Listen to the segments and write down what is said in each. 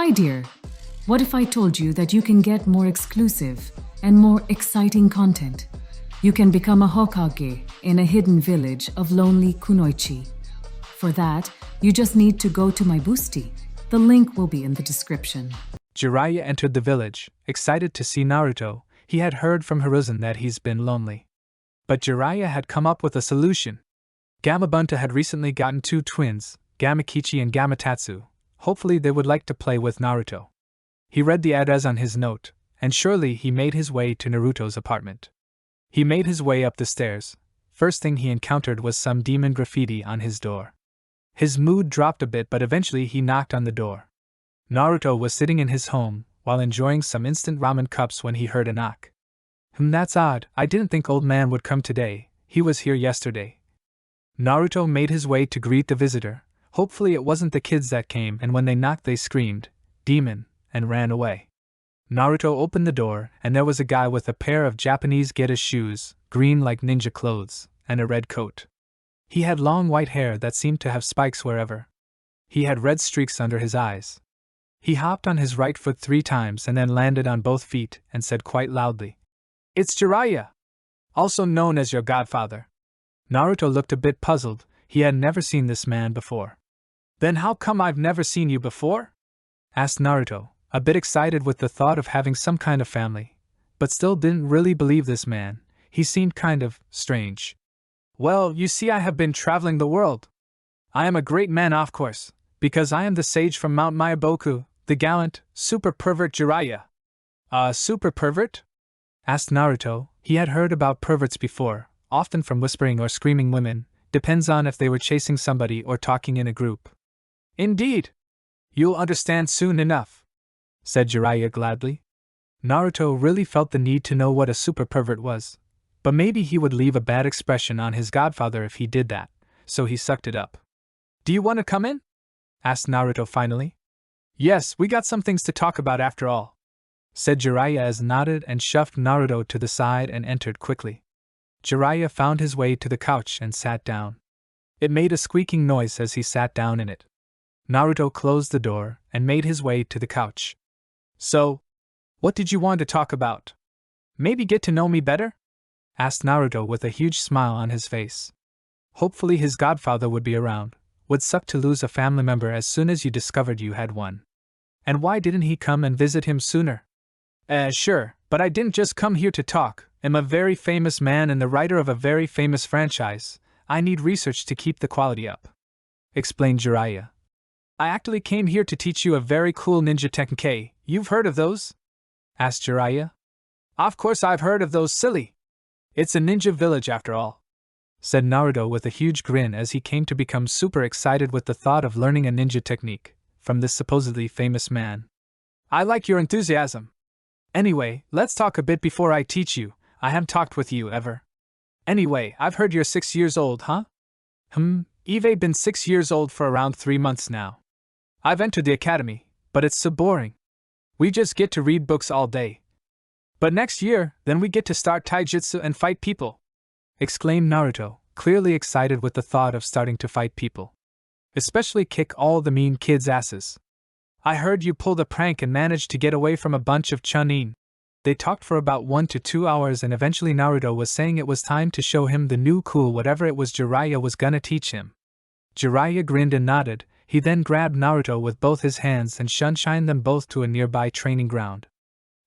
Hi, dear. What if I told you that you can get more exclusive and more exciting content? You can become a hokage in a hidden village of lonely kunoichi. For that, you just need to go to my boosty. The link will be in the description. Jiraiya entered the village, excited to see Naruto. He had heard from Hiruzen that he's been lonely. But Jiraiya had come up with a solution. Gamabunta had recently gotten two twins, Gamakichi and Gamatatsu. Hopefully they would like to play with Naruto. He read the address on his note, and surely he made his way to Naruto's apartment. He made his way up the stairs. First thing he encountered was some demon graffiti on his door. His mood dropped a bit, but eventually he knocked on the door. Naruto was sitting in his home, while enjoying some instant ramen cups when he heard a knock. That's odd, I didn't think old man would come today, he was here yesterday. Naruto made his way to greet the visitor. Hopefully it wasn't the kids that came, and when they knocked they screamed, "Demon," and ran away. Naruto opened the door, and there was a guy with a pair of Japanese Geta shoes, green like ninja clothes, and a red coat. He had long white hair that seemed to have spikes wherever. He had red streaks under his eyes. He hopped on his right foot 3 times and then landed on both feet and said quite loudly, "It's Jiraiya! Also known as your godfather." Naruto looked a bit puzzled. He had never seen this man before. "Then how come I've never seen you before?" asked Naruto, a bit excited with the thought of having some kind of family, but still didn't really believe this man. He seemed kind of strange. "Well, you see, I have been traveling the world. I am a great man, of course, because I am the sage from Mount Myaboku, the gallant, super pervert Jiraiya." Super pervert?" asked Naruto. He had heard about perverts before, often from whispering or screaming women, depends on if they were chasing somebody or talking in a group. "Indeed! You'll understand soon enough," said Jiraiya gladly. Naruto really felt the need to know what a super pervert was, but maybe he would leave a bad expression on his godfather if he did that, so he sucked it up. "Do you want to come in?" asked Naruto finally. "Yes, we got some things to talk about after all," said Jiraiya as nodded and shoved Naruto to the side and entered quickly. Jiraiya found his way to the couch and sat down. It made a squeaking noise as he sat down in it. Naruto closed the door and made his way to the couch. "So, what did you want to talk about? Maybe get to know me better?" asked Naruto with a huge smile on his face. Hopefully his godfather would be around. Would suck to lose a family member as soon as you discovered you had one. And why didn't he come and visit him sooner? Sure, but I didn't just come here to talk. I'm a very famous man and the writer of a very famous franchise. I need research to keep the quality up," explained Jiraiya. "I actually came here to teach you a very cool ninja technique. You've heard of those?" asked Jiraiya. "Of course I've heard of those, silly. It's a ninja village after all," said Naruto with a huge grin as he came to become super excited with the thought of learning a ninja technique from this supposedly famous man. "I like your enthusiasm. Anyway, let's talk a bit before I teach you. I haven't talked with you ever. Anyway, I've heard you're 6 years old, huh?" I've been 6 years old for around 3 months now. I've entered the academy, but it's so boring. We just get to read books all day. But next year, then we get to start taijutsu and fight people," exclaimed Naruto, clearly excited with the thought of starting to fight people. "Especially kick all the mean kids' asses. I heard you pulled a prank and managed to get away from a bunch of chunin." They talked for about 1 to 2 hours and eventually Naruto was saying it was time to show him the new cool whatever it was Jiraiya was gonna teach him. Jiraiya grinned and nodded. He then grabbed Naruto with both his hands and shunshined them both to a nearby training ground.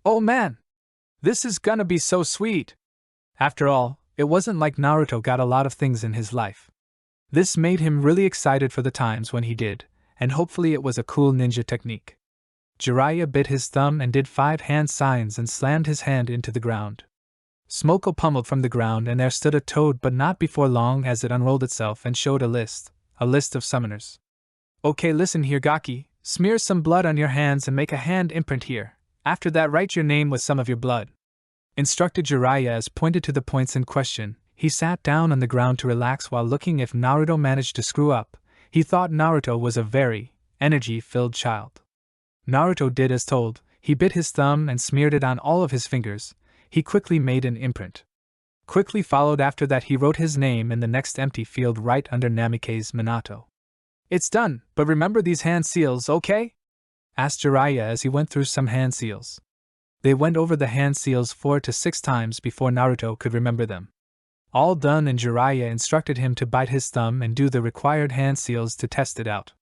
"Oh man! This is gonna be so sweet!" After all, it wasn't like Naruto got a lot of things in his life. This made him really excited for the times when he did, and hopefully it was a cool ninja technique. Jiraiya bit his thumb and did 5 hand signs and slammed his hand into the ground. Smoke pummeled from the ground and there stood a toad, but not before long as it unrolled itself and showed a list of summoners. "Okay, listen here, Gaki, smear some blood on your hands and make a hand imprint here. After that write your name with some of your blood," instructed Jiraiya as pointed to the points in question. He sat down on the ground to relax while looking if Naruto managed to screw up. He thought Naruto was a very energy-filled child. Naruto did as told. He bit his thumb and smeared it on all of his fingers. He quickly made an imprint. Quickly followed after that he wrote his name in the next empty field right under Namikaze Minato. "It's done, but remember these hand seals, okay?" asked Jiraiya as he went through some hand seals. They went over the hand seals 4 to 6 times before Naruto could remember them. All done, and Jiraiya instructed him to bite his thumb and do the required hand seals to test it out.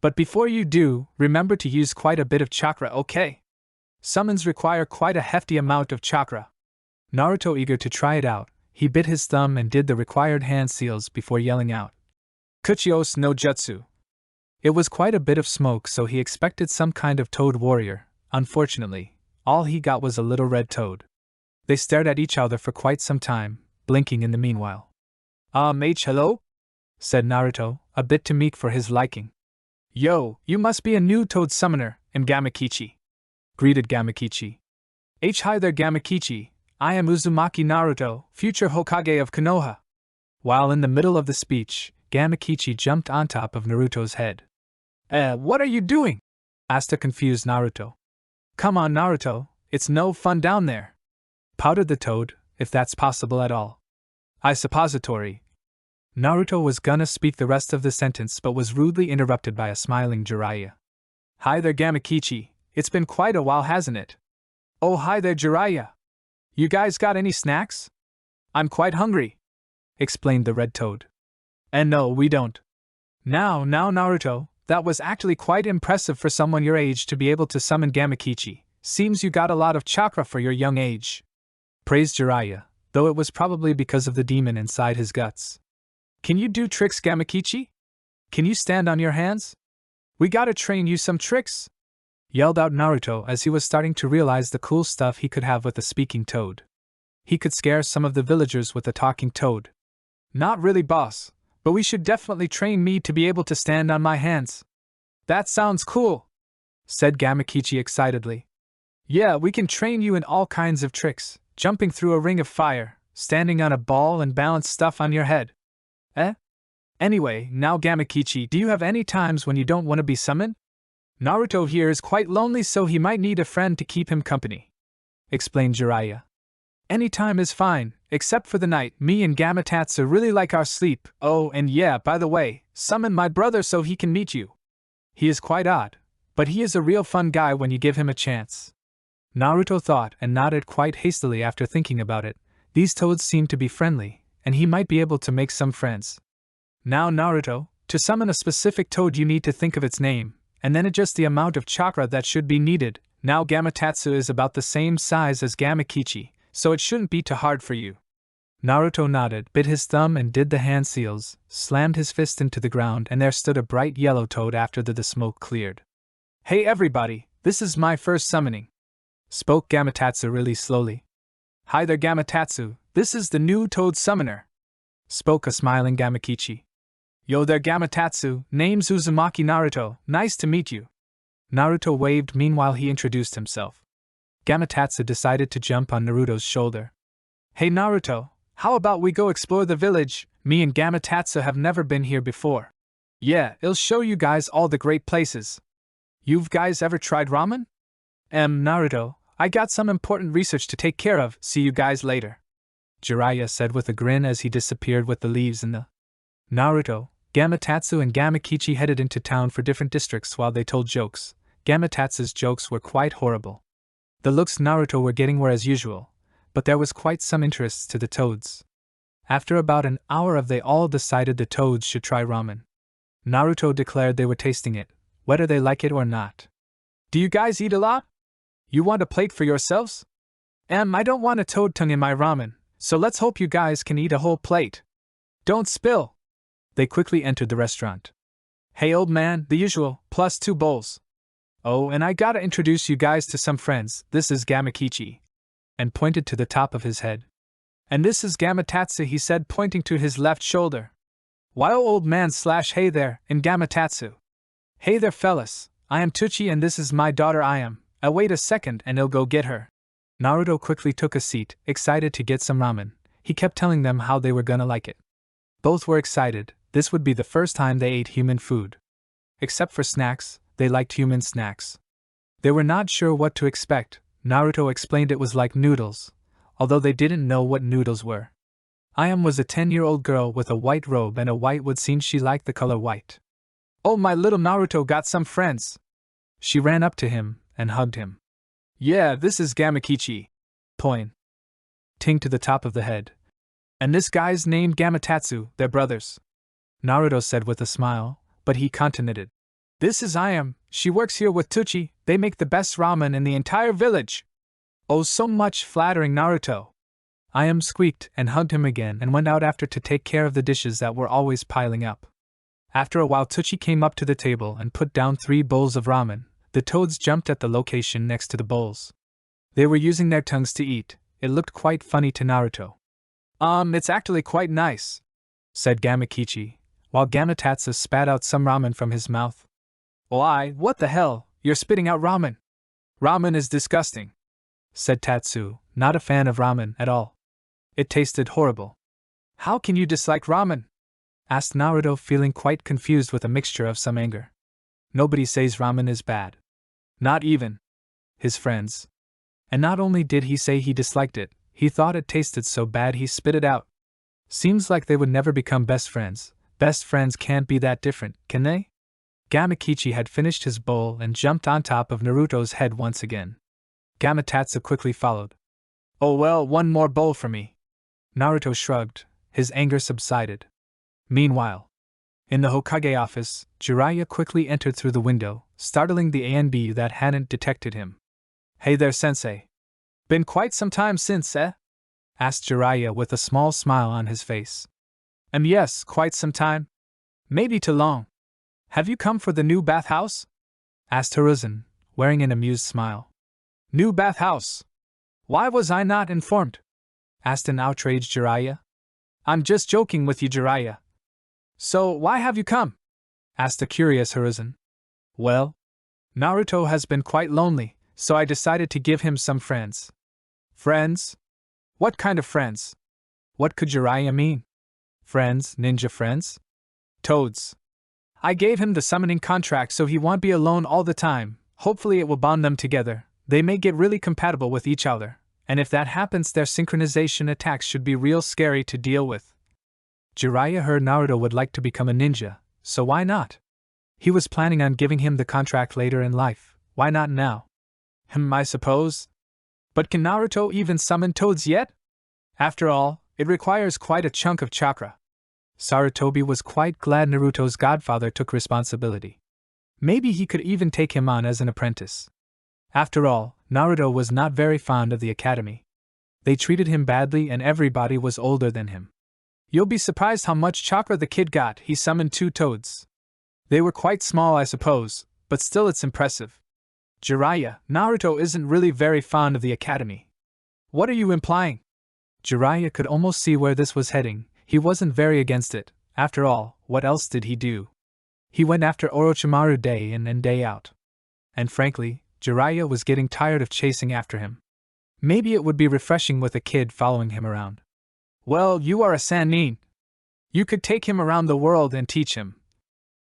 But before you do, remember to use quite a bit of chakra, okay? Summons require quite a hefty amount of chakra. Naruto, eager to try it out, he bit his thumb and did the required hand seals before yelling out, "Kuchios no jutsu." It was quite a bit of smoke, so he expected some kind of toad warrior. Unfortunately, all he got was a little red toad. They stared at each other for quite some time, blinking in the meanwhile. Hello?" said Naruto, a bit too meek for his liking. "Yo, you must be a new toad summoner, and Gamakichi," greeted Gamakichi. "Hi there, Gamakichi. I am Uzumaki Naruto, future Hokage of Konoha." While in the middle of the speech, Gamakichi jumped on top of Naruto's head. What are you doing?" asked a confused Naruto. "Come on, Naruto, it's no fun down there," pouted the toad, "if that's possible at all. I suppository." Naruto was gonna speak the rest of the sentence but was rudely interrupted by a smiling Jiraiya. "Hi there, Gamakichi, it's been quite a while, hasn't it?" "Oh, hi there, Jiraiya. You guys got any snacks? I'm quite hungry," explained the red toad. "And no, we don't." Now, Naruto, that was actually quite impressive for someone your age to be able to summon Gamakichi. Seems you got a lot of chakra for your young age," praised Jiraiya, though it was probably because of the demon inside his guts. "Can you do tricks, Gamakichi? Can you stand on your hands? We gotta train you some tricks," yelled out Naruto as he was starting to realize the cool stuff he could have with a speaking toad. He could scare some of the villagers with a talking toad. "Not really, boss, but we should definitely train me to be able to stand on my hands." "That sounds cool," said Gamakichi excitedly. "Yeah, we can train you in all kinds of tricks, jumping through a ring of fire, standing on a ball, and balance stuff on your head." Anyway, now Gamakichi, do you have any times when you don't want to be summoned? Naruto here is quite lonely, so he might need a friend to keep him company," explained Jiraiya. "Any time is fine, except for the night. Me and Gamatatsu really like our sleep. Oh, and yeah, by the way, summon my brother so he can meet you. He is quite odd, but he is a real fun guy when you give him a chance." Naruto thought and nodded quite hastily after thinking about it. These toads seemed to be friendly, and he might be able to make some friends. Now, Naruto, to summon a specific toad you need to think of its name, and then adjust the amount of chakra that should be needed. Now Gamatatsu is about the same size as Gamakichi, so it shouldn't be too hard for you. Naruto nodded, bit his thumb and did the hand seals, slammed his fist into the ground, and there stood a bright yellow toad after the smoke cleared. "Hey everybody, this is my first summoning," spoke Gamatatsu really slowly. "Hi there, Gamatatsu, this is the new toad summoner," spoke a smiling Gamakichi. "Yo there, Gamatatsu, name's Uzumaki Naruto, nice to meet you." Naruto waved. Meanwhile he introduced himself. Gamatatsu decided to jump on Naruto's shoulder. "Hey Naruto, how about we go explore the village? Me and Gamatatsu have never been here before. Yeah, it'll show you guys all the great places. You've guys ever tried ramen?" Naruto, I got some important research to take care of, see you guys later," Jiraiya said with a grin as he disappeared with the leaves in the. Naruto, Gamatatsu and Gamakichi headed into town for different districts while they told jokes. Gamatatsu's jokes were quite horrible. The looks Naruto were getting were as usual, but there was quite some interest to the toads. After about an hour they all decided the toads should try ramen. Naruto declared they were tasting it, whether they like it or not. "Do you guys eat a lot? You want a plate for yourselves?" I don't want a toad tongue in my ramen, so let's hope you guys can eat a whole plate. Don't spill." They quickly entered the restaurant. "Hey old man, the usual, plus 2 bowls. Oh, and I gotta introduce you guys to some friends. This is Gamakichi," and pointed to the top of his head. "And this is Gamatatsu," he said, pointing to his left shoulder. "Wow, old man / hey there, and Gamatatsu. Hey there fellas, I am Tuchi and this is my daughter Ayam. Wait a second and I'll go get her." Naruto quickly took a seat, excited to get some ramen. He kept telling them how they were gonna like it. Both were excited. This would be the first time they ate human food. Except for snacks, they liked human snacks. They were not sure what to expect. Naruto explained it was like noodles, although they didn't know what noodles were. Ayam was a 10-year-old girl with a white robe and a white wood. Seemed she liked the color white. "Oh, my little Naruto got some friends," She ran up to him and hugged him. Yeah, this is Gamakichi. Point. Ting to the top of the head. And this guy's named Gamatatsu, they're brothers. Naruto said with a smile, but he continued. This is Ayam, she works here with Tuchi, they make the best ramen in the entire village. Oh, so much flattering, Naruto. Ayam squeaked and hugged him again and went out after to take care of the dishes that were always piling up. After a while, Tuchi came up to the table and put down 3 bowls of ramen. The toads jumped at the location next to the bowls. They were using their tongues to eat. It looked quite funny to Naruto. It's actually quite nice, said Gamakichi, while Gamatatsu spat out some ramen from his mouth. Why, what the hell, you're spitting out ramen? Ramen is disgusting, said Tatsu, not a fan of ramen at all. It tasted horrible. How can you dislike ramen? Asked Naruto, feeling quite confused with a mixture of some anger. Nobody says ramen is bad. Not even his friends. And not only did he say he disliked it, he thought it tasted so bad he spit it out. Seems like they would never become best friends. Best friends can't be that different, can they? Gamakichi had finished his bowl and jumped on top of Naruto's head once again. Gamatatsu quickly followed. Oh well, one more bowl for me. Naruto shrugged, his anger subsided. Meanwhile, in the Hokage office, Jiraiya quickly entered through the window, startling the ANB that hadn't detected him. Hey there, sensei. Been quite some time since, eh? Asked Jiraiya with a small smile on his face. Yes, quite some time. Maybe too long. Have you come for the new bathhouse? Asked Hiruzen, wearing an amused smile. New bathhouse? Why was I not informed? Asked an outraged Jiraiya. I'm just joking with you, Jiraiya. So, why have you come? Asked a curious Hiruzen. Well, Naruto has been quite lonely, so I decided to give him some friends. Friends? What kind of friends? What could Jiraiya mean? Friends, ninja friends? Toads. I gave him the summoning contract so he won't be alone all the time. Hopefully it will bond them together. They may get really compatible with each other, and if that happens, their synchronization attacks should be real scary to deal with. Jiraiya heard Naruto would like to become a ninja, so why not? He was planning on giving him the contract later in life, why not now? I suppose. But can Naruto even summon toads yet? After all, it requires quite a chunk of chakra. Sarutobi was quite glad Naruto's godfather took responsibility. Maybe he could even take him on as an apprentice. After all, Naruto was not very fond of the academy. They treated him badly and everybody was older than him. You'll be surprised how much chakra the kid got. He summoned 2 toads. They were quite small, I suppose, but still it's impressive. Jiraiya, Naruto isn't really very fond of the academy. What are you implying? Jiraiya could almost see where this was heading. He wasn't very against it. After all, what else did he do? He went after Orochimaru day in and day out. And frankly, Jiraiya was getting tired of chasing after him. Maybe it would be refreshing with a kid following him around. Well, you are a Sannin. You could take him around the world and teach him.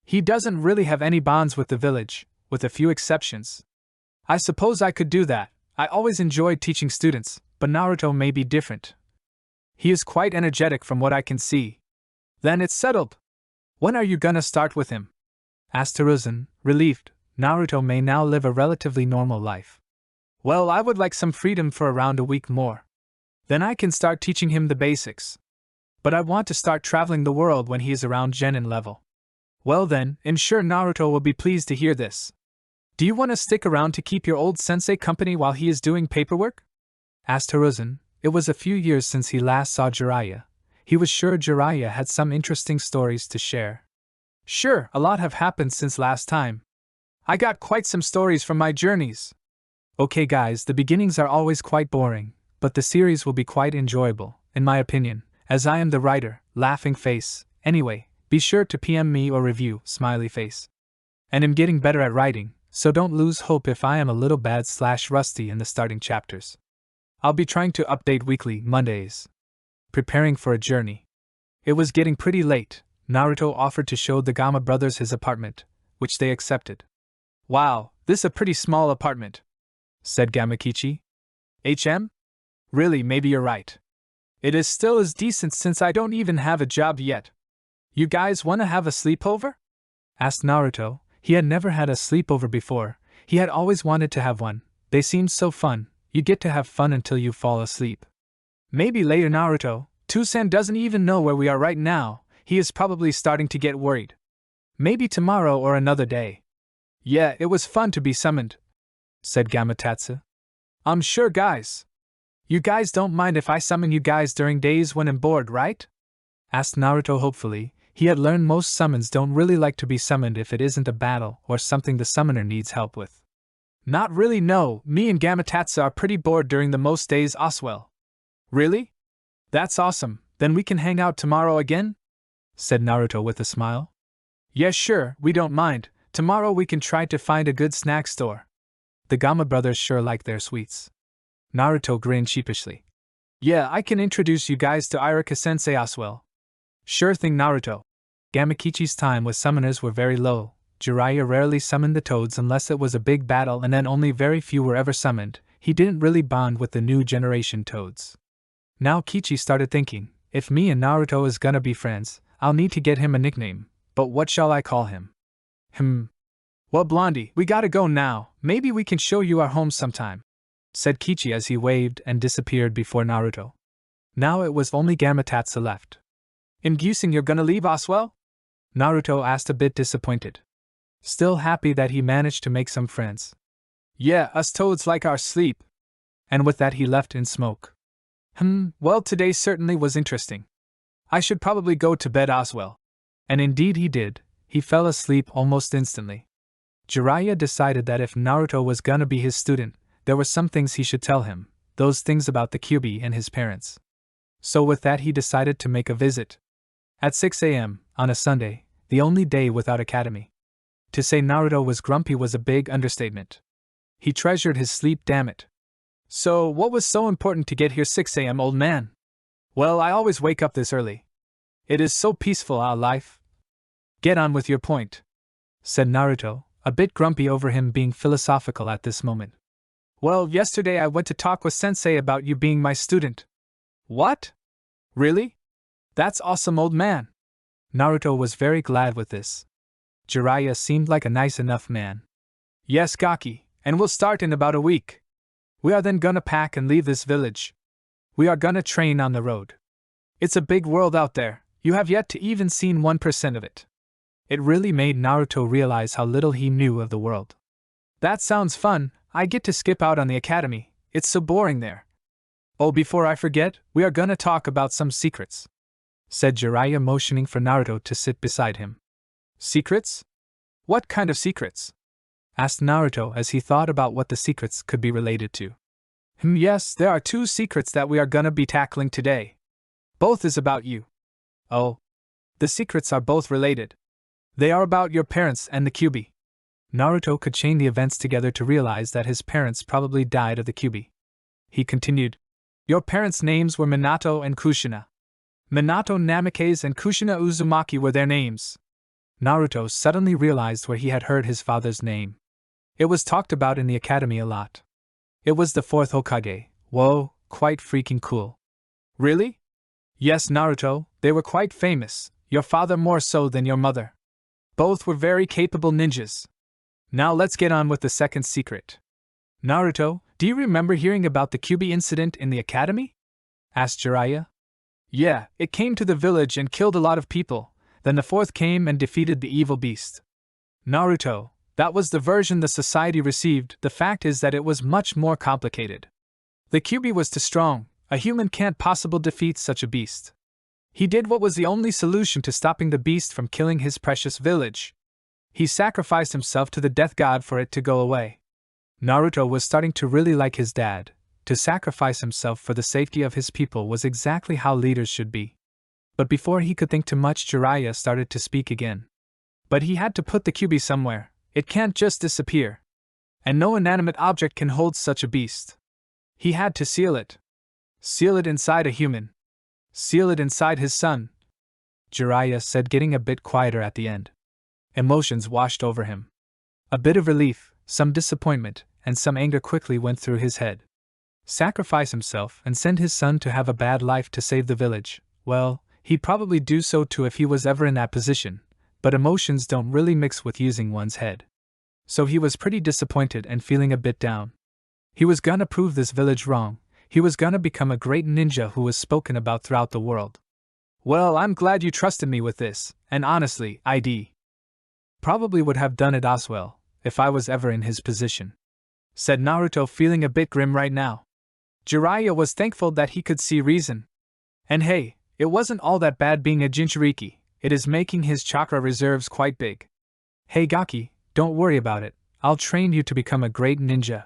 He doesn't really have any bonds with the village, with a few exceptions. I suppose I could do that. I always enjoyed teaching students, but Naruto may be different. He is quite energetic from what I can see. Then it's settled. When are you gonna start with him? Asked Hiruzen, relieved. Naruto may now live a relatively normal life. Well, I would like some freedom for around a week more. Then I can start teaching him the basics. But I want to start traveling the world when he is around Genin level. Well then, I'm sure Naruto will be pleased to hear this. Do you want to stick around to keep your old sensei company while he is doing paperwork? Asked Hiruzen. It was a few years since he last saw Jiraiya. He was sure Jiraiya had some interesting stories to share. Sure, a lot have happened since last time. I got quite some stories from my journeys. Okay guys, the beginnings are always quite boring, but the series will be quite enjoyable, in my opinion, as I am the writer, laughing face. Anyway, be sure to PM me or review, smiley face. And I'm getting better at writing, so don't lose hope if I am a little bad/rusty in the starting chapters. I'll be trying to update weekly, Mondays. Preparing for a journey. It was getting pretty late. Naruto offered to show the Gama brothers his apartment, which they accepted. Wow, this is a pretty small apartment, said Gamakichi. Really, maybe you're right. It is still as decent since I don't even have a job yet. You guys wanna have a sleepover? Asked Naruto. He had never had a sleepover before. He had always wanted to have one. They seemed so fun. You get to have fun until you fall asleep. Maybe later Naruto. Toussaint doesn't even know where we are right now. He is probably starting to get worried. Maybe tomorrow or another day. Yeah, it was fun to be summoned, said Gamatsu. I'm sure, guys. You guys don't mind if I summon you guys during days when I'm bored, right? Asked Naruto hopefully. He had learned most summons don't really like to be summoned if it isn't a battle or something the summoner needs help with. Not really, no. Me and Gamatsu are pretty bored during the most days as well. Really? That's awesome. Then we can hang out tomorrow again? Said Naruto with a smile. Yes, sure, we don't mind. Tomorrow we can try to find a good snack store. The Gama brothers sure like their sweets. Naruto grinned sheepishly. Yeah, I can introduce you guys to Iruka-sensei as well. Sure thing, Naruto. Gamakichi's time with summoners were very low. Jiraiya rarely summoned the toads unless it was a big battle, and then only very few were ever summoned. He didn't really bond with the new generation toads. Now Kichi started thinking, if me and Naruto is gonna be friends, I'll need to get him a nickname, but what shall I call him? Well, Blondie, we gotta go now. Maybe we can show you our home sometime, said Kichi as he waved and disappeared before Naruto. Now it was only Gamatsu left. In guessing you're gonna leave as well? Naruto asked, a bit disappointed. Still happy that he managed to make some friends. Yeah, us toads like our sleep. And with that he left in smoke. Well, today certainly was interesting. I should probably go to bed as well. And indeed he did. He fell asleep almost instantly. Jiraiya decided that if Naruto was gonna be his student, there were some things he should tell him, those things about the Kyuubi and his parents. So with that he decided to make a visit. At 6 a.m., on a Sunday, the only day without academy. To say Naruto was grumpy was a big understatement. He treasured his sleep, damn it. So, what was so important to get here 6 a.m., old man? Well, I always wake up this early. It is so peaceful, our life. Get on with your point, said Naruto, a bit grumpy over him being philosophical at this moment. Well, yesterday I went to talk with Sensei about you being my student. What? Really? That's awesome, old man. Naruto was very glad with this. Jiraiya seemed like a nice enough man. Yes, Gaki, and we'll start in about a week. We are then gonna pack and leave this village. We are gonna train on the road. It's a big world out there, you have yet to even seen 1% of it. It really made Naruto realize how little he knew of the world. That sounds fun, I get to skip out on the academy, it's so boring there. Oh, before I forget, we are gonna talk about some secrets, said Jiraiya, motioning for Naruto to sit beside him. Secrets? What kind of secrets? Asked Naruto as he thought about what the secrets could be related to. Yes, there are 2 secrets that we are gonna be tackling today. Both is about you. Oh. The secrets are both related. They are about your parents and the Kyuubi. Naruto could chain the events together to realize that his parents probably died of the Kyuubi. He continued. Your parents' names were Minato and Kushina. Minato Namikaze and Kushina Uzumaki were their names. Naruto suddenly realized where he had heard his father's name. It was talked about in the academy a lot. It was the 4th Hokage. Whoa, quite freaking cool. Really? Yes, Naruto, they were quite famous, your father more so than your mother. Both were very capable ninjas. Now let's get on with the second secret. Naruto, do you remember hearing about the Kyuubi incident in the academy? Asked Jiraiya. Yeah, it came to the village and killed a lot of people, then the 4th came and defeated the evil beast. Naruto, that was the version the society received, the fact is that it was much more complicated. The Kyuubi was too strong, a human can't possibly defeat such a beast. He did what was the only solution to stopping the beast from killing his precious village. He sacrificed himself to the death god for it to go away. Naruto was starting to really like his dad. To sacrifice himself for the safety of his people was exactly how leaders should be. But before he could think too much, Jiraiya started to speak again. But he had to put the Kyuubi somewhere. It can't just disappear. And no inanimate object can hold such a beast. He had to seal it. Seal it inside a human. Seal it inside his son, Jiraiya said, getting a bit quieter at the end. Emotions washed over him. A bit of relief, some disappointment, and some anger quickly went through his head. Sacrifice himself and send his son to have a bad life to save the village. Well, he'd probably do so too if he was ever in that position, but emotions don't really mix with using one's head. so he was pretty disappointed and feeling a bit down. He was gonna prove this village wrong. He was gonna become a great ninja who was spoken about throughout the world. Well, I'm glad you trusted me with this, and honestly, I'd probably would have done it as well, if I was ever in his position, said Naruto, feeling a bit grim right now. Jiraiya was thankful that he could see reason. And hey, it wasn't all that bad being a Jinchuriki, it is making his chakra reserves quite big. Hey Gaki, don't worry about it, I'll train you to become a great ninja.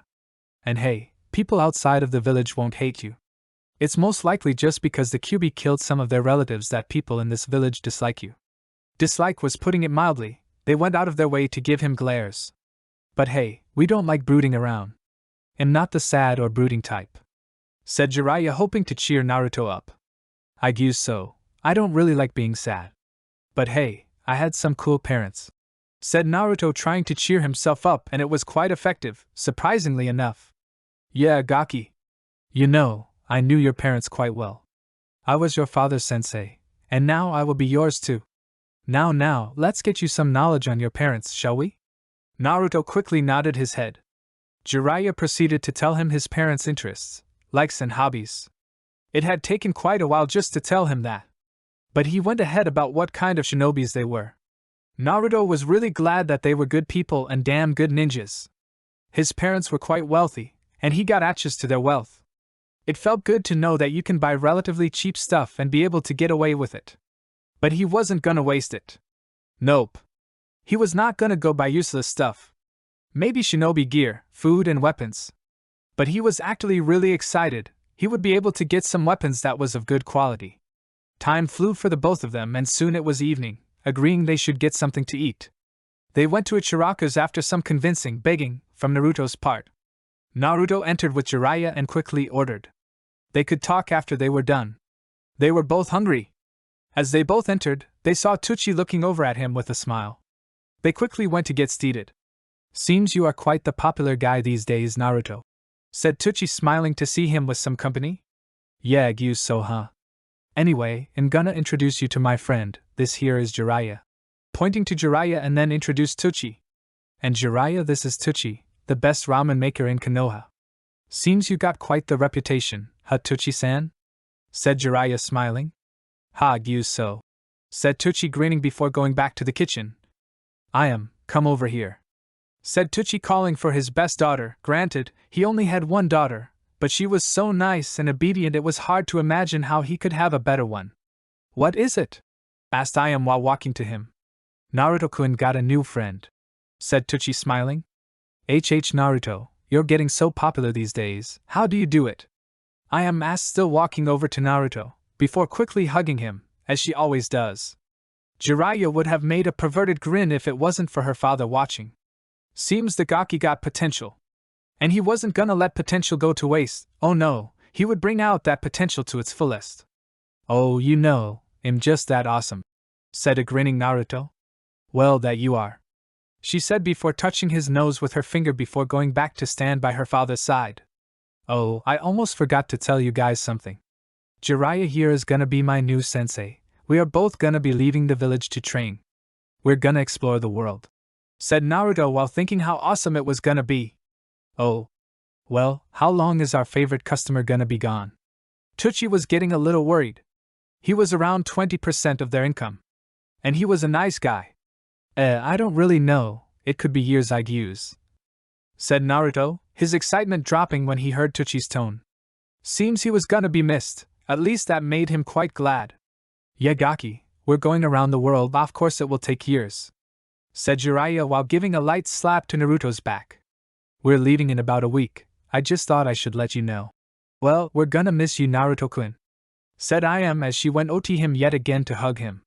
And hey, people outside of the village won't hate you. It's most likely just because the Kyuubi killed some of their relatives that people in this village dislike you. Dislike was putting it mildly, they went out of their way to give him glares. But hey, we don't like brooding around. I'm not the sad or brooding type, said Jiraiya, hoping to cheer Naruto up. I guess so, I don't really like being sad. But hey, I had some cool parents, said Naruto, trying to cheer himself up, and it was quite effective, surprisingly enough. Yeah, Gaki. You know, I knew your parents quite well. I was your father's sensei, and now I will be yours too. Now, let's get you some knowledge on your parents, shall we? Naruto quickly nodded his head. Jiraiya proceeded to tell him his parents' interests, likes and hobbies. It had taken quite a while just to tell him that. But he went ahead about what kind of shinobis they were. Naruto was really glad that they were good people and damn good ninjas. His parents were quite wealthy, and he got access to their wealth. It felt good to know that you can buy relatively cheap stuff and be able to get away with it. But he wasn't gonna waste it. Nope. He was not gonna go buy useless stuff. Maybe shinobi gear, food and weapons. But he was actually really excited, he would be able to get some weapons that was of good quality. Time flew for the both of them, and soon it was evening, agreeing they should get something to eat. They went to Ichiraku's after some convincing begging from Naruto's part. Naruto entered with Jiraiya and quickly ordered. They could talk after they were done. They were both hungry. As they both entered, they saw Tucci looking over at him with a smile. They quickly went to get seated. Seems you are quite the popular guy these days, Naruto, said Tucci, smiling to see him with some company. Yeah, guess so, huh? Anyway, I'm gonna introduce you to my friend, this here is Jiraiya. Pointing to Jiraiya and then introduced Tucci. And Jiraiya, this is Tucci, the best ramen maker in Konoha. Seems you got quite the reputation, huh, Tucci-san? Said Jiraiya, smiling. Ha, guess so, said Tucci, grinning before going back to the kitchen. Come over here, said Tucci, calling for his best daughter. Granted, he only had one daughter, but she was so nice and obedient it was hard to imagine how he could have a better one. What is it? Asked while walking to him. Naruto-kun got a new friend, said Tucci, smiling. Naruto, you're getting so popular these days, how do you do it? Asked, still walking over to Naruto, before quickly hugging him, as she always does. Jiraiya would have made a perverted grin if it wasn't for her father watching. Seems the Gaki got potential. And he wasn't gonna let potential go to waste. Oh no, he would bring out that potential to its fullest. Oh, you know, I'm just that awesome, said a grinning Naruto. Well, that you are, she said before touching his nose with her finger before going back to stand by her father's side. Oh, I almost forgot to tell you guys something. Jiraiya here is gonna be my new sensei. We are both gonna be leaving the village to train. We're gonna explore the world, said Naruto while thinking how awesome it was gonna be. Oh. Well, how long is our favorite customer gonna be gone? Tucci was getting a little worried. He was around 20% of their income. And he was a nice guy. I don't really know, it could be years, I guess, said Naruto, his excitement dropping when he heard Tucci's tone. Seems he was gonna be missed, at least that made him quite glad. Yeah, Gaki, we're going around the world, of course it will take years, said Jiraiya while giving a light slap to Naruto's back. We're leaving in about a week, I just thought I should let you know. Well, we're gonna miss you, Naruto-kun, said as she went to him yet again to hug him.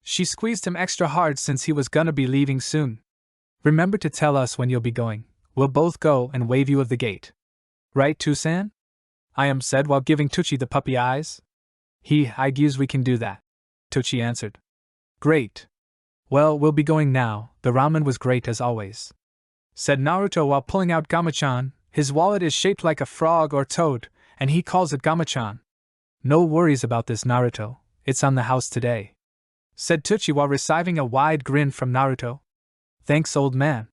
She squeezed him extra hard since he was gonna be leaving soon. Remember to tell us when you'll be going, we'll both go and wave you of the gate. Right, Tusan? Said while giving Tucci the puppy eyes. I guess we can do that, Tucci answered. Great. Well, we'll be going now, the ramen was great as always, said Naruto while pulling out Gamachan. His wallet is shaped like a frog or toad, and he calls it Gamachan. No worries about this, Naruto, it's on the house today, said Tucci while receiving a wide grin from Naruto. Thanks, old man,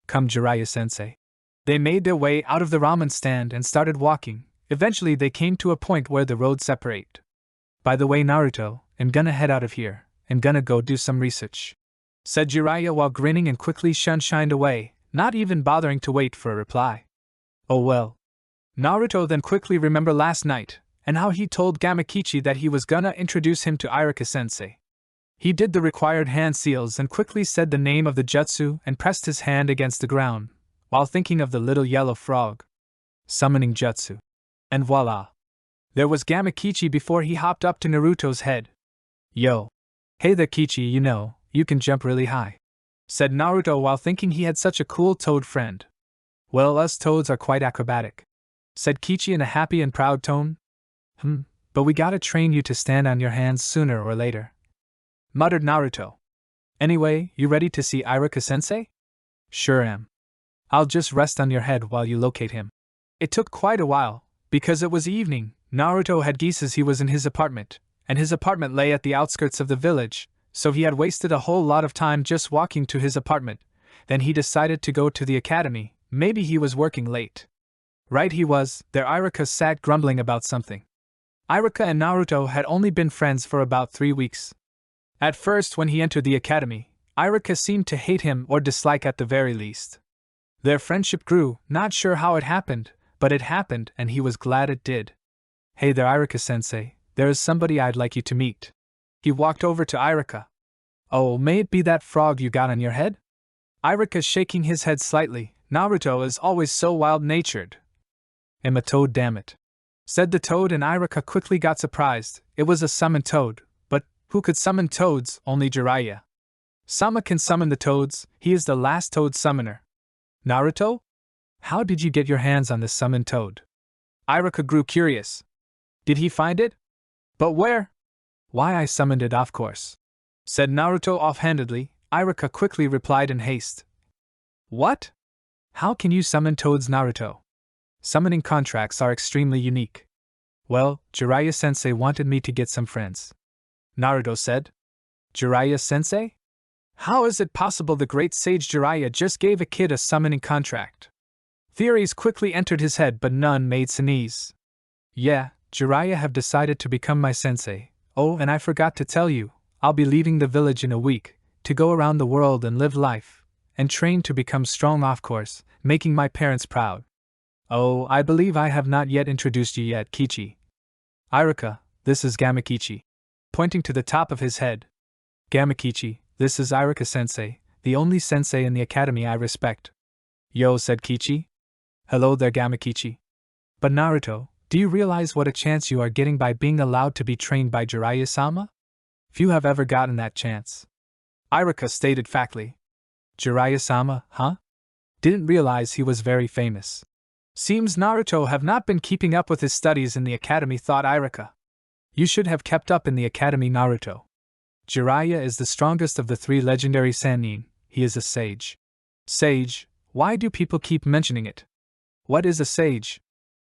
Come, Jiraiya-sensei. They made their way out of the ramen stand and started walking. Eventually they came to a point where the roads separate. By the way, Naruto, I'm gonna head out of here. I'm gonna go do some research, said Jiraiya while grinning and quickly shined away, not even bothering to wait for a reply. Oh well. Naruto then quickly remembered last night, and how he told Gamakichi that he was gonna introduce him to Iruka-sensei. He did the required hand seals and quickly said the name of the jutsu and pressed his hand against the ground, while thinking of the little yellow frog. Summoning jutsu. And voila! There was Gamakichi before he hopped up to Naruto's head. Yo! Hey there, Kichi, you can jump really high, said Naruto while thinking he had such a cool toad friend. Well, us toads are quite acrobatic, said Kichi in a happy and proud tone. But we gotta train you to stand on your hands sooner or later, muttered Naruto. Anyway, you ready to see Iruka-sensei? Sure am. I'll just rest on your head while you locate him. It took quite a while, because it was evening. Naruto had guesses he was in his apartment, and his apartment lay at the outskirts of the village, so he had wasted a whole lot of time just walking to his apartment. Then he decided to go to the academy. Maybe he was working late. Right he was. There Iruka sat grumbling about something. Iruka and Naruto had only been friends for about 3 weeks. At first, when he entered the academy, Iruka seemed to hate him or dislike at the very least. Their friendship grew, not sure how it happened, but it happened and he was glad it did. Hey there, Iruka-sensei, there is somebody I'd like you to meet. He walked over to Iruka. Oh, may it be that frog you got on your head? Iruka shaking his head slightly. Naruto is always so wild-natured. I'm a toad, damn it, said the toad, and Iruka quickly got surprised. It was a summoned toad, but who could summon toads? Only Jiraiya. Sama can summon the toads. He is the last toad summoner. Naruto? How did you get your hands on this summoned toad? Iruka grew curious. Did he find it? But where? Why, I summoned it, of course, said Naruto offhandedly. Iruka quickly replied in haste. What? How can you summon toads, Naruto? Summoning contracts are extremely unique. Well, Jiraiya-sensei wanted me to get some friends, Naruto said. Jiraiya-sensei? How is it possible the great sage Jiraiya just gave a kid a summoning contract? Theories quickly entered his head, but none made sense. Yeah, Jiraiya have decided to become my sensei. Oh, and I forgot to tell you, I'll be leaving the village in a week, to go around the world and live life, and train to become strong, of course, making my parents proud. Oh, I believe I have not yet introduced you yet, Kichi. Iruka, this is Gamakichi, pointing to the top of his head. Gamakichi, this is Iruka-sensei, the only sensei in the academy I respect. Yo, said Kichi. Hello there, Gamakichi. But Naruto, do you realize what a chance you are getting by being allowed to be trained by Jiraiya-sama? Few have ever gotten that chance. Iruka stated factly. Jiraiya-sama, huh? Didn't realize he was very famous. Seems Naruto have not been keeping up with his studies in the academy, thought Iruka. You should have kept up in the academy, Naruto. Jiraiya is the strongest of the 3 legendary Sannin. He is a sage. Sage? Why do people keep mentioning it? What is a sage?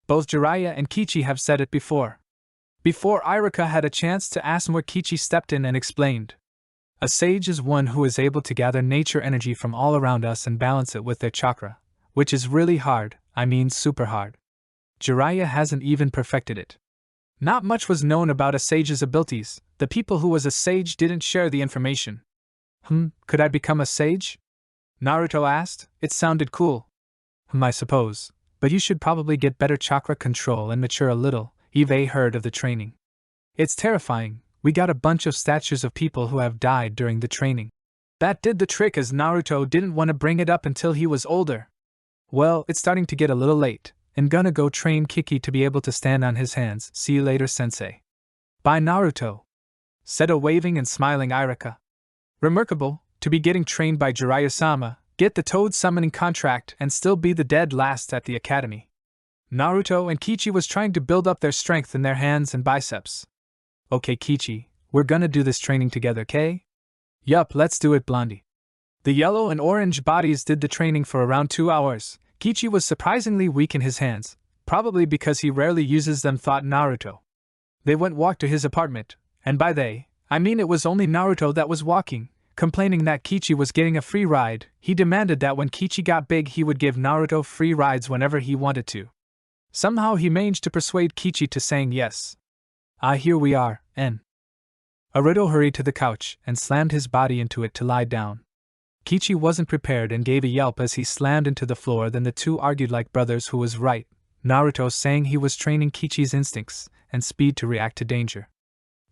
Both Jiraiya and Kichi have said it before. Before Iruka had a chance to ask more, Kichi stepped in and explained. A sage is one who is able to gather nature energy from all around us and balance it with their chakra, which is really hard, I mean super hard. Jiraiya hasn't even perfected it. Not much was known about a sage's abilities. The people who was a sage didn't share the information. Could I become a sage? Naruto asked. It sounded cool. I suppose. But you should probably get better chakra control and mature a little. Eve heard of the training. It's terrifying. We got a bunch of statues of people who have died during the training. That did the trick, as Naruto didn't want to bring it up until he was older. Well, it's starting to get a little late. I'm gonna go train Kiki to be able to stand on his hands. See you later, sensei. Bye, Naruto, said a waving and smiling Iruka. Remarkable, to be getting trained by Jiraiya-sama, get the toad summoning contract, and still be the dead last at the academy. Naruto and Kichi was trying to build up their strength in their hands and biceps. Okay, Kichi, we're gonna do this training together, okay? Yup, let's do it, Blondie. The yellow and orange bodies did the training for around 2 hours. Kichi was surprisingly weak in his hands, probably because he rarely uses them, thought Naruto. They walked to his apartment, and by they, I mean it was only Naruto that was walking. Complaining that Kichi was getting a free ride, he demanded that when Kichi got big he would give Naruto free rides whenever he wanted to. Somehow he managed to persuade Kichi to saying yes. Ah, here we are, Naruto hurried to the couch and slammed his body into it to lie down. Kichi wasn't prepared and gave a yelp as he slammed into the floor. Then the two argued like brothers who was right, Naruto saying he was training Kichi's instincts and speed to react to danger.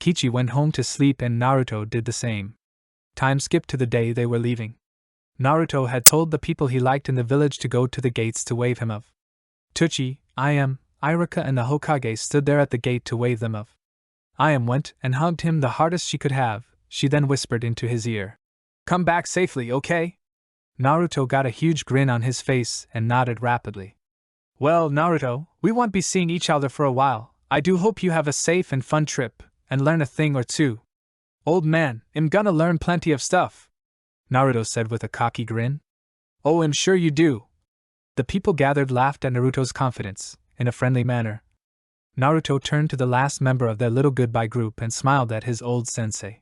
Kichi went home to sleep and Naruto did the same. Time skipped to the day they were leaving. Naruto had told the people he liked in the village to go to the gates to wave him of. Tuchi, Iruka and the Hokage stood there at the gate to wave them of. Went and hugged him the hardest she could have. She then whispered into his ear, "Come back safely, okay?" Naruto got a huge grin on his face and nodded rapidly. "Well, Naruto, we won't be seeing each other for a while. I do hope you have a safe and fun trip, and learn a thing or two." "Old man, I'm gonna learn plenty of stuff," Naruto said with a cocky grin. "Oh, I'm sure you do." The people gathered laughed at Naruto's confidence, in a friendly manner. Naruto turned to the last member of their little goodbye group and smiled at his old sensei.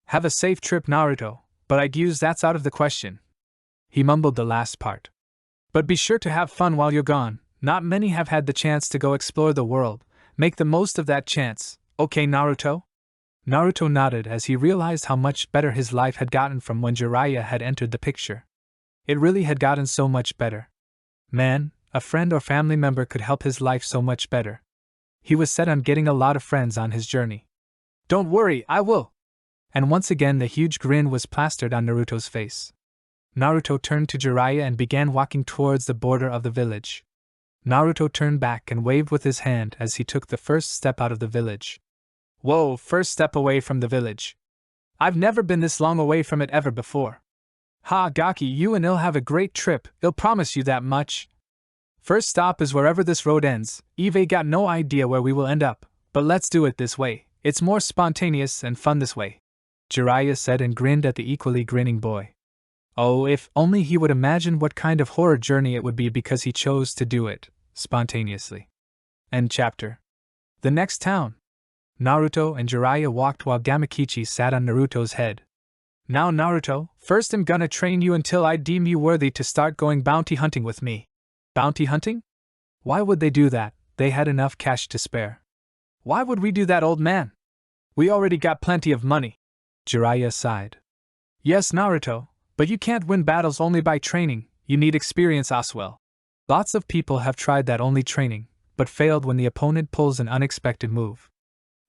"Have a safe trip, Naruto, but I guess that's out of the question." He mumbled the last part. "But be sure to have fun while you're gone. Not many have had the chance to go explore the world. Make the most of that chance, okay, Naruto?" Naruto nodded as he realized how much better his life had gotten from when Jiraiya had entered the picture. It really had gotten so much better. Man, a friend or family member could help his life so much better. He was set on getting a lot of friends on his journey. "Don't worry, I will." And once again the huge grin was plastered on Naruto's face. Naruto turned to Jiraiya and began walking towards the border of the village. Naruto turned back and waved with his hand as he took the first step out of the village. Whoa, first step away from the village. I've never been this long away from it ever before. Ha, Gaki, you and I'll have a great trip, I'll promise you that much. First stop is wherever this road ends. Eve got no idea where we will end up, but let's do it this way. It's more spontaneous and fun this way," Jiraiya said and grinned at the equally grinning boy. Oh, if only he would imagine what kind of horror journey it would be because he chose to do it spontaneously. End chapter. The next town. Naruto and Jiraiya walked while Gamakichi sat on Naruto's head. "Now, Naruto, first I'm gonna train you until I deem you worthy to start going bounty hunting with me." "Bounty hunting? Why would they do that? They had enough cash to spare." "Why would we do that, old man? We already got plenty of money," Jiraiya sighed. "Yes, Naruto, but you can't win battles only by training, you need experience as well. Lots of people have tried that only training, but failed when the opponent pulls an unexpected move.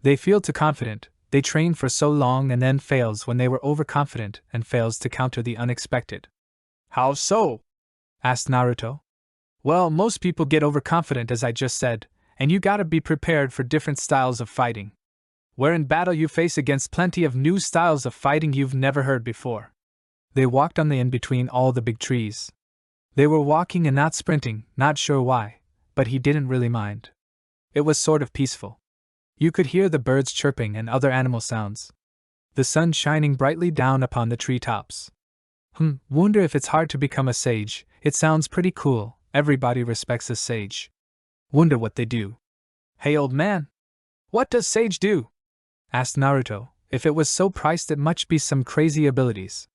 They feel too confident, they train for so long and then fails when they were overconfident and fails to counter the unexpected." "How so?" asked Naruto. "Well, most people get overconfident as I just said, and you gotta be prepared for different styles of fighting. Where in battle you face against plenty of new styles of fighting you've never heard before." They walked on the in-between all the big trees. They were walking and not sprinting, not sure why, but he didn't really mind. It was sort of peaceful. You could hear the birds chirping and other animal sounds. The sun shining brightly down upon the treetops. Wonder if it's hard to become a sage. It sounds pretty cool. Everybody respects a sage. Wonder what they do. "Hey, old man, what does sage do?" asked Naruto. If it was so priced it must be some crazy abilities.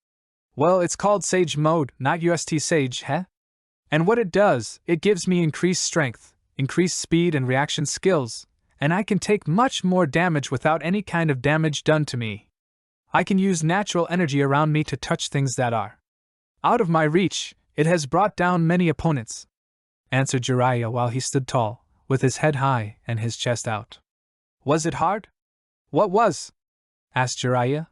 "Well, it's called sage mode, not UST sage, heh? And what it does, it gives me increased strength, increased speed and reaction skills, and I can take much more damage without any kind of damage done to me. I can use natural energy around me to touch things that are out of my reach. It has brought down many opponents," answered Jiraiya while he stood tall, with his head high and his chest out. "Was it hard?" "What was?" asked Jiraiya.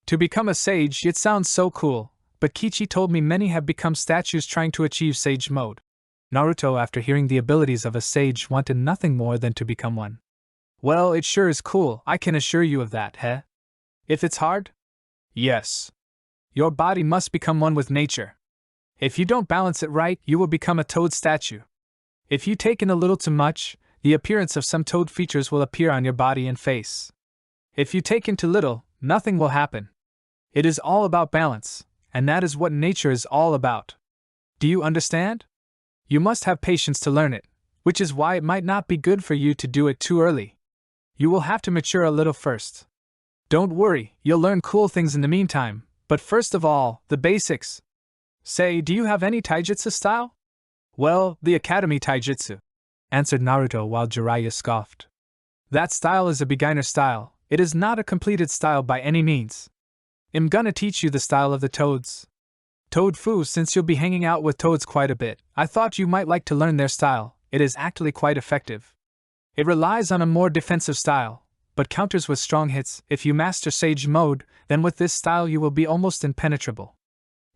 "To become a sage, it sounds so cool, but Kichi told me many have become statues trying to achieve sage mode." Naruto, after hearing the abilities of a sage, wanted nothing more than to become one. "Well, it sure is cool, I can assure you of that, heh? If it's hard?" "Yes. Your body must become one with nature. If you don't balance it right, you will become a toad statue. If you take in a little too much, the appearance of some toad features will appear on your body and face. If you take in too little, nothing will happen. It is all about balance, and that is what nature is all about. Do you understand? You must have patience to learn it, which is why it might not be good for you to do it too early. You will have to mature a little first. Don't worry, you'll learn cool things in the meantime, But first of all, the basics. Say, do you have any taijutsu style? Well, the Academy Taijutsu, answered Naruto while Jiraiya scoffed. That style is a beginner style, it is not a completed style by any means. I'm gonna teach you the style of the toads. Toad Fu, since you'll be hanging out with toads quite a bit, I thought you might like to learn their style, it is actually quite effective. It relies on a more defensive style, but counters with strong hits. If you master Sage Mode, then with this style you will be almost impenetrable.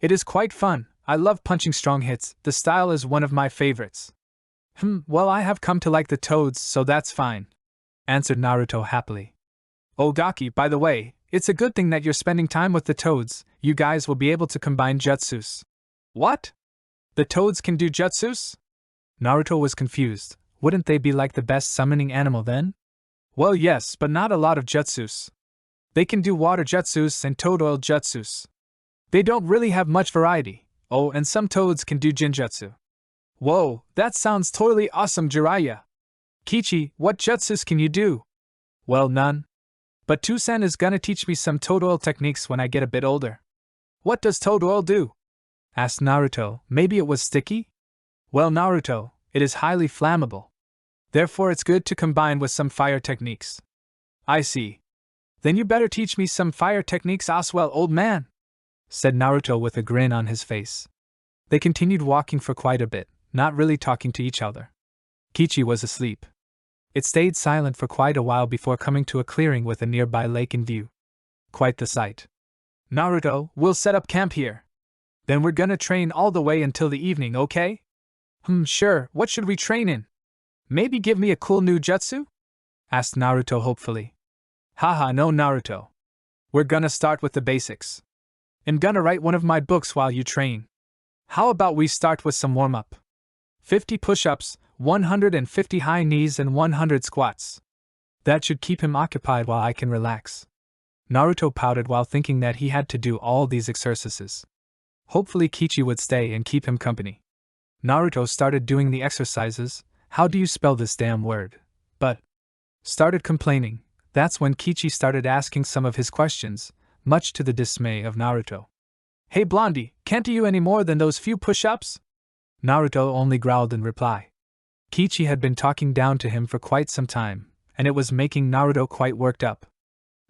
It is quite fun, I love punching strong hits, the style is one of my favorites. Well, I have come to like the toads, so that's fine, answered Naruto happily. Oh Gaki, by the way, it's a good thing that you're spending time with the toads, you guys will be able to combine jutsus. What? The toads can do jutsus? Naruto was confused, wouldn't they be like the best summoning animal then? Well yes, but not a lot of jutsus. They can do water jutsus and toad oil jutsus. They don't really have much variety. Oh, and some toads can do jinjutsu. Whoa, that sounds totally awesome, Jiraiya. Kichi, what jutsus can you do? Well, none. But Tusan is gonna teach me some toad oil techniques when I get a bit older. What does toad oil do? Asked Naruto. Maybe it was sticky? Well, Naruto, it is highly flammable. Therefore it's good to combine with some fire techniques. I see. Then you better teach me some fire techniques as well, old man, said Naruto with a grin on his face. They continued walking for quite a bit, not really talking to each other. Kichi was asleep. It stayed silent for quite a while before coming to a clearing with a nearby lake in view. Quite the sight. Naruto, we'll set up camp here. Then we're gonna train all the way until the evening, okay? Sure, what should we train in? Maybe give me a cool new jutsu? Asked Naruto hopefully. Haha, no Naruto. We're gonna start with the basics. I'm gonna write one of my books while you train. How about we start with some warm-up? 50 push-ups, 150 high knees and 100 squats. That should keep him occupied while I can relax. Naruto pouted while thinking that he had to do all these exercises. Hopefully Kichi would stay and keep him company. Naruto started doing the exercises. How do you spell this damn word? But started complaining. That's when Kichi started asking some of his questions, much to the dismay of Naruto. Hey Blondie, can't do you any more than those few push-ups? Naruto only growled in reply. Kichi had been talking down to him for quite some time, and it was making Naruto quite worked up.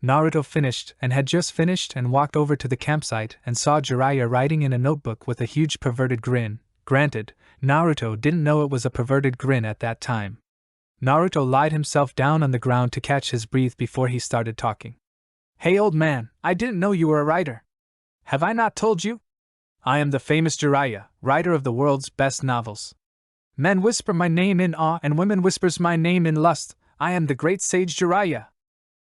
Naruto finished and had just finished and walked over to the campsite and saw Jiraiya writing in a notebook with a huge perverted grin. Granted, Naruto didn't know it was a perverted grin at that time. Naruto lied himself down on the ground to catch his breath before he started talking. Hey old man, I didn't know you were a writer. Have I not told you? I am the famous Jiraiya, writer of the world's best novels. Men whisper my name in awe and women whispers my name in lust. I am the great sage Jiraiya,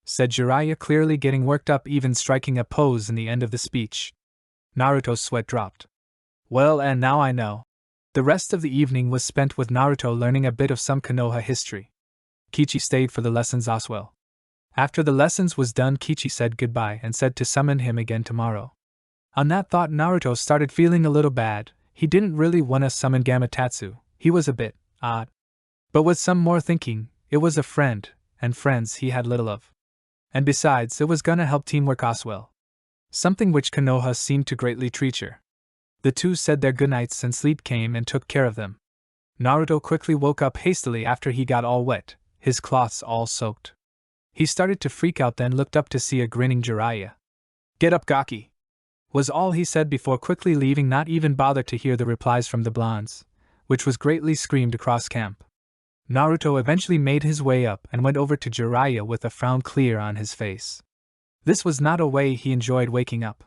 said Jiraiya, clearly getting worked up, even striking a pose in the end of the speech. Naruto's sweat dropped. Well, and now I know. The rest of the evening was spent with Naruto learning a bit of some Konoha history. Kichi stayed for the lessons as well. After the lessons was done, Kichi said goodbye and said to summon him again tomorrow. On that thought, Naruto started feeling a little bad. He didn't really want to summon Gamatotsu. He was a bit odd. But with some more thinking, it was a friend, and friends he had little of. And besides, it was gonna help teamwork as well. Something which Konoha seemed to greatly treasure. The two said their goodnights and sleep came and took care of them. Naruto quickly woke up hastily after he got all wet, his cloths all soaked. He started to freak out, then looked up to see a grinning Jiraiya. Get up, Gaki, was all he said before quickly leaving, not even bothered to hear the replies from the blondes, which was greatly screamed across camp. Naruto eventually made his way up and went over to Jiraiya with a frown clear on his face. This was not a way he enjoyed waking up.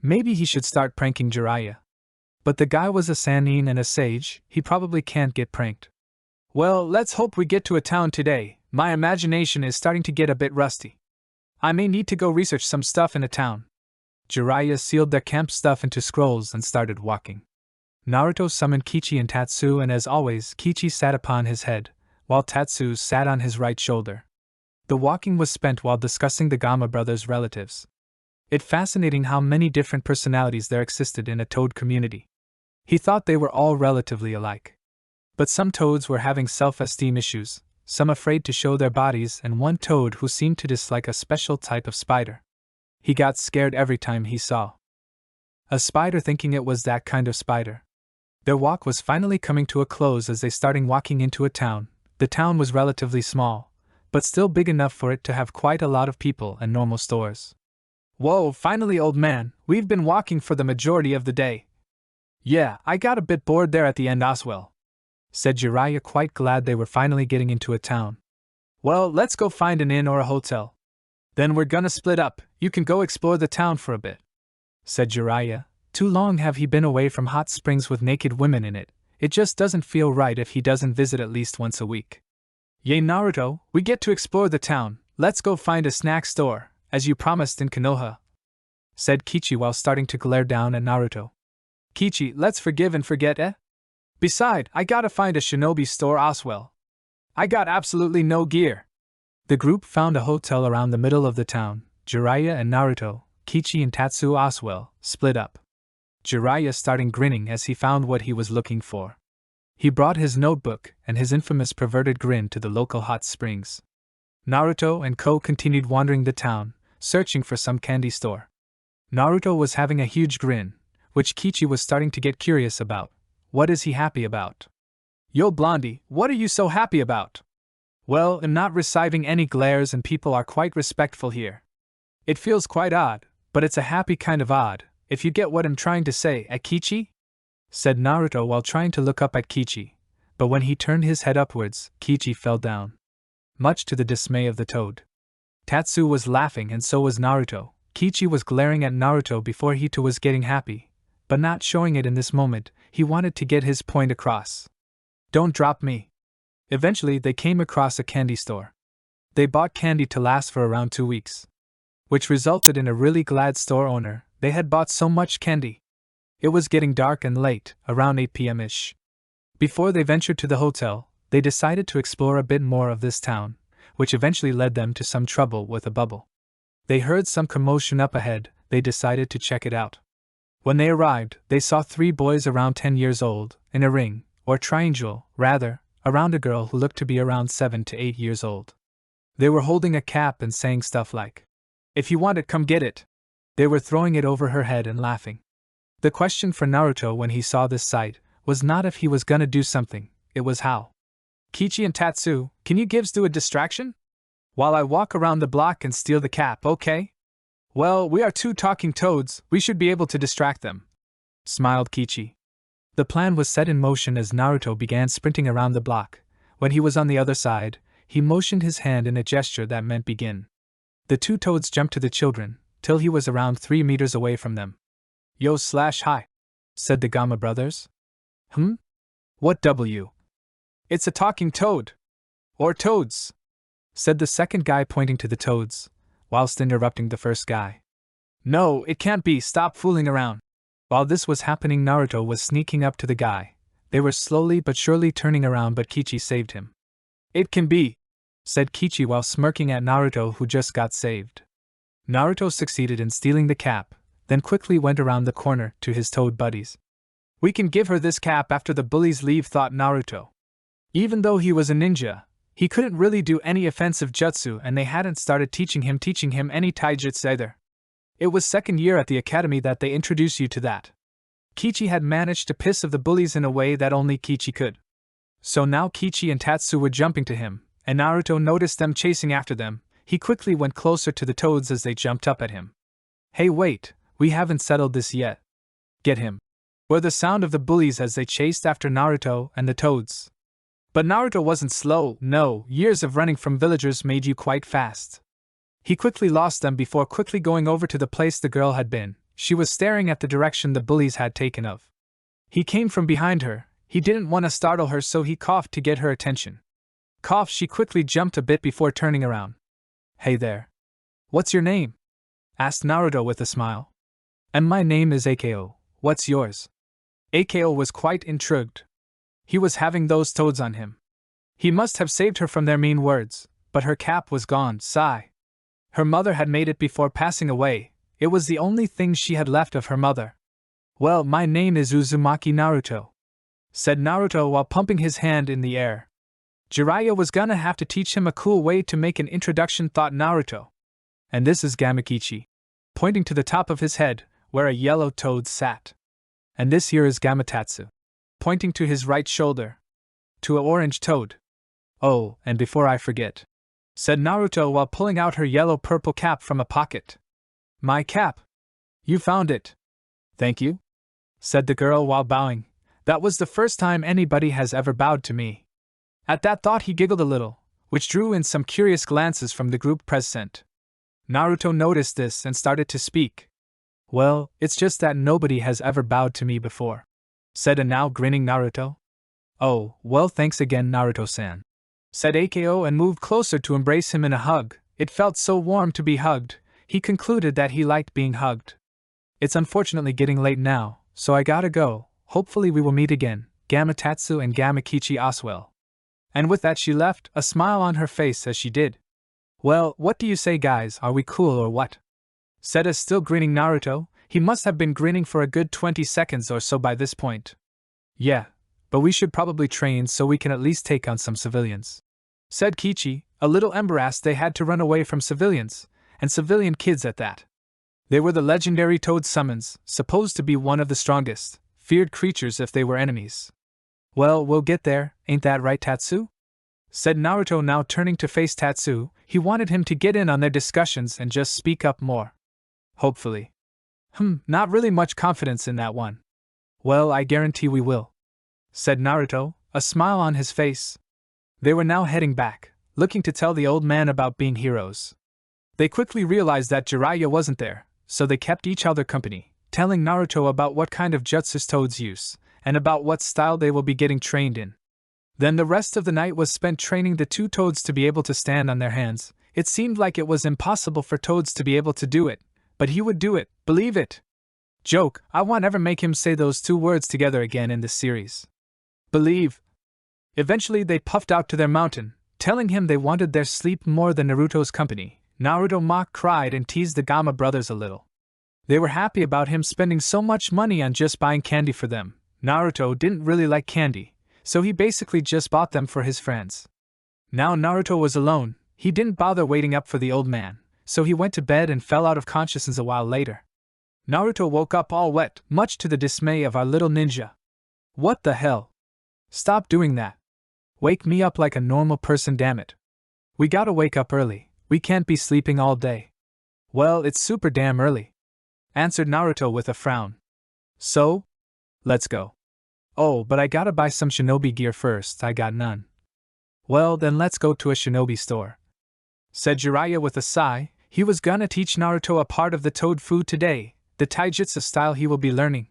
Maybe he should start pranking Jiraiya. But the guy was a Sannin and a sage, he probably can't get pranked. Well, let's hope we get to a town today. My imagination is starting to get a bit rusty. I may need to go research some stuff in a town. Jiraiya sealed their camp stuff into scrolls and started walking. Naruto summoned Kichi and Tatsu, and as always, Kichi sat upon his head, while Tatsu sat on his right shoulder. The walking was spent while discussing the Gama brothers' relatives. It's fascinating how many different personalities there existed in a toad community. He thought they were all relatively alike. But some toads were having self-esteem issues, some afraid to show their bodies, and one toad who seemed to dislike a special type of spider. He got scared every time he saw a spider thinking it was that kind of spider. Their walk was finally coming to a close as they started walking into a town. The town was relatively small, but still big enough for it to have quite a lot of people and normal stores. Whoa, finally, old man, we've been walking for the majority of the day. Yeah, I got a bit bored there at the end as well, said Jiraiya, quite glad they were finally getting into a town. Well, let's go find an inn or a hotel. Then we're gonna split up, you can go explore the town for a bit, said Jiraiya. Too long have he been away from hot springs with naked women in it, it just doesn't feel right if he doesn't visit at least once a week. Yay Naruto, we get to explore the town, let's go find a snack store, as you promised in Konoha, said Kichi while starting to glare down at Naruto. Kichi, let's forgive and forget, eh? Beside, I gotta find a shinobi store as well. I got absolutely no gear. The group found a hotel around the middle of the town. Jiraiya and Naruto, Kichi and Tatsuo as well, split up. Jiraiya starting grinning as he found what he was looking for. He brought his notebook and his infamous perverted grin to the local hot springs. Naruto and Ko continued wandering the town, searching for some candy store. Naruto was having a huge grin, which Kichi was starting to get curious about. What is he happy about? Yo Blondie, what are you so happy about? Well, I'm not receiving any glares and people are quite respectful here. It feels quite odd, but it's a happy kind of odd, if you get what I'm trying to say, Kichi? Said Naruto while trying to look up at Kichi, but when he turned his head upwards, Kichi fell down. Much to the dismay of the toad. Tatsuo was laughing and so was Naruto. Kichi was glaring at Naruto before he too was getting happy, but not showing it in this moment. He wanted to get his point across. Don't drop me. Eventually they came across a candy store. They bought candy to last for around 2 weeks, which resulted in a really glad store owner. They had bought so much candy. It was getting dark and late, around 8 p.m.ish. Before they ventured to the hotel, they decided to explore a bit more of this town, which eventually led them to some trouble with a bubble. They heard some commotion up ahead. They decided to check it out. When they arrived, they saw 3 boys around 10 years old, in a ring, or triangle, rather, around a girl who looked to be around 7 to 8 years old. They were holding a cap and saying stuff like, "If you want it, come get it." They were throwing it over her head and laughing. The question for Naruto when he saw this sight was not if he was gonna do something, it was how. Kichi and Tatsuo, can you gives do a distraction? While I walk around the block and steal the cap, okay? Well, we are 2 talking toads, we should be able to distract them, smiled Kichi. The plan was set in motion as Naruto began sprinting around the block. When he was on the other side, he motioned his hand in a gesture that meant begin. The 2 toads jumped to the children, till he was around 3 meters away from them. Yo/hi, said the Gamma brothers. What W? It's a talking toad. Or toads, said the second guy pointing to the toads, whilst interrupting the first guy. No, it can't be, stop fooling around. While this was happening, Naruto was sneaking up to the guy. They were slowly but surely turning around, but Kichi saved him. It can be, said Kichi while smirking at Naruto, who just got saved. Naruto succeeded in stealing the cap, then quickly went around the corner to his toad buddies. We can give her this cap after the bullies leave, thought Naruto. Even though he was a ninja, he couldn't really do any offensive jutsu, and they hadn't started teaching him any taijutsu either. It was 2nd year at the academy that they introduced you to that. Kichi had managed to piss off the bullies in a way that only Kichi could. So now Kichi and Tatsuo were jumping to him, and Naruto noticed them chasing after them. He quickly went closer to the toads as they jumped up at him. Hey wait, we haven't settled this yet. Get him, were the sound of the bullies as they chased after Naruto and the toads. But Naruto wasn't slow, no, years of running from villagers made you quite fast. He quickly lost them before quickly going over to the place the girl had been. She was staring at the direction the bullies had taken of. He came from behind her. He didn't want to startle her, so he coughed to get her attention. Cough, she quickly jumped a bit before turning around. Hey there. What's your name? Asked Naruto with a smile. And my name is Ako, what's yours? Ako was quite intrigued. He was having those toads on him. He must have saved her from their mean words, but her cap was gone, sigh. Her mother had made it before passing away. It was the only thing she had left of her mother. Well, my name is Uzumaki Naruto, said Naruto while pumping his hand in the air. Jiraiya was gonna have to teach him a cool way to make an introduction, thought Naruto. And this is Gamakichi, pointing to the top of his head, where a yellow toad sat. And this here is Gamatsu, pointing to his right shoulder. To a orange toad. Oh, and before I forget, said Naruto while pulling out her yellow-purple cap from a pocket. My cap. You found it. Thank you, said the girl while bowing. That was the first time anybody has ever bowed to me. At that thought he giggled a little, which drew in some curious glances from the group present. Naruto noticed this and started to speak. Well, it's just that nobody has ever bowed to me before, said a now grinning Naruto. Oh, well, thanks again, Naruto-san, said Akio and moved closer to embrace him in a hug. It felt so warm to be hugged. He concluded that he liked being hugged. It's unfortunately getting late now, so I gotta go. Hopefully we will meet again, Gamatsu and Gamakichi Oswell. And with that she left, a smile on her face as she did. Well, what do you say, guys, are we cool or what? Said a still grinning Naruto. He must have been grinning for a good 20 seconds or so by this point. Yeah, but we should probably train so we can at least take on some civilians, said Kichi, a little embarrassed they had to run away from civilians, and civilian kids at that. They were the legendary toad summons, supposed to be one of the strongest, feared creatures if they were enemies. Well, we'll get there, ain't that right, Tatsu? Said Naruto, now turning to face Tatsu. He wanted him to get in on their discussions and just speak up more. Hopefully. Not really much confidence in that one. Well, I guarantee we will, said Naruto, a smile on his face. They were now heading back, looking to tell the old man about being heroes. They quickly realized that Jiraiya wasn't there, so they kept each other company, telling Naruto about what kind of jutsus toads use, and about what style they will be getting trained in. Then the rest of the night was spent training the two toads to be able to stand on their hands. It seemed like it was impossible for toads to be able to do it, but he would do it, believe it. Joke, I won't ever make him say those two words together again in this series. Believe. Eventually they puffed out to their mountain, telling him they wanted their sleep more than Naruto's company. Naruto mock cried and teased the Gama brothers a little. They were happy about him spending so much money on just buying candy for them. Naruto didn't really like candy, so he basically just bought them for his friends. Now Naruto was alone. He didn't bother waiting up for the old man, so he went to bed and fell out of consciousness a while later. Naruto woke up all wet, much to the dismay of our little ninja. What the hell? Stop doing that. Wake me up like a normal person, damn it. We gotta wake up early. We can't be sleeping all day. Well, it's super damn early, answered Naruto with a frown. So? Let's go. Oh, but I gotta buy some shinobi gear first, I got none. Well, then let's go to a shinobi store, said Jiraiya with a sigh. He was gonna teach Naruto a part of the toad food today, the taijutsu style he will be learning.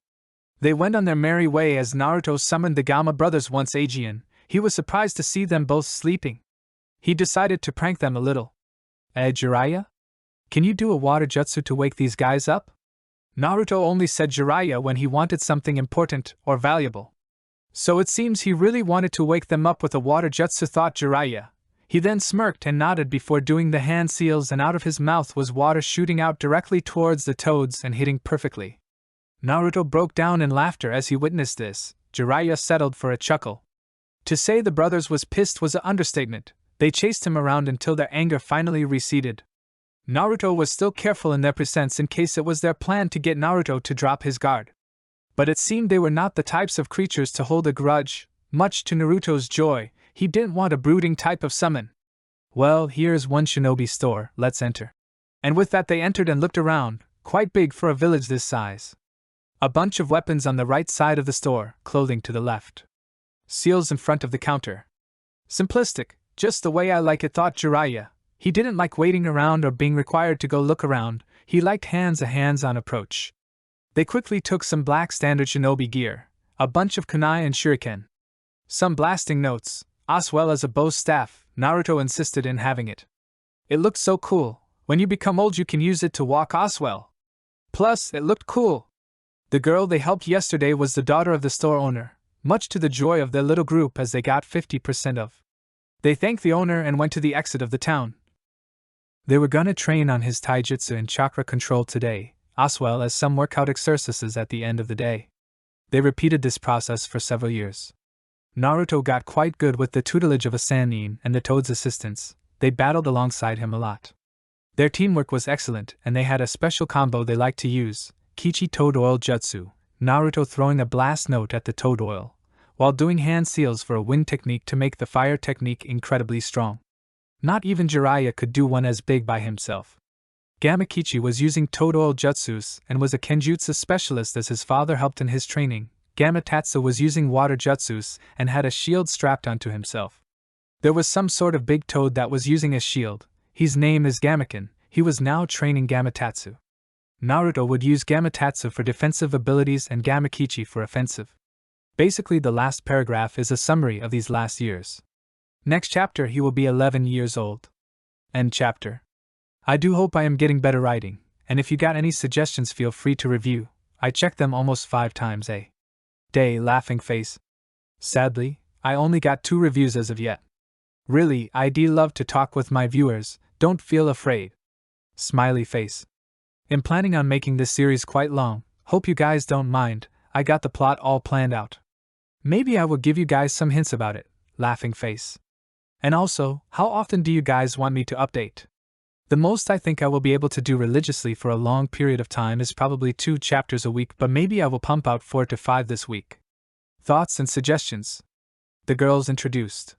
They went on their merry way as Naruto summoned the Gama brothers once again. He was surprised to see them both sleeping. He decided to prank them a little. Jiraiya? Can you do a water jutsu to wake these guys up? Naruto only said Jiraiya when he wanted something important or valuable. So it seems he really wanted to wake them up with a water jutsu, thought Jiraiya. He then smirked and nodded before doing the hand seals, and out of his mouth was water shooting out directly towards the toads and hitting perfectly. Naruto broke down in laughter as he witnessed this. Jiraiya settled for a chuckle. To say the brothers was pissed was an understatement. They chased him around until their anger finally receded. Naruto was still careful in their presence in case it was their plan to get Naruto to drop his guard. But it seemed they were not the types of creatures to hold a grudge. Much to Naruto's joy, he didn't want a brooding type of summon. Well, here's one shinobi store, let's enter. And with that they entered and looked around, quite big for a village this size. A bunch of weapons on the right side of the store, clothing to the left. Seals in front of the counter. Simplistic, just the way I like it, thought Jiraiya. He didn't like waiting around or being required to go look around. He liked hands-on approach. They quickly took some black standard shinobi gear, a bunch of kunai and shuriken, some blasting notes, as well as a bow staff. Naruto insisted in having it. It looked so cool. When you become old you can use it to walk as well. Plus, it looked cool. The girl they helped yesterday was the daughter of the store owner, much to the joy of their little group as they got 50% of. They thanked the owner and went to the exit of the town. They were gonna train on his taijutsu and chakra control today, as well as some workout exercises at the end of the day. They repeated this process for several years. Naruto got quite good with the tutelage of a Sannin and the Toad's assistance. They battled alongside him a lot. Their teamwork was excellent, and they had a special combo they liked to use, Kichi toad oil jutsu, Naruto throwing a blast note at the toad oil, while doing hand seals for a wind technique to make the fire technique incredibly strong. Not even Jiraiya could do one as big by himself. Gamakichi was using toad oil jutsus and was a kenjutsu specialist as his father helped in his training. Gamatatsu was using water jutsus and had a shield strapped onto himself. There was some sort of big toad that was using a shield. His name is Gamaken. He was now training Gamatatsu. Naruto would use Gamatatsu for defensive abilities and Gamakichi for offensive. Basically, the last paragraph is a summary of these last years. Next chapter he will be 11 years old. End chapter. I do hope I am getting better writing, and if you got any suggestions feel free to review. I check them almost 5 times a day. Laughing face. Sadly, I only got 2 reviews as of yet. Really, I'd love to talk with my viewers, don't feel afraid. Smiley face. I'm planning on making this series quite long, hope you guys don't mind, I got the plot all planned out. Maybe I will give you guys some hints about it, laughing face. And also, how often do you guys want me to update? The most I think I will be able to do religiously for a long period of time is probably 2 chapters a week, but maybe I will pump out 4 to 5 this week. Thoughts and suggestions? The girls introduced.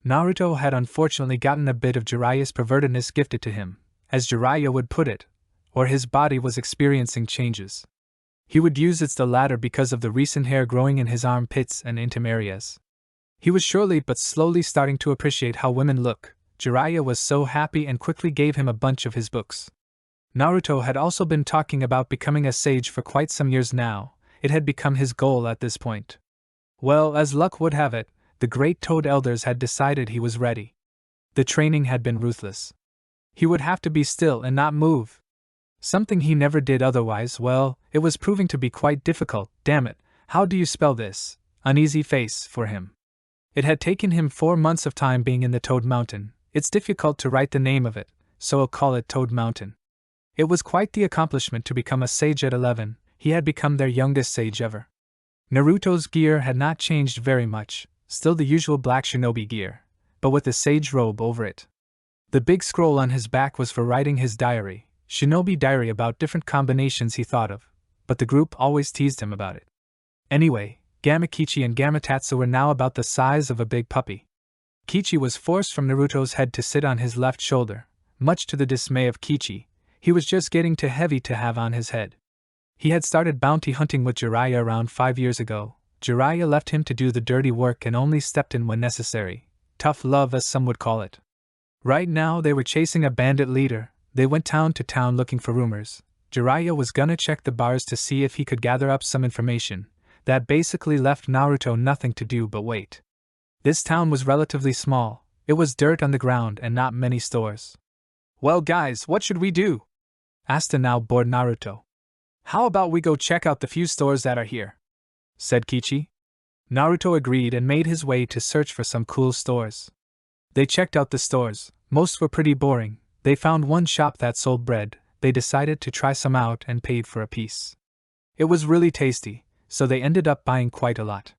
Naruto had unfortunately gotten a bit of Jiraiya's pervertedness gifted to him, as Jiraiya would put it, or his body was experiencing changes. He would use the latter because of the recent hair growing in his armpits and intim areas. He was surely but slowly starting to appreciate how women look. Jiraiya was so happy and quickly gave him a bunch of his books. Naruto had also been talking about becoming a sage for quite some years now. It had become his goal at this point. Well, as luck would have it, the great Toad Elders had decided he was ready. The training had been ruthless. He would have to be still and not move. Something he never did otherwise. Well, it was proving to be quite difficult. Damn it, how do you spell this? Uneasy face for him. It had taken him 4 months of time being in the Toad Mountain. It's difficult to write the name of it, so I'll call it Toad Mountain. It was quite the accomplishment to become a sage at 11. He had become their youngest sage ever. Naruto's gear had not changed very much, still the usual black shinobi gear, but with a sage robe over it. The big scroll on his back was for writing his diary, shinobi diary, about different combinations he thought of, but the group always teased him about it. Anyway, Gamakichi and Gamatatsu were now about the size of a big puppy. Kichi was forced from Naruto's head to sit on his left shoulder. Much to the dismay of Kichi, he was just getting too heavy to have on his head. He had started bounty hunting with Jiraiya around 5 years ago. Jiraiya left him to do the dirty work and only stepped in when necessary. Tough love, as some would call it. Right now they were chasing a bandit leader. They went town to town looking for rumors. Jiraiya was gonna check the bars to see if he could gather up some information. That basically left Naruto nothing to do but wait. This town was relatively small. It was dirt on the ground and not many stores. Well guys, what should we do? Asked a now bored Naruto. How about we go check out the few stores that are here? Said Kichi. Naruto agreed and made his way to search for some cool stores. They checked out the stores. Most were pretty boring. They found one shop that sold bread. They decided to try some out and paid for a piece. It was really tasty, so they ended up buying quite a lot.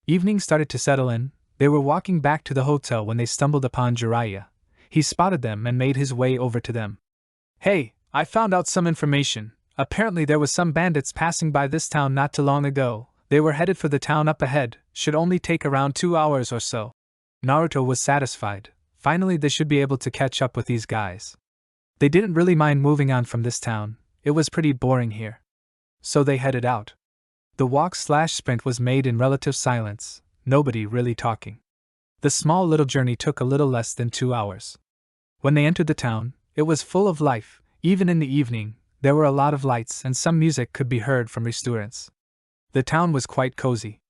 Evening started to settle in. They were walking back to the hotel when they stumbled upon Jiraiya. He spotted them and made his way over to them. Hey, I found out some information. Apparently there was some bandits passing by this town not too long ago. They were headed for the town up ahead. Should only take around 2 hours or so. Naruto was satisfied. Finally they should be able to catch up with these guys. They didn't really mind moving on from this town. It was pretty boring here. So they headed out. The walk/sprint was made in relative silence. Nobody really talking. The small little journey took a little less than 2 hours. When they entered the town, it was full of life. Even in the evening, there were a lot of lights and some music could be heard from restaurants. The town was quite cozy.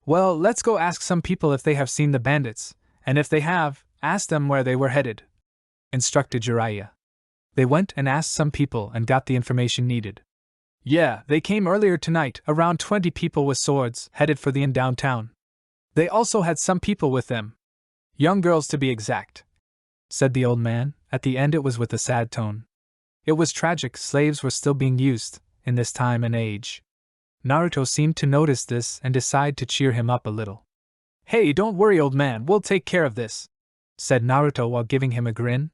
Well, let's go ask some people if they have seen the bandits, and if they have, ask them where they were headed, instructed Jiraiya. They went and asked some people and got the information needed. Yeah, they came earlier tonight, around 20 people with swords, headed for the inn downtown. They also had some people with them. Young girls to be exact, said the old man. At the end it was with a sad tone. It was tragic, slaves were still being used, in this time and age. Naruto seemed to notice this and decide to cheer him up a little. Hey, don't worry old man, we'll take care of this, said Naruto while giving him a grin.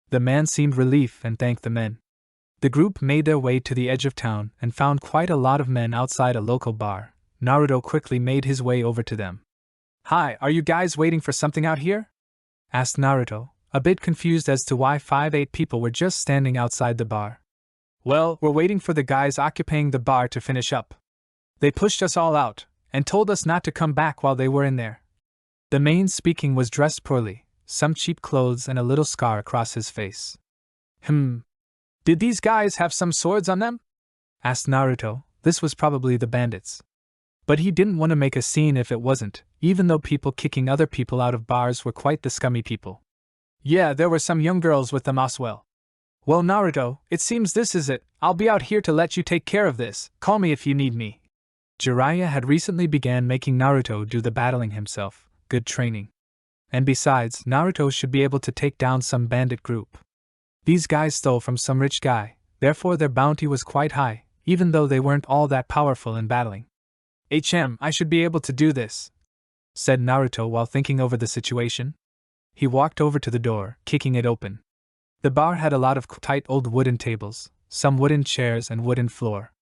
The man seemed relieved and thanked the men. The group made their way to the edge of town and found quite a lot of men outside a local bar. Naruto quickly made his way over to them. "Hi, are you guys waiting for something out here?" asked Naruto, a bit confused as to why 5-8 people were just standing outside the bar. "Well, we're waiting for the guys occupying the bar to finish up. They pushed us all out, and told us not to come back while they were in there." The man speaking was dressed poorly, some cheap clothes and a little scar across his face. Did these guys have some swords on them?" asked Naruto. This was probably the bandits. But he didn't want to make a scene if it wasn't, even though people kicking other people out of bars were quite the scummy people. "Yeah, there were some young girls with them as well." "Well, Naruto, it seems this is it. I'll be out here to let you take care of this. Call me if you need me." Jiraiya had recently began making Naruto do the battling himself, good training. And besides, Naruto should be able to take down some bandit group. These guys stole from some rich guy, therefore their bounty was quite high, even though they weren't all that powerful in battling. I should be able to do this," said Naruto while thinking over the situation. He walked over to the door, kicking it open. The bar had a lot of tight old wooden tables, some wooden chairs and wooden floor.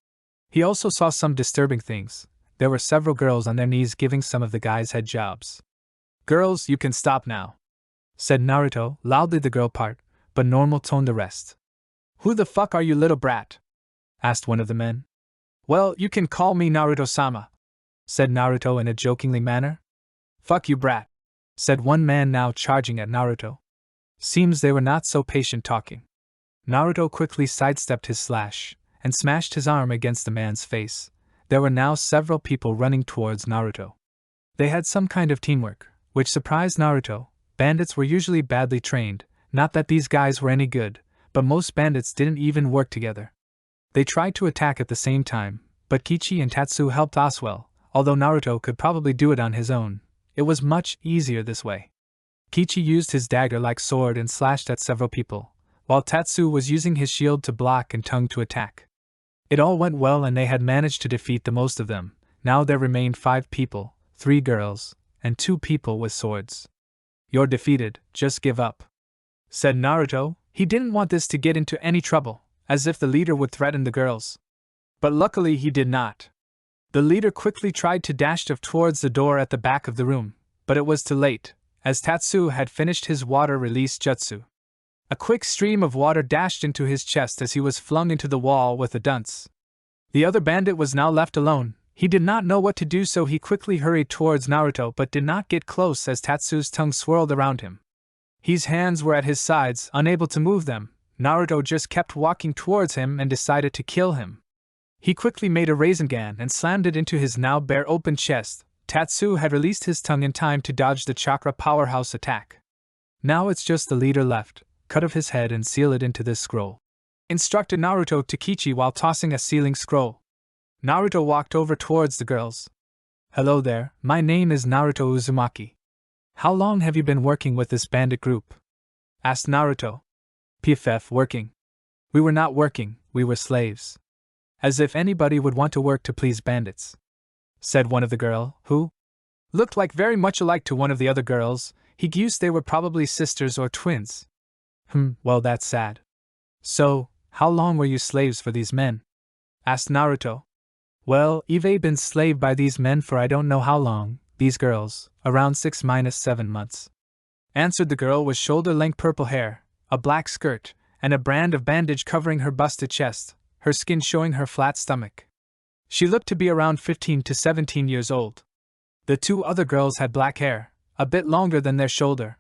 He also saw some disturbing things. There were several girls on their knees giving some of the guys head jobs. "Girls, you can stop now," said Naruto, loudly the girl part, but normal tone the rest. "Who the fuck are you, little brat?" asked one of the men. "Well, you can call me Naruto-sama," said Naruto in a jokingly manner. "Fuck you, brat," said one man now charging at Naruto. Seems they were not so patient talking. Naruto quickly sidestepped his slash and smashed his arm against the man's face. There were now several people running towards Naruto. They had some kind of teamwork, which surprised Naruto. Bandits were usually badly trained, not that these guys were any good, but most bandits didn't even work together. They tried to attack at the same time, but Kichi and Tatsu helped as well, although Naruto could probably do it on his own. It was much easier this way. Kichi used his dagger-like sword and slashed at several people, while Tatsu was using his shield to block and tongue to attack. It all went well and they had managed to defeat the most of them. Now there remained 5 people, 3 girls, and 2 people with swords. "You're defeated, just give up," said Naruto. He didn't want this to get into any trouble, as if the leader would threaten the girls. But luckily he did not. The leader quickly tried to dash towards the door at the back of the room, but it was too late, as Tatsu had finished his water release jutsu. A quick stream of water dashed into his chest as he was flung into the wall with a dunce. The other bandit was now left alone. He did not know what to do, so he quickly hurried towards Naruto but did not get close as Tatsu's tongue swirled around him. His hands were at his sides, unable to move them. Naruto just kept walking towards him and decided to kill him. He quickly made a Rasengan and slammed it into his now bare open chest. Tatsu had released his tongue in time to dodge the chakra powerhouse attack. Now it's just the leader left. Cut off his head and seal it into this scroll, instructed Naruto to Kichi while tossing a sealing scroll. Naruto walked over towards the girls. "Hello there, my name is Naruto Uzumaki. How long have you been working with this bandit group?" asked Naruto. "PFF, working. We were not working, we were slaves. As if anybody would want to work to please bandits," said one of the girl, who looked like very much alike to one of the other girls. He guessed they were probably sisters or twins. Well, that's sad. "So, how long were you slaves for these men?" asked Naruto. "Well, I've been slaved by these men for I don't know how long, these girls, around 6-7 months," answered the girl with shoulder-length purple hair, a black skirt, and a brand of bandage covering her busted chest, her skin showing her flat stomach. She looked to be around 15 to 17 years old. The 2 other girls had black hair, a bit longer than their shoulder.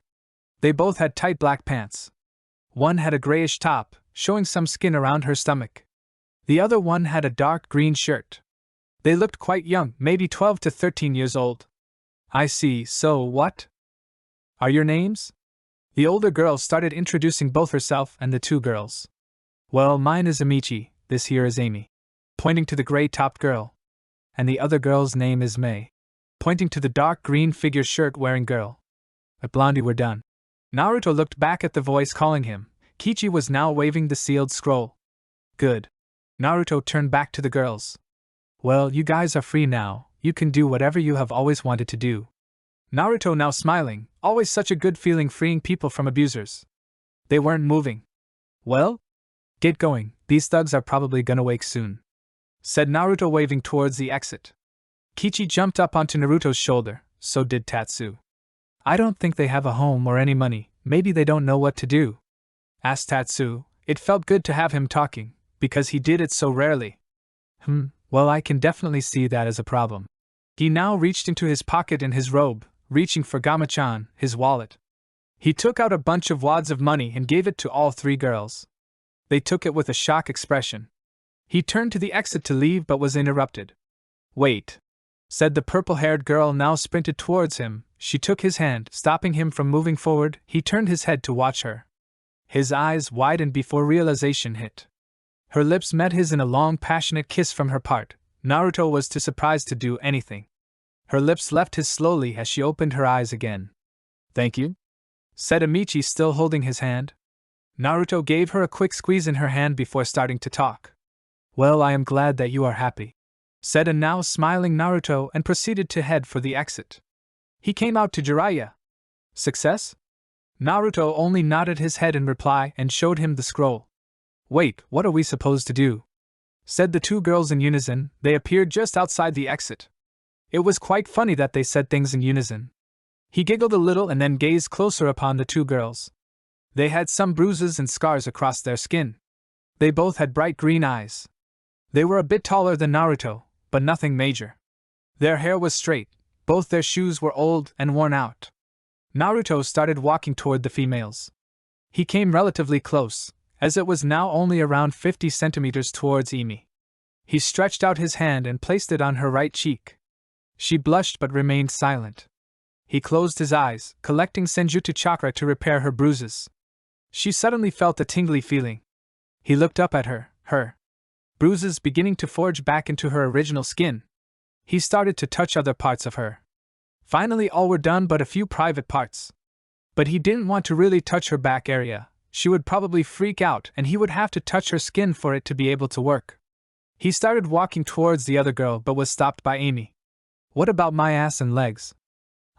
They both had tight black pants. One had a grayish top, showing some skin around her stomach. The other one had a dark green shirt. They looked quite young, maybe 12 to 13 years old. "I see, so what are your names?" The older girl started introducing both herself and the 2 girls. "Well, mine is Amici, this here is Amy," pointing to the gray-topped girl. "And the other girl's name is May," pointing to the dark green figure shirt-wearing girl. At Blondie we're done. Naruto looked back at the voice calling him. Kichi was now waving the sealed scroll. "Good." Naruto turned back to the girls. "Well, you guys are free now, you can do whatever you have always wanted to do." Naruto now smiling, always such a good feeling freeing people from abusers. They weren't moving. "Well?" Get going, these thugs are probably gonna wake soon, said Naruto waving towards the exit. Kichi jumped up onto Naruto's shoulder, so did Tatsu. I don't think they have a home or any money, maybe they don't know what to do, asked Tatsu. It felt good to have him talking, because he did it so rarely. Well, I can definitely see that as a problem. He now reached into his pocket in his robe, reaching for Gamachan, his wallet. He took out a bunch of wads of money and gave it to all three girls. They took it with a shocked expression. He turned to the exit to leave but was interrupted. Wait, said the purple-haired girl, now sprinted towards him. She took his hand, stopping him from moving forward. He turned his head to watch her. His eyes widened before realization hit. Her lips met his in a long, passionate kiss from her part. Naruto was too surprised to do anything. Her lips left his slowly as she opened her eyes again. Thank you, said Amichi, still holding his hand. Naruto gave her a quick squeeze in her hand before starting to talk. Well, I am glad that you are happy, said a now smiling Naruto, and proceeded to head for the exit. He came out to Jiraiya. Success? Naruto only nodded his head in reply and showed him the scroll. Wait, what are we supposed to do? Said the two girls in unison. They appeared just outside the exit. It was quite funny that they said things in unison. He giggled a little and then gazed closer upon the two girls. They had some bruises and scars across their skin. They both had bright green eyes. They were a bit taller than Naruto, but nothing major. Their hair was straight, both their shoes were old and worn out. Naruto started walking toward the females. He came relatively close, as it was now only around 50 centimeters towards Emi. He stretched out his hand and placed it on her right cheek. She blushed but remained silent. He closed his eyes, collecting Senjutsu chakra to repair her bruises. She suddenly felt a tingly feeling. He looked up at her bruises beginning to forge back into her original skin. He started to touch other parts of her. Finally, all were done but a few private parts. But he didn't want to really touch her back area. She would probably freak out and he would have to touch her skin for it to be able to work. He started walking towards the other girl but was stopped by Amy. What about my ass and legs?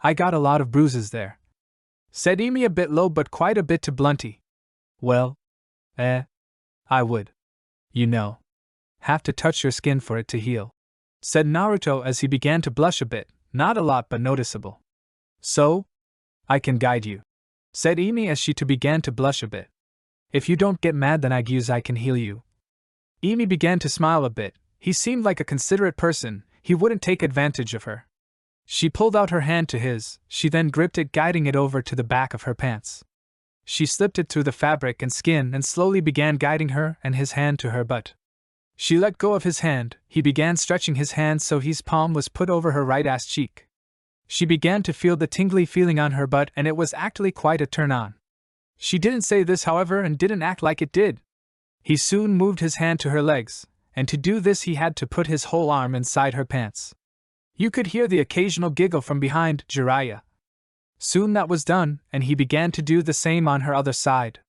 I got a lot of bruises there, said Amy a bit low but quite a bit to Blunty. Well, I would, have to touch your skin for it to heal, said Naruto as he began to blush a bit, not a lot but noticeable. So? I can guide you, said Amy as she too began to blush a bit. If you don't get mad then I can heal you. Amy began to smile a bit. He seemed like a considerate person, he wouldn't take advantage of her. She pulled out her hand to his, she then gripped it, guiding it over to the back of her pants. She slipped it through the fabric and skin and slowly began guiding her and his hand to her butt. She let go of his hand. He began stretching his hand so his palm was put over her right ass cheek. She began to feel the tingly feeling on her butt and it was actually quite a turn on. She didn't say this, however, and didn't act like it did. He soon moved his hand to her legs, and to do this he had to put his whole arm inside her pants. You could hear the occasional giggle from behind Jiraiya. Soon that was done, and he began to do the same on her other side.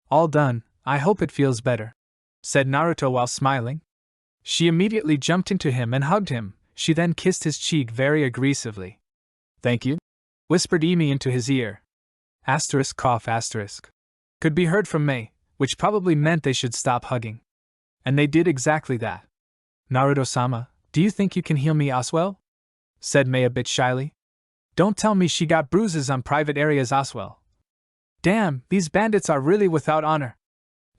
All done, I hope it feels better, said Naruto while smiling. She immediately jumped into him and hugged him. She then kissed his cheek very aggressively. Thank you, whispered Emi into his ear. Cough. Could be heard from Mei, which probably meant they should stop hugging. And they did exactly that. Naruto-sama, do you think you can heal me as well? Said Mei a bit shyly. Don't tell me she got bruises on private areas as well. Damn, these bandits are really without honor.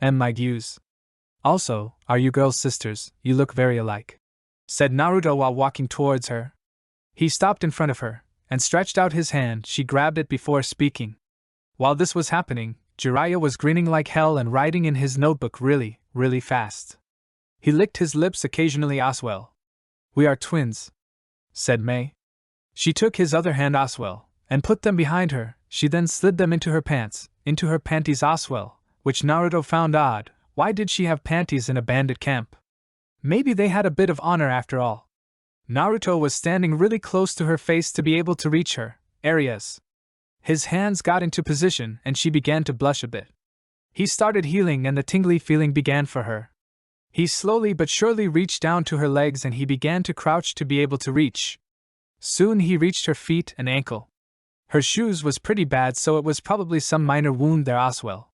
Might use. Also, are you girls sisters? You look very alike, said Naruto while walking towards her. He stopped in front of her and stretched out his hand. She grabbed it before speaking. While this was happening, Jiraiya was grinning like hell and writing in his notebook really, really fast. He licked his lips occasionally as well. We are twins, said Mei. She took his other hand as well and put them behind her. She then slid them into her pants, into her panties as well, which Naruto found odd. Why did she have panties in a bandit camp? Maybe they had a bit of honor after all. Naruto was standing really close to her face to be able to reach her areas. His hands got into position and she began to blush a bit. He started healing and the tingly feeling began for her. He slowly but surely reached down to her legs and he began to crouch to be able to reach. Soon he reached her feet and ankle. Her shoes was pretty bad, so it was probably some minor wound there as well.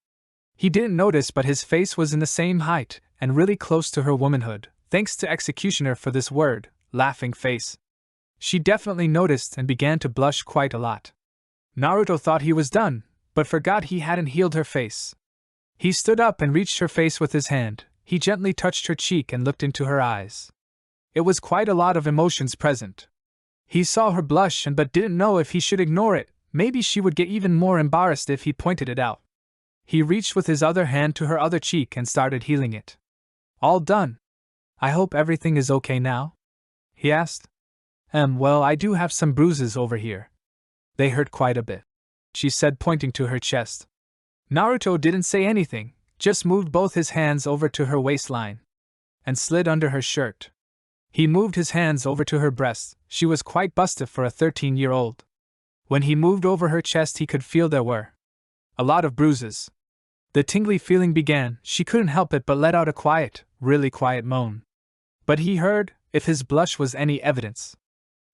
He didn't notice, but his face was in the same height and really close to her womanhood, thanks to Executioner for this word, laughing face. She definitely noticed and began to blush quite a lot. Naruto thought he was done, but forgot he hadn't healed her face. He stood up and reached her face with his hand. He gently touched her cheek and looked into her eyes. It was quite a lot of emotions present. He saw her blush but didn't know if he should ignore it. Maybe she would get even more embarrassed if he pointed it out. He reached with his other hand to her other cheek and started healing it. All done. I hope everything is okay now? He asked. Well, I do have some bruises over here. They hurt quite a bit, she said, pointing to her chest. Naruto didn't say anything, just moved both his hands over to her waistline and slid under her shirt. He moved his hands over to her breast. She was quite busted for a 13-year-old. When he moved over her chest, he could feel there were a lot of bruises. The tingly feeling began. She couldn't help it but let out a quiet, really quiet moan. But he heard, if his blush was any evidence.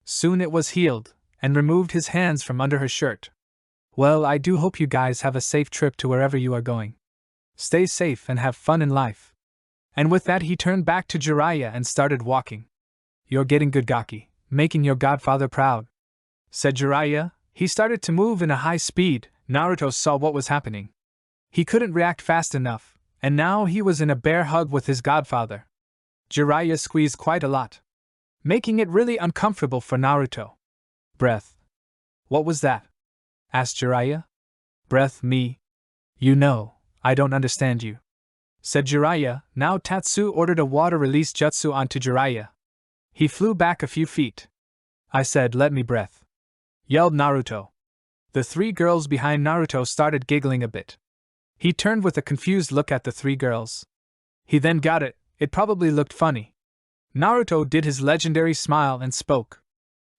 Soon it was healed, and removed his hands from under her shirt. Well, I do hope you guys have a safe trip to wherever you are going. Stay safe and have fun in life. And with that he turned back to Jiraiya and started walking. You're getting good, Gaki, making your godfather proud, said Jiraiya. He started to move in a high speed. Naruto saw what was happening. He couldn't react fast enough, and now he was in a bear hug with his godfather. Jiraiya squeezed quite a lot, making it really uncomfortable for Naruto. Breath. What was that? Asked Jiraiya. Breath, me? You know, I don't understand you, said Jiraiya. Now Tatsu ordered a water release jutsu onto Jiraiya. He flew back a few feet. I said, let me breath, yelled Naruto. The three girls behind Naruto started giggling a bit. He turned with a confused look at the three girls. He then got it. It probably looked funny. Naruto did his legendary smile and spoke.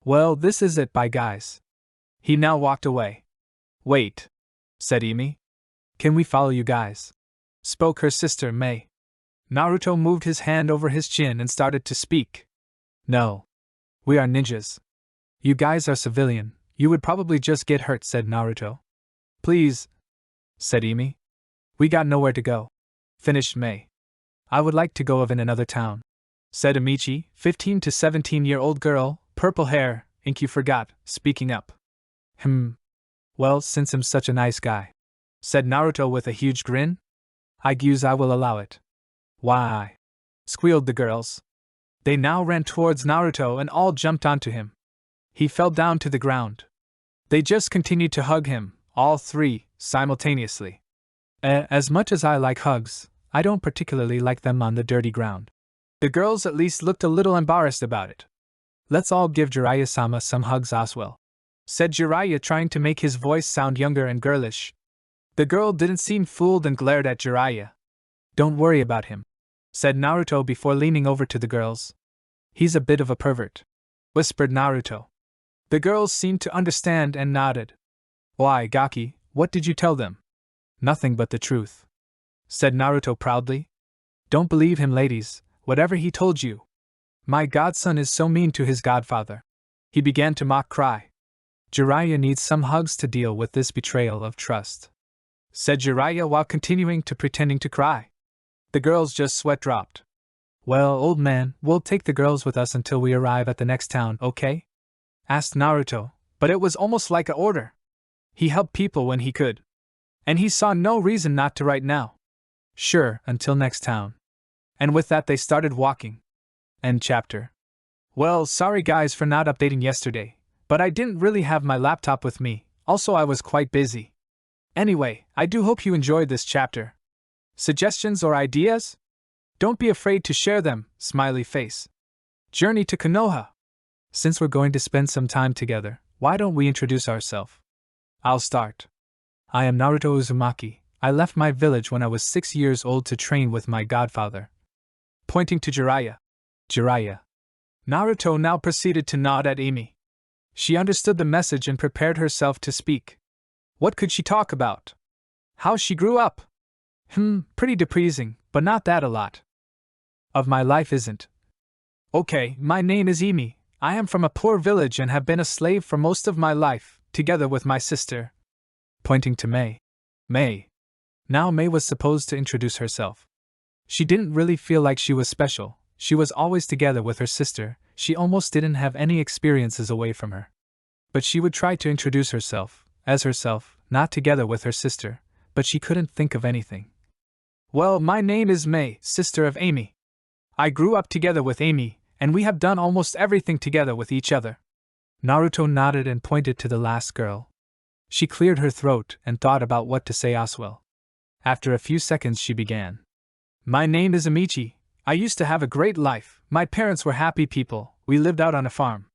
Well, this is it, bye guys. He now walked away. Wait, said Emi. Can we follow you guys? Spoke her sister Mei. Naruto moved his hand over his chin and started to speak. No. We are ninjas. You guys are civilian. You would probably just get hurt, said Naruto. Please, said Emi. We got nowhere to go, finished Mei. I would like to go in another town, said Amichi, 15 to 17-year-old girl, purple hair. Ink, you forgot, speaking up. Well, since I'm such a nice guy, said Naruto with a huge grin, I guess I will allow it. Why? Squealed the girls. They now ran towards Naruto and all jumped onto him. He fell down to the ground. They just continued to hug him, all three, simultaneously. As much as I like hugs, I don't particularly like them on the dirty ground. The girls at least looked a little embarrassed about it. Let's all give Jiraiya-sama some hugs as well, said Jiraiya, trying to make his voice sound younger and girlish. The girl didn't seem fooled and glared at Jiraiya. Don't worry about him, said Naruto before leaning over to the girls. He's a bit of a pervert, whispered Naruto. The girls seemed to understand and nodded. Why, Gaki, what did you tell them? Nothing but the truth, said Naruto proudly. Don't believe him, ladies, whatever he told you. My godson is so mean to his godfather. He began to mock cry. Jiraiya needs some hugs to deal with this betrayal of trust, said Jiraiya while continuing to pretending to cry. The girls just sweat dropped. Well, old man, we'll take the girls with us until we arrive at the next town, okay? Asked Naruto, but it was almost like an order. He helped people when he could, and he saw no reason not to right now. Sure, until next town. And with that they started walking. End chapter. Well, sorry guys for not updating yesterday, but I didn't really have my laptop with me, also I was quite busy. Anyway, I do hope you enjoyed this chapter. Suggestions or ideas? Don't be afraid to share them, smiley face. Journey to Konoha. Since we're going to spend some time together, why don't we introduce ourselves? I'll start. I am Naruto Uzumaki. I left my village when I was 6 years old to train with my godfather. Pointing to Jiraiya. Jiraiya. Naruto now proceeded to nod at Emi. She understood the message and prepared herself to speak. What could she talk about? How she grew up? Pretty depressing, but not that a lot of my life isn't. Okay, my name is Emi. I am from a poor village and have been a slave for most of my life, together with my sister. Pointing to Mei. Mei. Now Mei was supposed to introduce herself. She didn't really feel like she was special. She was always together with her sister. She almost didn't have any experiences away from her. But she would try to introduce herself, as herself, not together with her sister, but she couldn't think of anything. Well, my name is Mei, sister of Amy. I grew up together with Amy, and we have done almost everything together with each other. Naruto nodded and pointed to the last girl. She cleared her throat and thought about what to say as well. After a few seconds she began. My name is Amici. I used to have a great life. My parents were happy people. We lived out on a farm.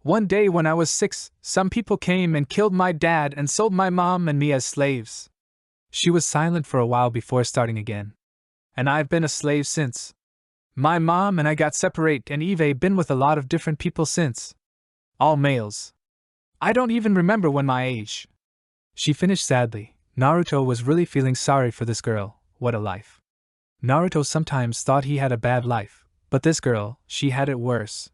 One day when I was 6, some people came and killed my dad and sold my mom and me as slaves. She was silent for a while before starting again. And I've been a slave since. My mom and I got separated and Eve been with a lot of different people since. All males. I don't even remember when my age. She finished sadly. Naruto was really feeling sorry for this girl. What a life. Naruto sometimes thought he had a bad life, but this girl, she had it worse.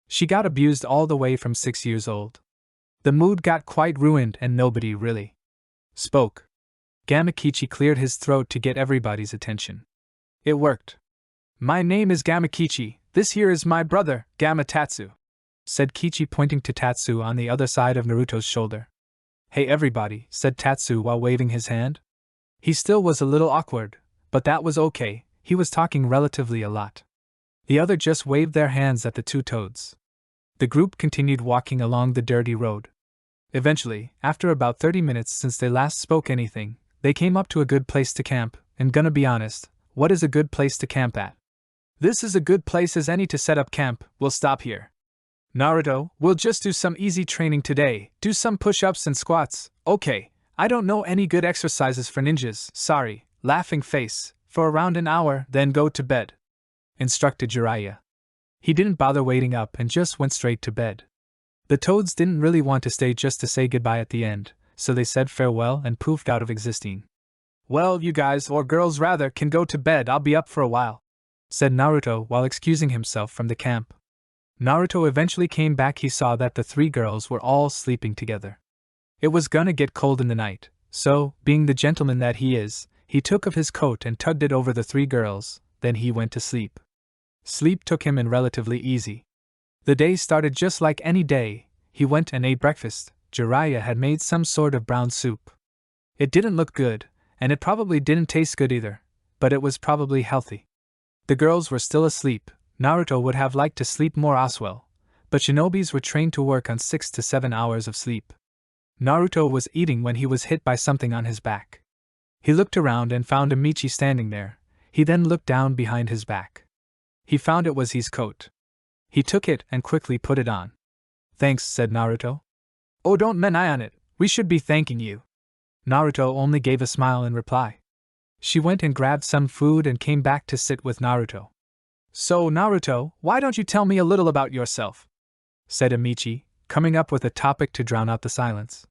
She got abused all the way from 6 years old. The mood got quite ruined and nobody really spoke. Gamakichi cleared his throat to get everybody's attention. It worked. My name is Gamakichi, this here is my brother, Gamatatsu, said Kichi pointing to Tatsu on the other side of Naruto's shoulder. Hey everybody, said Tatsu while waving his hand. He still was a little awkward, but that was okay, he was talking relatively a lot. The other just waved their hands at the two toads. The group continued walking along the dirty road. Eventually, after about 30 minutes since they last spoke anything, they came up to a good place to camp, and gonna be honest, what is a good place to camp at? This is a good place as any to set up camp, we'll stop here. Naruto, we'll just do some easy training today, do some push-ups and squats, okay, I don't know any good exercises for ninjas, sorry, laughing face, for around an hour, then go to bed, instructed Jiraiya. He didn't bother waiting up and just went straight to bed. The toads didn't really want to stay just to say goodbye at the end, so they said farewell and poofed out of existing. Well, you guys, or girls rather, can go to bed, I'll be up for a while, said Naruto while excusing himself from the camp. Naruto eventually came back. He saw that the 3 girls were all sleeping together. It was gonna get cold in the night, so, being the gentleman that he is, he took off his coat and tugged it over the 3 girls, then he went to sleep. Sleep took him in relatively easy. The day started just like any day. He went and ate breakfast. Jiraiya had made some sort of brown soup. It didn't look good, and it probably didn't taste good either, but it was probably healthy. The girls were still asleep. Naruto would have liked to sleep more as well, but shinobis were trained to work on 6 to 7 hours of sleep. Naruto was eating when he was hit by something on his back. He looked around and found Amici standing there. He then looked down behind his back. He found it was his coat. He took it and quickly put it on. Thanks, said Naruto. Oh, don't mention on it, we should be thanking you. Naruto only gave a smile in reply. She went and grabbed some food and came back to sit with Naruto. So, Naruto, why don't you tell me a little about yourself? Said Amici, coming up with a topic to drown out the silence.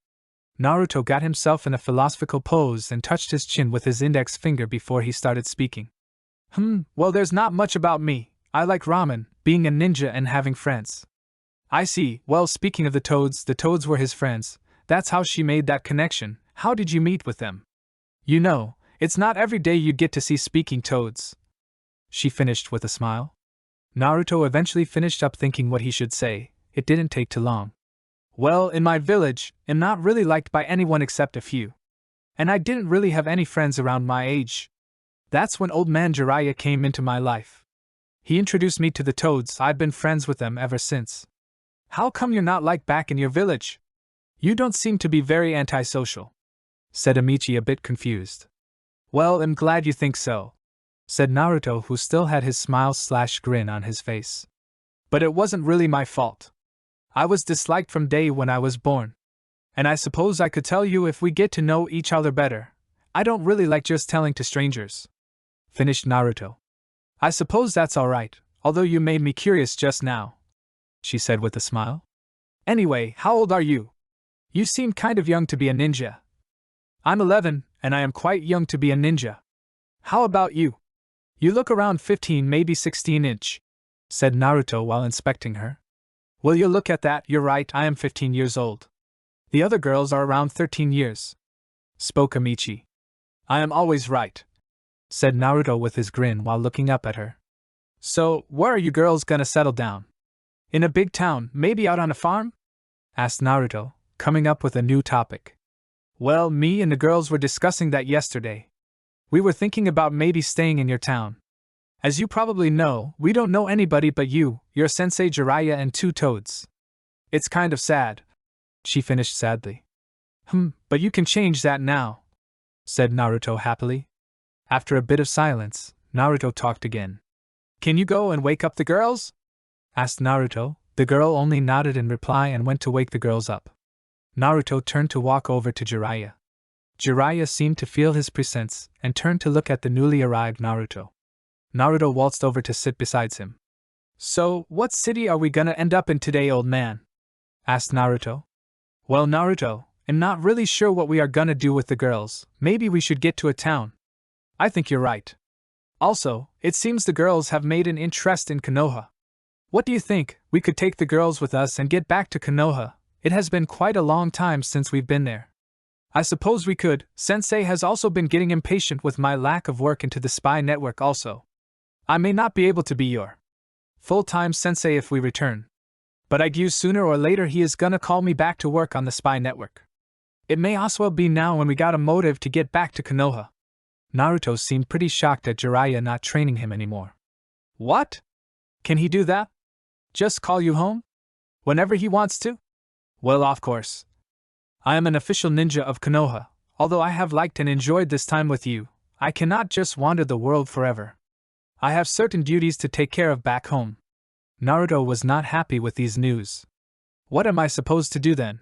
Naruto got himself in a philosophical pose and touched his chin with his index finger before he started speaking. Well, there's not much about me. I like ramen, being a ninja and having friends. I see, well, speaking of the toads were his friends. That's how she made that connection. How did you meet with them? You know, it's not every day you'd get to see speaking toads. She finished with a smile. Naruto eventually finished up thinking what he should say. It didn't take too long. Well, in my village, I'm not really liked by anyone except a few. And I didn't really have any friends around my age. That's when old man Jiraiya came into my life. He introduced me to the toads. I've been friends with them ever since. How come you're not liked back in your village? You don't seem to be very antisocial, said Amici a bit confused. Well, I'm glad you think so, said Naruto, who still had his smile/grin on his face. But it wasn't really my fault. I was disliked from day when I was born. And I suppose I could tell you if we get to know each other better. I don't really like just telling to strangers, finished Naruto. I suppose that's alright, although you made me curious just now, she said with a smile. Anyway, how old are you? You seem kind of young to be a ninja. I'm 11, and I am quite young to be a ninja. How about you? You look around 15, maybe 16-inch, said Naruto while inspecting her. Will you look at that, you're right, I am 15 years old. The other girls are around 13 years, spoke Amici. I am always right, said Naruto with his grin while looking up at her. So, where are you girls gonna settle down? In a big town, maybe out on a farm? Asked Naruto, coming up with a new topic. Well, me and the girls were discussing that yesterday. We were thinking about maybe staying in your town. As you probably know, we don't know anybody but you, your sensei Jiraiya and two toads. It's kind of sad, she finished sadly. But you can change that now, said Naruto happily. After a bit of silence, Naruto talked again. Can you go and wake up the girls? Asked Naruto. The girl only nodded in reply and went to wake the girls up. Naruto turned to walk over to Jiraiya. Jiraiya seemed to feel his presence and turned to look at the newly arrived Naruto. Naruto waltzed over to sit beside him. So, what city are we gonna end up in today, old man? Asked Naruto. Well, Naruto, I'm not really sure what we are gonna do with the girls. Maybe we should get to a town. I think you're right. Also, it seems the girls have made an interest in Konoha. What do you think? We could take the girls with us and get back to Konoha. It has been quite a long time since we've been there. I suppose we could. Sensei has also been getting impatient with my lack of work into the spy network also. I may not be able to be your full-time sensei if we return. But I guess sooner or later he is gonna call me back to work on the spy network. It may as well be now when we got a motive to get back to Konoha. Naruto seemed pretty shocked at Jiraiya not training him anymore. What? Can he do that? Just call you home? Whenever he wants to? Well, of course. I am an official ninja of Konoha. Although I have liked and enjoyed this time with you, I cannot just wander the world forever. I have certain duties to take care of back home. Naruto was not happy with these news. What am I supposed to do then?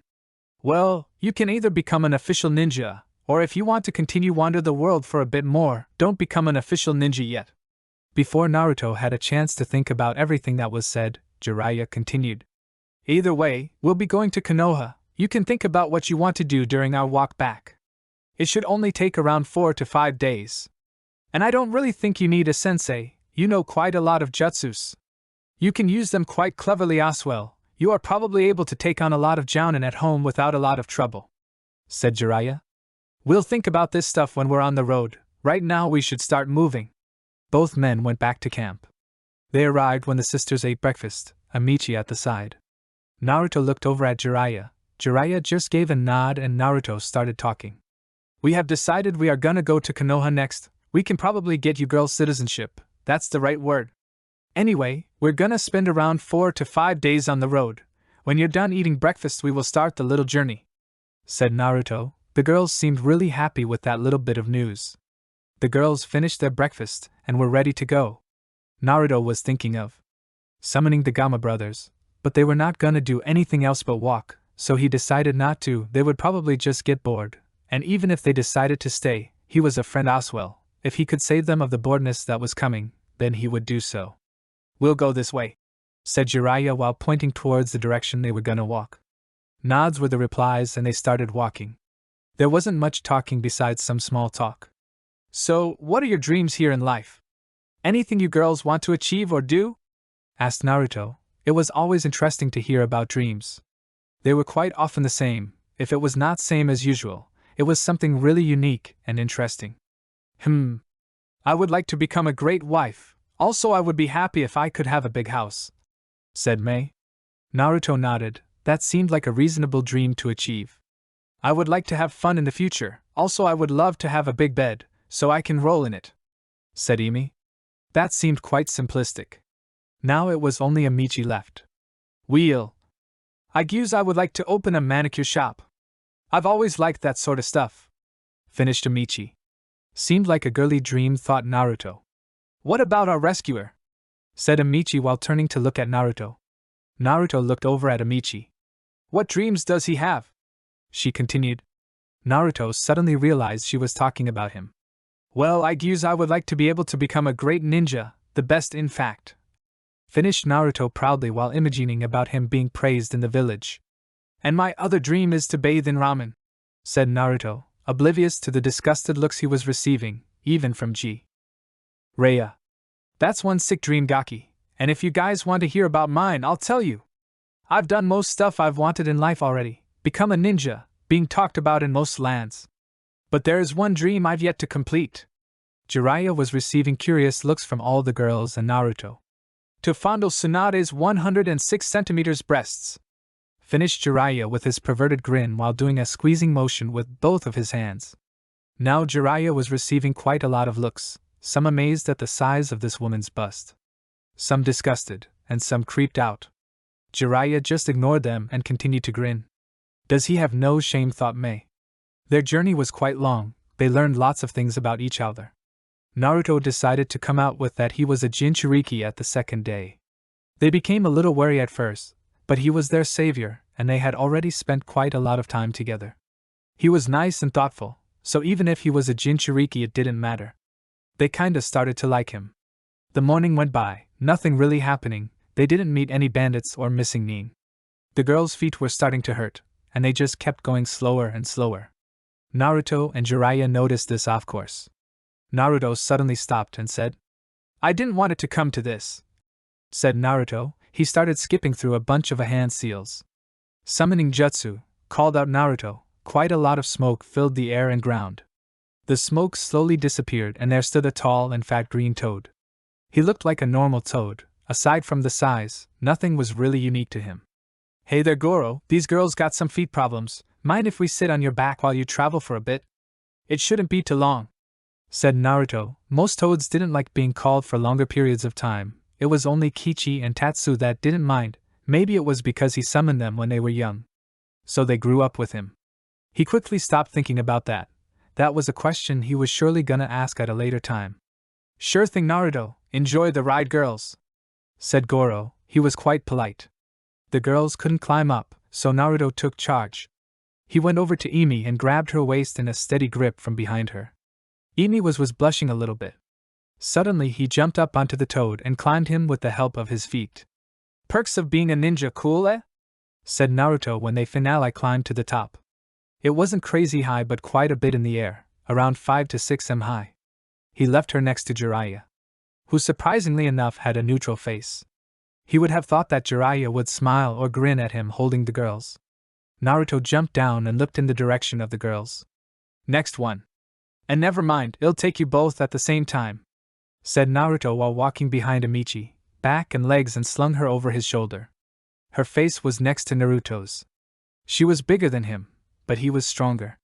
Well, you can either become an official ninja, or if you want to continue wander the world for a bit more, don't become an official ninja yet. Before Naruto had a chance to think about everything that was said, Jiraiya continued. Either way, we'll be going to Konoha. You can think about what you want to do during our walk back. It should only take around 4 to 5 days. And I don't really think you need a sensei. You know quite a lot of jutsus. You can use them quite cleverly as well. You are probably able to take on a lot of jounin at home without a lot of trouble, said Jiraiya. We'll think about this stuff when we're on the road. Right now we should start moving. Both men went back to camp. They arrived when the sisters ate breakfast, Amichi at the side. Naruto looked over at Jiraiya. Jiraiya just gave a nod and Naruto started talking. We have decided we are gonna go to Konoha next. We can probably get you girls citizenship. That's the right word. Anyway, we're gonna spend around 4 to 5 days on the road. When you're done eating breakfast we will start the little journey, said Naruto. The girls seemed really happy with that little bit of news. The girls finished their breakfast and were ready to go. Naruto was thinking of summoning the Gama brothers, but they were not gonna do anything else but walk, so he decided not to. They would probably just get bored, and even if they decided to stay, he was a friend as well. If he could save them of the boredness that was coming, then he would do so. We'll go this way, said Jiraiya while pointing towards the direction they were gonna walk. Nods were the replies and they started walking. There wasn't much talking besides some small talk. So, what are your dreams here in life? Anything you girls want to achieve or do? Asked Naruto. It was always interesting to hear about dreams. They were quite often the same. If it was not same as usual, it was something really unique and interesting. I would like to become a great wife. Also I would be happy if I could have a big house, said Mei. Naruto nodded. That seemed like a reasonable dream to achieve. I would like to have fun in the future. Also I would love to have a big bed, so I can roll in it, said Imi. That seemed quite simplistic. Now it was only Amichi left. I guess I would like to open a manicure shop. I've always liked that sort of stuff, finished Amichi. Seemed like a girly dream, thought Naruto. What about our rescuer? Said Amichi while turning to look at Naruto. Naruto looked over at Amichi. What dreams does he have? She continued. Naruto suddenly realized she was talking about him. Well, I guess I would like to be able to become a great ninja, the best in fact, finished Naruto proudly while imagining about him being praised in the village. And my other dream is to bathe in ramen, said Naruto, oblivious to the disgusted looks he was receiving, even from Jiraiya. That's one sick dream, Gaki, and if you guys want to hear about mine, I'll tell you. I've done most stuff I've wanted in life already, become a ninja, being talked about in most lands. But there is one dream I've yet to complete. Jiraiya was receiving curious looks from all the girls and Naruto. To fondle Tsunade's 106 centimeters breasts. Finished Jiraiya with his perverted grin while doing a squeezing motion with both of his hands. Now Jiraiya was receiving quite a lot of looks, some amazed at the size of this woman's bust. Some disgusted, and some creeped out. Jiraiya just ignored them and continued to grin. Does he have no shame, thought Mei. Their journey was quite long, they learned lots of things about each other. Naruto decided to come out with that he was a Jinchuriki at the second day. They became a little wary at first, but he was their savior, and they had already spent quite a lot of time together. He was nice and thoughtful, so even if he was a Jinchuriki it didn't matter. They kinda started to like him. The morning went by, nothing really happening, they didn't meet any bandits or missing Nin. The girls' feet were starting to hurt, and they just kept going slower and slower. Naruto and Jiraiya noticed this, of course. Naruto suddenly stopped and said, "I didn't want it to come to this," said Naruto. He started skipping through a bunch of hand seals. Summoning jutsu, called out Naruto. Quite a lot of smoke filled the air and ground. The smoke slowly disappeared and there stood a tall and fat green toad. He looked like a normal toad. Aside from the size, nothing was really unique to him. "Hey there, Goro, these girls got some feet problems. Mind if we sit on your back while you travel for a bit? It shouldn't be too long," said Naruto. Most toads didn't like being called for longer periods of time. It was only Kichi and Tatsu that didn't mind. Maybe it was because he summoned them when they were young. So they grew up with him. He quickly stopped thinking about that. That was a question he was surely gonna ask at a later time. "Sure thing, Naruto. Enjoy the ride, girls," said Goro. He was quite polite. The girls couldn't climb up, so Naruto took charge. He went over to Emi and grabbed her waist in a steady grip from behind her. Emi was blushing a little bit. Suddenly he jumped up onto the toad and climbed him with the help of his feet. "Perks of being a ninja, cool, eh?" said Naruto when they finally climbed to the top. It wasn't crazy high but quite a bit in the air, around 5 to 6 m high. He left her next to Jiraiya, who surprisingly enough had a neutral face. He would have thought that Jiraiya would smile or grin at him holding the girls. Naruto jumped down and looked in the direction of the girls. "Next one. And never mind, it'll take you both at the same time," said Naruto while walking behind Amichi, back and legs, and slung her over his shoulder. Her face was next to Naruto's. She was bigger than him, but he was stronger.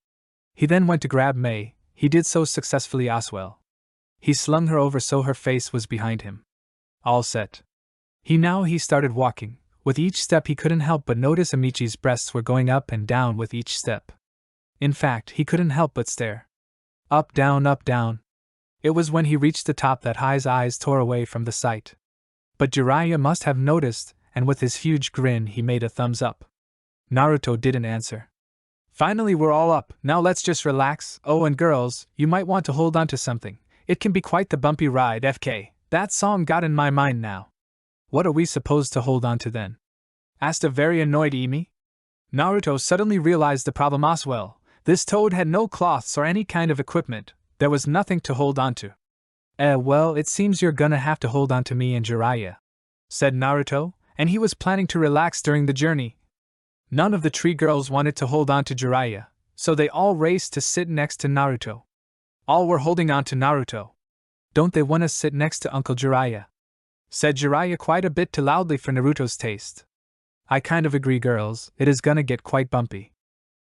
He then went to grab Mei. He did so successfully as well. He slung her over so her face was behind him. All set. He started walking. With each step he couldn't help but notice Amichi's breasts were going up and down with each step. In fact, he couldn't help but stare. Up, down, up, down. It was when he reached the top that his eyes tore away from the sight. But Jiraiya must have noticed, and with his huge grin he made a thumbs up. Naruto didn't answer. "Finally we're all up, now let's just relax. Oh, and girls, you might want to hold on to something. It can be quite the bumpy ride, FK. That song got in my mind now." "What are we supposed to hold on to then?" asked a very annoyed Emi. Naruto suddenly realized the problem as well. This toad had no cloths or any kind of equipment. There was nothing to hold on to. Well, it seems you're gonna have to hold on to me and Jiraiya," said Naruto, and he was planning to relax during the journey. None of the tree girls wanted to hold on to Jiraiya, so they all raced to sit next to Naruto. All were holding on to Naruto. "Don't they want to sit next to Uncle Jiraiya?" said Jiraiya quite a bit too loudly for Naruto's taste. "I kind of agree, girls, it is gonna get quite bumpy.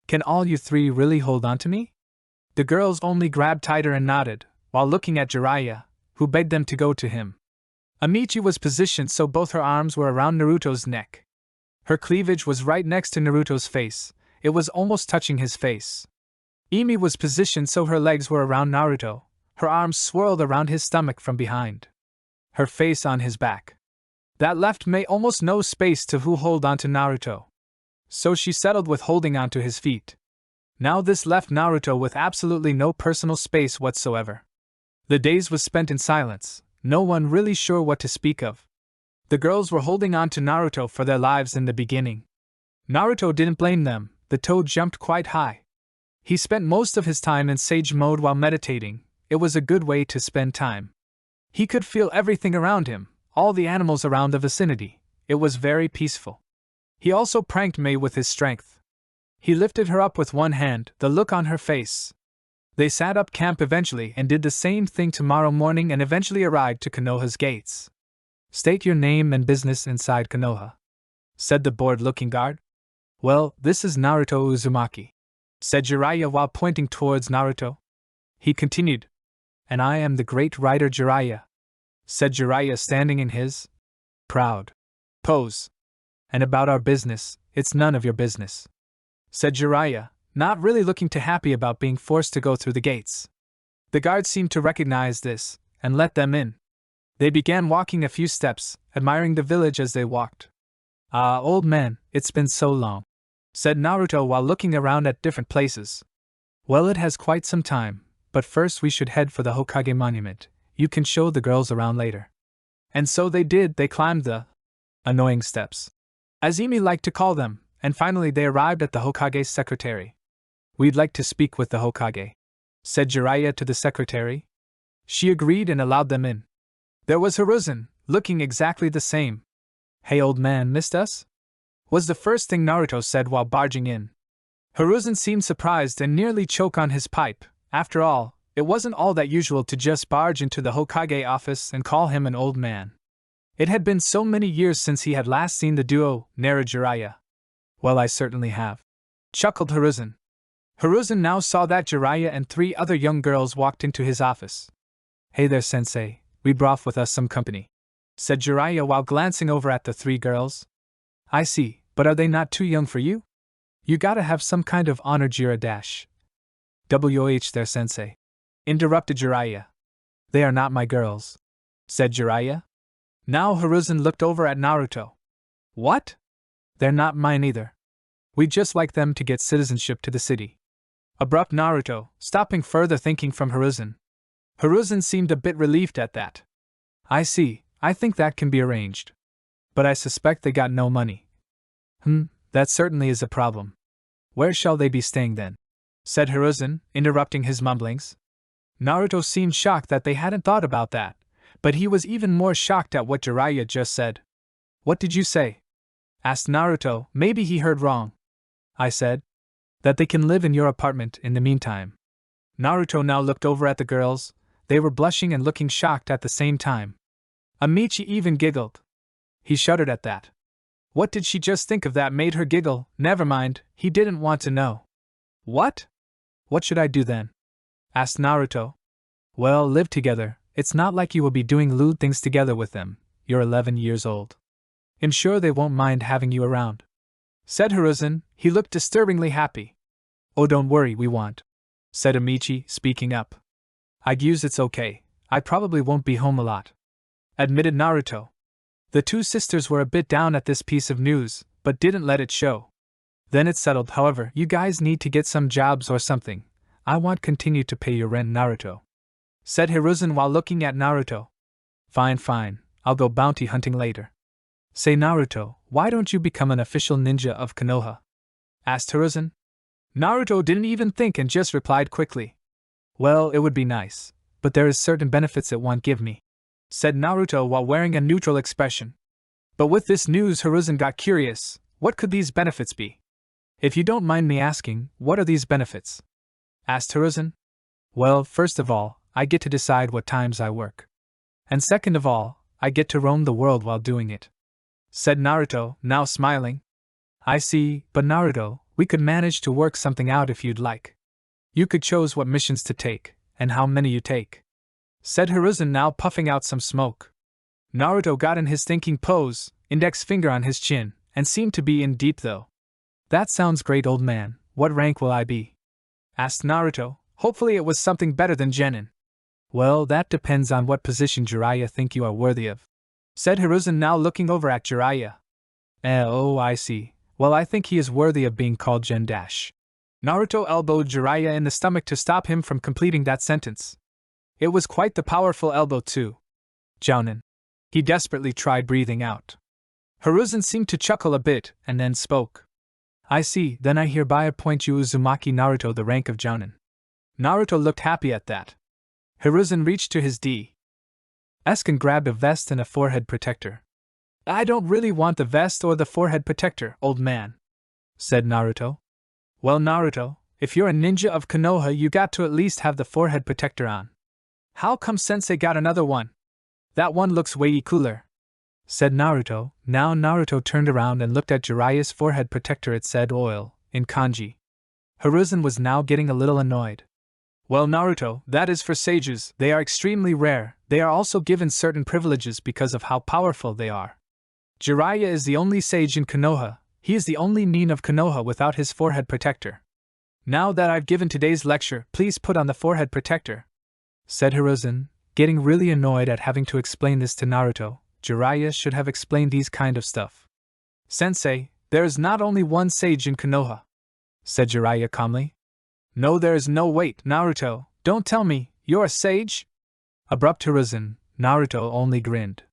Can all you three really hold on to me?" The girls only grabbed tighter and nodded, while looking at Jiraiya, who begged them to go to him. Amichi was positioned so both her arms were around Naruto's neck. Her cleavage was right next to Naruto's face, it was almost touching his face. Emi was positioned so her legs were around Naruto, her arms swirled around his stomach from behind. Her face on his back. That left Mei almost no space to hold on to Naruto. So she settled with holding onto his feet. Now this left Naruto with absolutely no personal space whatsoever. The days was spent in silence, no one really sure what to speak of. The girls were holding on to Naruto for their lives in the beginning. Naruto didn't blame them, the toad jumped quite high. He spent most of his time in sage mode while meditating. It was a good way to spend time. He could feel everything around him, all the animals around the vicinity. It was very peaceful. He also pranked Mei with his strength. He lifted her up with one hand, the look on her face. They set up camp eventually and did the same thing tomorrow morning and eventually arrived to Konoha's gates. State your name and business inside Konoha, said the bored-looking guard. Well, this is Naruto Uzumaki, said Jiraiya while pointing towards Naruto. He continued, and I am the great writer Jiraiya, said Jiraiya standing in his proud pose. And about our business, it's none of your business, said Jiraiya, not really looking too happy about being forced to go through the gates. The guards seemed to recognize this, and let them in. They began walking a few steps, admiring the village as they walked. Ah, old man, it's been so long, said Naruto while looking around at different places. Well, it has quite some time, but first we should head for the Hokage monument. You can show the girls around later. And so they did. They climbed the annoying steps, as Imi liked to call them, and finally they arrived at the Hokage's secretary. We'd like to speak with the Hokage, said Jiraiya to the secretary. She agreed and allowed them in. There was Hiruzen, looking exactly the same. Hey old man, missed us? Was the first thing Naruto said while barging in. Hiruzen seemed surprised and nearly choked on his pipe. After all, it wasn't all that usual to just barge into the Hokage office and call him an old man. It had been so many years since he had last seen the duo, Naruto Jiraiya. Well, I certainly have, chuckled Hiruzen. Hiruzen now saw that Jiraiya and 3 other young girls walked into his office. Hey there, sensei, we brought with us some company, said Jiraiya while glancing over at the 3 girls. I see, but are they not too young for you? You gotta have some kind of honor Jiraiya. WOH there, sensei, interrupted Jiraiya. They are not my girls, said Jiraiya. Now Hiruzen looked over at Naruto. What? They're not mine either. We'd just like them to get citizenship to the city. Abrupt Naruto, stopping further thinking from Hiruzen. Hiruzen seemed a bit relieved at that. I see, I think that can be arranged. But I suspect they got no money. That certainly is a problem. Where shall they be staying then? Said Hiruzen, interrupting his mumblings. Naruto seemed shocked that they hadn't thought about that, but he was even more shocked at what Jiraiya just said. What did you say? Asked Naruto. Maybe he heard wrong. I said that they can live in your apartment in the meantime. Naruto now looked over at the girls. They were blushing and looking shocked at the same time. Amichi even giggled. He shuddered at that. What did she just think of that made her giggle? Never mind, he didn't want to know. What? What should I do then? Asked Naruto. Well, live together. It's not like you will be doing lewd things together with them. You're 11 years old. I'm sure they won't mind having you around, said Hiruzen. He looked disturbingly happy. Oh, don't worry, we won't, said Amichi, speaking up. I'd use it's okay. I probably won't be home a lot, admitted Naruto. The 2 sisters were a bit down at this piece of news, but didn't let it show. Then it's settled. However, you guys need to get some jobs or something. I won't continue to pay your rent, Naruto, said Hiruzen while looking at Naruto. Fine, I'll go bounty hunting later. Say Naruto, why don't you become an official ninja of Konoha? Asked Hiruzen. Naruto didn't even think and just replied quickly. Well, it would be nice, but there is certain benefits it won't give me, said Naruto while wearing a neutral expression. But with this news Hiruzen got curious. What could these benefits be? If you don't mind me asking, what are these benefits? Asked Hiruzen. Well, first of all, I get to decide what times I work. And second of all, I get to roam the world while doing it, said Naruto, now smiling. I see, but Naruto, we could manage to work something out if you'd like. You could choose what missions to take, and how many you take, said Hiruzen, now puffing out some smoke. Naruto got in his thinking pose, index finger on his chin, and seemed to be in deep though. That sounds great, old man. What rank will I be? Asked Naruto. Hopefully it was something better than genin. Well, that depends on what position Jiraiya think you are worthy of, said Hiruzen, now looking over at Jiraiya. Oh, I see. Well, I think he is worthy of being called Gen Dash. Naruto elbowed Jiraiya in the stomach to stop him from completing that sentence. It was quite the powerful elbow too. Jounin. He desperately tried breathing out. Hiruzen seemed to chuckle a bit, and then spoke. I see, then I hereby appoint you Uzumaki Naruto the rank of Jounin. Naruto looked happy at that. Hiruzen reached to his D. And grabbed a vest and a forehead protector. I don't really want the vest or the forehead protector, old man, said Naruto. Well, Naruto, If you're a ninja of Konoha, you got to at least have the forehead protector on. How come Sensei got another one? That one looks way cooler, said Naruto. Now Naruto turned around and looked at Jiraiya's forehead protector. It said oil, in kanji. Hiruzen was now getting a little annoyed. Well, Naruto, that is for sages. They are extremely rare. They are also given certain privileges because of how powerful they are. Jiraiya is the only sage in Konoha. He is the only nin of Konoha without his forehead protector. Now that I've given today's lecture, please put on the forehead protector, said Hiruzen, getting really annoyed at having to explain this to Naruto. Jiraiya should have explained these kind of stuff. Sensei, there is not only one sage in Konoha, said Jiraiya calmly. No, there is no. Wait, Naruto, don't tell me, you're a sage? Abrupt Hiruzen. Naruto only grinned.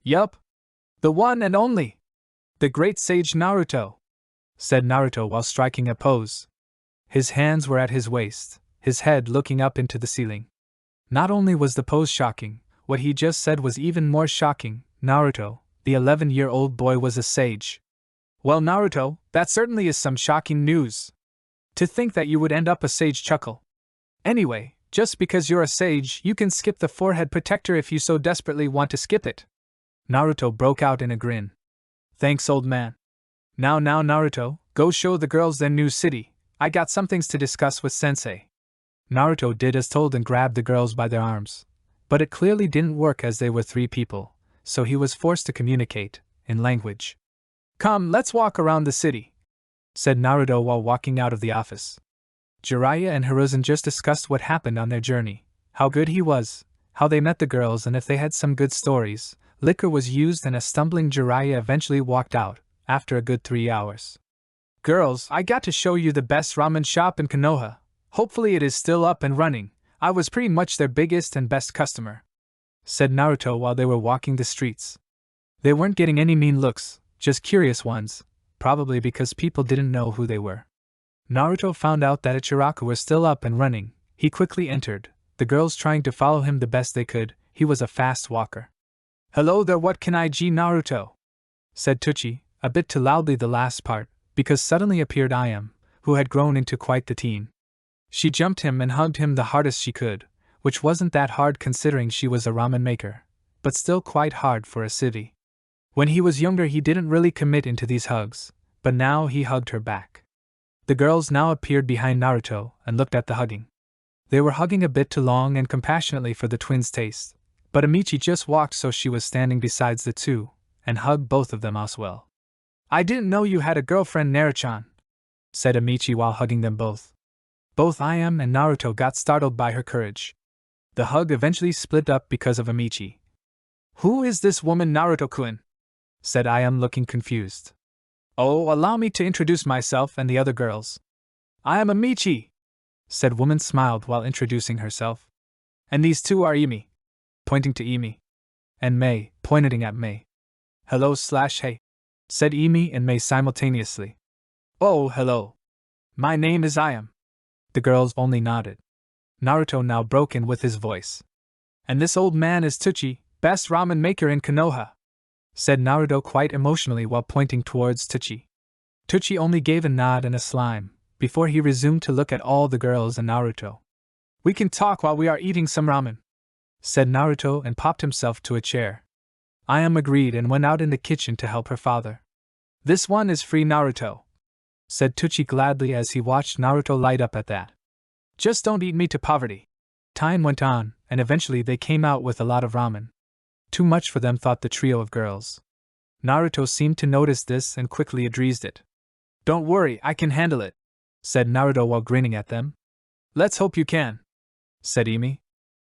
Yup. The one and only. The great sage Naruto, said Naruto while striking a pose. His hands were at his waist, his head looking up into the ceiling. Not only was the pose shocking, what he just said was even more shocking. Naruto, the 11-year-old boy, was a sage. Well, Naruto, that certainly is some shocking news. To think that you would end up a sage. Chuckle. Anyway, just because you're a sage, you can skip the forehead protector if you so desperately want to skip it. Naruto broke out in a grin. Thanks, old man. Now Naruto, go show the girls their new city. I got some things to discuss with Sensei. Naruto did as told and grabbed the girls by their arms. But it clearly didn't work as they were 3 people, so he was forced to communicate, in language. Come, let's walk around the city, said Naruto while walking out of the office. Jiraiya and Hiruzen just discussed what happened on their journey, how good he was, how they met the girls, and if they had some good stories. Liquor was used and a stumbling Jiraiya eventually walked out, after a good 3 hours. Girls, I got to show you the best ramen shop in Konoha. Hopefully it is still up and running. I was pretty much their biggest and best customer, said Naruto while they were walking the streets. They weren't getting any mean looks, just curious ones, probably because people didn't know who they were. Naruto found out that Ichiraku was still up and running. He quickly entered, the girls trying to follow him the best they could. He was a fast walker. Hello there, what can I do, Naruto? Said Tuchi, a bit too loudly the last part, because suddenly appeared Ayam, who had grown into quite the teen. She jumped him and hugged him the hardest she could, which wasn't that hard considering she was a ramen maker, but still quite hard for a city. When he was younger he didn't really commit into these hugs, but now he hugged her back. The girls now appeared behind Naruto and looked at the hugging. They were hugging a bit too long and compassionately for the twins' taste, but Amichi just walked so she was standing beside the two, and hugged both of them as well. I didn't know you had a girlfriend, Naruchan, said Amichi while hugging them both. Both Ayam and Naruto got startled by her courage. The hug eventually split up because of Amichi. Who is this woman, Naruto-kun? Said Ayam looking confused. Oh, allow me to introduce myself and the other girls. I am Amichi, said woman smiled while introducing herself. And these two are Emi, pointing to Emi, and Mei, pointing at Mei. Hello/hey, said Emi and Mei simultaneously. Oh, hello. My name is Ayam. The girls only nodded. Naruto now broke in with his voice. And this old man is Tuchi, best ramen maker in Konoha, said Naruto quite emotionally while pointing towards Tuchi. Tuchi only gave a nod and a slime, before he resumed to look at all the girls and Naruto. We can talk while we are eating some ramen, said Naruto and popped himself to a chair. Ayam agreed and went out in the kitchen to help her father. This one is free, Naruto, said Tuchi gladly as he watched Naruto light up at that. Just don't eat me to poverty. Time went on, and eventually they came out with a lot of ramen. Too much for them, thought the trio of girls. Naruto seemed to notice this and quickly addressed it. Don't worry, I can handle it, said Naruto while grinning at them. Let's hope you can, said Emi.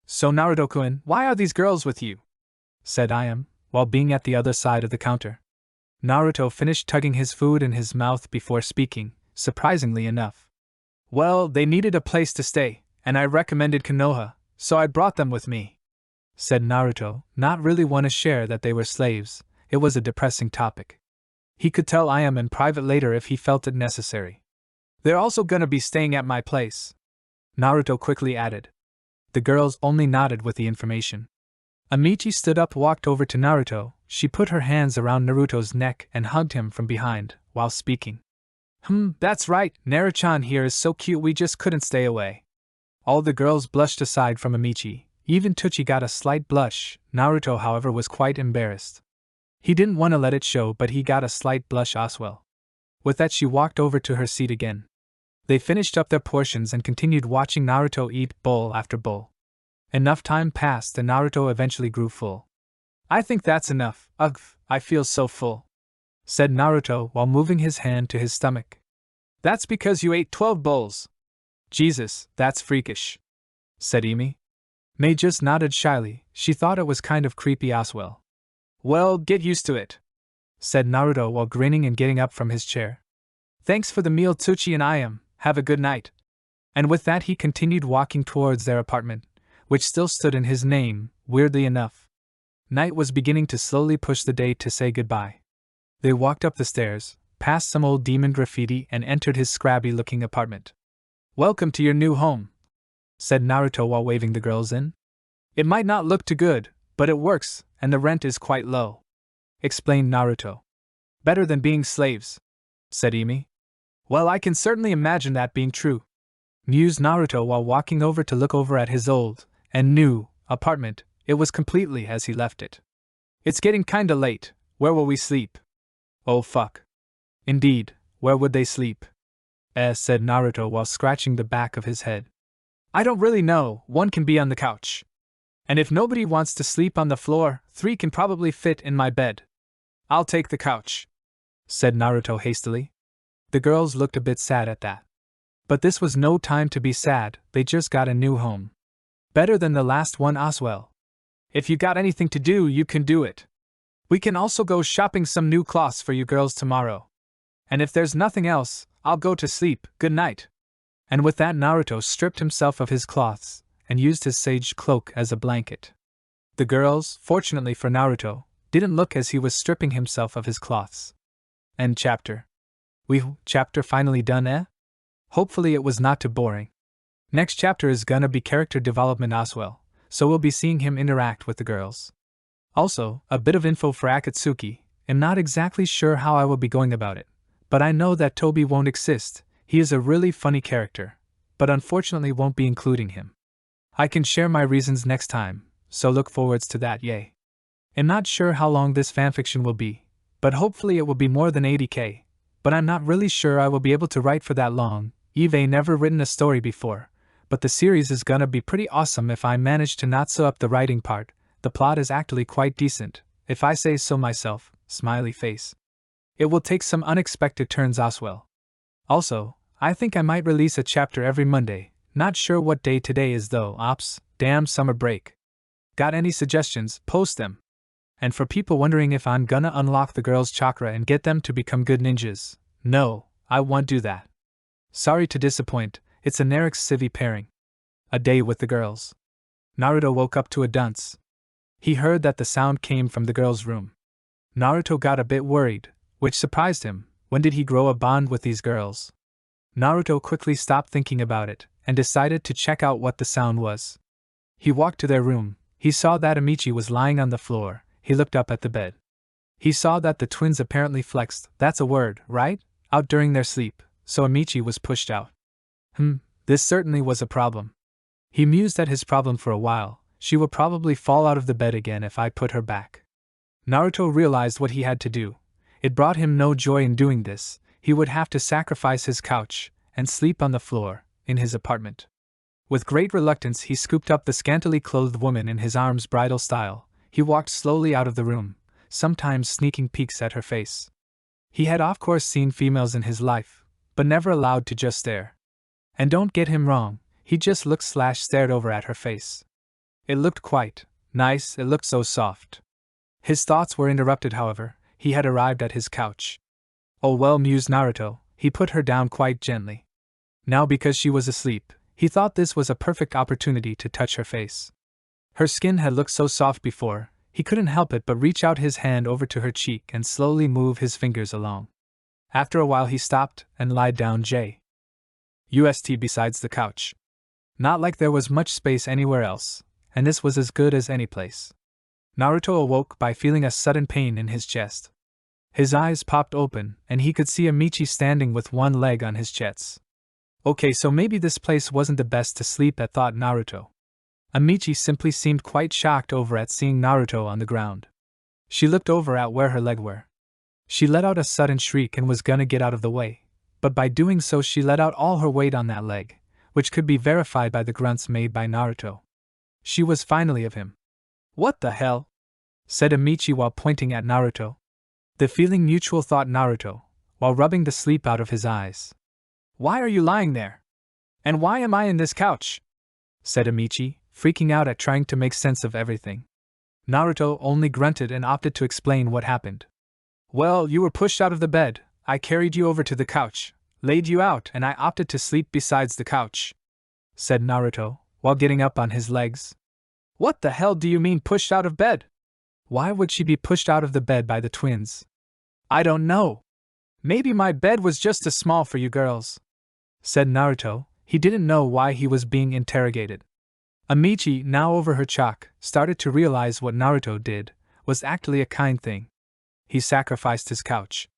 So Naruto-kun, why are these girls with you? Said Ayam, while being at the other side of the counter. Naruto finished tugging his food in his mouth before speaking, surprisingly enough. Well, they needed a place to stay, and I recommended Konoha, so I brought them with me, said Naruto, not really want to share that they were slaves. It was a depressing topic. He could tell Ayam in private later if he felt it necessary. They're also gonna be staying at my place, Naruto quickly added. The girls only nodded with the information. Amichi stood up, walked over to Naruto. She put her hands around Naruto's neck and hugged him from behind, while speaking. That's right, Naruto-chan here is so cute we just couldn't stay away. All the girls blushed aside from Amichi. Even Tuchi got a slight blush. Naruto, however, was quite embarrassed. He didn't want to let it show, but he got a slight blush as well. With that, she walked over to her seat again. They finished up their portions and continued watching Naruto eat bowl after bowl. Enough time passed and Naruto eventually grew full. I think that's enough. Ugh, I feel so full, said Naruto while moving his hand to his stomach. That's because you ate 12 bowls. Jesus, that's freakish, said Emi. Mei just nodded shyly. She thought it was kind of creepy as well. Well, get used to it, said Naruto while grinning and getting up from his chair. Thanks for the meal, Tsuchi and I am. Have a good night. And with that he continued walking towards their apartment, which still stood in his name, weirdly enough. Night was beginning to slowly push the day to say goodbye. They walked up the stairs, past some old demon graffiti and entered his scrabby-looking apartment. Welcome to your new home, said Naruto while waving the girls in. It might not look too good, but it works, and the rent is quite low, explained Naruto. Better than being slaves, said Emi. Well, I can certainly imagine that being true, mused Naruto while walking over to look over at his old and new apartment. It was completely as he left it. It's getting kinda late. Where will we sleep? Oh fuck. Indeed, where would they sleep? Said Naruto while scratching the back of his head. I don't really know. One can be on the couch. And if nobody wants to sleep on the floor, 3 can probably fit in my bed. I'll take the couch, said Naruto hastily. The girls looked a bit sad at that. But this was no time to be sad, they just got a new home. Better than the last one as well. If you got anything to do, you can do it. We can also go shopping some new cloths for you girls tomorrow. And if there's nothing else, I'll go to sleep. Good night. And with that, Naruto stripped himself of his cloths and used his sage cloak as a blanket. The girls, fortunately for Naruto, didn't look as he was stripping himself of his cloths. End chapter. Chapter finally done, eh? Hopefully it was not too boring. Next chapter is gonna be character development as well, so we'll be seeing him interact with the girls. Also, a bit of info for Akatsuki. I'm not exactly sure how I will be going about it, but I know that Toby won't exist. He is a really funny character, but unfortunately won't be including him. I can share my reasons next time, so look forwards to that, yay. I'm not sure how long this fanfiction will be, but hopefully it will be more than 80k, but I'm not really sure I will be able to write for that long. I've never written a story before, but the series is gonna be pretty awesome if I manage to not sew up the writing part. The plot is actually quite decent, if I say so myself, smiley face. It will take some unexpected turns as well. Also, I think I might release a chapter every Monday, not sure what day today is though. Ops, damn summer break. Got any suggestions? Post them. And for people wondering if I'm gonna unlock the girls' chakra and get them to become good ninjas, no, I won't do that. Sorry to disappoint, it's a Naruto Civi pairing. A day with the girls. Naruto woke up to a dunce. He heard that the sound came from the girls' room. Naruto got a bit worried, which surprised him. When did he grow a bond with these girls? Naruto quickly stopped thinking about it, and decided to check out what the sound was. He walked to their room. He saw that Amichi was lying on the floor. He looked up at the bed. He saw that the twins apparently flexed, that's a word, right? Out during their sleep, so Amichi was pushed out. This certainly was a problem. He mused at his problem for a while. She will probably fall out of the bed again if I put her back. Naruto realized what he had to do. It brought him no joy in doing this. He would have to sacrifice his couch and sleep on the floor in his apartment. With great reluctance, he scooped up the scantily clothed woman in his arms bridal style. He walked slowly out of the room, sometimes sneaking peeks at her face. He had of course seen females in his life, but never allowed to just stare. And don't get him wrong, he just looked/stared over at her face. It looked quite nice, it looked so soft. His thoughts were interrupted, however. He had arrived at his couch. Oh well, mused Naruto, he put her down quite gently. Now because she was asleep, he thought this was a perfect opportunity to touch her face. Her skin had looked so soft before, he couldn't help it but reach out his hand over to her cheek and slowly move his fingers along. After a while he stopped and lied down just besides the couch. Not like there was much space anywhere else, and this was as good as any place. Naruto awoke by feeling a sudden pain in his chest. His eyes popped open, and he could see Amici standing with one leg on his chest. Okay, so maybe this place wasn't the best to sleep at, thought Naruto. Amici simply seemed quite shocked over at seeing Naruto on the ground. She looked over at where her leg were. She let out a sudden shriek and was gonna get out of the way, but by doing so she let out all her weight on that leg, which could be verified by the grunts made by Naruto. She was finally of him. What the hell? Said Amici while pointing at Naruto. The feeling mutual, thought Naruto, while rubbing the sleep out of his eyes. Why are you lying there? And why am I in this couch? Said Amici, freaking out at trying to make sense of everything. Naruto only grunted and opted to explain what happened. Well, you were pushed out of the bed, I carried you over to the couch, laid you out, and I opted to sleep besides the couch, said Naruto, while getting up on his legs. What the hell do you mean pushed out of bed? Why would she be pushed out of the bed by the twins? I don't know. Maybe my bed was just too small for you girls, said Naruto. He didn't know why he was being interrogated. Amici, now over her chalk, started to realize what Naruto did was actually a kind thing. He sacrificed his couch.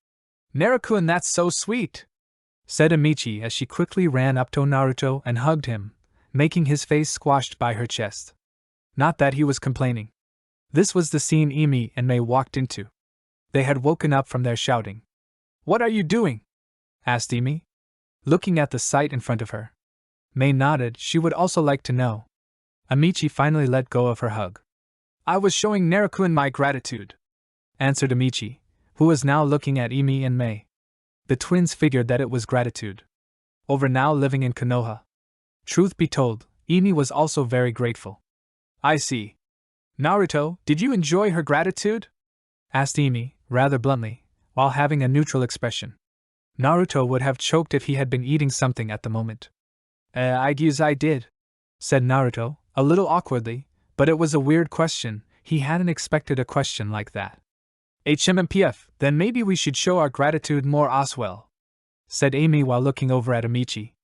Naruto-kun, that's so sweet, said Amici as she quickly ran up to Naruto and hugged him, making his face squashed by her chest. Not that he was complaining. This was the scene Emi and Mei walked into. They had woken up from their shouting. What are you doing? Asked Emi, looking at the sight in front of her. Mei nodded. She would also like to know. Amici finally let go of her hug. I was showing Naruto-kun my gratitude, answered Amici, who was now looking at Emi and Mei. The twins figured that it was gratitude over now living in Konoha. Truth be told, Emi was also very grateful. I see. Naruto, did you enjoy her gratitude? Asked Emi, rather bluntly, while having a neutral expression. Naruto would have choked if he had been eating something at the moment. I guess I did, said Naruto, a little awkwardly, but it was a weird question. He hadn't expected a question like that. HMMPF, then maybe we should show our gratitude more as well, said Amy while looking over at Amici.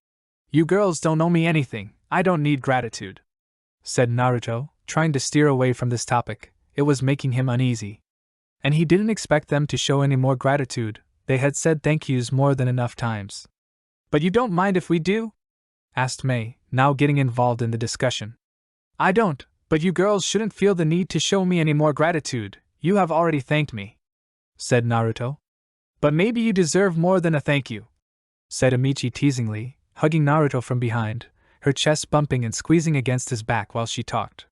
You girls don't owe me anything, I don't need gratitude, said Naruto, trying to steer away from this topic. It was making him uneasy. And he didn't expect them to show any more gratitude. They had said thank yous more than enough times. But you don't mind if we do? Asked Mei, now getting involved in the discussion. I don't, but you girls shouldn't feel the need to show me any more gratitude. You have already thanked me, said Naruto. But maybe you deserve more than a thank you, said Amici teasingly, hugging Naruto from behind, her chest bumping and squeezing against his back while she talked.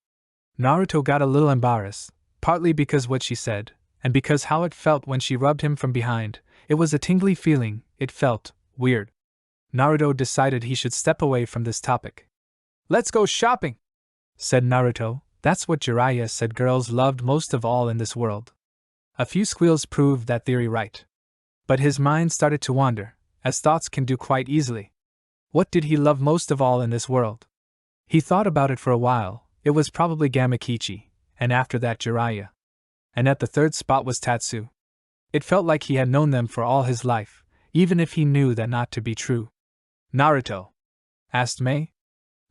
Naruto got a little embarrassed, partly because what she said, and because how it felt when she rubbed him from behind. It was a tingly feeling, it felt weird. Naruto decided he should step away from this topic. Let's go shopping, said Naruto. That's what Jiraiya said girls loved most of all in this world. A few squeals proved that theory right. But his mind started to wander, as thoughts can do quite easily. What did he love most of all in this world? He thought about it for a while. It was probably Gamakichi, and after that Jiraiya. And at the third spot was Tatsu. It felt like he had known them for all his life, even if he knew that not to be true. Naruto, asked Mei.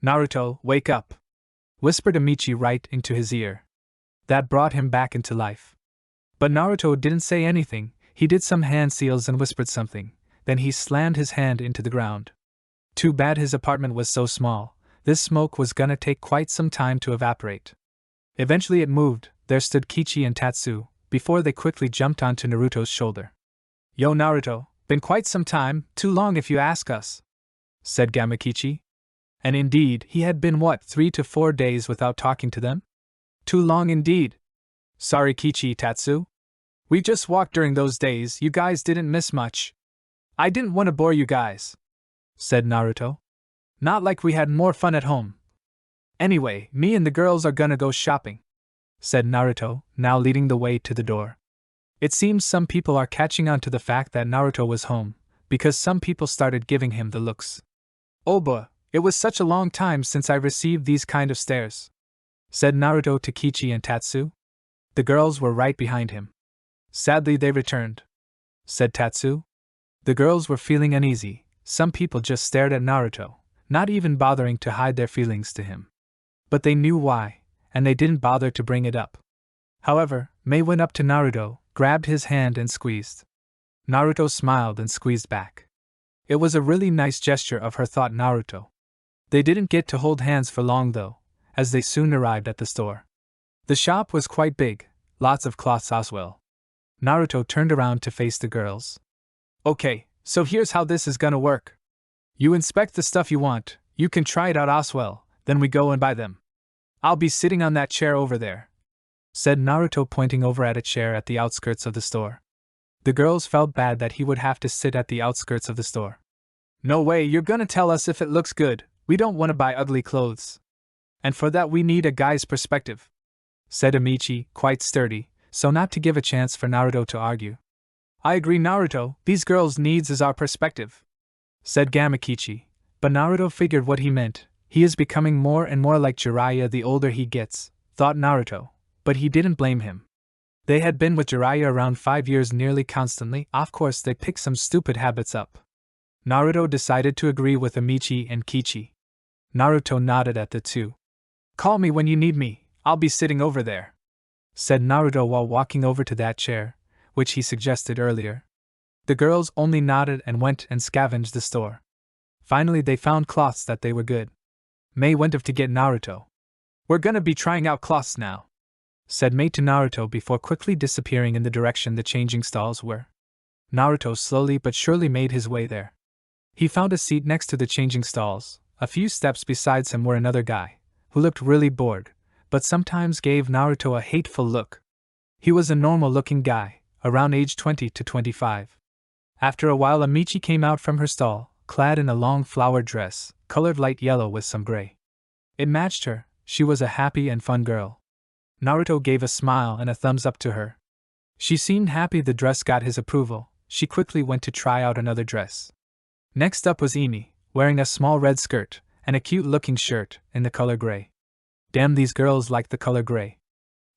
Naruto, wake up, whispered Amici right into his ear. That brought him back into life. But Naruto didn't say anything. He did some hand seals and whispered something, then he slammed his hand into the ground. Too bad his apartment was so small. This smoke was gonna take quite some time to evaporate. Eventually it moved. There stood Kichi and Tatsu, before they quickly jumped onto Naruto's shoulder. Yo Naruto, been quite some time, too long if you ask us, said Gamakichi. And indeed, he had been 3 to 4 days without talking to them? Too long indeed. Sorry Kichi, Tatsu. We just walked during those days, you guys didn't miss much. I didn't want to bore you guys, said Naruto. Not like we had more fun at home. Anyway, me and the girls are gonna go shopping, said Naruto, now leading the way to the door. It seems some people are catching on to the fact that Naruto was home, because some people started giving him the looks. Oh boy, it was such a long time since I received these kind of stares, said Naruto to Kichi and Tatsu. The girls were right behind him. Sadly they returned, said Tatsu. The girls were feeling uneasy. Some people just stared at Naruto, not even bothering to hide their feelings to him. But they knew why, and they didn't bother to bring it up. However, Mei went up to Naruto, grabbed his hand and squeezed. Naruto smiled and squeezed back. It was a really nice gesture of her, thought Naruto. They didn't get to hold hands for long though, as they soon arrived at the store. The shop was quite big, lots of cloths as well. Naruto turned around to face the girls. Okay, so here's how this is gonna work. You inspect the stuff you want, you can try it out as well, then we go and buy them. I'll be sitting on that chair over there, said Naruto, pointing over at a chair at the outskirts of the store. The girls felt bad that he would have to sit at the outskirts of the store. No way, you're gonna tell us if it looks good. We don't want to buy ugly clothes. And for that we need a guy's perspective, said Amichi, quite sturdy, so not to give a chance for Naruto to argue. I agree, Naruto, these girls' needs is our perspective, said Gamakichi, but Naruto figured what he meant. He is becoming more and more like Jiraiya the older he gets, thought Naruto, but he didn't blame him. They had been with Jiraiya around 5 years nearly constantly, of course they picked some stupid habits up. Naruto decided to agree with Amichi and Kichi. Naruto nodded at the two. Call me when you need me, I'll be sitting over there, said Naruto while walking over to that chair, which he suggested earlier. The girls only nodded and went and scavenged the store. Finally they found cloths that they were good. Mei went off to get Naruto. We're gonna be trying out cloths now, said Mei to Naruto before quickly disappearing in the direction the changing stalls were. Naruto slowly but surely made his way there. He found a seat next to the changing stalls. A few steps besides him were another guy, who looked really bored, but sometimes gave Naruto a hateful look. He was a normal-looking guy, around age 20 to 25. After a while Amichi came out from her stall, clad in a long flowered dress, colored light yellow with some gray. It matched her, she was a happy and fun girl. Naruto gave a smile and a thumbs up to her. She seemed happy the dress got his approval. She quickly went to try out another dress. Next up was Emi, wearing a small red skirt and a cute-looking shirt in the color gray. Damn, these girls liked the color gray.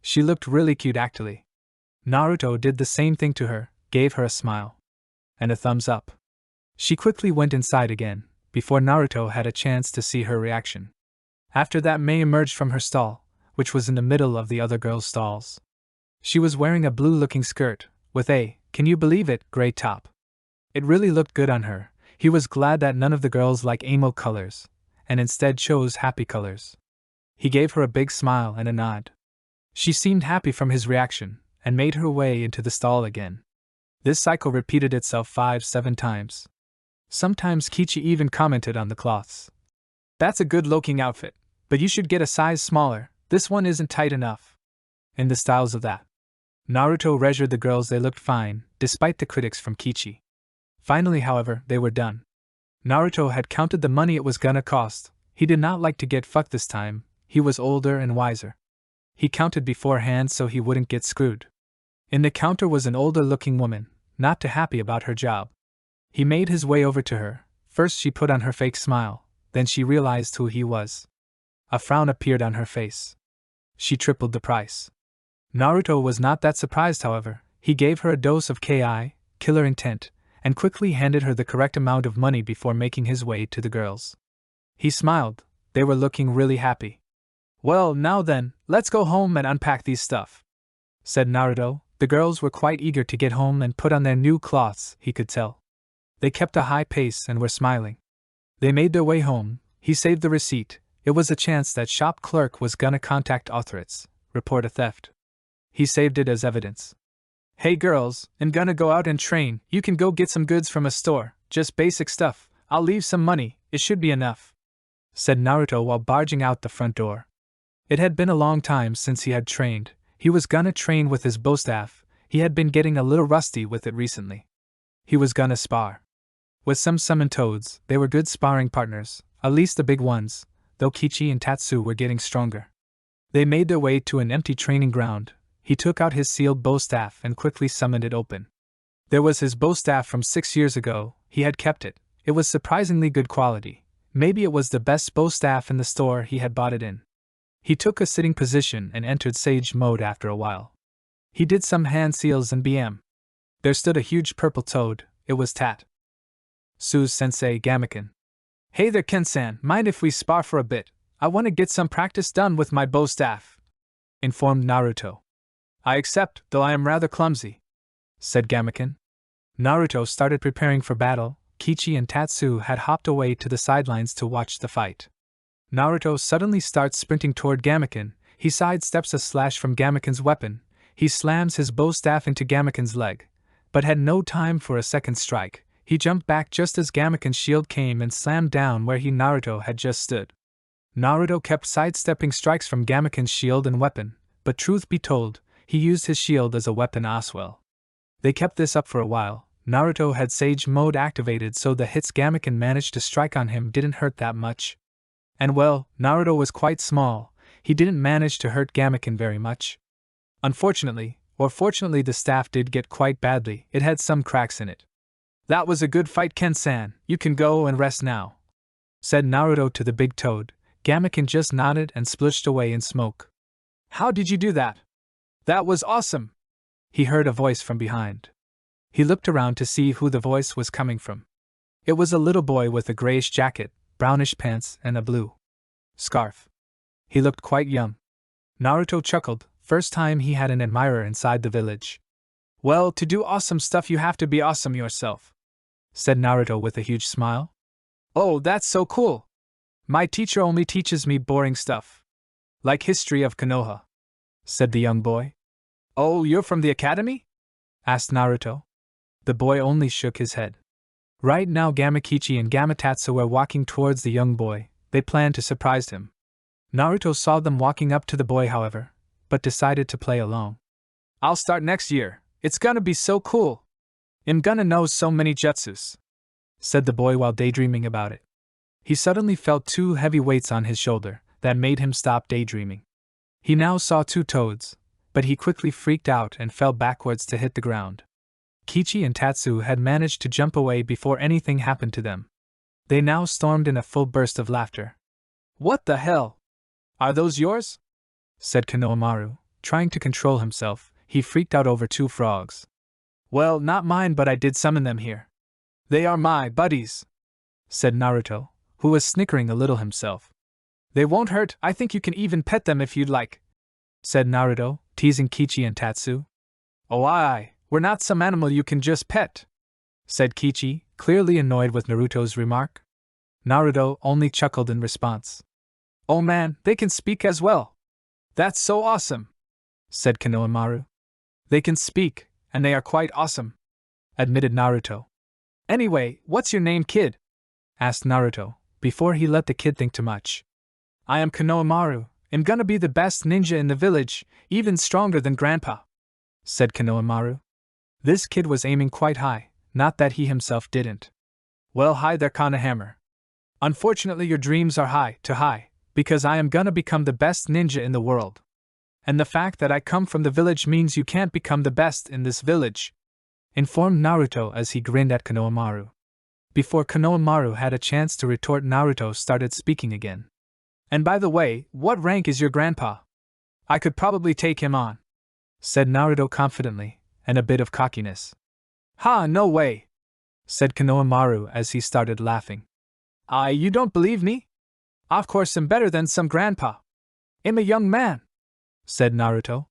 She looked really cute actually. Naruto did the same thing to her, gave her a smile and a thumbs up. She quickly went inside again, before Naruto had a chance to see her reaction. After that Mei emerged from her stall, which was in the middle of the other girls' stalls. She was wearing a blue-looking skirt, with a, can you believe it, gray top. It really looked good on her. He was glad that none of the girls liked emo colors, and instead chose happy colors. He gave her a big smile and a nod. She seemed happy from his reaction, and made her way into the stall again. This cycle repeated itself 5-7 times. Sometimes Kichi even commented on the cloths. That's a good-looking outfit, but you should get a size smaller, this one isn't tight enough. In the styles of that. Naruto reassured the girls they looked fine, despite the critics from Kichi. Finally, however, they were done. Naruto had counted the money it was gonna cost. He did not like to get fucked this time, he was older and wiser. He counted beforehand so he wouldn't get screwed. In the counter was an older-looking woman, not too happy about her job. He made his way over to her. First she put on her fake smile, then she realized who he was. A frown appeared on her face. She tripled the price. Naruto was not that surprised, however. He gave her a dose of KI, killer intent, and quickly handed her the correct amount of money before making his way to the girls. He smiled, they were looking really happy. Well, now then, let's go home and unpack these stuff, said Naruto. The girls were quite eager to get home and put on their new cloths, he could tell. They kept a high pace and were smiling. They made their way home. He saved the receipt. It was a chance that shop clerk was gonna contact authorities, report a theft. He saved it as evidence. Hey girls, I'm gonna go out and train. You can go get some goods from a store, just basic stuff. I'll leave some money, it should be enough, said Naruto while barging out the front door. It had been a long time since he had trained. He was gonna train with his bow staff. He had been getting a little rusty with it recently. He was gonna spar with some summoned toads. They were good sparring partners, at least the big ones, though Kichi and Tatsu were getting stronger. They made their way to an empty training ground. He took out his sealed bow staff and quickly summoned it open. There was his bow staff from 6 years ago. He had kept it. It was surprisingly good quality. Maybe it was the best bow staff in the store he had bought it in. He took a sitting position and entered sage mode after a while. He did some hand seals and BM. There stood a huge purple toad. It was Tatsu's sensei Gamaken. Hey there Ken-san, mind if we spar for a bit? I want to get some practice done with my bow staff, informed Naruto. I accept, though I am rather clumsy, said Gamaken. Naruto started preparing for battle. Kichi and Tatsu had hopped away to the sidelines to watch the fight. Naruto suddenly starts sprinting toward Gamaken. He sidesteps a slash from Gamaken's weapon. He slams his bow staff into Gamaken's leg, but had no time for a second strike. He jumped back just as Gamaken's shield came and slammed down where Naruto had just stood. Naruto kept sidestepping strikes from Gamaken's shield and weapon, but truth be told, he used his shield as a weapon as well. They kept this up for a while. Naruto had Sage Mode activated, so the hits Gamaken managed to strike on him didn't hurt that much. And well, Naruto was quite small, he didn't manage to hurt Gamaken very much. Unfortunately, or fortunately, the staff did get quite badly. It had some cracks in it. "That was a good fight, Ken-san, you can go and rest now," said Naruto to the big toad. Gamaken just nodded and splished away in smoke. "How did you do that?" "That was awesome," he heard a voice from behind. He looked around to see who the voice was coming from. It was a little boy with a grayish jacket, brownish pants, and a blue scarf. He looked quite young. Naruto chuckled, first time he had an admirer inside the village. "Well, to do awesome stuff you have to be awesome yourself," said Naruto with a huge smile. "Oh, that's so cool. My teacher only teaches me boring stuff. Like history of Konoha," said the young boy. "Oh, you're from the academy?" asked Naruto. The boy only shook his head. Right now Gamakichi and Gamatatsu were walking towards the young boy. They planned to surprise him. Naruto saw them walking up to the boy, however, but decided to play along. "I'll start next year. It's gonna be so cool. I'm gonna know so many jutsus," said the boy while daydreaming about it. He suddenly felt two heavy weights on his shoulder that made him stop daydreaming. He now saw two toads, but he quickly freaked out and fell backwards to hit the ground. Kichi and Tatsu had managed to jump away before anything happened to them. They now stormed in a full burst of laughter. "What the hell? Are those yours?" said Konohamaru, trying to control himself. He freaked out over two frogs. "Well, not mine, but I did summon them here. They are my buddies," said Naruto, who was snickering a little himself. "They won't hurt, I think you can even pet them if you'd like," said Naruto, teasing Kichi and Tatsu. "Oh aye, we're not some animal you can just pet," said Kichi, clearly annoyed with Naruto's remark. Naruto only chuckled in response. "Oh man, they can speak as well. That's so awesome," said Konohamaru. "They can speak, and they are quite awesome," admitted Naruto. "Anyway, what's your name, kid?" asked Naruto, before he let the kid think too much. "I am Konohamaru. I'm gonna be the best ninja in the village, even stronger than Grandpa," said Konohamaru. This kid was aiming quite high, not that he himself didn't. "Well, hi there, Konohammer. Unfortunately, your dreams are too high, because I am gonna become the best ninja in the world. And the fact that I come from the village means you can't become the best in this village," informed Naruto as he grinned at Konohamaru. Before Konohamaru had a chance to retort, Naruto started speaking again. "And by the way, what rank is your grandpa? I could probably take him on," said Naruto confidently, and a bit of cockiness. "Ha, no way," said Konohamaru as he started laughing. You don't believe me? Of course I'm better than some grandpa. I'm a young man," said Naruto.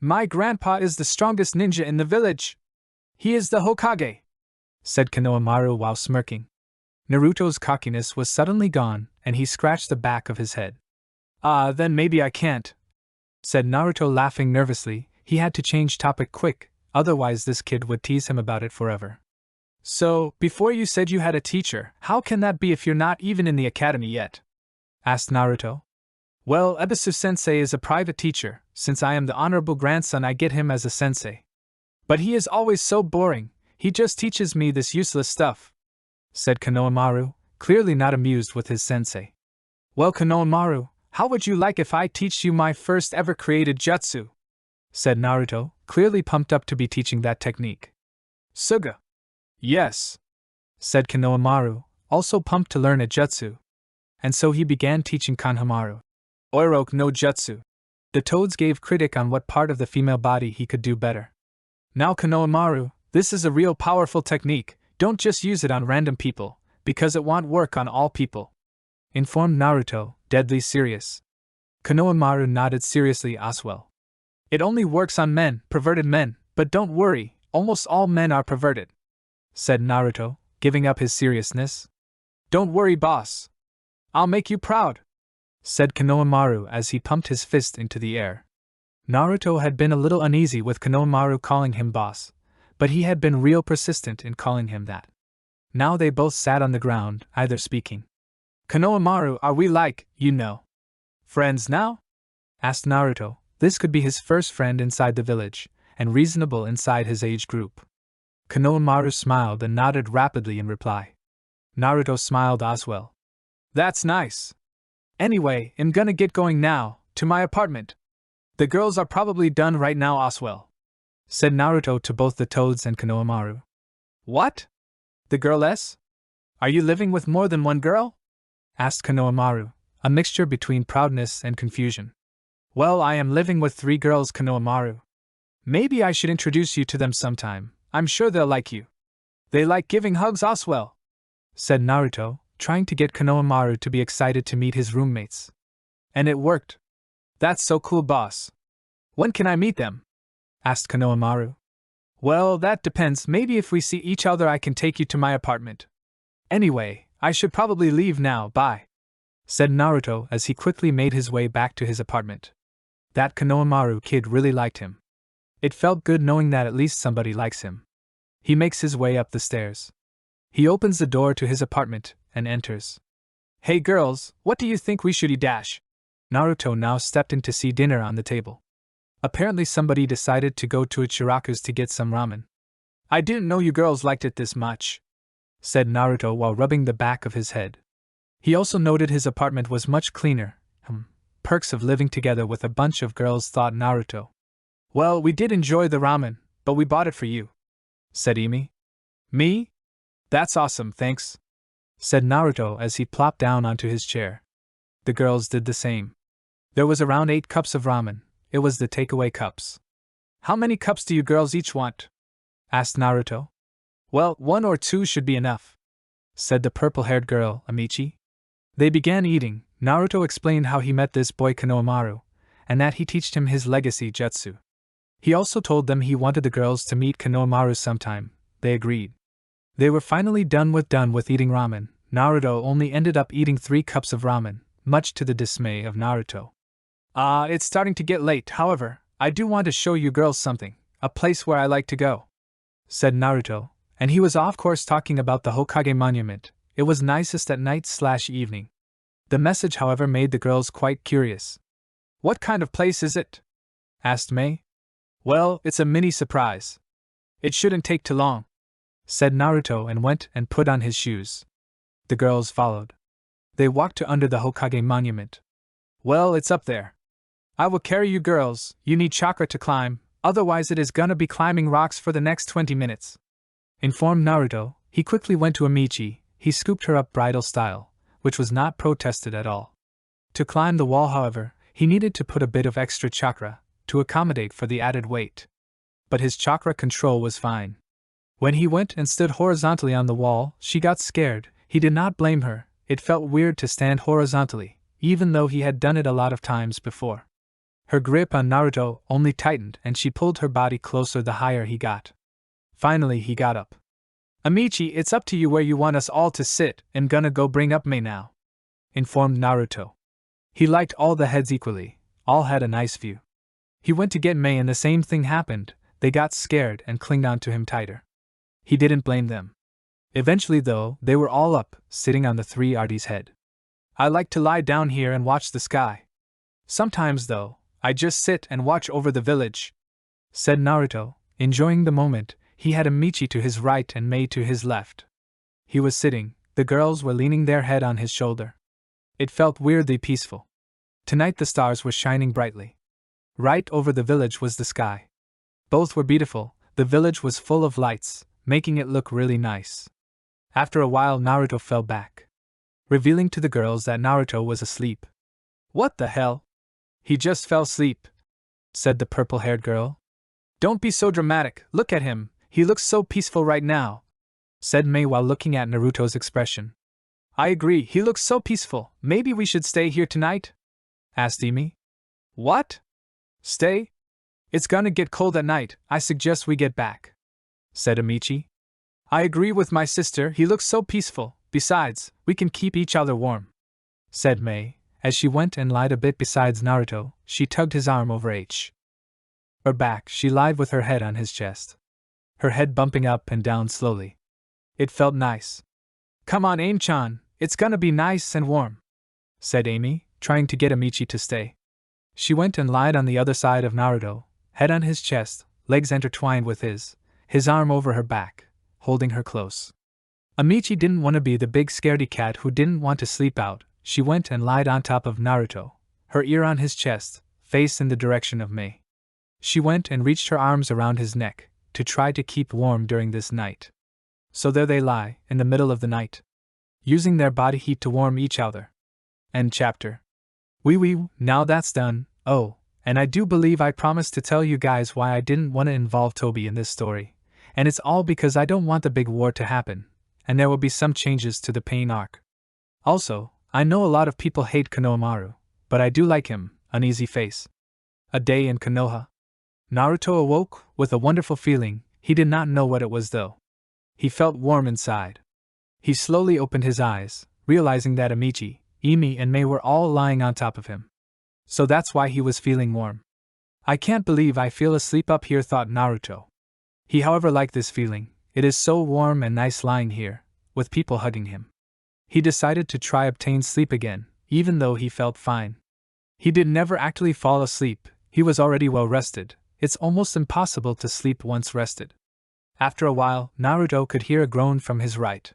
"My grandpa is the strongest ninja in the village. He is the Hokage," said Konohamaru while smirking. Naruto's cockiness was suddenly gone, and he scratched the back of his head. Then maybe I can't," said Naruto, laughing nervously. He had to change topic quick, otherwise this kid would tease him about it forever. "So, before you said you had a teacher, how can that be if you're not even in the academy yet?" asked Naruto. "Well, Ebisu-sensei is a private teacher. Since I am the honorable grandson, I get him as a sensei. But he is always so boring, he just teaches me this useless stuff," said Konohamaru, clearly not amused with his sensei. "Well, Konohamaru, how would you like if I teach you my first ever created jutsu?" said Naruto, clearly pumped up to be teaching that technique. "Suga." "Yes," said Konohamaru, also pumped to learn a jutsu. And so he began teaching Konohamaru. Oiroke no jutsu. The toads gave critic on what part of the female body he could do better. "Now Konohamaru, this is a real powerful technique, don't just use it on random people, because it won't work on all people," informed Naruto, deadly serious. Konohamaru nodded seriously as well. "It only works on men, perverted men, but don't worry, almost all men are perverted, said Naruto, giving up his seriousness. Don't worry, boss. I'll make you proud, said Konohamaru as he pumped his fist into the air. Naruto had been a little uneasy with Konohamaru calling him boss, but he had been real persistent in calling him that. Now they both sat on the ground, either speaking. Konohamaru, are we friends now? Asked Naruto. This could be his first friend inside the village, and reasonable inside his age group. Konohamaru smiled and nodded rapidly in reply. Naruto smiled as well. That's nice. Anyway, I'm gonna get going now, to my apartment. The girls are probably done right now as well, said Naruto to both the Toads and Konohamaru. What? The girls? Are you living with more than one girl? Asked Konohamaru, a mixture between proudness and confusion. Well, I am living with 3 girls, Konohamaru. Maybe I should introduce you to them sometime. I'm sure they'll like you. They like giving hugs as well, said Naruto, trying to get Konohamaru to be excited to meet his roommates. And it worked. That's so cool, boss. When can I meet them? Asked Konohamaru. Well, that depends. Maybe if we see each other I can take you to my apartment. Anyway, I should probably leave now, bye, said Naruto as he quickly made his way back to his apartment. That Konohamaru kid really liked him. It felt good knowing that at least somebody likes him. He makes his way up the stairs. He opens the door to his apartment and enters. Hey girls, what do you think we should eat? Naruto now stepped in to see dinner on the table. Apparently somebody decided to go to Ichiraku's to get some ramen. I didn't know you girls liked it this much, said Naruto while rubbing the back of his head. He also noted his apartment was much cleaner. Perks of living together with a bunch of girls, thought Naruto. Well, we did enjoy the ramen, but we bought it for you, said Imi. Me? That's awesome, thanks, said Naruto as he plopped down onto his chair. The girls did the same. There was around 8 cups of ramen. It was the takeaway cups. How many cups do you girls each want? Asked Naruto. Well, 1 or 2 should be enough, said the purple-haired girl, Amichi. They began eating. Naruto explained how he met this boy Konohamaru, and that he taught him his legacy jutsu. He also told them he wanted the girls to meet Konohamaru sometime. They agreed. They were finally done with eating ramen. Naruto only ended up eating 3 cups of ramen, much to the dismay of Naruto. It's starting to get late, however, I do want to show you girls something, a place where I like to go, said Naruto, and he was of course talking about the Hokage monument. It was nicest at night/evening. The message, however, made the girls quite curious. What kind of place is it? Asked Mei. Well, it's a mini surprise. It shouldn't take too long, said Naruto and went and put on his shoes. The girls followed. They walked to under the Hokage monument. Well, it's up there. I will carry you girls. You need chakra to climb, otherwise it is gonna be climbing rocks for the next 20 minutes, informed Naruto. He quickly went to Amichi. He scooped her up bridal style, which was not protested at all. To climb the wall, however, he needed to put a bit of extra chakra to accommodate for the added weight. But his chakra control was fine. When he went and stood horizontally on the wall, she got scared. He did not blame her. It felt weird to stand horizontally, even though he had done it a lot of times before. Her grip on Naruto only tightened and she pulled her body closer the higher he got. Finally he got up. Amichi, it's up to you where you want us all to sit. I'm gonna go bring up Mei now, informed Naruto. He liked all the heads equally. All had a nice view. He went to get Mei and the same thing happened. They got scared and clinged on to him tighter. He didn't blame them. Eventually though, they were all up, sitting on the 3 Artie's head. I like to lie down here and watch the sky. Sometimes though, I just sit and watch over the village, said Naruto, enjoying the moment. He had Amichi to his right and Mei to his left. He was sitting, the girls were leaning their head on his shoulder. It felt weirdly peaceful. Tonight the stars were shining brightly. Right over the village was the sky. Both were beautiful. The village was full of lights, making it look really nice. After a while Naruto fell back, revealing to the girls that Naruto was asleep. What the hell? He just fell asleep, said the purple-haired girl. Don't be so dramatic, look at him, he looks so peaceful right now, said Mei while looking at Naruto's expression. I agree, he looks so peaceful. Maybe we should stay here tonight? Asked Imi. What? Stay? It's gonna get cold at night. I suggest we get back, said Amichi. I agree with my sister, he looks so peaceful. Besides, we can keep each other warm, said Mei. As she went and lied a bit beside Naruto, she tugged his arm over her back. She lied with her head on his chest, her head bumping up and down slowly. It felt nice. Come on, Aim-chan, it's gonna be nice and warm, said Amy, trying to get Amichi to stay. She went and lied on the other side of Naruto, head on his chest, legs intertwined with his arm over her back, holding her close. Amichi didn't want to be the big scaredy cat who didn't want to sleep out. She went and lied on top of Naruto, her ear on his chest, face in the direction of Mei. She went and reached her arms around his neck, to try to keep warm during this night. So there they lie, in the middle of the night, using their body heat to warm each other. End chapter. Wee, now that's done. Oh, and I do believe I promised to tell you guys why I didn't want to involve Toby in this story, and it's all because I don't want the big war to happen, and there will be some changes to the pain arc. Also, I know a lot of people hate Konohamaru, but I do like him. Uneasy face. A day in Konoha. Naruto awoke with a wonderful feeling. He did not know what it was though. He felt warm inside. He slowly opened his eyes, realizing that Amichi, Emi and Mei were all lying on top of him. So that's why he was feeling warm. I can't believe I feel asleep up here, thought Naruto. He however liked this feeling. It is so warm and nice lying here, with people hugging him. He decided to try obtain sleep again, even though he felt fine. He did never actually fall asleep, he was already well rested. It's almost impossible to sleep once rested. After a while, Naruto could hear a groan from his right.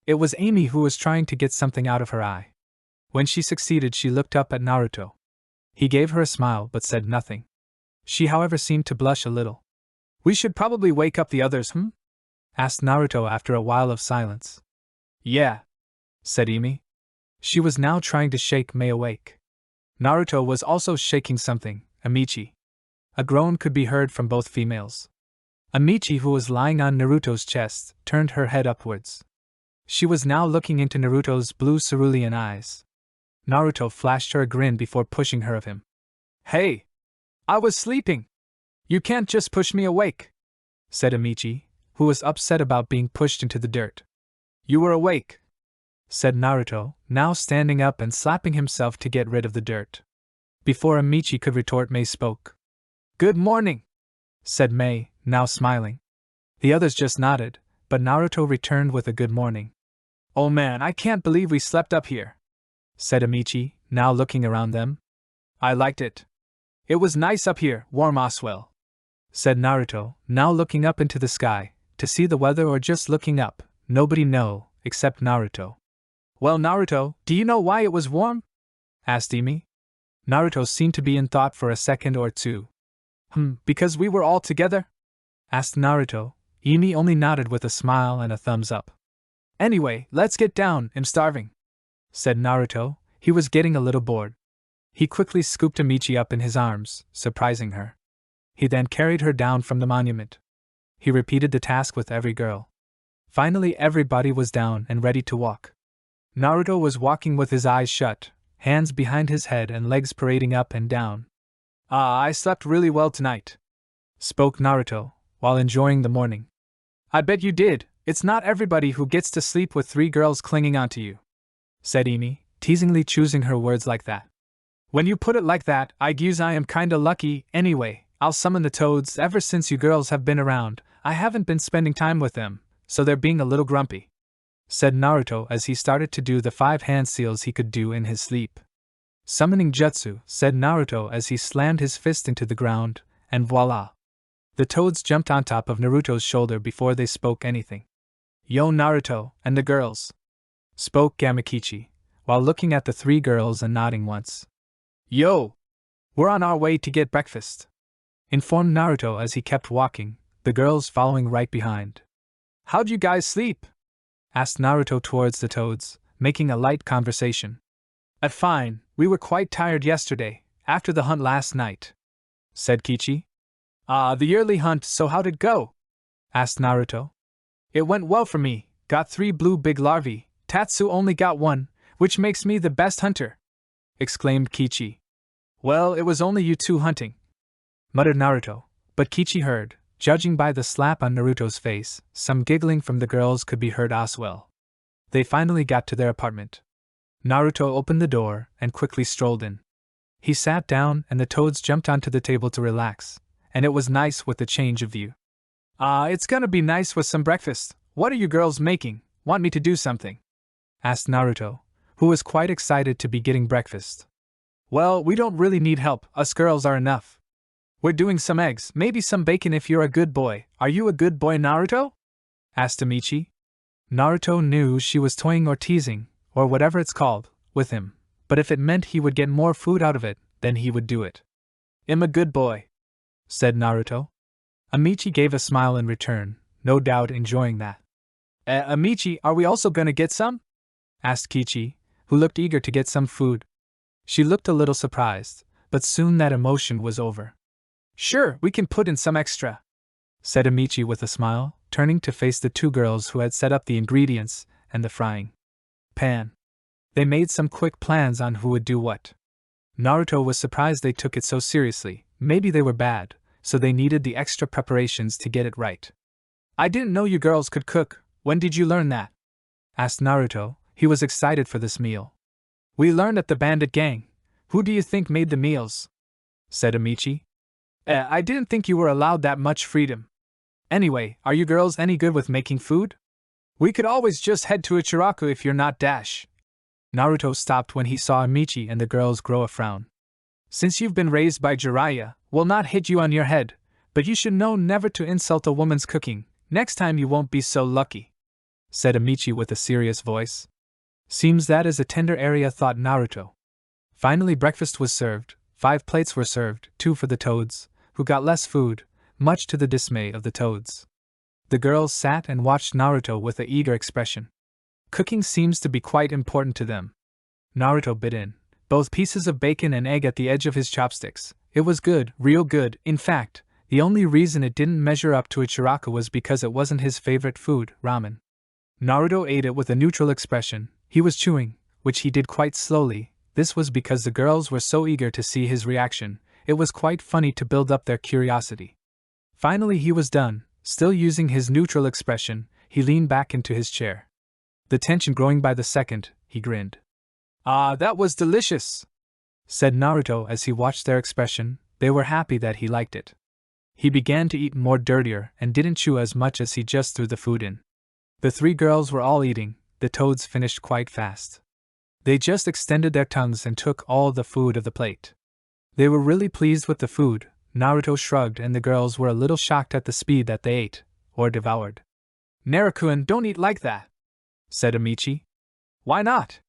It was Amy who was trying to get something out of her eye. When she succeeded, she looked up at Naruto. He gave her a smile but said nothing. She however seemed to blush a little. We should probably wake up the others, asked Naruto after a while of silence. Yeah, said Emi. She was now trying to shake Mei awake. Naruto was also shaking something, Amichi. A groan could be heard from both females. Amichi, who was lying on Naruto's chest, turned her head upwards. She was now looking into Naruto's blue cerulean eyes. Naruto flashed her a grin before pushing her of him. Hey! I was sleeping! You can't just push me awake, said Amichi, who was upset about being pushed into the dirt. You were awake, said Naruto, now standing up and slapping himself to get rid of the dirt. Before Amichi could retort, Mei spoke. Good morning, said Mei, now smiling. The others just nodded, but Naruto returned with a good morning. Oh man, I can't believe we slept up here, said Amichi, now looking around them. I liked it. It was nice up here, warm as well, said Naruto, now looking up into the sky, to see the weather or just looking up, nobody know, except Naruto. Well Naruto, do you know why it was warm? Asked Emi. Naruto seemed to be in thought for a second or two. Because we were all together? Asked Naruto. Emi only nodded with a smile and a thumbs up. Anyway, let's get down, I'm starving, said Naruto. He was getting a little bored. He quickly scooped Amichi up in his arms, surprising her. He then carried her down from the monument. He repeated the task with every girl. Finally everybody was down and ready to walk. Naruto was walking with his eyes shut, hands behind his head and legs parading up and down. I slept really well tonight, spoke Naruto, while enjoying the morning. I bet you did, it's not everybody who gets to sleep with 3 girls clinging onto you, said Emi, teasingly choosing her words like that. When you put it like that, I guess I am kinda lucky. Anyway, I'll summon the toads. Ever since you girls have been around, I haven't been spending time with them, so they're being a little grumpy, said Naruto as he started to do the 5 hand seals he could do in his sleep. Summoning jutsu, said Naruto as he slammed his fist into the ground, and voila! The toads jumped on top of Naruto's shoulder before they spoke anything. Yo Naruto, and the girls, spoke Gamakichi, while looking at the 3 girls and nodding once. Yo! We're on our way to get breakfast, informed Naruto as he kept walking, the girls following right behind. How'd you guys sleep? Asked Naruto towards the toads, making a light conversation. Fine, we were quite tired yesterday, after the hunt last night, said Kichi. The yearly hunt, so how'd it go? Asked Naruto. It went well for me, got 3 blue big larvae, Tatsu only got 1, which makes me the best hunter, exclaimed Kichi. Well, it was only you 2 hunting, muttered Naruto, but Kichi heard, Judging by the slap on Naruto's face, some giggling from the girls could be heard as well. They finally got to their apartment. Naruto opened the door and quickly strolled in. He sat down and the toads jumped onto the table to relax, and it was nice with the change of view. It's gonna be nice with some breakfast. What are you girls making? Want me to do something? Asked Naruto, who was quite excited to be getting breakfast. Well, we don't really need help, us girls are enough. We're doing some eggs, maybe some bacon if you're a good boy. Are you a good boy, Naruto? Asked Amichi. Naruto knew she was toying or teasing, or whatever it's called, with him, but if it meant he would get more food out of it, then he would do it. I'm a good boy, said Naruto. Amichi gave a smile in return, no doubt enjoying that. Amichi, are we also gonna get some? Asked Kichi, who looked eager to get some food. She looked a little surprised, but soon that emotion was over. Sure, we can put in some extra, said Amichi with a smile, turning to face the two girls who had set up the ingredients and the frying pan. They made some quick plans on who would do what. Naruto was surprised they took it so seriously. Maybe they were bad, so they needed the extra preparations to get it right. I didn't know you girls could cook. When did you learn that? Asked Naruto. He was excited for this meal. We learned at the bandit gang. Who do you think made the meals? Said Amichi. I didn't think you were allowed that much freedom. Anyway, are you girls any good with making food? We could always just head to Ichiraku if you're not Dash. Naruto stopped when he saw Amichi and the girls grow a frown. Since you've been raised by Jiraiya, we'll not hit you on your head, but you should know never to insult a woman's cooking. Next time you won't be so lucky, said Amichi with a serious voice. Seems that is a tender area, thought Naruto. Finally breakfast was served. 5 plates were served, 2 for the toads, who got less food, much to the dismay of the toads. The girls sat and watched Naruto with an eager expression. Cooking seems to be quite important to them. Naruto bit in, both pieces of bacon and egg at the edge of his chopsticks. It was good, real good. In fact, the only reason it didn't measure up to Ichiraku was because it wasn't his favorite food, ramen. Naruto ate it with a neutral expression. He was chewing, which he did quite slowly. This was because the girls were so eager to see his reaction. It was quite funny to build up their curiosity. Finally he was done. Still using his neutral expression, he leaned back into his chair. The tension growing by the second, he grinned. That was delicious, said Naruto as he watched their expression. They were happy that he liked it. He began to eat more dirtier and didn't chew as much as he just threw the food in. The 3 girls were all eating. The toads finished quite fast. They just extended their tongues and took all the food of the plate. They were really pleased with the food. Naruto shrugged and the girls were a little shocked at the speed that they ate, or devoured. Naruto, don't eat like that, said Amichi. Why not?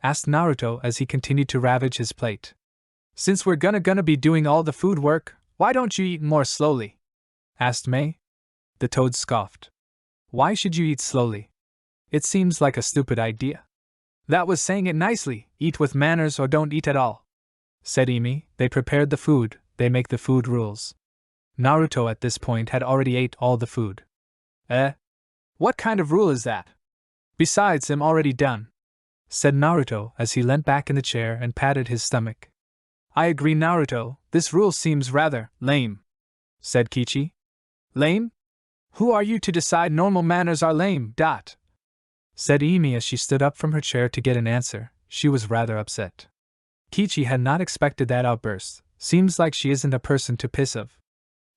Asked Naruto as he continued to ravage his plate. Since we're gonna be doing all the food work, why don't you eat more slowly? Asked Mei. The toad scoffed. Why should you eat slowly? It seems like a stupid idea. That was saying it nicely, eat with manners or don't eat at all, said Imi. They prepared the food, they make the food rules. Naruto at this point had already ate all the food. What kind of rule is that? Besides, I'm already done, said Naruto as he leant back in the chair and patted his stomach. I agree, Naruto, this rule seems rather lame, said Kichi. Lame? Who are you to decide normal manners are lame, said Imi as she stood up from her chair to get an answer. She was rather upset. Kichi had not expected that outburst. Seems like she isn't a person to piss of.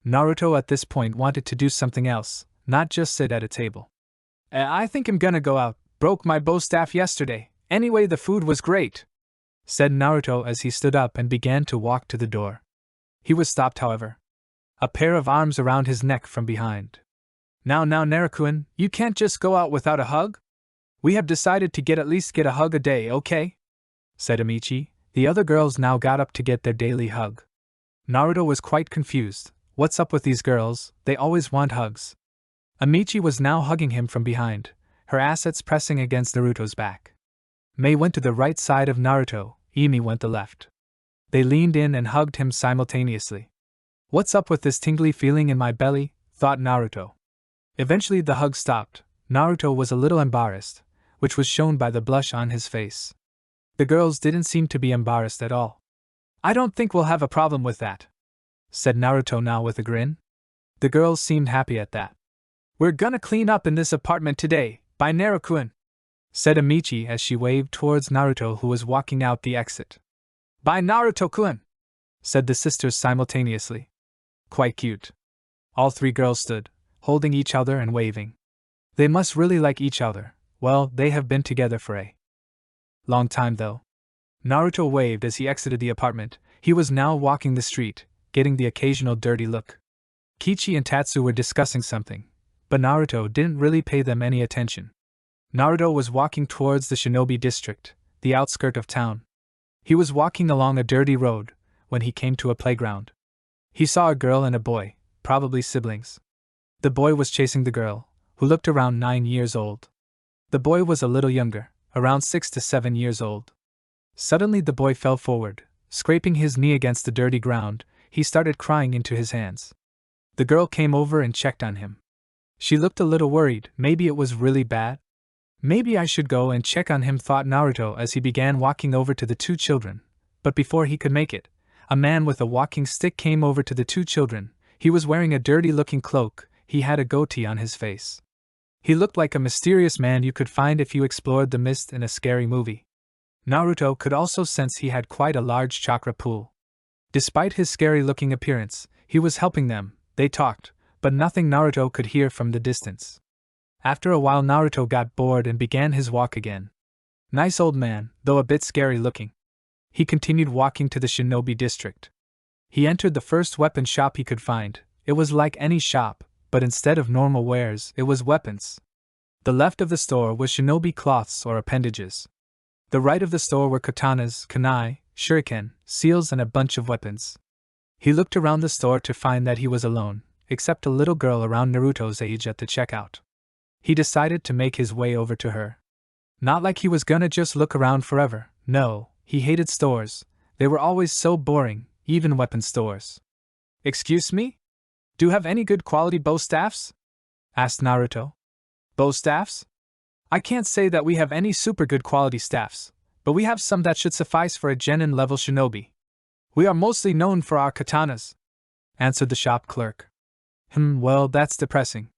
Naruto at this point wanted to do something else, not just sit at a table. I think I'm gonna go out. Broke my bow staff yesterday. Anyway, the food was great, said Naruto as he stood up and began to walk to the door. He was stopped, however. A pair of arms around his neck from behind. Now, Naruto, you can't just go out without a hug? We have decided to at least get a hug a day, okay? Said Amichi. The other girls now got up to get their daily hug. Naruto was quite confused. What's up with these girls? They always want hugs. Amichi was now hugging him from behind, her assets pressing against Naruto's back. Mei went to the right side of Naruto, Imi went the left. They leaned in and hugged him simultaneously. What's up with this tingly feeling in my belly? Thought Naruto. Eventually the hug stopped. Naruto was a little embarrassed, which was shown by the blush on his face. The girls didn't seem to be embarrassed at all. I don't think we'll have a problem with that, said Naruto now with a grin. The girls seemed happy at that. "We're gonna clean up in this apartment today, by Naruto-kun," said Amichi as she waved towards Naruto, who was walking out the exit. "By Naruto-kun," said the sisters simultaneously. Quite cute. All three girls stood, holding each other and waving. They must really like each other. Well, they have been together for a long time though. Naruto waved as he exited the apartment. He was now walking the street, getting the occasional dirty look. Kichi and Tatsu were discussing something, but Naruto didn't really pay them any attention. Naruto was walking towards the shinobi district, the outskirt of town. He was walking along a dirty road when he came to a playground. He saw a girl and a boy, probably siblings. The boy was chasing the girl, who looked around 9 years old. The boy was a little younger, around 6 to 7 years old. Suddenly the boy fell forward, scraping his knee against the dirty ground. He started crying into his hands. The girl came over and checked on him. She looked a little worried. Maybe it was really bad? Maybe I should go and check on him, thought Naruto as he began walking over to the two children. But before he could make it, a man with a walking stick came over to the two children. He was wearing a dirty-looking cloak. He had a goatee on his face. He looked like a mysterious man you could find if you explored the mist in a scary movie. Naruto could also sense he had quite a large chakra pool. Despite his scary-looking appearance, he was helping them. They talked, but nothing Naruto could hear from the distance. After a while Naruto got bored and began his walk again. Nice old man, though a bit scary-looking. He continued walking to the shinobi district. He entered the first weapon shop he could find. It was like any shop, but instead of normal wares, it was weapons. The left of the store was shinobi cloths or appendages. The right of the store were katanas, kunai, shuriken, seals, and a bunch of weapons. He looked around the store to find that he was alone, except a little girl around Naruto's age at the checkout. He decided to make his way over to her. Not like he was gonna just look around forever. No, he hated stores. They were always so boring, even weapon stores. "Excuse me? Do you have any good quality bow staffs?" asked Naruto. "Bow staffs? I can't say that we have any super good quality staffs, but we have some that should suffice for a genin level shinobi. We are mostly known for our katanas," answered the shop clerk. Well, that's depressing,"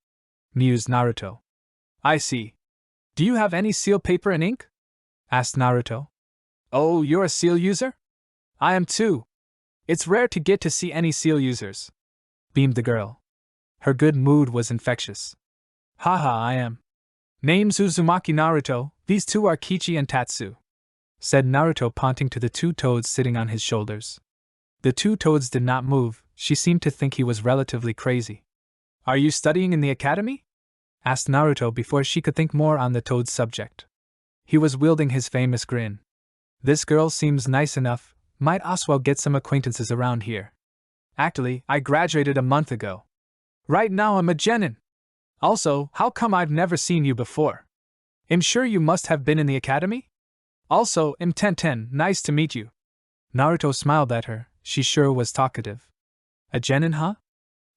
mused Naruto. "I see. Do you have any seal paper and ink?" asked Naruto. "Oh, you're a seal user? I am too. It's rare to get to see any seal users," beamed the girl. Her good mood was infectious. "Haha, I am. Name's Uzumaki Naruto, these two are Kichi and Tatsu," said Naruto, pointing to the two toads sitting on his shoulders. The two toads did not move. She seemed to think he was relatively crazy. "Are you studying in the academy?" asked Naruto before she could think more on the toad's subject. He was wielding his famous grin. "This girl seems nice enough, might as well get some acquaintances around here. Actually, I graduated a month ago. Right now I'm a genin. Also, how come I've never seen you before? I'm sure you must have been in the academy? Also, I'm Tenten, nice to meet you." Naruto smiled at her. She sure was talkative. "A genin, huh?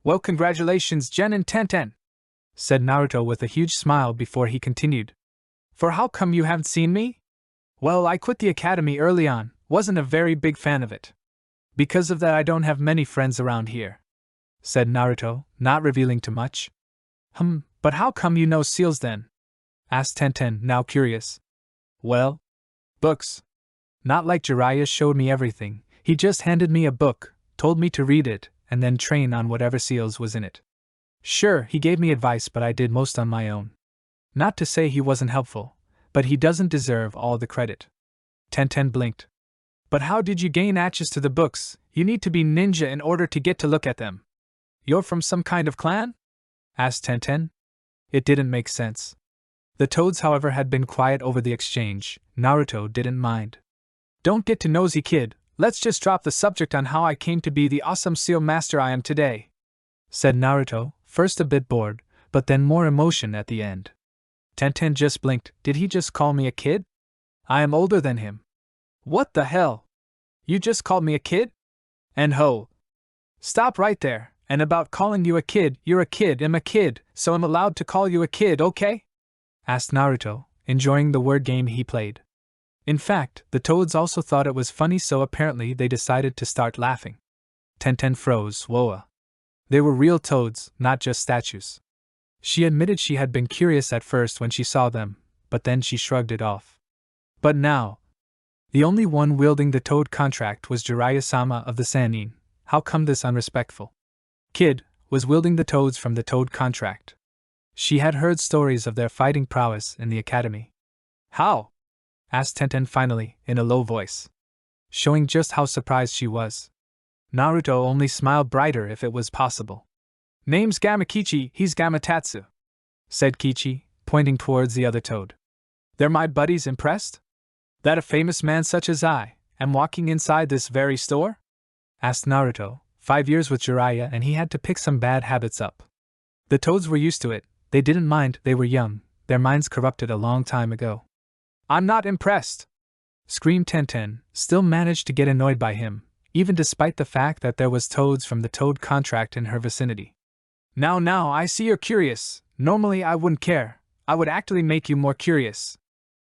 Well, congratulations, Genin Tenten," said Naruto with a huge smile before he continued. "For how come you haven't seen me? Well, I quit the academy early on, wasn't a very big fan of it. Because of that I don't have many friends around here," said Naruto, not revealing too much. But how come you know seals then?" asked Tenten, now curious. "Well, books. Not like Jiraiya showed me everything, he just handed me a book, told me to read it, and then train on whatever seals was in it. Sure, he gave me advice, but I did most on my own. Not to say he wasn't helpful, but he doesn't deserve all the credit." Tenten blinked. "But how did you gain access to the books? You need to be ninja in order to get to look at them. You're from some kind of clan?" asked Tenten. It didn't make sense. The toads, however, had been quiet over the exchange. Naruto didn't mind. "Don't get too nosy, kid. Let's just drop the subject on how I came to be the awesome seal master I am today," said Naruto, first a bit bored, but then more emotion at the end. Tenten just blinked. Did he just call me a kid? I am older than him. What the hell? You just called me a kid? And ho! Stop right there, and about calling you a kid, you're a kid, I'm a kid, so I'm allowed to call you a kid, okay? Asked Naruto, enjoying the word game he played. In fact, the toads also thought it was funny, so apparently they decided to start laughing. Tenten froze. Whoa. They were real toads, not just statues. She admitted she had been curious at first when she saw them, but then she shrugged it off. But now, the only one wielding the toad contract was Jiraiya-sama of the Sannin. How come this unrespectful kid was wielding the toads from the toad contract? She had heard stories of their fighting prowess in the academy. How? Asked Tenten finally, in a low voice, showing just how surprised she was. Naruto only smiled brighter if it was possible. Name's Gamakichi, he's Gamatatsu, said Kichi, pointing towards the other toad. They're my buddies. Impressed? That a famous man such as I am walking inside this very store? Asked Naruto. 5 years with Jiraiya and he had to pick some bad habits up. The toads were used to it, they didn't mind, they were young, their minds corrupted a long time ago. I'm not impressed! Screamed Tenten, still managed to get annoyed by him, even despite the fact that there was toads from the toad contract in her vicinity. Now, I see you're curious. Normally I wouldn't care, I would actually make you more curious.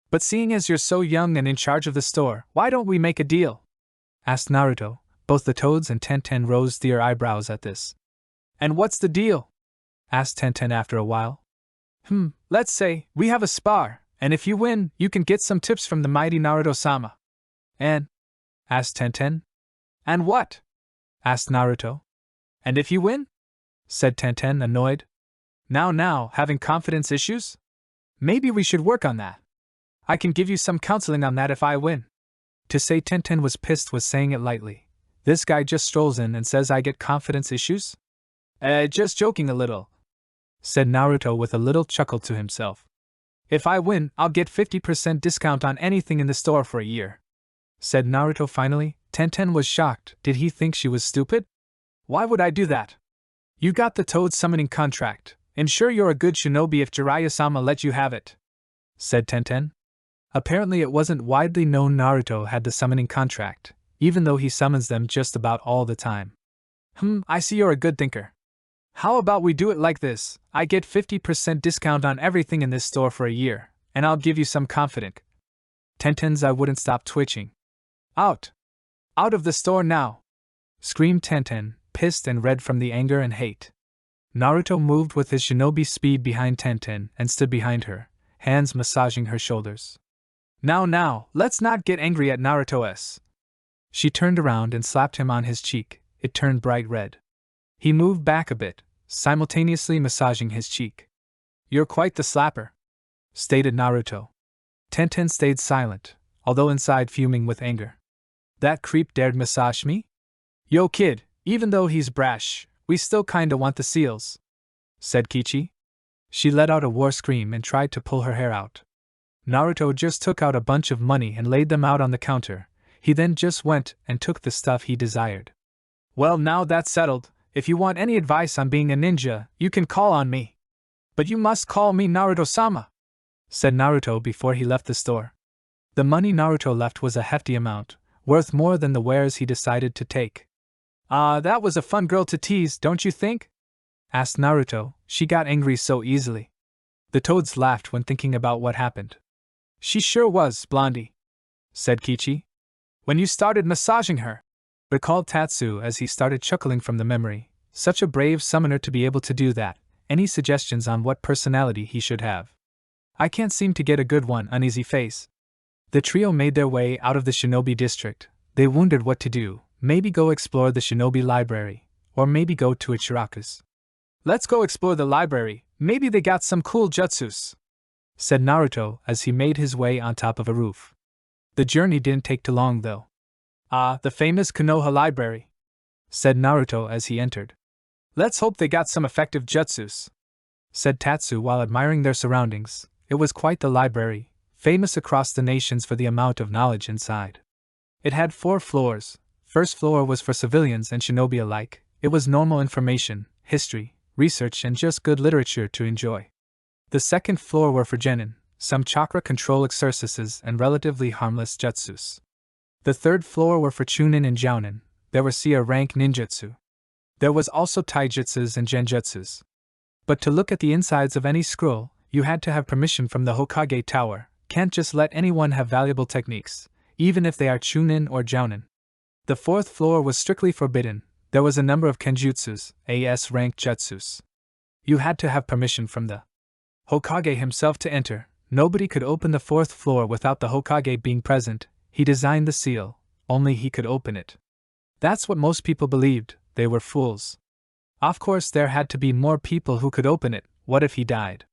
But seeing as you're so young and in charge of the store, why don't we make a deal? Asked Naruto. Both the toads and Tenten rose their eyebrows at this. And what's the deal? Asked Tenten after a while. Let's say we have a spar, and if you win, you can get some tips from the mighty Naruto-sama. And? Asked Tenten. And what? Asked Naruto. And if you win? Said Tenten, annoyed. Now, having confidence issues? Maybe we should work on that. I can give you some counseling on that if I win. To say Tenten was pissed was saying it lightly. This guy just strolls in and says I get confidence issues? Just joking a little, said Naruto with a little chuckle to himself. If I win, I'll get 50% discount on anything in the store for a year, said Naruto finally. Tenten was shocked. Did he think she was stupid? Why would I do that? You got the toad summoning contract. Ensure you're a good shinobi if Jiraiya-sama let you have it, said Tenten. Apparently it wasn't widely known Naruto had the summoning contract, even though he summons them just about all the time. I see you're a good thinker. How about we do it like this? I get 50% discount on everything in this store for a year, and I'll give you some confidence. Tenten's eye wouldn't stop twitching. Out! Out of the store now! Screamed Tenten, pissed and red from the anger and hate. Naruto moved with his shinobi speed behind Tenten and stood behind her, hands massaging her shoulders. Now, let's not get angry at Naruto-s. She turned around and slapped him on his cheek. It turned bright red. He moved back a bit, simultaneously massaging his cheek. You're quite the slapper, stated Naruto. Tenten stayed silent, although inside fuming with anger. That creep dared massage me? Yo kid, even though he's brash, we still kinda want the seals, said Kichi. She let out a war scream and tried to pull her hair out. Naruto just took out a bunch of money and laid them out on the counter. He then just went and took the stuff he desired. Well, now that's settled. If you want any advice on being a ninja, you can call on me. But you must call me Naruto-sama, said Naruto before he left the store. The money Naruto left was a hefty amount, worth more than the wares he decided to take. That was a fun girl to tease, don't you think? Asked Naruto. She got angry so easily. The toads laughed when thinking about what happened. She sure was, Blondie, said Kichi. When you started massaging her, recalled Tatsu as he started chuckling from the memory. Such a brave summoner to be able to do that. Any suggestions on what personality he should have? I can't seem to get a good one. Uneasy face. The trio made their way out of the shinobi district. They wondered what to do. Maybe go explore the shinobi library, or maybe go to Ichiraku's. Let's go explore the library. Maybe they got some cool jutsus, said Naruto as he made his way on top of a roof. The journey didn't take too long though. The famous Konoha library, said Naruto as he entered. Let's hope they got some effective jutsus, said Tatsu while admiring their surroundings. It was quite the library, famous across the nations for the amount of knowledge inside. It had 4 floors. First floor was for civilians and shinobi alike. It was normal information, history, research and just good literature to enjoy. The second floor were for genin, some chakra control exercises and relatively harmless jutsus. The third floor were for chunin and jounin. There were C rank ninjutsu. There was also taijutsus and genjutsus. But to look at the insides of any scroll, you had to have permission from the Hokage tower. Can't just let anyone have valuable techniques, even if they are chunin or jounin. The fourth floor was strictly forbidden. There was a number of kenjutsus, AS rank jutsus. You had to have permission from the Hokage himself to enter. Nobody could open the 4th floor without the Hokage being present. He designed the seal, only he could open it. That's what most people believed, they were fools. Of course there had to be more people who could open it. What if he died?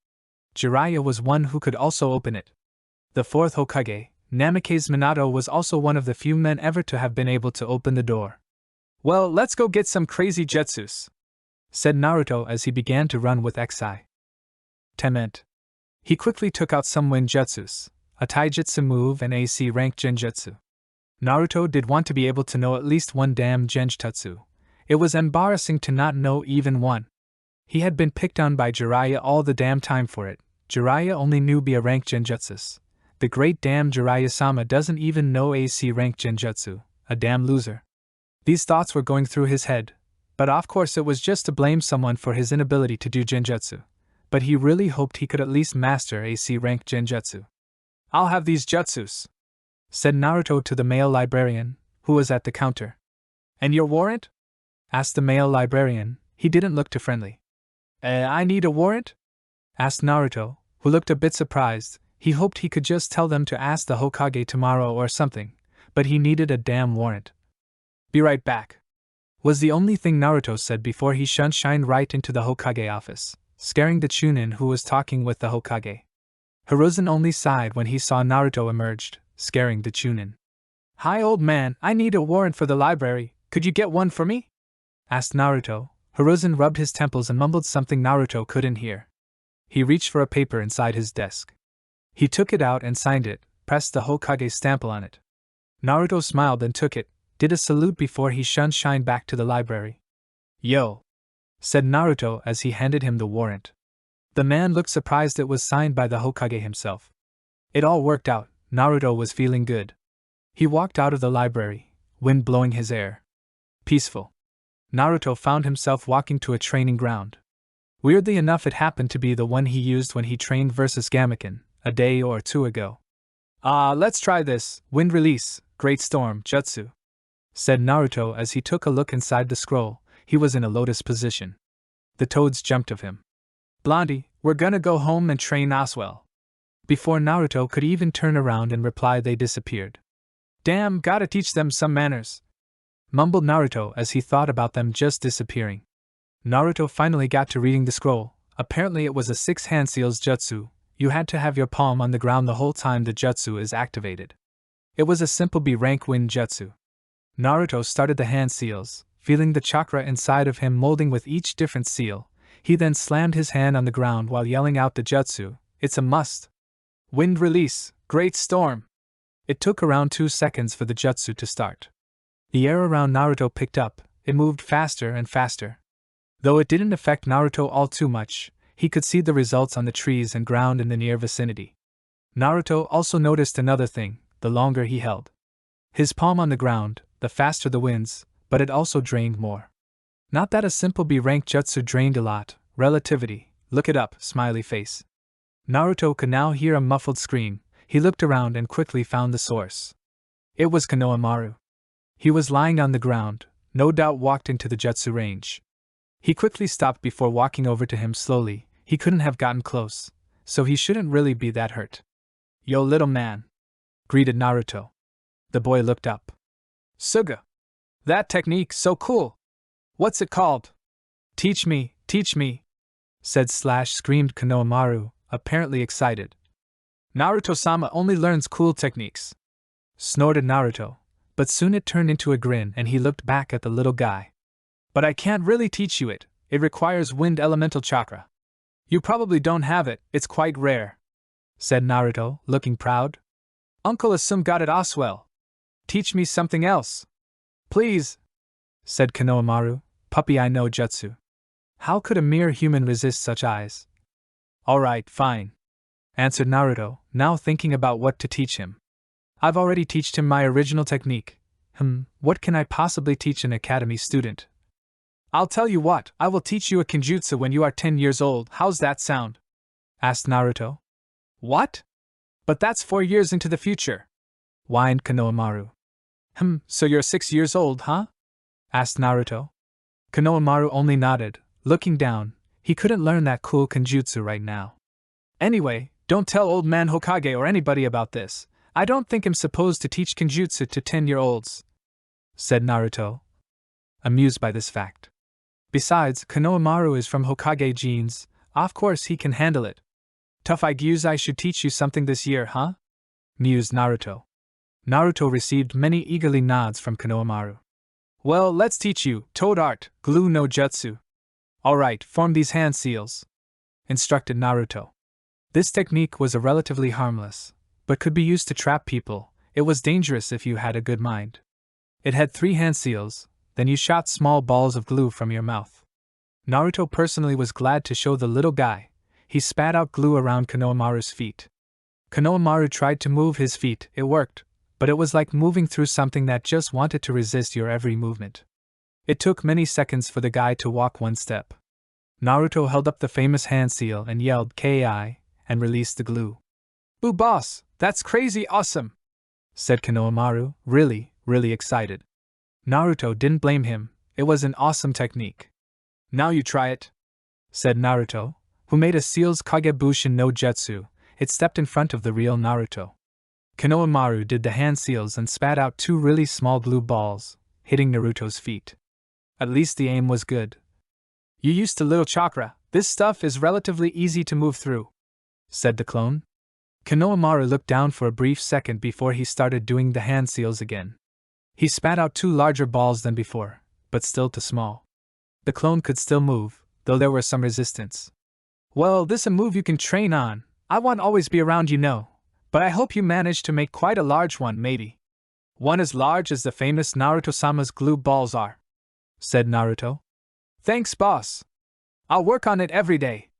Jiraiya was one who could also open it. The 4th Hokage, Namake's Minato, was also one of the few men ever to have been able to open the door. Well, let's go get some crazy jutsus, said Naruto as he began to run with Xi. Tement. He quickly took out some wind jutsus, a taijutsu move and AC rank genjutsu. Naruto did want to be able to know at least one damn genjutsu. It was embarrassing to not know even one. He had been picked on by Jiraiya all the damn time for it. Jiraiya only knew B rank genjutsus. The great damn Jiraiya-sama doesn't even know AC rank genjutsu, a damn loser. These thoughts were going through his head, but of course it was just to blame someone for his inability to do genjutsu. But he really hoped he could at least master AC rank genjutsu. I'll have these jutsus, said Naruto to the male librarian, who was at the counter. And your warrant? Asked the male librarian. He didn't look too friendly. I need a warrant? Asked Naruto, who looked a bit surprised. He hoped he could just tell them to ask the Hokage tomorrow or something, but he needed a damn warrant. Be right back, was the only thing Naruto said before he shined right into the Hokage office, scaring the Chunin who was talking with the Hokage. Hiruzen only sighed when he saw Naruto emerged, scaring the Chunin. Hi old man, I need a warrant for the library, could you get one for me? Asked Naruto. Hiruzen rubbed his temples and mumbled something Naruto couldn't hear. He reached for a paper inside his desk. He took it out and signed it, pressed the Hokage's stamp on it. Naruto smiled and took it, did a salute before he shined back to the library. Yo, said Naruto as he handed him the warrant. The man looked surprised it was signed by the Hokage himself. It all worked out, Naruto was feeling good. He walked out of the library, wind blowing his hair. Peaceful. Naruto found himself walking to a training ground. Weirdly enough, it happened to be the one he used when he trained versus Gamaken, a day or two ago. Let's try this, wind release, great storm, jutsu, said Naruto as he took a look inside the scroll. He was in a lotus position. The toads jumped of him. Blondie, we're gonna go home and train Oswell. Before Naruto could even turn around and reply, they disappeared. Damn, gotta teach them some manners, mumbled Naruto as he thought about them just disappearing. Naruto finally got to reading the scroll. Apparently it was a 6-hand seals jutsu. You had to have your palm on the ground the whole time the jutsu is activated. It was a simple B rank wind jutsu. Naruto started the hand seals, feeling the chakra inside of him molding with each different seal. He then slammed his hand on the ground while yelling out the jutsu. It's a must. Wind release, great storm. It took around 2 seconds for the jutsu to start. The air around Naruto picked up, it moved faster and faster. Though it didn't affect Naruto all too much, he could see the results on the trees and ground in the near vicinity. Naruto also noticed another thing, the longer he held his palm on the ground, the faster the winds, but it also drained more. Not that a simple B-rank jutsu drained a lot, relativity, look it up, smiley face. Naruto could now hear a muffled scream. He looked around and quickly found the source. It was Konohamaru. He was lying on the ground, no doubt walked into the jutsu range. He quickly stopped before walking over to him slowly. He couldn't have gotten close, so he shouldn't really be that hurt. Yo little man, greeted Naruto. The boy looked up. Suga. That technique, so cool. What's it called? Teach me, said screamed Konohamaru, apparently excited. Naruto-sama only learns cool techniques, snorted Naruto, but soon it turned into a grin and he looked back at the little guy. But I can't really teach you it requires wind elemental chakra. You probably don't have it, it's quite rare, said Naruto, looking proud. Uncle Asum got it Oswell. Teach me something else, please, said Konohamaru. Puppy, I know jutsu. How could a mere human resist such eyes? Alright, fine, answered Naruto, now thinking about what to teach him. I've already taught him my original technique. What can I possibly teach an academy student? I'll tell you what, I will teach you a kenjutsu when you are 10 years old, how's that sound? Asked Naruto. What? But that's 4 years into the future, whined Konohamaru. So you're 6 years old, huh? Asked Naruto. Konohamaru only nodded, looking down. He couldn't learn that cool kenjutsu right now. Anyway, don't tell old man Hokage or anybody about this. I don't think I'm supposed to teach kenjutsu to 10-year-olds, said Naruto, amused by this fact. Besides, Konohamaru is from Hokage genes. Of course he can handle it. Tough I guess I should teach you something this year, huh? Mused Naruto. Naruto received many eagerly nods from Konohamaru. Well, let's teach you, Toad Art, Glue no Jutsu. Alright, form these hand seals, instructed Naruto. This technique was relatively harmless, but could be used to trap people. It was dangerous if you had a good mind. It had 3 hand seals, then you shot small balls of glue from your mouth. Naruto personally was glad to show the little guy. He spat out glue around Konohamaru's feet. Konohamaru tried to move his feet, it worked, but it was like moving through something that just wanted to resist your every movement. It took many seconds for the guy to walk one step. Naruto held up the famous hand seal and yelled "Ki" and released the glue. "Ooh boss, that's crazy awesome!" said Konohamaru, really excited. Naruto didn't blame him, it was an awesome technique. "Now you try it," said Naruto, who made a seal's Kagebushin no Jutsu. It stepped in front of the real Naruto. Konohamaru did the hand seals and spat out 2 really small glue balls, hitting Naruto's feet. At least the aim was good. "You used to little chakra, this stuff is relatively easy to move through," said the clone. Konohamaru looked down for a brief second before he started doing the hand seals again. He spat out 2 larger balls than before, but still too small. The clone could still move, though there was some resistance. "Well, this a move you can train on. I won't always be around, you know. But I hope you manage to make quite a large one, maybe. One as large as the famous Naruto-sama's glue balls are," said Naruto. "Thanks, boss. I'll work on it every day,"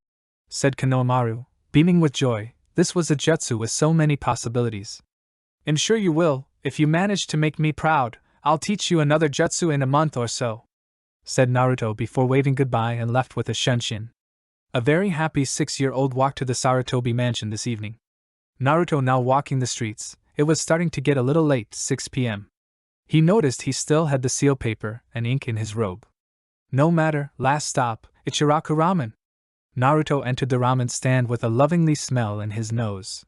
said Konohamaru, beaming with joy. This was a jutsu with so many possibilities. "I'm sure you will. If you manage to make me proud, I'll teach you another jutsu in a month or so," said Naruto before waving goodbye and left with a shunshin. A very happy 6-year-old walked to the Sarutobi mansion this evening. Naruto now walking the streets, it was starting to get a little late, 6 p.m. He noticed he still had the seal paper and ink in his robe. No matter, last stop, Ichiraku Ramen. Naruto entered the ramen stand with a lovingly smell in his nose.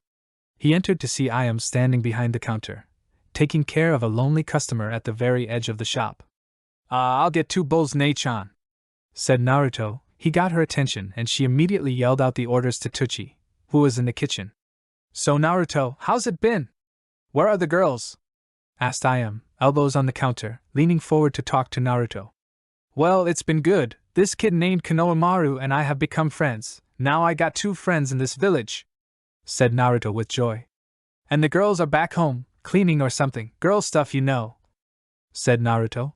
He entered to see Ayam standing behind the counter, taking care of a lonely customer at the very edge of the shop. I'll get 2 bowls Nei-chan," said Naruto. He got her attention and she immediately yelled out the orders to Tuchi, who was in the kitchen. "So Naruto, how's it been? Where are the girls?" asked Ayam, elbows on the counter, leaning forward to talk to Naruto. "Well, it's been good. This kid named Konohamaru and I have become friends. Now I got 2 friends in this village," said Naruto with joy. "And the girls are back home, cleaning or something. Girl stuff, you know," said Naruto.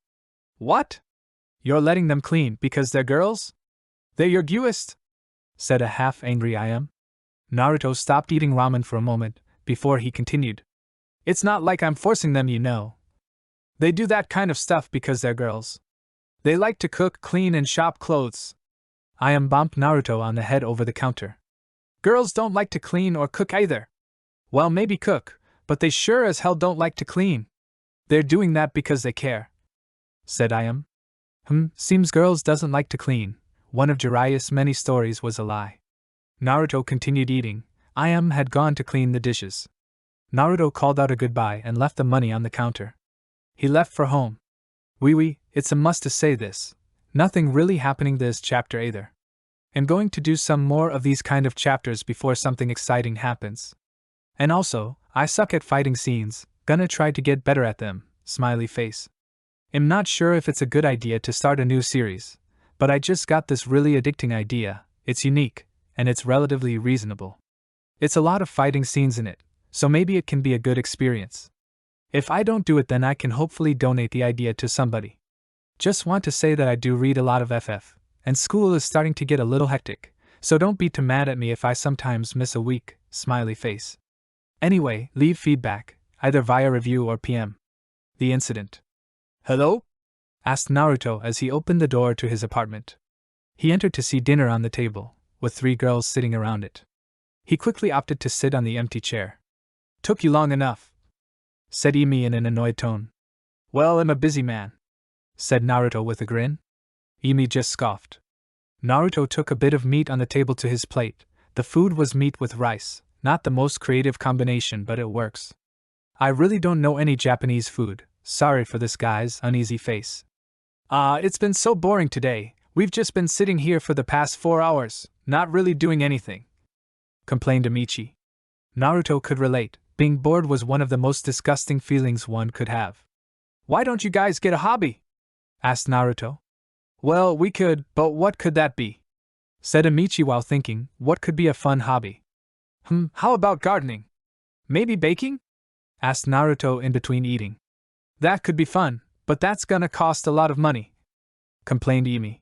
"What? You're letting them clean because they're girls? They're your guest," said a half-angry Ayam. Naruto stopped eating ramen for a moment, before he continued. "It's not like I'm forcing them, you know. They do that kind of stuff because they're girls. They like to cook, clean, and shop clothes." Ayam bumped Naruto on the head over the counter. "Girls don't like to clean or cook either. Well, maybe cook, but they sure as hell don't like to clean. They're doing that because they care," said Ayam. Seems girls doesn't like to clean. One of Jiraiya's many stories was a lie. Naruto continued eating. Ayam had gone to clean the dishes. Naruto called out a goodbye and left the money on the counter. He left for home. It's a must to say this. Nothing really happening this chapter either. I'm going to do some more of these kind of chapters before something exciting happens. And also, I suck at fighting scenes, gonna try to get better at them, smiley face. I'm not sure if it's a good idea to start a new series, but I just got this really addicting idea. It's unique, and it's relatively reasonable. It's a lot of fighting scenes in it, so maybe it can be a good experience. If I don't do it, then I can hopefully donate the idea to somebody. Just want to say that I do read a lot of FF, and school is starting to get a little hectic, so don't be too mad at me if I sometimes miss a week, smiley face. Anyway, leave feedback, either via review or PM. The incident. "Hello?" asked Naruto as he opened the door to his apartment. He entered to see dinner on the table, with 3 girls sitting around it. He quickly opted to sit on the empty chair. "Took you long enough," said Imi in an annoyed tone. "Well, I'm a busy man," said Naruto with a grin. Imi just scoffed. Naruto took a bit of meat on the table to his plate. The food was meat with rice, not the most creative combination, but it works. I really don't know any Japanese food, sorry for this guy's uneasy face. It's been so boring today, we've just been sitting here for the past 4 hours, not really doing anything, complained Amichi. Naruto could relate, being bored was one of the most disgusting feelings one could have. Why don't you guys get a hobby? Asked Naruto. Well, we could, but what could that be? Said Amichi while thinking, what could be a fun hobby? How about gardening? Maybe baking? Asked Naruto in between eating. That could be fun, but that's gonna cost a lot of money, complained Imi.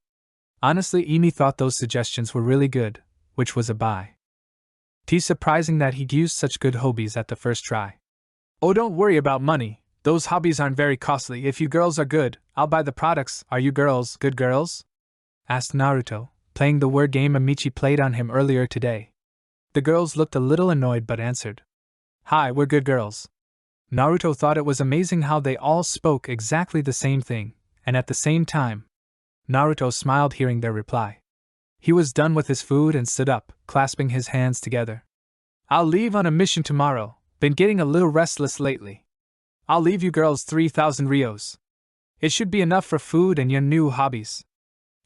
Honestly, Imi thought those suggestions were really good, which was a buy. It's surprising that he'd used such good hobbies at the first try. Oh, don't worry about money, those hobbies aren't very costly. If you girls are good, I'll buy the products. Are you girls good girls? Asked Naruto, playing the word game Amichi played on him earlier today. The girls looked a little annoyed but answered. Hi, we're good girls. Naruto thought it was amazing how they all spoke exactly the same thing, and at the same time. Naruto smiled hearing their reply. He was done with his food and stood up, clasping his hands together. I'll leave on a mission tomorrow, been getting a little restless lately. I'll leave you girls 3,000 rios. It should be enough for food and your new hobbies.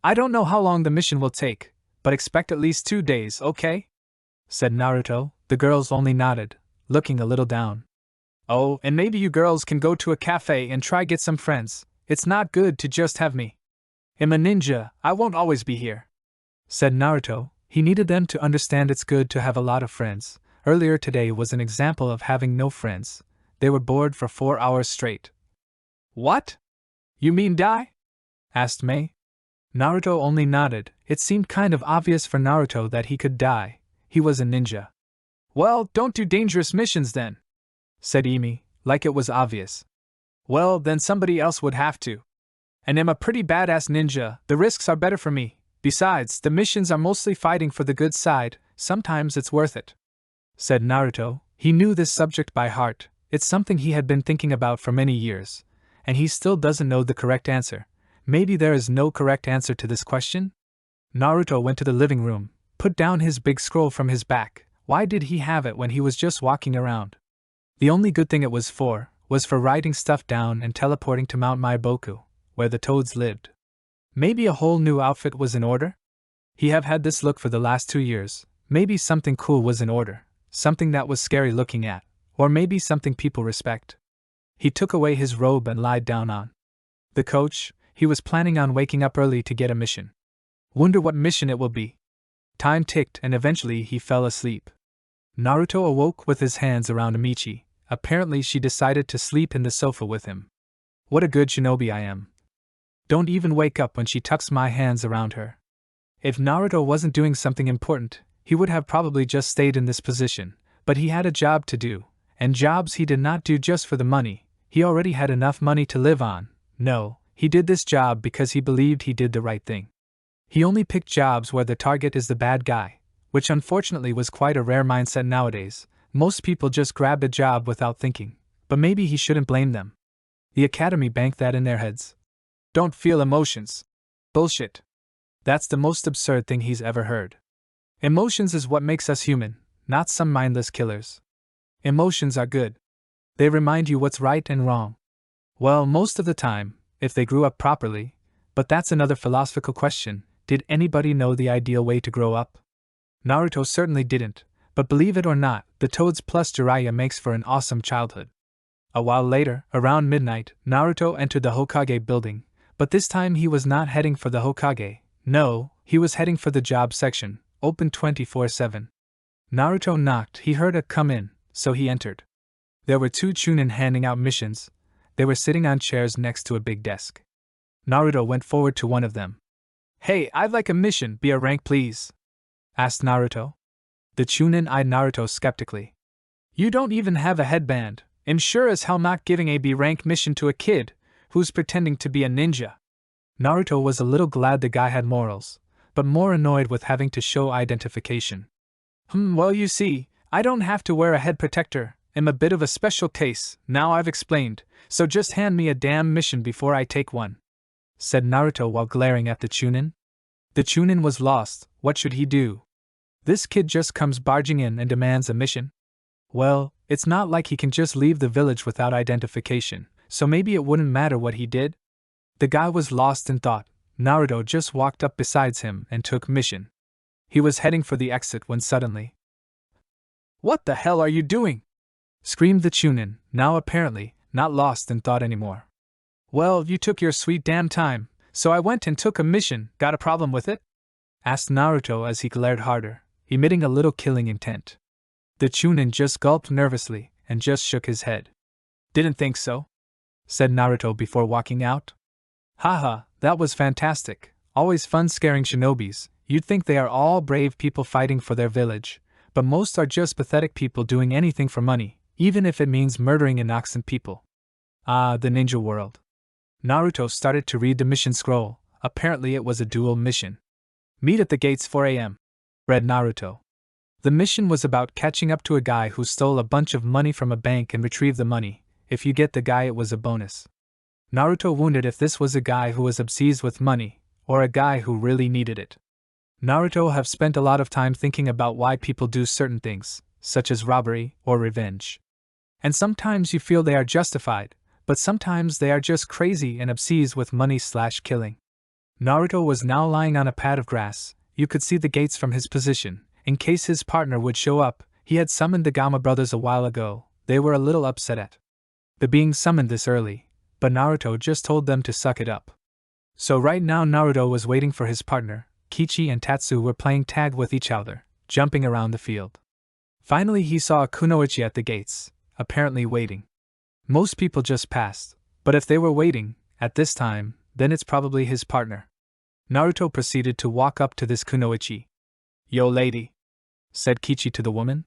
I don't know how long the mission will take, but expect at least 2 days, okay? Said Naruto. The girls only nodded, looking a little down. Oh, and maybe you girls can go to a cafe and try get some friends. It's not good to just have me. I'm a ninja, I won't always be here. Said Naruto. He needed them to understand it's good to have a lot of friends. Earlier today was an example of having no friends. They were bored for 4 hours straight. What? You mean die? Asked Mei. Naruto only nodded. It seemed kind of obvious for Naruto that he could die. He was a ninja. Well, don't do dangerous missions then, said Imi, like it was obvious. Well, then somebody else would have to. And I'm a pretty badass ninja, the risks are better for me. Besides, the missions are mostly fighting for the good side, sometimes it's worth it. Said Naruto. He knew this subject by heart. It's something he had been thinking about for many years, and he still doesn't know the correct answer. Maybe there is no correct answer to this question? Naruto went to the living room, put down his big scroll from his back. Why did he have it when he was just walking around? The only good thing it was for writing stuff down and teleporting to Mount Maiboku, where the toads lived. Maybe a whole new outfit was in order? He have had this look for the last 2 years. Maybe something cool was in order, something that was scary looking at, or maybe something people respect. He took away his robe and lied down on the couch. He was planning on waking up early to get a mission. Wonder what mission it will be. Time ticked and eventually he fell asleep. Naruto awoke with his hands around Amichi. Apparently she decided to sleep in the sofa with him. What a good shinobi I am. Don't even wake up when she tucks my hands around her. If Naruto wasn't doing something important, he would have probably just stayed in this position, but he had a job to do, and jobs he did not do just for the money. He already had enough money to live on. No, he did this job because he believed he did the right thing. He only picked jobs where the target is the bad guy, which unfortunately was quite a rare mindset nowadays. Most people just grab a job without thinking, but maybe he shouldn't blame them. The academy banked that in their heads. Don't feel emotions. Bullshit. That's the most absurd thing he's ever heard. Emotions is what makes us human, not some mindless killers. Emotions are good. They remind you what's right and wrong. Well, most of the time, if they grew up properly, but that's another philosophical question. Did anybody know the ideal way to grow up? Naruto certainly didn't, but believe it or not, the Toads plus Jiraiya makes for an awesome childhood. A while later, around midnight, Naruto entered the Hokage building, but this time he was not heading for the Hokage. No, he was heading for the job section, open 24/7. Naruto knocked. He heard a come in, so he entered. There were 2 chunin handing out missions. They were sitting on chairs next to a big desk. Naruto went forward to one of them. Hey, I'd like a mission, be a rank please, asked Naruto. The chunin eyed Naruto skeptically. You don't even have a headband. I'm sure as hell not giving a B rank mission to a kid who's pretending to be a ninja. Naruto was a little glad the guy had morals, but more annoyed with having to show identification. Well, you see, I don't have to wear a head protector. I'm a bit of a special case, now I've explained, so just hand me a damn mission before I take one. said Naruto while glaring at the Chunin. The Chunin was lost. What should he do? This kid just comes barging in and demands a mission? Well, it's not like he can just leave the village without identification, so maybe it wouldn't matter what he did? The guy was lost in thought. Naruto just walked up beside him and took mission. He was heading for the exit when suddenly, "What the hell are you doing?" screamed the Chunin, now apparently not lost in thought anymore. "Well, you took your sweet damn time, so I went and took a mission. Got a problem with it?" asked Naruto as he glared harder, emitting a little killing intent. The Chunin just gulped nervously and just shook his head. "Didn't think so," said Naruto before walking out. "Haha, that was fantastic. Always fun scaring shinobis. You'd think they are all brave people fighting for their village, but most are just pathetic people doing anything for money, even if it means murdering innocent people." Ah, the ninja world. Naruto started to read the mission scroll. Apparently it was a dual mission. "Meet at the gates 4 a.m., read Naruto. The mission was about catching up to a guy who stole a bunch of money from a bank and retrieve the money. If you get the guy, it was a bonus. Naruto wondered if this was a guy who was obsessed with money, or a guy who really needed it. Naruto have spent a lot of time thinking about why people do certain things, such as robbery or revenge. And sometimes you feel they are justified, but sometimes they are just crazy and obsessed with money/killing. Naruto was now lying on a pad of grass. You could see the gates from his position. In case his partner would show up, he had summoned the Gama brothers a while ago. They were a little upset at the being summoned this early, but Naruto just told them to suck it up. So right now Naruto was waiting for his partner. Kichi and Tatsu were playing tag with each other, jumping around the field. Finally he saw a kunoichi at the gates, apparently waiting. Most people just passed, but if they were waiting, at this time, then it's probably his partner. Naruto proceeded to walk up to this kunoichi. "Yo lady," said Kichi to the woman.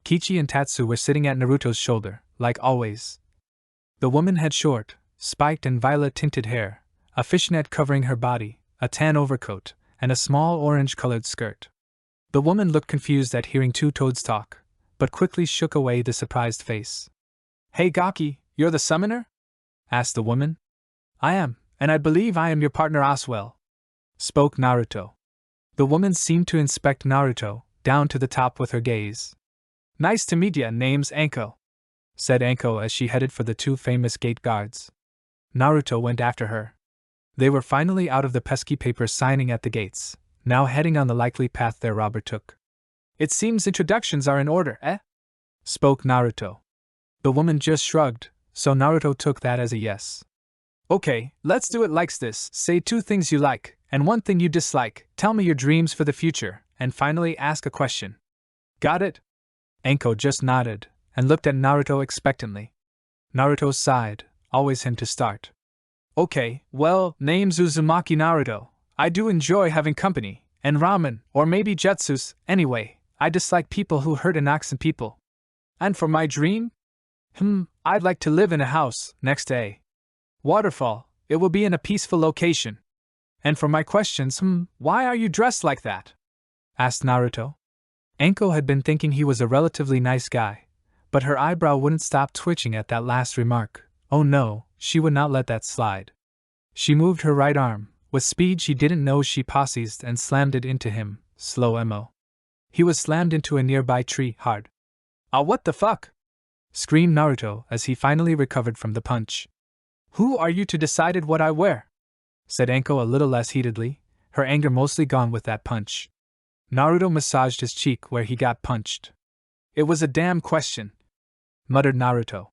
Kichi and Tatsu were sitting at Naruto's shoulder, like always. The woman had short, spiked and violet-tinted hair, a fishnet covering her body, a tan overcoat, and a small orange-colored skirt. The woman looked confused at hearing two toads talk, but quickly shook away the surprised face. "Hey Gaki, you're the summoner?" asked the woman. "I am, and I believe I am your partner Aswell," spoke Naruto. The woman seemed to inspect Naruto, down to the top with her gaze. "Nice to meet ya, name's Anko," said Anko as she headed for the two famous gate guards. Naruto went after her. They were finally out of the pesky paper signing at the gates, now heading on the likely path their robber took. "It seems introductions are in order, eh?" spoke Naruto. The woman just shrugged, so Naruto took that as a yes. "Okay, let's do it like this. Say 2 things you like, and 1 thing you dislike, tell me your dreams for the future, and finally ask a question. Got it?" Anko just nodded, and looked at Naruto expectantly. Naruto sighed, always him to start. "Okay, well, name's Uzumaki Naruto. I do enjoy having company, and ramen, or maybe jutsus. Anyway, I dislike people who hurt innocent people. And for my dream? I'd like to live in a house, next to a waterfall. It will be in a peaceful location. And for my questions, why are you dressed like that?" asked Naruto. Anko had been thinking he was a relatively nice guy, but her eyebrow wouldn't stop twitching at that last remark. Oh no, she would not let that slide. She moved her right arm, with speed she didn't know she possessed, and slammed it into him, slow mo. He was slammed into a nearby tree, hard. "Ah, what the fuck?" screamed Naruto as he finally recovered from the punch. "Who are you to decide what I wear?" said Anko a little less heatedly, her anger mostly gone with that punch. Naruto massaged his cheek where he got punched. "It was a damn question," muttered Naruto.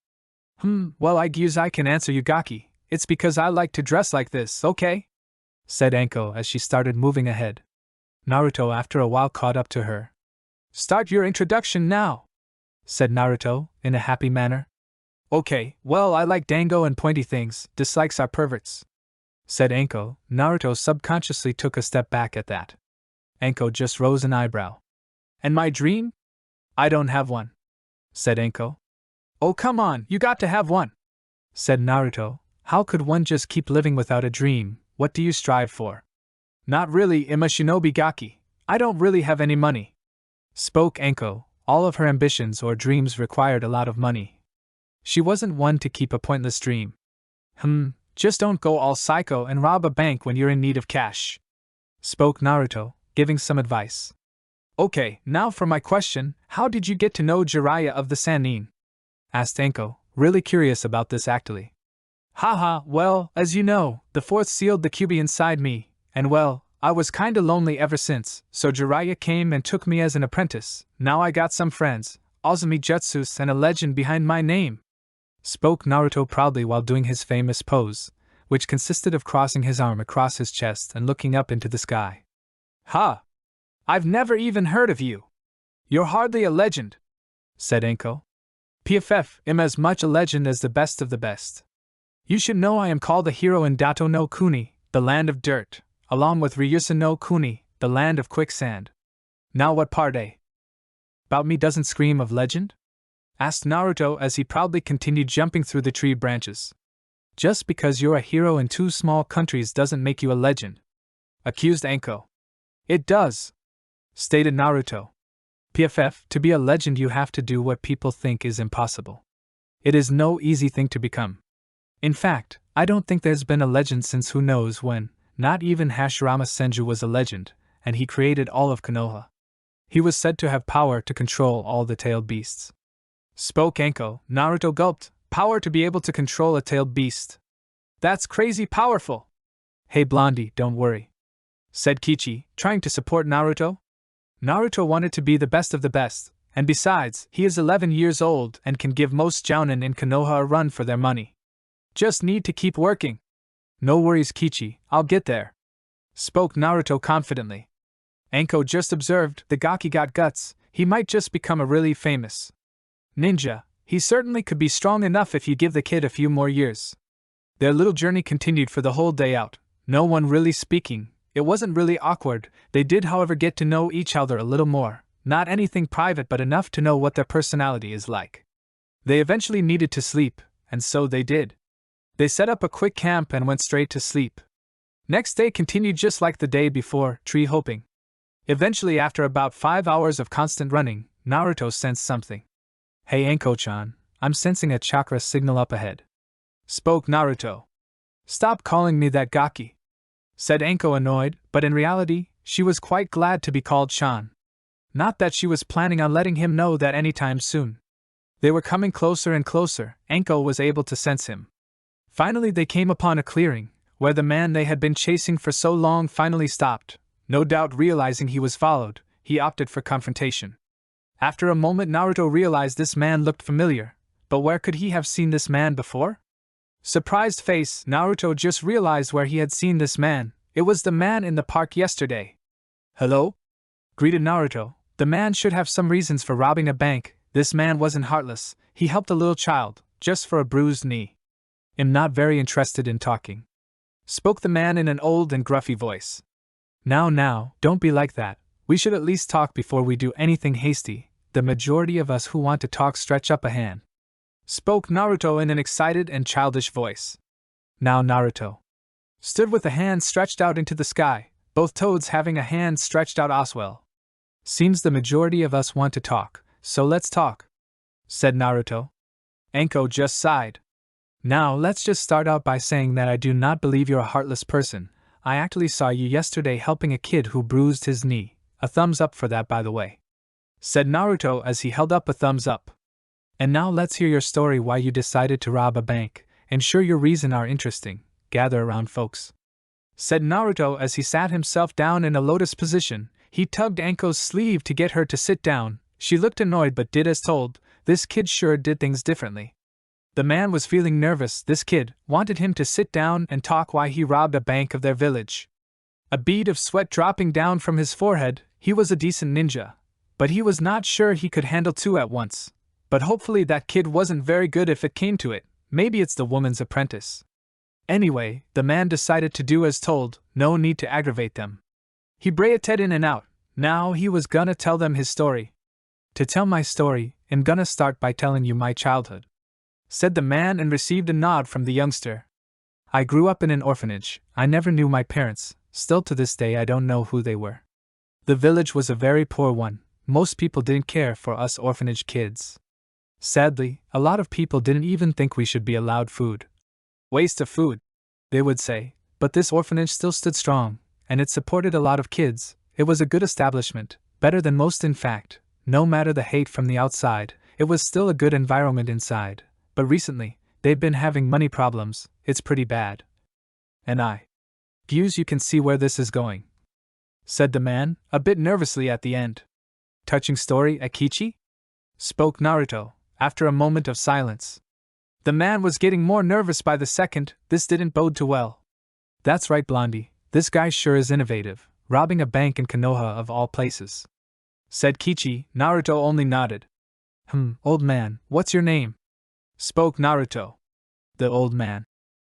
Well, I guess I can answer you, Gaki. It's because I like to dress like this, okay?" said Anko as she started moving ahead. Naruto after a while caught up to her. "Start your introduction now," said Naruto, in a happy manner. "Okay, well, I like dango and pointy things, dislikes are perverts," said Anko. Naruto subconsciously took a step back at that. Anko just rose an eyebrow. "And my dream? I don't have one," said Anko. "Oh come on, you got to have one," said Naruto. "How could one just keep living without a dream? What do you strive for?" "Not really, I'm a shinobi Gaki. I don't really have any money," spoke Anko. All of her ambitions or dreams required a lot of money. She wasn't one to keep a pointless dream. Just don't go all psycho and rob a bank when you're in need of cash," spoke Naruto, giving some advice. "Okay, now for my question, how did you get to know Jiraiya of the Sannin?" asked Enko, really curious about this actually. "Haha, well, as you know, the fourth sealed the QB inside me, and well, I was kinda lonely ever since, so Jiraiya came and took me as an apprentice. Now I got some friends, Azumi Jutsus and a legend behind my name," spoke Naruto proudly while doing his famous pose, which consisted of crossing his arm across his chest and looking up into the sky. "Ha! I've never even heard of you. You're hardly a legend," said Enko. "PFF, am as much a legend as the best of the best. You should know I am called a hero in Dato no Kuni, the land of dirt, along with Ryusa no Kuni, the land of quicksand. Now what part about me doesn't scream of legend?" asked Naruto as he proudly continued jumping through the tree branches. "Just because you're a hero in 2 small countries doesn't make you a legend," accused Enko. "It does," stated Naruto. "PFF, to be a legend you have to do what people think is impossible. It is no easy thing to become. In fact, I don't think there's been a legend since who knows when. Not even Hashirama Senju was a legend, and he created all of Konoha. He was said to have power to control all the tailed beasts," spoke Enko. Naruto gulped. "Power to be able to control a tailed beast? That's crazy powerful." "Hey Blondie, don't worry," said Kichi, trying to support Naruto. "Naruto wanted to be the best of the best, and besides, he is 11 years old and can give most jounin in Konoha a run for their money. Just need to keep working." "No worries Kichi, I'll get there," spoke Naruto confidently. Enko just observed, the Gaki got guts, he might just become a really famous ninja. He certainly could be strong enough if you give the kid a few more years. Their little journey continued for the whole day out, no one really speaking. It wasn't really awkward. They did however get to know each other a little more, not anything private but enough to know what their personality is like. They eventually needed to sleep, and so they did. They set up a quick camp and went straight to sleep. Next day continued just like the day before, tree hopping. Eventually after about 5 hours of constant running, Naruto sensed something. "Hey Enko-chan, I'm sensing a chakra signal up ahead," spoke Naruto. "Stop calling me that Gaki," said Enko annoyed, but in reality, she was quite glad to be called Chan. Not that she was planning on letting him know that anytime soon. They were coming closer and closer, Enko was able to sense him. Finally they came upon a clearing, where the man they had been chasing for so long finally stopped. No doubt realizing he was followed, he opted for confrontation. After a moment Naruto realized this man looked familiar, but where could he have seen this man before? Surprised face, Naruto just realized where he had seen this man. It was the man in the park yesterday. "Hello?" greeted Naruto. The man should have some reasons for robbing a bank. This man wasn't heartless, he helped a little child, just for a bruised knee. "I'm not very interested in talking," spoke the man in an old and gruffy voice. Now, don't be like that. We should at least talk before we do anything hasty. The majority of us who want to talk stretch up a hand," spoke Naruto in an excited and childish voice. Now Naruto stood with a hand stretched out into the sky, both toads having a hand stretched out as well. "Seems the majority of us want to talk, so let's talk," said Naruto. Enko just sighed. "Now let's just start out by saying that I do not believe you're a heartless person. I actually saw you yesterday helping a kid who bruised his knee. A thumbs up for that by the way," said Naruto as he held up a thumbs up. "And now let's hear your story why you decided to rob a bank, and sure your reasons are interesting. Gather around folks," said Naruto as he sat himself down in a lotus position. He tugged Anko's sleeve to get her to sit down. She looked annoyed but did as told. This kid sure did things differently. The man was feeling nervous. This kid wanted him to sit down and talk why he robbed a bank of their village. A bead of sweat dropping down from his forehead. He was a decent ninja, but he was not sure he could handle 2 at once. But hopefully that kid wasn't very good if it came to it. Maybe it's the woman's apprentice. Anyway, the man decided to do as told, no need to aggravate them. He breathed in and out. Now he was gonna tell them his story. "To tell my story, I'm gonna start by telling you my childhood," said the man and received a nod from the youngster. "I grew up in an orphanage. I never knew my parents. Still to this day I don't know who they were. The village was a very poor one. Most people didn't care for us orphanage kids. Sadly, a lot of people didn't even think we should be allowed food. Waste of food," they would say, but this orphanage still stood strong, and it supported a lot of kids. It was a good establishment, better than most in fact. No matter the hate from the outside, it was still a good environment inside. But recently, they've been having money problems. It's pretty bad. And I guess you can see where this is going, said the man, a bit nervously at the end. Touching story, Akichi? Spoke Naruto, after a moment of silence. The man was getting more nervous by the second. This didn't bode too well. That's right, Blondie, this guy sure is innovative, robbing a bank in Konoha of all places, said Kichi. Naruto only nodded. Old man, what's your name? Spoke Naruto. The old man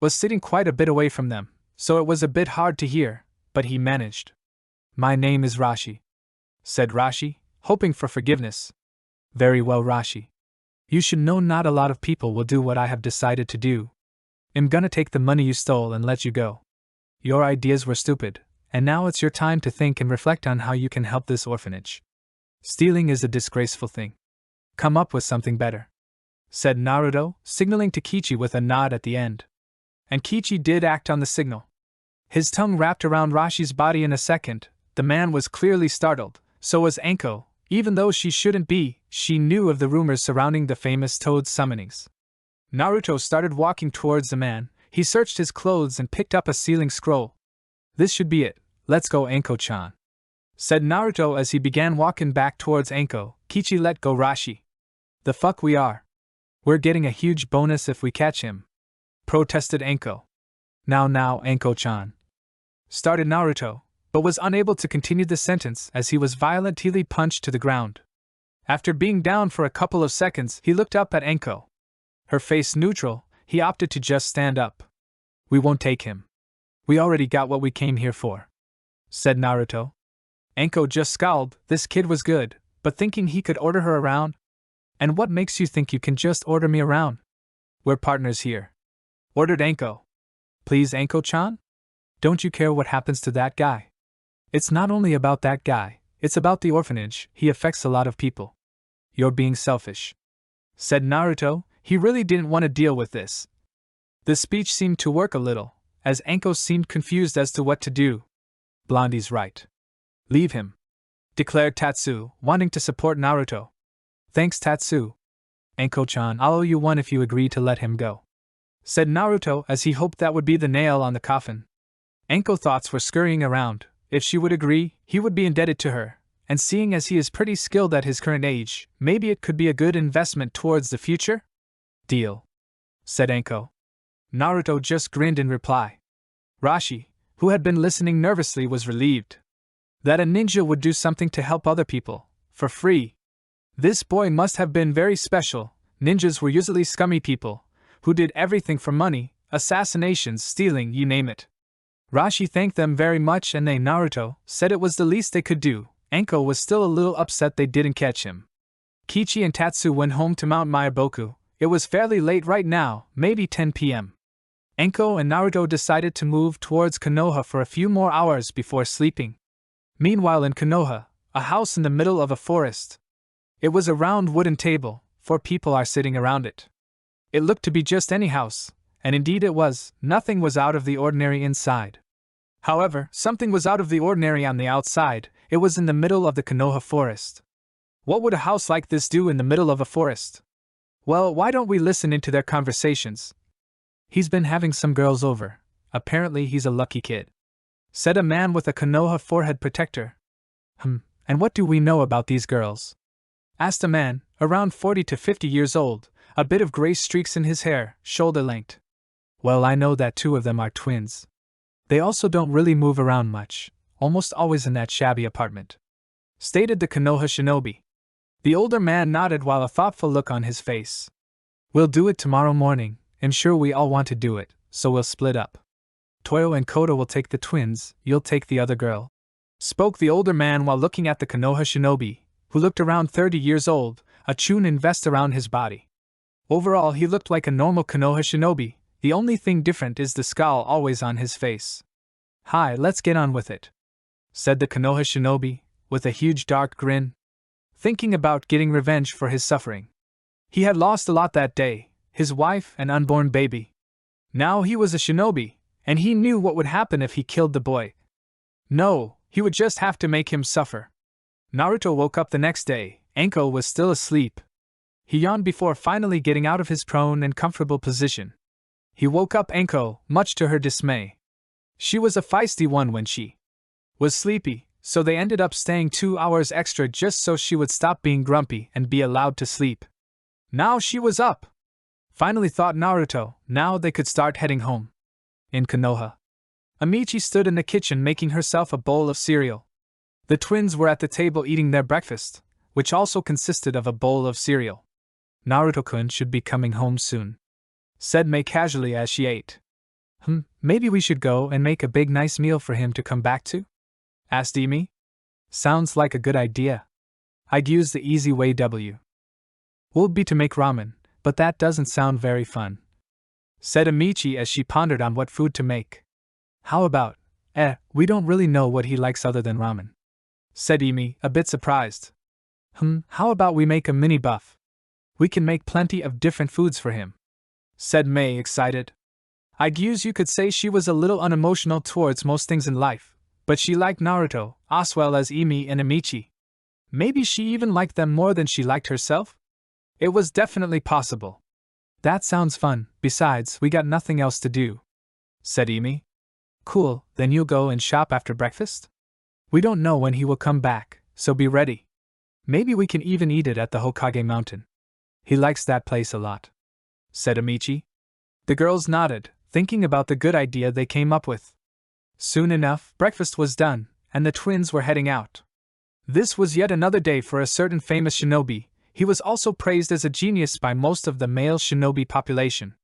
was sitting quite a bit away from them, so it was a bit hard to hear, but he managed. My name is Rashi, said Rashi, hoping for forgiveness. Very well, Rashi. You should know not a lot of people will do what I have decided to do. I'm gonna take the money you stole and let you go. Your ideas were stupid, and now it's your time to think and reflect on how you can help this orphanage. Stealing is a disgraceful thing. Come up with something better, said Naruto, signaling to Kichi with a nod at the end. And Kichi did act on the signal. His tongue wrapped around Rashi's body in a second. The man was clearly startled, so was Anko. Even though she shouldn't be, she knew of the rumors surrounding the famous Toad summonings. Naruto started walking towards the man. He searched his clothes and picked up a sealing scroll. This should be it. Let's go, Anko-chan, said Naruto as he began walking back towards Anko. Kichi let go Rashi. The fuck we are. We're getting a huge bonus if we catch him, protested Anko. Now, Anko-chan, started Naruto, but was unable to continue the sentence as he was violently punched to the ground. After being down for a couple of seconds, he looked up at Anko. Her face neutral, he opted to just stand up. We won't take him. We already got what we came here for, said Naruto. Anko just scowled. This kid was good, but thinking he could order her around? And what makes you think you can just order me around? We're partners here, ordered Anko. Please, Anko-chan? Don't you care what happens to that guy? It's not only about that guy, it's about the orphanage. He affects a lot of people. You're being selfish, said Naruto. He really didn't want to deal with this. The speech seemed to work a little, as Anko seemed confused as to what to do. Blondie's right. Leave him, declared Tatsu, wanting to support Naruto. Thanks, Tatsu. Anko-chan, I'll owe you one if you agree to let him go, said Naruto as he hoped that would be the nail on the coffin. Anko thoughts were scurrying around. If she would agree, he would be indebted to her, and seeing as he is pretty skilled at his current age, maybe it could be a good investment towards the future? Deal, said Anko. Naruto just grinned in reply. Rashi, who had been listening nervously, was relieved that a ninja would do something to help other people, for free. This boy must have been very special. Ninjas were usually scummy people, who did everything for money, assassinations, stealing, you name it. Rashi thanked them very much and they, Naruto, said it was the least they could do. Anko was still a little upset they didn't catch him. Kichi and Tatsu went home to Mount Mayaboku. It was fairly late right now, maybe 10 p.m. Anko and Naruto decided to move towards Konoha for a few more hours before sleeping. Meanwhile in Konoha, a house in the middle of a forest. It was a round wooden table, 4 people are sitting around it. It looked to be just any house, and indeed it was. Nothing was out of the ordinary inside. However, something was out of the ordinary on the outside. It was in the middle of the Konoha forest. What would a house like this do in the middle of a forest? Well, why don't we listen into their conversations? He's been having some girls over. Apparently he's a lucky kid, said a man with a Konoha forehead protector. And what do we know about these girls? Asked a man, around 40 to 50 years old, a bit of gray streaks in his hair, shoulder-length. Well, I know that 2 of them are twins. They also don't really move around much, almost always in that shabby apartment, stated the Konoha shinobi. The older man nodded while a thoughtful look on his face. We'll do it tomorrow morning. I'm sure we all want to do it, so we'll split up. Toyo and Koda will take the twins, you'll take the other girl, spoke the older man while looking at the Konoha shinobi, who looked around 30 years old, a chunin vest around his body. Overall he looked like a normal Konoha shinobi, the only thing different is the scowl always on his face. Hi, let's get on with it, said the Konoha shinobi, with a huge dark grin, thinking about getting revenge for his suffering. He had lost a lot that day, his wife and unborn baby. Now he was a shinobi, And he knew what would happen if he killed the boy. No, he would just have to make him suffer. Naruto woke up the next day. Anko was still asleep. He yawned before finally getting out of his prone and comfortable position. He woke up Anko, much to her dismay. She was a feisty one when she was sleepy, so they ended up staying 2 hours extra just so she would stop being grumpy and be allowed to sleep. Now she was up. Finally, thought Naruto, now they could start heading home. In Konoha, Amichi stood in the kitchen making herself a bowl of cereal. The twins were at the table eating their breakfast, which also consisted of a bowl of cereal. Naruto-kun should be coming home soon, said Mei casually as she ate. Maybe we should go and make a big nice meal for him to come back to? Asked Emi. Sounds like a good idea. I'd use the easy way would be to make ramen, but that doesn't sound very fun, said Amichi as she pondered on what food to make. How about, we don't really know what he likes other than ramen, said Emi, a bit surprised. How about we make a mini buff? We can make plenty of different foods for him, said Mei, excited. I'd use you could say she was a little unemotional towards most things in life, but she liked Naruto, as well as Emi and Amichi. Maybe she even liked them more than she liked herself? It was definitely possible. That sounds fun, besides, we got nothing else to do, said Emi. Cool, then you'll go and shop after breakfast? We don't know when he will come back, so be ready. Maybe we can even eat it at the Hokage mountain. He likes that place a lot, said Amichi. The girls nodded, thinking about the good idea they came up with. Soon enough, breakfast was done, and the twins were heading out. This was yet another day for a certain famous shinobi. He was also praised as a genius by most of the male shinobi population.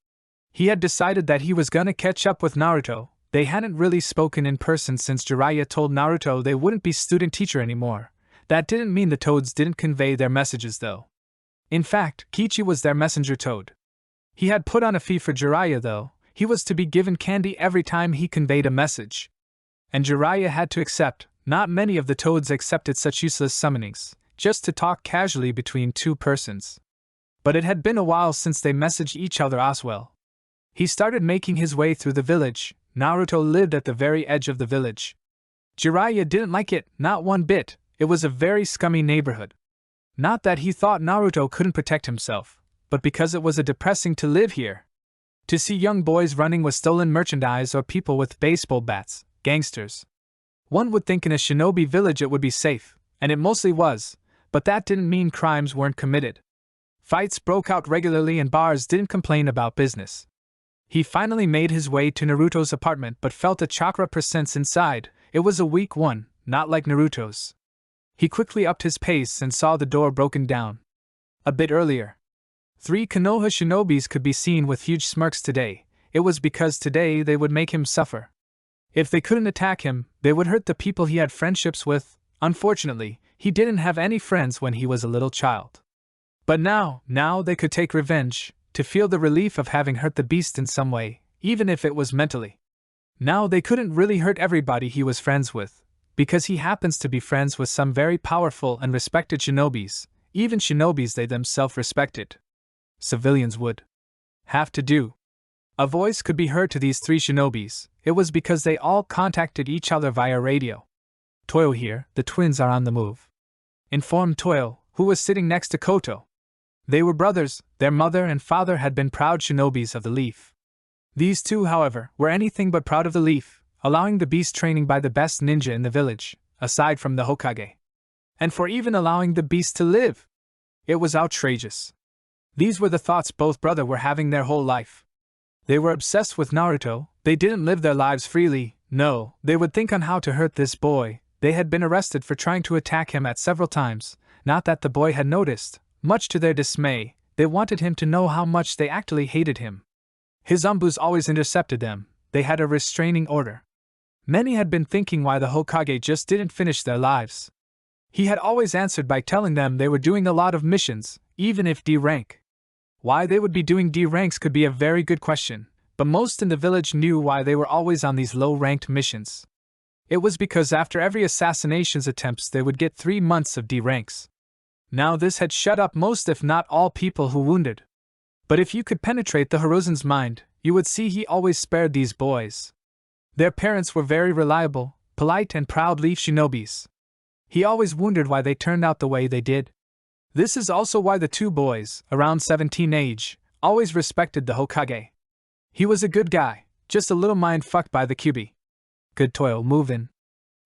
He had decided that he was gonna catch up with Naruto. They hadn't really spoken in person since Jiraiya told Naruto they wouldn't be student-teacher anymore. That didn't mean the toads didn't convey their messages though. In fact, Kichi was their messenger toad. He had put on a fee for Jiraiya though. He was to be given candy every time he conveyed a message. And Jiraiya had to accept. Not many of the toads accepted such useless summonings, just to talk casually between two persons. But it had been a while since they messaged each other as well. He started making his way through the village. Naruto lived at the very edge of the village. Jiraiya didn't like it, not one bit. It was a very scummy neighborhood. Not that he thought Naruto couldn't protect himself, but because it was depressing to live here. To see young boys running with stolen merchandise or people with baseball bats, gangsters. One would think in a shinobi village it would be safe, and it mostly was, but that didn't mean crimes weren't committed. Fights broke out regularly and bars didn't complain about business. He finally made his way to Naruto's apartment but felt a chakra presence inside. It was a weak one, not like Naruto's. He quickly upped his pace and saw the door broken down. A bit earlier, 3 Konoha shinobis could be seen with huge smirks today. It was because today they would make him suffer. If they couldn't attack him, they would hurt the people he had friendships with. Unfortunately, he didn't have any friends when he was a little child. But now they could take revenge, to feel the relief of having hurt the beast in some way, even if it was mentally. Now they couldn't really hurt everybody he was friends with, because he happens to be friends with some very powerful and respected shinobis, even shinobis they themselves respected. Civilians would have to do. A voice could be heard to these 3 shinobis. It was because they all contacted each other via radio. Toyo here, the twins are on the move, informed Toyo, who was sitting next to Koto. They were brothers. Their mother and father had been proud shinobis of the leaf. These 2, however, were anything but proud of the leaf, allowing the beast training by the best ninja in the village, aside from the Hokage. And for even allowing the beast to live. It was outrageous. These were the thoughts both brothers were having their whole life. They were obsessed with Naruto. They didn't live their lives freely. No, they would think on how to hurt this boy. They had been arrested for trying to attack him at several times. Not that the boy had noticed. Much to their dismay, they wanted him to know how much they actually hated him. His umbus always intercepted them. They had a restraining order. Many had been thinking why the Hokage just didn't finish their lives. He had always answered by telling them they were doing a lot of missions, even if D rank. Why they would be doing D ranks could be a very good question, but most in the village knew why they were always on these low-ranked missions. It was because after every assassinations attempts they would get 3 months of D ranks. Now this had shut up most if not all people who wounded. But if you could penetrate the Hiruzen's mind, you would see he always spared these boys. Their parents were very reliable, polite and proud leaf shinobis. He always wondered why they turned out the way they did. This is also why the two boys, around 17 age, always respected the Hokage. He was a good guy, just a little mind-fucked by the QB. Good toil, move in.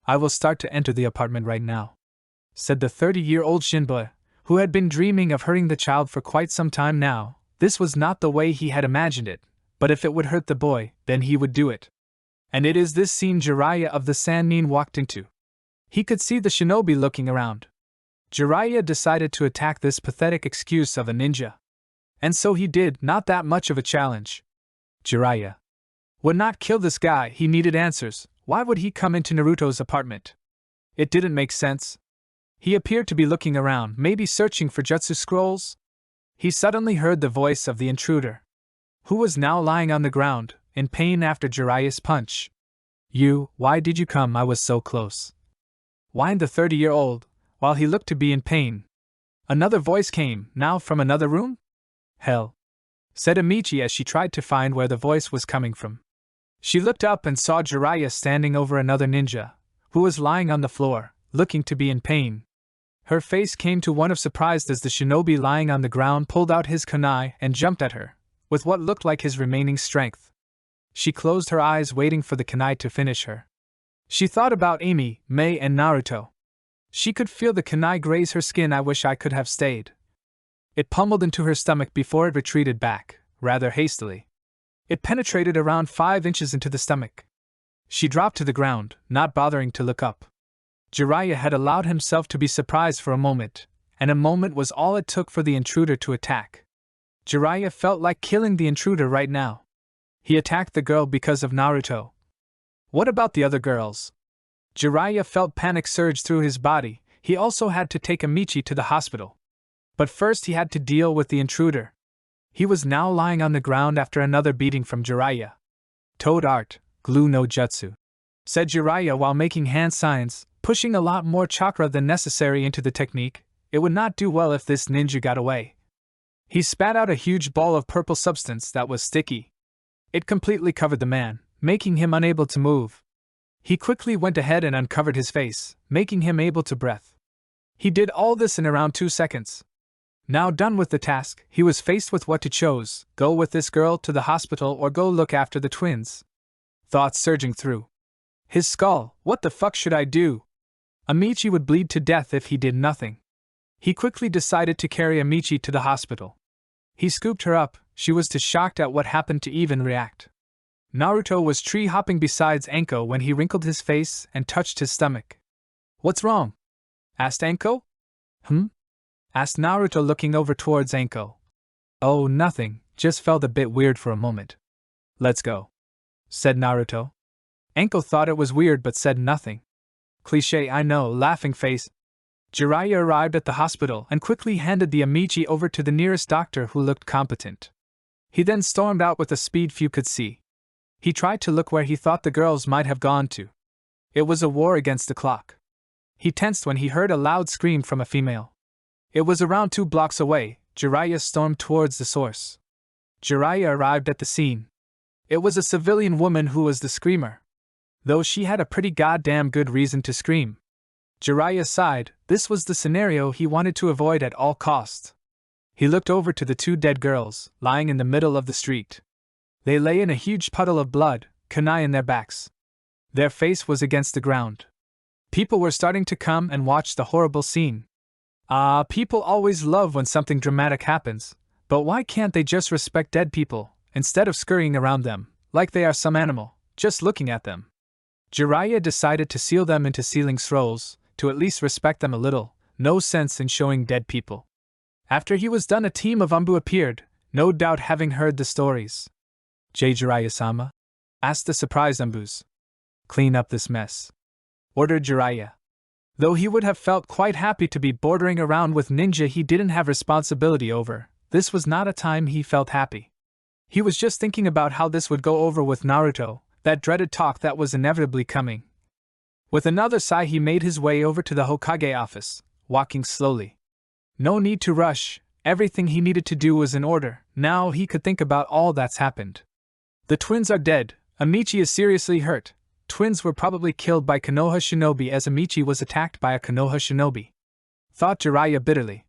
I will start to enter the apartment right now, said the 30-year-old Shinbei, who had been dreaming of hurting the child for quite some time now. This was not the way he had imagined it, but if it would hurt the boy, then he would do it. And it is this scene Jiraiya of the Sannin walked into. He could see the shinobi looking around. Jiraiya decided to attack this pathetic excuse of a ninja. And so he did, not that much of a challenge. Jiraiya would not kill this guy, he needed answers. Why would he come into Naruto's apartment? It didn't make sense. He appeared to be looking around, maybe searching for jutsu scrolls. He suddenly heard the voice of the intruder, who was now lying on the ground, in pain after Jiraiya's punch. You, why did you come? I was so close, whined the 30-year-old, while he looked to be in pain. Another voice came, now from another room? Hell, said Amichi as she tried to find where the voice was coming from. She looked up and saw Jiraiya standing over another ninja, who was lying on the floor, looking to be in pain. Her face came to one of surprise as the shinobi lying on the ground pulled out his kunai and jumped at her, with what looked like his remaining strength. She closed her eyes waiting for the kunai to finish her. She thought about Amy, Mei and Naruto. She could feel the kunai graze her skin. I wish I could have stayed. It pummeled into her stomach before it retreated back, rather hastily. It penetrated around 5 inches into the stomach. She dropped to the ground, not bothering to look up. Jiraiya had allowed himself to be surprised for a moment, and a moment was all it took for the intruder to attack. Jiraiya felt like killing the intruder right now. He attacked the girl because of Naruto. What about the other girls? Jiraiya felt panic surge through his body. He also had to take Amichi to the hospital. But first he had to deal with the intruder. He was now lying on the ground after another beating from Jiraiya. Toad art, glue no jutsu, said Jiraiya while making hand signs, pushing a lot more chakra than necessary into the technique. It would not do well if this ninja got away. He spat out a huge ball of purple substance that was sticky. It completely covered the man, making him unable to move. He quickly went ahead and uncovered his face, making him able to breathe. He did all this in around 2 seconds. Now done with the task, he was faced with what to choose: go with this girl to the hospital or go look after the twins. Thoughts surging through his skull. What the fuck should I do? Amichi would bleed to death if he did nothing. He quickly decided to carry Amichi to the hospital. He scooped her up. She was too shocked at what happened to even react. Naruto was tree-hopping besides Anko when he wrinkled his face and touched his stomach. What's wrong? Asked Anko. Asked Naruto looking over towards Anko. Oh, nothing, just felt a bit weird for a moment. Let's go, said Naruto. Anko thought it was weird but said nothing. Cliché, I know, laughing face. Jiraiya arrived at the hospital and quickly handed the Amichi over to the nearest doctor who looked competent. He then stormed out with a speed few could see. He tried to look where he thought the girls might have gone to. It was a war against the clock. He tensed when he heard a loud scream from a female. It was around 2 blocks away. Jiraiya stormed towards the source. Jiraiya arrived at the scene. It was a civilian woman who was the screamer, though she had a pretty goddamn good reason to scream. Jiraiya sighed. This was the scenario he wanted to avoid at all costs. He looked over to the 2 dead girls, lying in the middle of the street. They lay in a huge puddle of blood, kunai in their backs. Their face was against the ground. People were starting to come and watch the horrible scene. People always love when something dramatic happens, but why can't they just respect dead people, instead of scurrying around them, like they are some animal, just looking at them? Jiraiya decided to seal them into sealing scrolls, to at least respect them a little. No sense in showing dead people. After he was done, a team of Umbu appeared, no doubt having heard the stories. Jiraiya-sama? Asked the surprised Umbus. Clean up this mess, ordered Jiraiya. Though he would have felt quite happy to be bordering around with ninja he didn't have responsibility over, this was not a time he felt happy. He was just thinking about how this would go over with Naruto, that dreaded talk that was inevitably coming. With another sigh he made his way over to the Hokage office, walking slowly. No need to rush, everything he needed to do was in order. Now he could think about all that's happened. The twins are dead, Amichi is seriously hurt, Twins were probably killed by Konoha shinobi as Amichi was attacked by a Konoha shinobi, thought Jiraiya bitterly.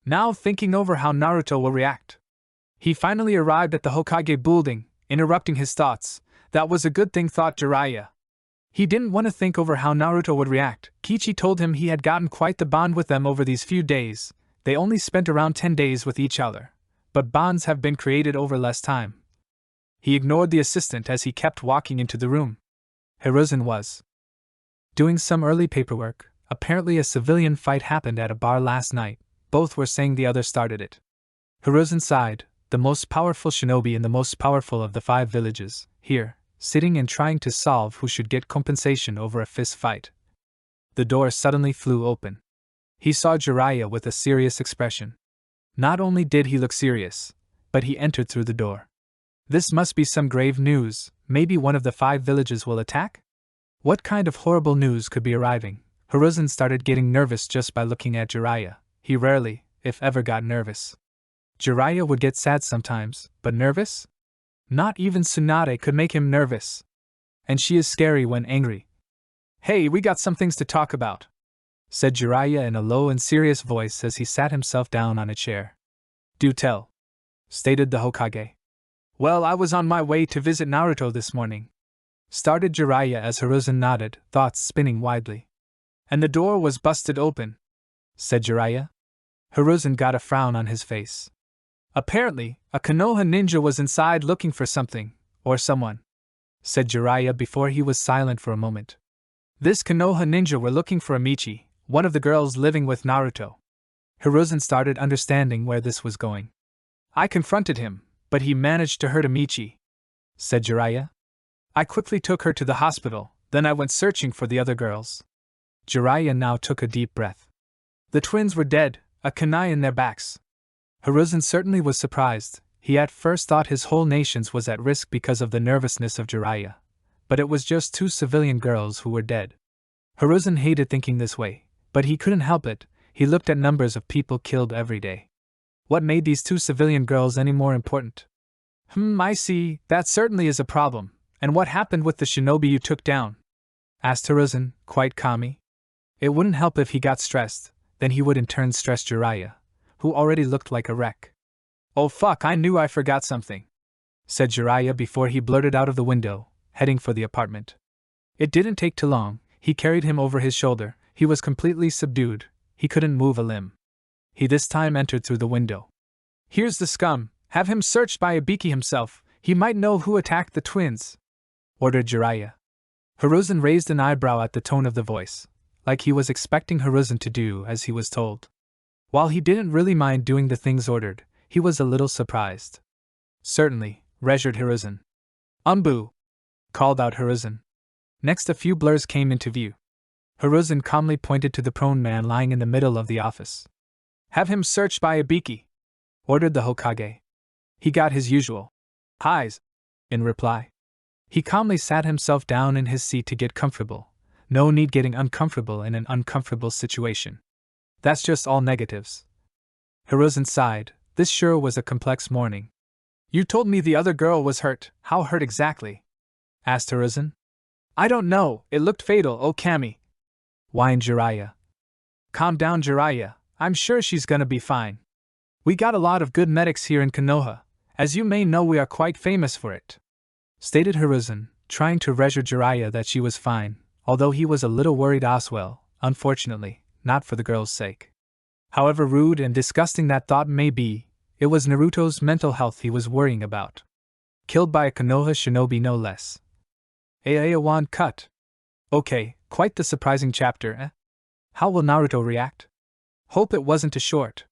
Now thinking over how Naruto will react. He finally arrived at the Hokage building, interrupting his thoughts. That was a good thing, thought Jiraiya. He didn't want to think over how Naruto would react. Kichi told him he had gotten quite the bond with them over these few days. They only spent around 10 days with each other, but bonds have been created over less time. He ignored the assistant as he kept walking into the room. Hiruzen was doing some early paperwork. Apparently a civilian fight happened at a bar last night. Both were saying the other started it. Hiruzen sighed, the most powerful shinobi and the most powerful of the 5 villages, here, sitting and trying to solve who should get compensation over a fist fight. The door suddenly flew open. He saw Jiraiya with a serious expression. Not only did he look serious, but he entered through the door. This must be some grave news. Maybe one of the 5 villages will attack? What kind of horrible news could be arriving? Hiruzen started getting nervous just by looking at Jiraiya. He rarely, if ever, got nervous. Jiraiya would get sad sometimes, but nervous? Not even Tsunade could make him nervous. And she is scary when angry. Hey, we got some things to talk about, said Jiraiya in a low and serious voice as he sat himself down on a chair. Do tell, stated the Hokage. Well, I was on my way to visit Naruto this morning, started Jiraiya as Hiruzen nodded, thoughts spinning widely. And the door was busted open, said Jiraiya. Hiruzen got a frown on his face. Apparently, a Konoha ninja was inside looking for something, or someone, said Jiraiya before he was silent for a moment. This Konoha ninja were looking for Amichi, one of the girls living with Naruto. Hiruzen started understanding where this was going. I confronted him, but he managed to hurt Amichi, said Jiraiya. I quickly took her to the hospital, then I went searching for the other girls. Jiraiya now took a deep breath. The twins were dead, a kunai in their backs. Hiruzen certainly was surprised. He at first thought his whole nation was at risk because of the nervousness of Jiraiya. But it was just 2 civilian girls who were dead. Hiruzen hated thinking this way, but he couldn't help it. He looked at numbers of people killed every day. What made these 2 civilian girls any more important? I see, that certainly is a problem. And what happened with the shinobi you took down? Asked Hiruzen, quite calmly. It wouldn't help if he got stressed, then he would in turn stress Jiraiya, who already looked like a wreck. Oh fuck, I knew I forgot something, said Jiraiya before he blurted out of the window, heading for the apartment. It didn't take too long. He carried him over his shoulder. He was completely subdued. He couldn't move a limb. He this time entered through the window. Here's the scum. Have him searched by Ibiki himself. He might know who attacked the twins, ordered Jiraiya. Hiruzen raised an eyebrow at the tone of the voice, like he was expecting Hiruzen to do as he was told. While he didn't really mind doing the things ordered, he was a little surprised. Certainly, reassured Hiruzen. Umbu, called out Hiruzen. Next a few blurs came into view. Hiruzen calmly pointed to the prone man lying in the middle of the office. Have him searched by Ibiki, ordered the Hokage. He got his usual highs in reply. He calmly sat himself down in his seat to get comfortable. No need getting uncomfortable in an uncomfortable situation. That's just all negatives. Hiruzen sighed. This sure was a complex morning. You told me the other girl was hurt. How hurt exactly? Asked Hiruzen. I don't know, it looked fatal, oh Kami, whined Jiraiya. Calm down, Jiraiya. I'm sure she's gonna be fine. We got a lot of good medics here in Konoha. As you may know, we are quite famous for it, stated Hiruzen, trying to reassure Jiraiya that she was fine, although he was a little worried as well, unfortunately, not for the girl's sake. However rude and disgusting that thought may be, it was Naruto's mental health he was worrying about. Killed by a Konoha shinobi no less. One cut. Okay, quite the surprising chapter, eh? How will Naruto react? Hope it wasn't too short.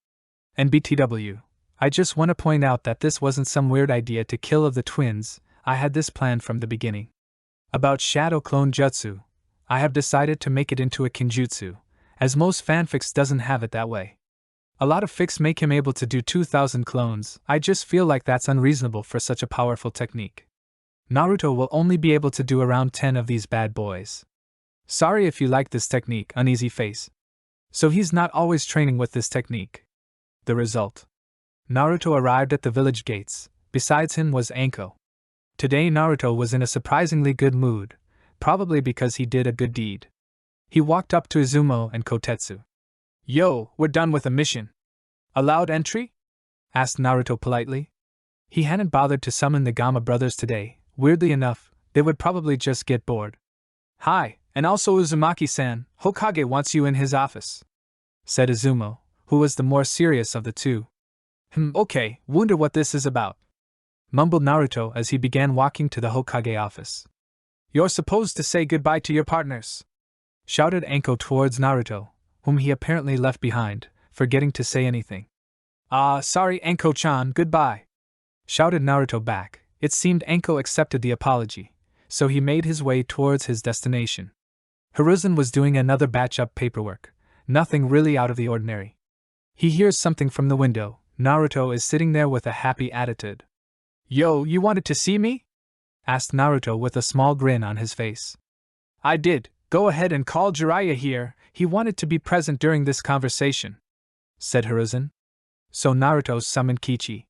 And BTW, I just want to point out that this wasn't some weird idea to kill of the twins. I had this planned from the beginning. About Shadow Clone Jutsu, I have decided to make it into a Kinjutsu, as most fanfics doesn't have it that way. A lot of fics make him able to do 2,000 clones. I just feel like that's unreasonable for such a powerful technique. Naruto will only be able to do around 10 of these bad boys. Sorry if you like this technique, uneasy face. So he's not always training with this technique. The result. Naruto arrived at the village gates. Besides him was Anko. Today Naruto was in a surprisingly good mood. probably because he did a good deed. He walked up to Izumo and Kotetsu. "Yo, we're done with the mission. Allowed entry?" asked Naruto politely. He hadn't bothered to summon the Gama brothers today. Weirdly enough, they would probably just get bored. "Hi, and also Uzumaki-san, Hokage wants you in his office," said Izumo, who was the more serious of the two. Okay, wonder what this is about," mumbled Naruto as he began walking to the Hokage office. "You're supposed to say goodbye to your partners," shouted Anko towards Naruto, whom he apparently left behind, forgetting to say anything. Sorry Anko-chan, goodbye," shouted Naruto back. It seemed Anko accepted the apology, so he made his way towards his destination. Hiruzen was doing another batch up paperwork, nothing really out of the ordinary. He hears something from the window. Naruto is sitting there with a happy attitude. "Yo, you wanted to see me?" asked Naruto with a small grin on his face. "I did. Go ahead and call Jiraiya here, he wanted to be present during this conversation," said Hiruzen. So Naruto summoned Kichi.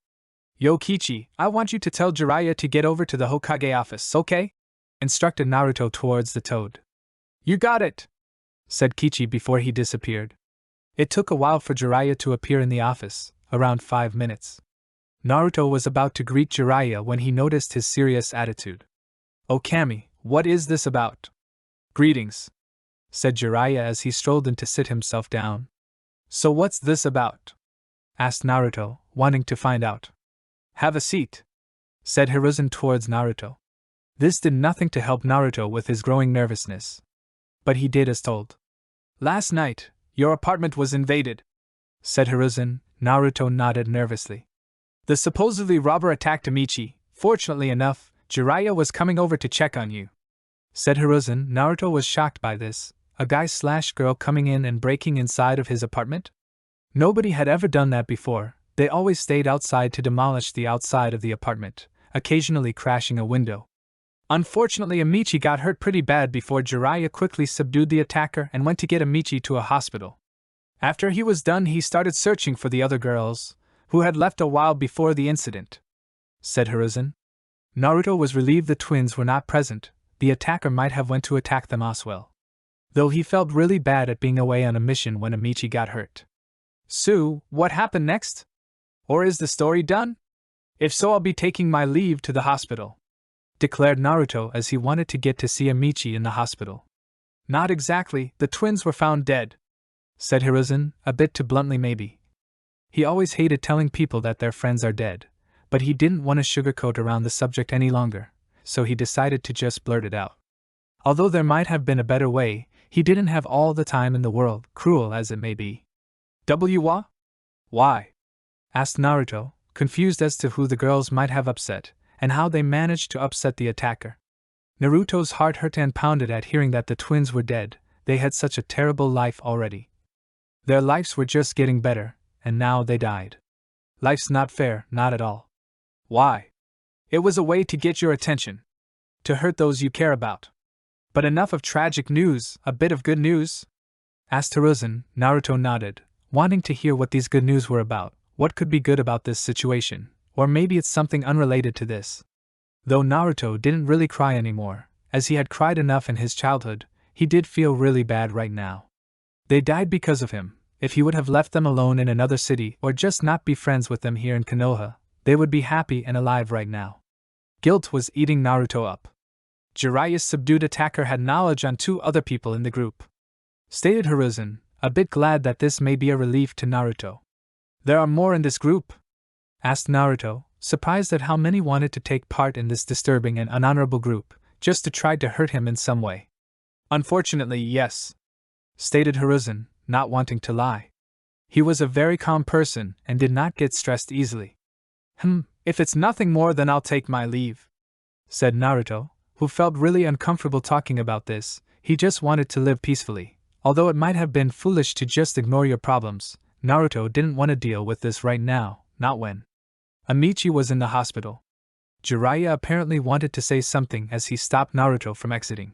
"Yo Kichi, I want you to tell Jiraiya to get over to the Hokage office, okay?" instructed Naruto towards the toad. "You got it," said Kichi before he disappeared. It took a while for Jiraiya to appear in the office, around 5 minutes. Naruto was about to greet Jiraiya when he noticed his serious attitude. "Oh Kami, what is this about?" "Greetings," said Jiraiya as he strolled in to sit himself down. "So what's this about?" asked Naruto, wanting to find out. "Have a seat," said Hiruzen towards Naruto. This did nothing to help Naruto with his growing nervousness. But he did as told. "Last night, your apartment was invaded," said Hiruzen. Naruto nodded nervously. "The supposedly robber attacked Amichi. Fortunately enough, Jiraiya was coming over to check on you," said Hiruzen. Naruto was shocked by this. A guy/girl coming in and breaking inside of his apartment? Nobody had ever done that before. They always stayed outside to demolish the outside of the apartment, occasionally crashing a window. Unfortunately, Amichi got hurt pretty bad before Jiraiya quickly subdued the attacker and went to get Amichi to a hospital. After he was done, he started searching for the other girls, who had left a while before the incident, said Hiruzen. Naruto was relieved the twins were not present. The attacker might have went to attack them as well. Though he felt really bad at being away on a mission when Amichi got hurt. "So, what happened next? Or is the story done? If so, I'll be taking my leave to the hospital," declared Naruto as he wanted to get to see Amichi in the hospital. "Not exactly, the twins were found dead," said Hiruzen, a bit too bluntly maybe. He always hated telling people that their friends are dead, but he didn't want to sugarcoat around the subject any longer, so he decided to just blurt it out. Although there might have been a better way, he didn't have all the time in the world, cruel as it may be. Why? Asked Naruto, confused as to who the girls might have upset, and how they managed to upset the attacker. Naruto's heart hurt and pounded at hearing that the twins were dead. They had such a terrible life already. Their lives were just getting better, and now they died. Life's not fair, not at all. Why? It was a way to get your attention. To hurt those you care about. But enough of tragic news, a bit of good news? Asked Hiruzen. Naruto nodded, wanting to hear what these good news were about. What could be good about this situation? Or maybe it's something unrelated to this. Though Naruto didn't really cry anymore, as he had cried enough in his childhood, he did feel really bad right now. They died because of him. If he would have left them alone in another city or just not be friends with them here in Konoha, they would be happy and alive right now. Guilt was eating Naruto up. Jiraiya's subdued attacker had knowledge on 2 other people in the group, stated Hiruzen, a bit glad that this may be a relief to Naruto. There are more in this group? Asked Naruto, surprised at how many wanted to take part in this disturbing and unhonorable group, just to try to hurt him in some way. Unfortunately, yes, stated Hiruzen, not wanting to lie. He was a very calm person and did not get stressed easily. If it's nothing more, then I'll take my leave, said Naruto, who felt really uncomfortable talking about this. He just wanted to live peacefully. Although it might have been foolish to just ignore your problems, Naruto didn't want to deal with this right now, not when Amichi was in the hospital. Jiraiya apparently wanted to say something as he stopped Naruto from exiting.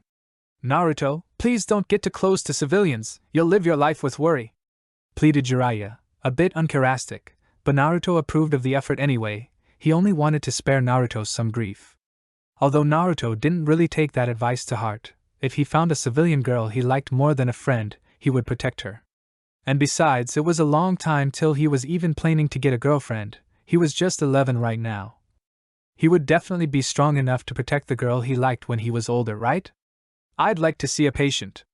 "Naruto, please don't get too close to civilians, you'll live your life with worry," pleaded Jiraiya, a bit uncharacteristic, but Naruto approved of the effort anyway. He only wanted to spare Naruto some grief. Although Naruto didn't really take that advice to heart, if he found a civilian girl he liked more than a friend, he would protect her. And besides, it was a long time till he was even planning to get a girlfriend. He was just 11 right now. He would definitely be strong enough to protect the girl he liked when he was older, right? I'd like to see a patient,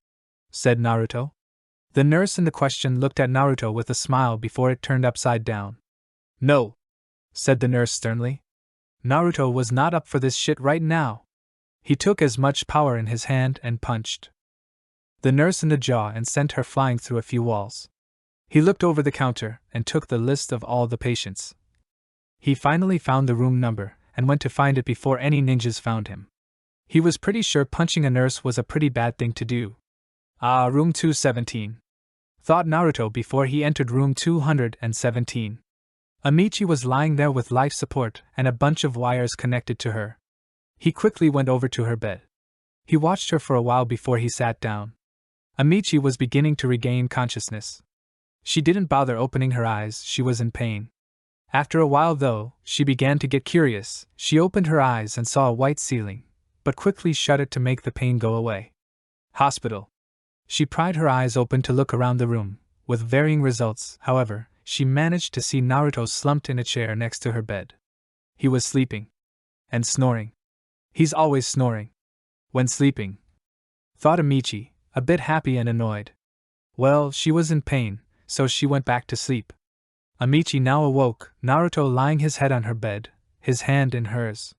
said Naruto. The nurse in the question looked at Naruto with a smile before it turned upside down. No, said the nurse sternly. Naruto was not up for this shit right now. He took as much power in his hand and punched the nurse in the jaw and sent her flying through a few walls. He looked over the counter and took the list of all the patients. He finally found the room number and went to find it before any ninjas found him. He was pretty sure punching a nurse was a pretty bad thing to do. Ah, room 217, thought Naruto before he entered room 217. Amichi was lying there with life support and a bunch of wires connected to her. He quickly went over to her bed. He watched her for a while before he sat down. Amichi was beginning to regain consciousness. She didn't bother opening her eyes, she was in pain. After a while though, she began to get curious. She opened her eyes and saw a white ceiling, but quickly shut it to make the pain go away. Hospital. She pried her eyes open to look around the room, with varying results. However, she managed to see Naruto slumped in a chair next to her bed. He was sleeping. And snoring. He's always snoring when sleeping, thought Amichi, a bit happy and annoyed. Well, she was in pain, so she went back to sleep. Amichi now awoke, Naruto lying his head on her bed, his hand in hers.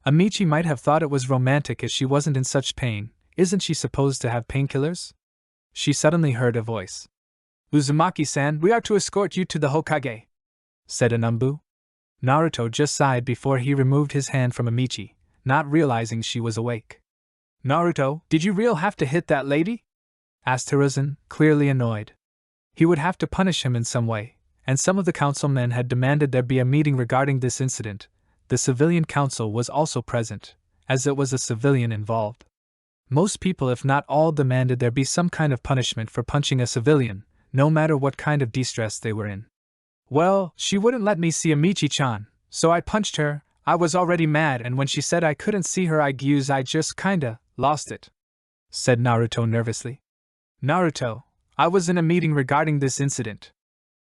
Amichi might have thought it was romantic if she wasn't in such pain. Isn't she supposed to have painkillers? She suddenly heard a voice. Uzumaki-san, we are to escort you to the Hokage, said Anumbu. Naruto just sighed before he removed his hand from Amichi, not realizing she was awake. Naruto, did you really have to hit that lady? Asked Hiruzen, clearly annoyed. He would have to punish him in some way, and some of the councilmen had demanded there be a meeting regarding this incident. The civilian council was also present, as it was a civilian involved. Most people, if not all, demanded there be some kind of punishment for punching a civilian, no matter what kind of distress they were in. Well, she wouldn't let me see Amichi-chan, so I punched her. I was already mad, and when she said I couldn't see her I just kinda lost it, said Naruto nervously. Naruto, I was in a meeting regarding this incident,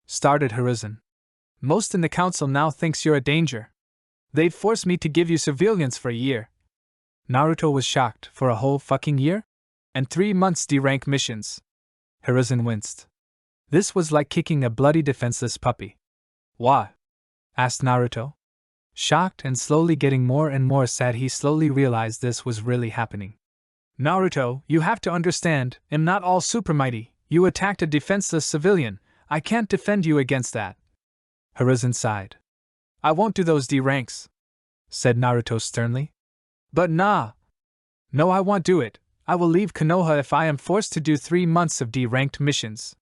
started Hiruzen. Most in the council now thinks you're a danger. They've forced me to give you surveillance for a year. Naruto was shocked. For a whole fucking year? And 3 months D-rank missions. Hiruzen winced. This was like kicking a bloody defenseless puppy. Why? Asked Naruto. Shocked and slowly getting more and more sad, he slowly realized this was really happening. Naruto, you have to understand, I'm not all super mighty. You attacked a defenseless civilian. I can't defend you against that. Hiruzen sighed. I won't do those D-ranks, said Naruto sternly. But nah. No, I won't do it. I will leave Konoha if I am forced to do 3 months of D-ranked missions.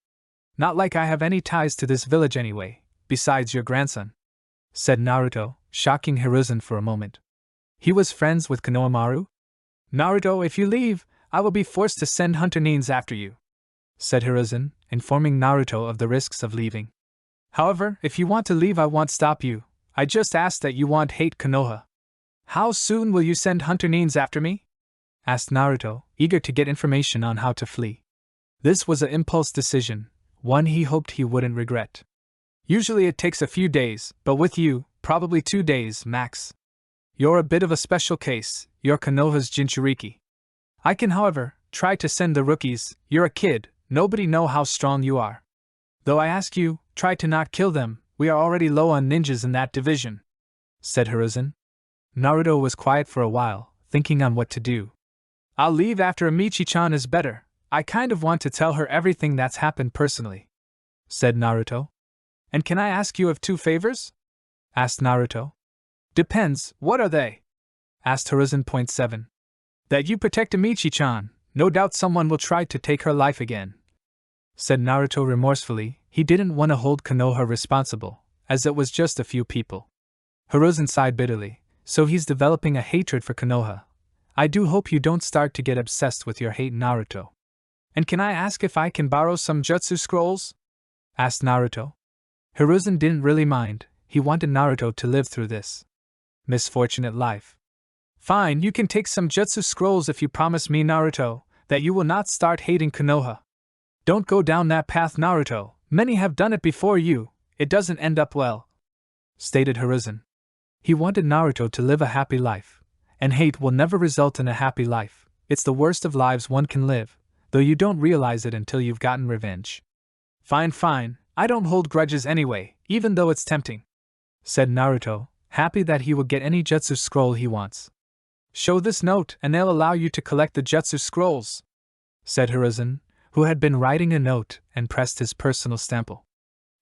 Not like I have any ties to this village anyway, besides your grandson, said Naruto, shocking Hiruzen for a moment. He was friends with Konohamaru? Naruto, if you leave, I will be forced to send Hunter Nines after you, said Hiruzen, informing Naruto of the risks of leaving. However, if you want to leave, I won't stop you. I just ask that you won't hate Konoha. How soon will you send Hunter Nines after me? Asked Naruto, eager to get information on how to flee. This was an impulse decision, one he hoped he wouldn't regret. Usually it takes a few days, but with you, probably 2 days, max. You're a bit of a special case, you're Konoha's Jinchuriki. I can, however, try to send the rookies. You're a kid, nobody know how strong you are. Though I ask you, try to not kill them, we are already low on ninjas in that division, said Hiruzen. Naruto was quiet for a while, thinking on what to do. I'll leave after Amichi-chan is better. I kind of want to tell her everything that's happened personally, said Naruto. And can I ask you of 2 favors? Asked Naruto. Depends, what are they? Asked Hiruzen. 7. That you protect Amichi-chan, no doubt someone will try to take her life again, said Naruto remorsefully. He didn't want to hold Konoha responsible, as it was just a few people. Hiruzen sighed bitterly. So he's developing a hatred for Konoha. I do hope you don't start to get obsessed with your hate, Naruto. And can I ask if I can borrow some jutsu scrolls? Asked Naruto. Hiruzen didn't really mind, he wanted Naruto to live through this misfortunate life. Fine, you can take some jutsu scrolls if you promise me, Naruto, that you will not start hating Konoha. Don't go down that path, Naruto. Many have done it before you. It doesn't end up well, stated Hiruzen. He wanted Naruto to live a happy life, and hate will never result in a happy life. It's the worst of lives one can live, though you don't realize it until you've gotten revenge. Fine, I don't hold grudges anyway, even though it's tempting, said Naruto, happy that he will get any jutsu scroll he wants. Show this note and they'll allow you to collect the jutsu scrolls, said Hiruzen, who had been writing a note and pressed his personal stamp.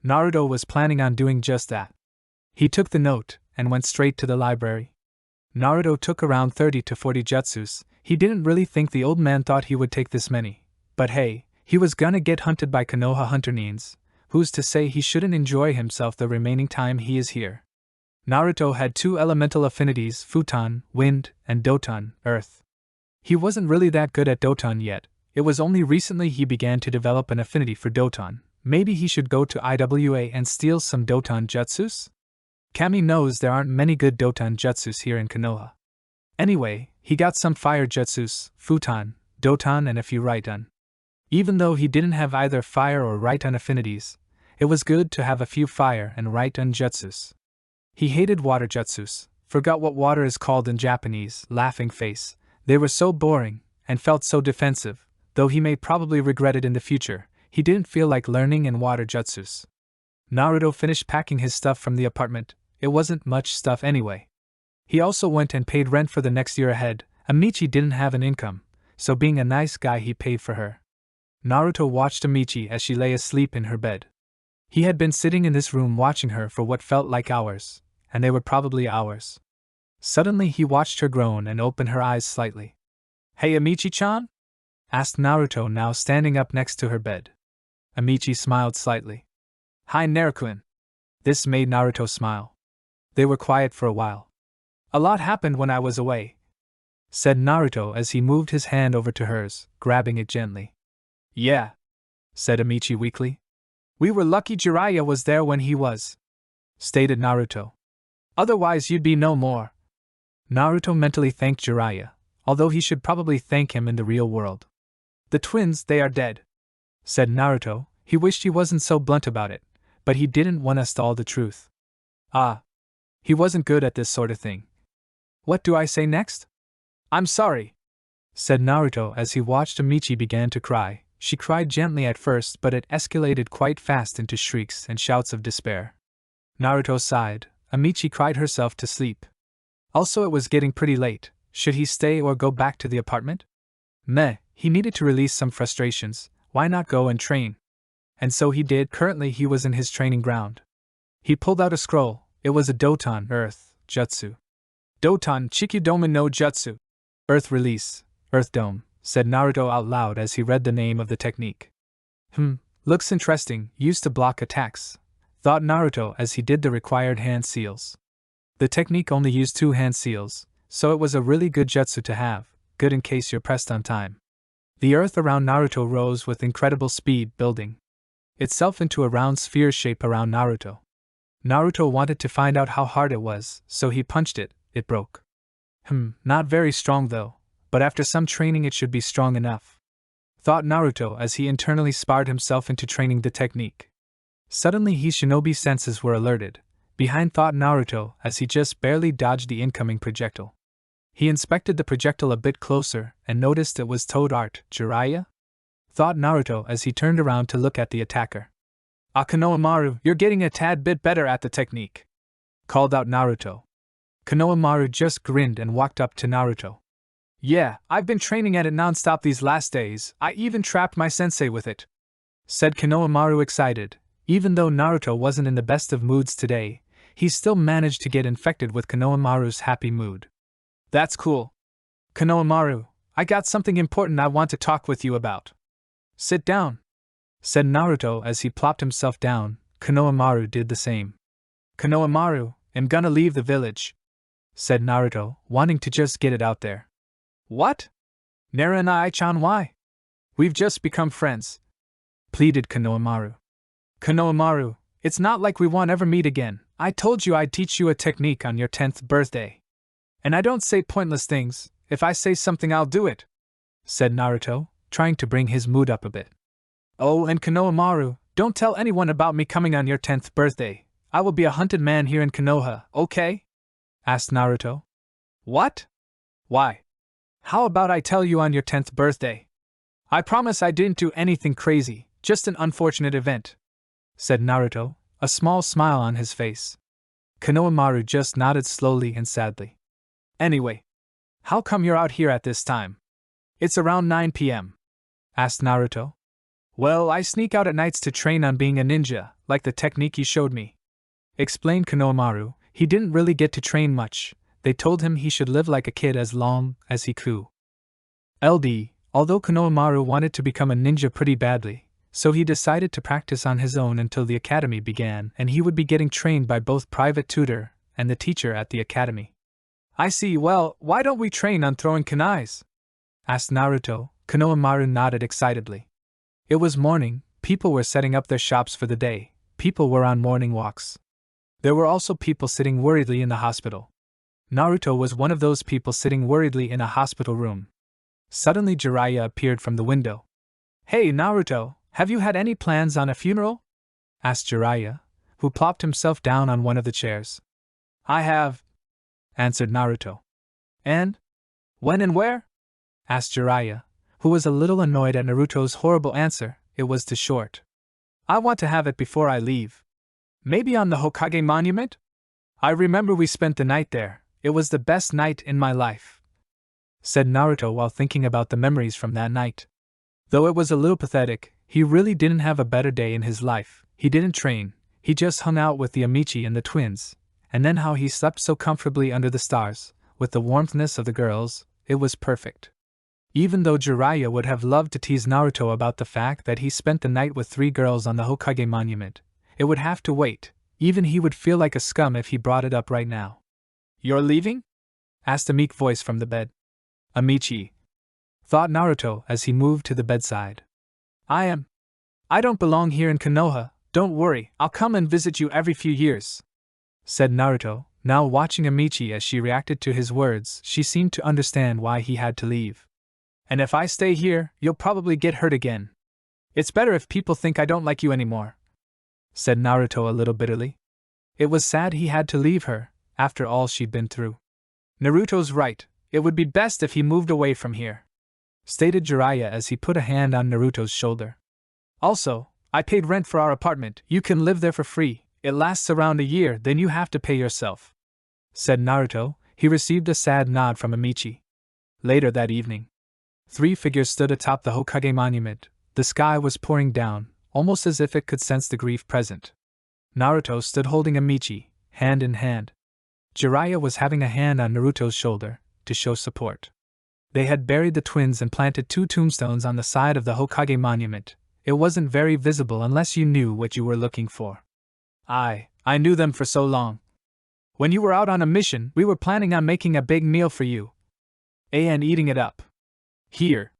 Naruto was planning on doing just that. He took the note and went straight to the library. Naruto took around 30 to 40 jutsus. He didn't really think the old man thought he would take this many. But hey, he was gonna get hunted by Konoha hunter Neens. Who's to say he shouldn't enjoy himself the remaining time he is here? Naruto had 2 elemental affinities, Futon, Wind, and Doton, Earth. He wasn't really that good at Doton yet. It was only recently he began to develop an affinity for Doton. Maybe he should go to IWA and steal some Doton jutsus? Kami knows there aren't many good Doton jutsus here in Konoha. Anyway, he got some fire jutsus, Futon, Doton, and a few Raiton. Even though he didn't have either fire or Raiton affinities, it was good to have a few fire and Raiton jutsus. He hated water jutsus, forgot what water is called in Japanese, laughing face. They were so boring, and felt so defensive, though he may probably regret it in the future. He didn't feel like learning in water jutsus. Naruto finished packing his stuff from the apartment. It wasn't much stuff anyway. He also went and paid rent for the next year ahead. Amichi didn't have an income, so being a nice guy he paid for her. Naruto watched Amichi as she lay asleep in her bed. He had been sitting in this room watching her for what felt like hours, and they were probably hours. Suddenly he watched her groan and open her eyes slightly. "Hey Amichi-chan?" asked Naruto, now standing up next to her bed. Amichi smiled slightly. "Hi Naruto." This made Naruto smile. They were quiet for a while. "A lot happened when I was away," said Naruto as he moved his hand over to hers, grabbing it gently. "Yeah," said Amichi weakly. "We were lucky Jiraiya was there when he was," stated Naruto. "Otherwise you'd be no more." Naruto mentally thanked Jiraiya, although he should probably thank him in the real world. "The twins, they are dead," said Naruto. He wished he wasn't so blunt about it, but he didn't want us to all the truth. He wasn't good at this sort of thing. "What do I say next?" "I'm sorry," said Naruto as he watched Amichi began to cry. She cried gently at first, but it escalated quite fast into shrieks and shouts of despair. Naruto sighed. Amichi cried herself to sleep. Also, it was getting pretty late. Should he stay or go back to the apartment? Meh, he needed to release some frustrations. Why not go and train? And so he did. Currently he was in his training ground. He pulled out a scroll. It was a Doton, Earth, Jutsu. "Doton Chikudomen no Jutsu. Earth Release, Earth Dome," said Naruto out loud as he read the name of the technique. Looks interesting, used to block attacks, thought Naruto as he did the required hand seals. The technique only used 2 hand seals, so it was a really good jutsu to have, good in case you're pressed on time. The earth around Naruto rose with incredible speed, building itself into a round sphere shape around Naruto. Naruto wanted to find out how hard it was, so he punched it. It broke. Not very strong though, but after some training it should be strong enough, thought Naruto as he internally sparred himself into training the technique. Suddenly his shinobi senses were alerted. Behind, thought Naruto as he just barely dodged the incoming projectile. He inspected the projectile a bit closer and noticed it was Toad Art. "Jiraiya?" thought Naruto as he turned around to look at the attacker. "Konohamaru, you're getting a tad bit better at the technique," called out Naruto. Konohamaru just grinned and walked up to Naruto. "Yeah, I've been training at it non-stop these last days. I even trapped my sensei with it," said Konohamaru excited. Even though Naruto wasn't in the best of moods today, he still managed to get infected with Konohamaru's happy mood. "That's cool. Konohamaru, I got something important I want to talk with you about." "Sit down," said Naruto as he plopped himself down. Konohamaru did the same. "Konohamaru, I'm gonna leave the village," said Naruto, wanting to just get it out there. "What? Nara and I-chan, why? We've just become friends," pleaded Konohamaru. "Konohamaru, it's not like we won't ever meet again. I told you I'd teach you a technique on your 10th birthday," And I don't say pointless things. If I say something, I'll do it, said Naruto, trying to bring his mood up a bit. Oh, and Konohamaru, don't tell anyone about me coming on your 10th birthday. I will be a hunted man here in Konoha, okay? Asked Naruto. What? Why? How about I tell you on your 10th birthday? I promise I didn't do anything crazy, just an unfortunate event, said Naruto, a small smile on his face. Konohamaru just nodded slowly and sadly. Anyway, how come you're out here at this time? It's around 9 p.m., asked Naruto. Well, I sneak out at nights to train on being a ninja, like the technique you showed me, explained Konohamaru. He didn't really get to train much. They told him he should live like a kid as long as he could. Although Konohamaru wanted to become a ninja pretty badly, so he decided to practice on his own until the academy began, and he would be getting trained by both private tutor and the teacher at the academy. I see. Well, why don't we train on throwing kunais? Asked Naruto. Konohamaru nodded excitedly. It was morning, people were setting up their shops for the day, people were on morning walks. There were also people sitting worriedly in the hospital. Naruto was one of those people sitting worriedly in a hospital room. Suddenly Jiraiya appeared from the window. Hey Naruto, have you had any plans on a funeral? Asked Jiraiya, who plopped himself down on one of the chairs. I have, answered Naruto. And? When and where? Asked Jiraiya, who was a little annoyed at Naruto's horrible answer. It was too short. I want to have it before I leave. Maybe on the Hokage monument? I remember we spent the night there. It was the best night in my life, said Naruto while thinking about the memories from that night. Though it was a little pathetic, he really didn't have a better day in his life. He didn't train, he just hung out with the Amici and the twins, and then how he slept so comfortably under the stars, with the warmthness of the girls. It was perfect. Even though Jiraiya would have loved to tease Naruto about the fact that he spent the night with 3 girls on the Hokage monument, it would have to wait. Even he would feel like a scum if he brought it up right now. You're leaving? Asked a meek voice from the bed. Amici, thought Naruto as he moved to the bedside. I am. I don't belong here in Konoha. Don't worry, I'll come and visit you every few years, said Naruto. Now watching Amici as she reacted to his words, she seemed to understand why he had to leave. And if I stay here, you'll probably get hurt again. It's better if people think I don't like you anymore, said Naruto a little bitterly. It was sad he had to leave her, after all she'd been through. Naruto's right, it would be best if he moved away from here, stated Jiraiya as he put a hand on Naruto's shoulder. Also, I paid rent for our apartment. You can live there for free. It lasts around a year, then you have to pay yourself, said Naruto. He received a sad nod from Amici. Later that evening, 3 figures stood atop the Hokage monument. The sky was pouring down, almost as if it could sense the grief present. Naruto stood holding Amici, hand in hand. Jiraiya was having a hand on Naruto's shoulder, to show support. They had buried the twins and planted 2 tombstones on the side of the Hokage monument. It wasn't very visible unless you knew what you were looking for. I knew them for so long. When you were out on a mission, we were planning on making a big meal for you, and eating it up. Here,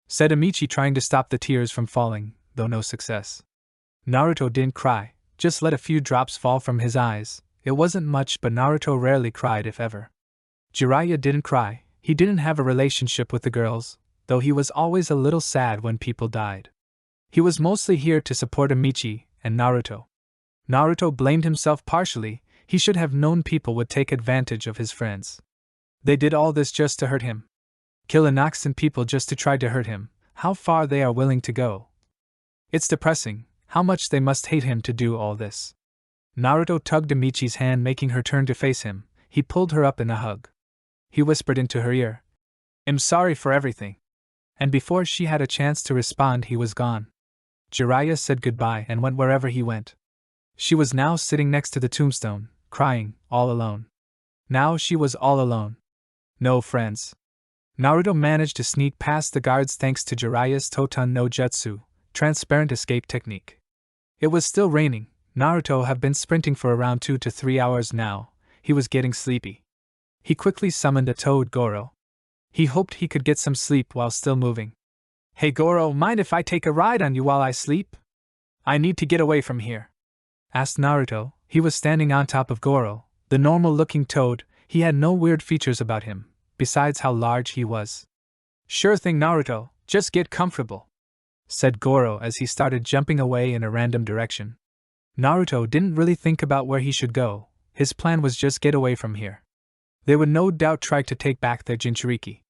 said Amici, trying to stop the tears from falling, though no success. Naruto didn't cry, just let a few drops fall from his eyes. It wasn't much, but Naruto rarely cried, if ever. Jiraiya didn't cry. He didn't have a relationship with the girls, though he was always a little sad when people died. He was mostly here to support Amici and Naruto. Naruto blamed himself partially. He should have known people would take advantage of his friends. They did all this just to hurt him. Kill innocent people just to try to hurt him. How far they are willing to go. It's depressing, how much they must hate him to do all this. Naruto tugged Amici's hand, making her turn to face him. He pulled her up in a hug. He whispered into her ear, I'm sorry for everything. And before she had a chance to respond, he was gone. Jiraiya said goodbye and went wherever he went. She was now sitting next to the tombstone, crying, all alone. Now she was all alone. No friends. Naruto managed to sneak past the guards thanks to Jiraiya's Totan no Jutsu, transparent escape technique. It was still raining. Naruto had been sprinting for around 2 to 3 hours now. He was getting sleepy. He quickly summoned a toad Goro. He hoped he could get some sleep while still moving. Hey Goro, mind if I take a ride on you while I sleep? I need to get away from here, asked Naruto. He was standing on top of Goro, the normal-looking toad. He had no weird features about him, besides how large he was. "Sure thing, Naruto, just get comfortable," said Goro as he started jumping away in a random direction. Naruto didn't really think about where he should go, his plan was just get away from here. They would no doubt try to take back their Jinchuriki.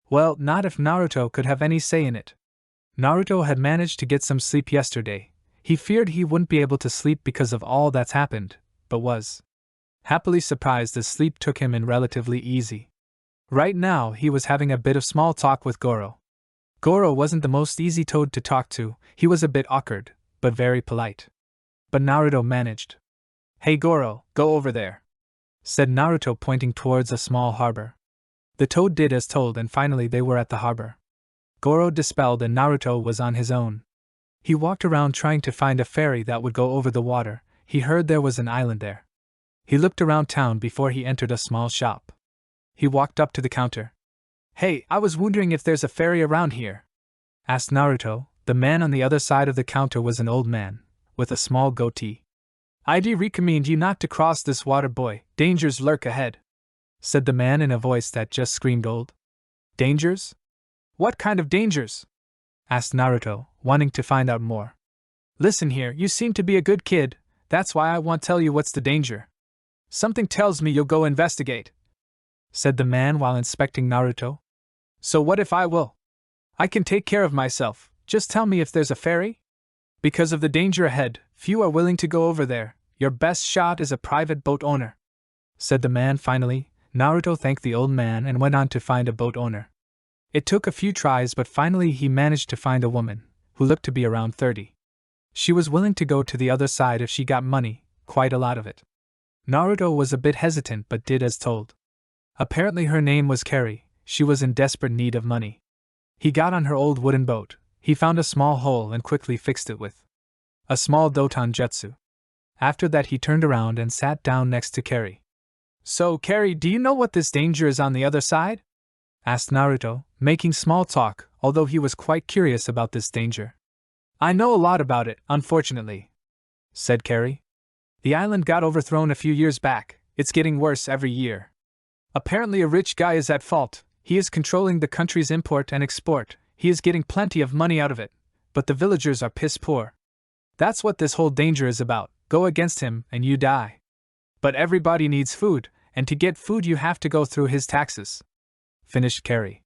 Well, not if Naruto could have any say in it. Naruto had managed to get some sleep yesterday. He feared he wouldn't be able to sleep because of all that's happened, but was happily surprised as sleep took him in relatively easy. Right now, he was having a bit of small talk with Goro. Goro wasn't the most easy toad to talk to, he was a bit awkward, but very polite. But Naruto managed. "Hey Goro, go over there," said Naruto pointing towards a small harbor. The toad did as told and finally they were at the harbor. Goro dispelled and Naruto was on his own. He walked around trying to find a ferry that would go over the water. He heard there was an island there. He looked around town before he entered a small shop. He walked up to the counter. "Hey, I was wondering if there's a ferry around here?" asked Naruto. The man on the other side of the counter was an old man, with a small goatee. "I'd recommend you not to cross this water, boy, dangers lurk ahead," said the man in a voice that just screamed old. "Dangers? What kind of dangers?" asked Naruto, wanting to find out more. "Listen here, you seem to be a good kid, that's why I won't tell you what's the danger. Something tells me you'll go investigate," said the man while inspecting Naruto. "So what if I will? I can take care of myself, just tell me if there's a ferry? Because of the danger ahead, few are willing to go over there, your best shot is a private boat owner," said the man finally. Naruto thanked the old man and went on to find a boat owner. It took a few tries but finally he managed to find a woman, who looked to be around 30. She was willing to go to the other side if she got money, quite a lot of it. Naruto was a bit hesitant but did as told. Apparently her name was Carrie, she was in desperate need of money. He got on her old wooden boat, he found a small hole and quickly fixed it with a small doton jutsu. After that he turned around and sat down next to Carrie. "So, Carrie, do you know what this danger is on the other side?" asked Naruto, making small talk, although he was quite curious about this danger. "I know a lot about it, unfortunately," said Carrie. "The island got overthrown a few years back, it's getting worse every year. Apparently a rich guy is at fault, he is controlling the country's import and export, he is getting plenty of money out of it, but the villagers are piss poor. That's what this whole danger is about, go against him and you die. But everybody needs food, and to get food you have to go through his taxes," finished Carrie.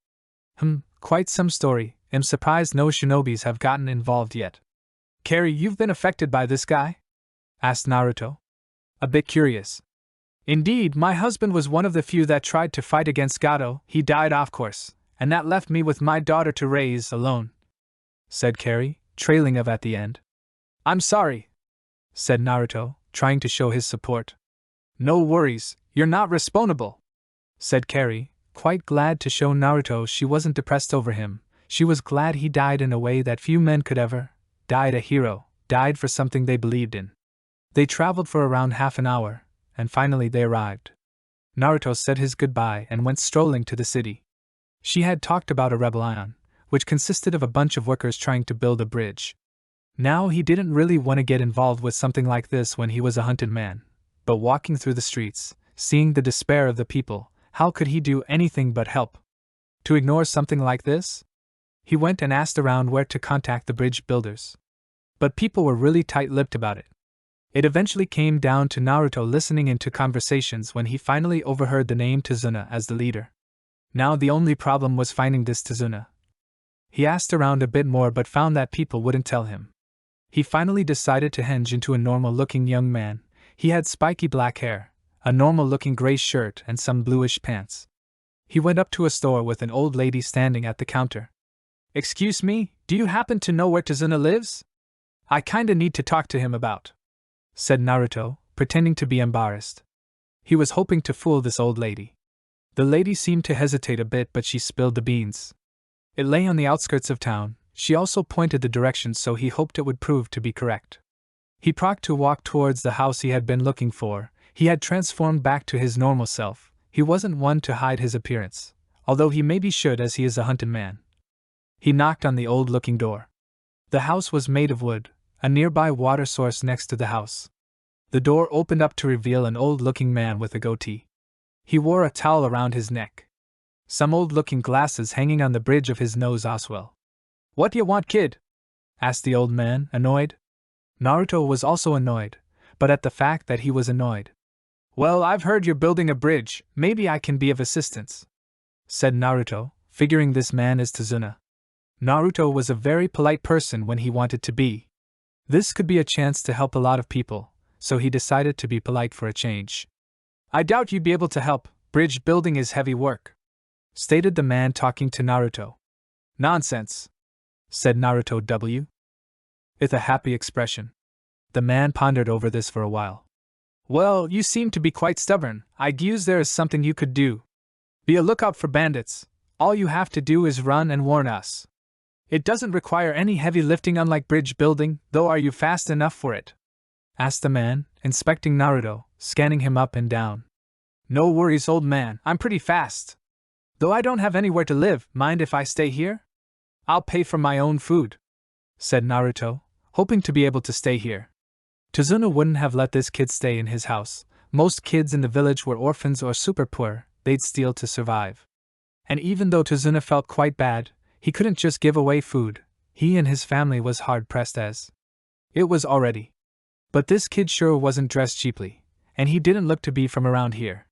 Quite some story, I'm surprised no shinobis have gotten involved yet." "Carrie, you've been affected by this guy?" asked Naruto. A bit curious. "Indeed, my husband was one of the few that tried to fight against Gato, he died off course, and that left me with my daughter to raise alone," said Carrie, trailing off at the end. "I'm sorry," said Naruto, trying to show his support. "No worries, you're not responsible," said Carrie, quite glad to show Naruto she wasn't depressed over him. She was glad he died in a way that few men could ever. Died a hero, died for something they believed in. They traveled for around half an hour, and finally they arrived. Naruto said his goodbye and went strolling to the city. She had talked about a rebellion, which consisted of a bunch of workers trying to build a bridge. Now he didn't really want to get involved with something like this when he was a hunted man, but walking through the streets, seeing the despair of the people, how could he do anything but help? To ignore something like this? He went and asked around where to contact the bridge builders. But people were really tight-lipped about it. It eventually came down to Naruto listening into conversations when he finally overheard the name Tazuna as the leader. Now the only problem was finding this Tazuna. He asked around a bit more but found that people wouldn't tell him. He finally decided to henge into a normal-looking young man. He had spiky black hair, a normal-looking gray shirt and some bluish pants. He went up to a store with an old lady standing at the counter. "Excuse me, do you happen to know where Tazuna lives? I kinda need to talk to him about," said Naruto, pretending to be embarrassed. He was hoping to fool this old lady. The lady seemed to hesitate a bit but she spilled the beans. It lay on the outskirts of town. She also pointed the direction so he hoped it would prove to be correct. He proceeded to walk towards the house he had been looking for. He had transformed back to his normal self. He wasn't one to hide his appearance, although he maybe should as he is a hunted man. He knocked on the old-looking door. The house was made of wood, a nearby water source next to the house. The door opened up to reveal an old-looking man with a goatee. He wore a towel around his neck. Some old-looking glasses hanging on the bridge of his nose as well. "What do you want, kid?" asked the old man, annoyed. Naruto was also annoyed, but at the fact that he was annoyed. "Well, I've heard you're building a bridge, maybe I can be of assistance," said Naruto, figuring this man as Tazuna. Naruto was a very polite person when he wanted to be. This could be a chance to help a lot of people, so he decided to be polite for a change. "I doubt you'd be able to help, bridge building is heavy work," stated the man talking to Naruto. "Nonsense," said Naruto with a happy expression. The man pondered over this for a while. "Well, you seem to be quite stubborn. I'd use there is something you could do. Be a lookout for bandits. All you have to do is run and warn us. It doesn't require any heavy lifting unlike bridge building, though are you fast enough for it?" asked the man, inspecting Naruto, scanning him up and down. "No worries, old man, I'm pretty fast. Though I don't have anywhere to live, mind if I stay here? I'll pay for my own food," said Naruto, hoping to be able to stay here. Tazuna wouldn't have let this kid stay in his house. Most kids in the village were orphans or super poor, they'd steal to survive. And even though Tazuna felt quite bad, he couldn't just give away food. He and his family was hard-pressed as it was already. But this kid sure wasn't dressed cheaply, and he didn't look to be from around here.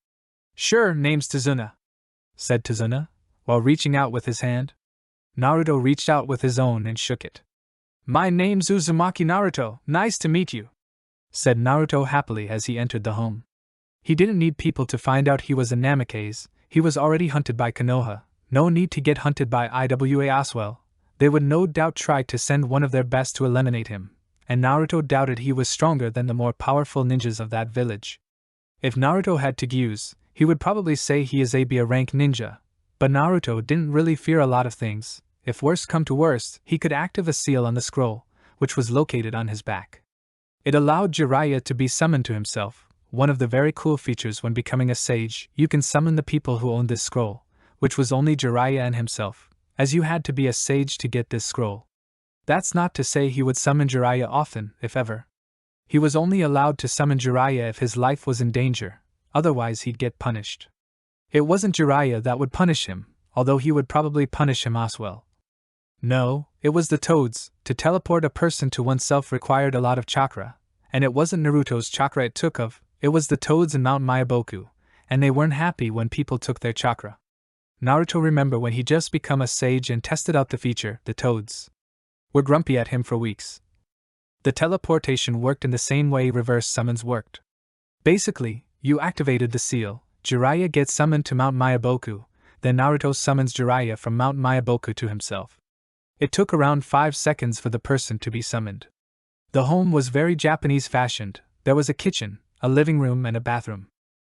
"Sure, name's Tazuna," said Tazuna, while reaching out with his hand. Naruto reached out with his own and shook it. "My name's Uzumaki Naruto, nice to meet you," said Naruto happily as he entered the home. He didn't need people to find out he was a Namikaze, he was already hunted by Konoha, no need to get hunted by Iwa as well. They would no doubt try to send one of their best to eliminate him, and Naruto doubted he was stronger than the more powerful ninjas of that village. If Naruto had to use, he would probably say he is a B rank ninja, but Naruto didn't really fear a lot of things. If worst come to worst, he could activate a seal on the scroll, which was located on his back. It allowed Jiraiya to be summoned to himself. One of the very cool features when becoming a sage, you can summon the people who owned this scroll, which was only Jiraiya and himself, as you had to be a sage to get this scroll. That's not to say he would summon Jiraiya often, if ever. He was only allowed to summon Jiraiya if his life was in danger, otherwise he'd get punished. It wasn't Jiraiya that would punish him, although he would probably punish him as well. No, it was the toads. To teleport a person to oneself required a lot of chakra, and it wasn't Naruto's chakra it took of, it was the toads in Mount Myaboku, and they weren't happy when people took their chakra. Naruto remembered when he just become a sage and tested out the feature, the toads were grumpy at him for weeks. The teleportation worked in the same way reverse summons worked. Basically, you activated the seal, Jiraiya gets summoned to Mount Myaboku, then Naruto summons Jiraiya from Mount Myaboku to himself. It took around 5 seconds for the person to be summoned. The home was very Japanese-fashioned. There was a kitchen, a living room and a bathroom.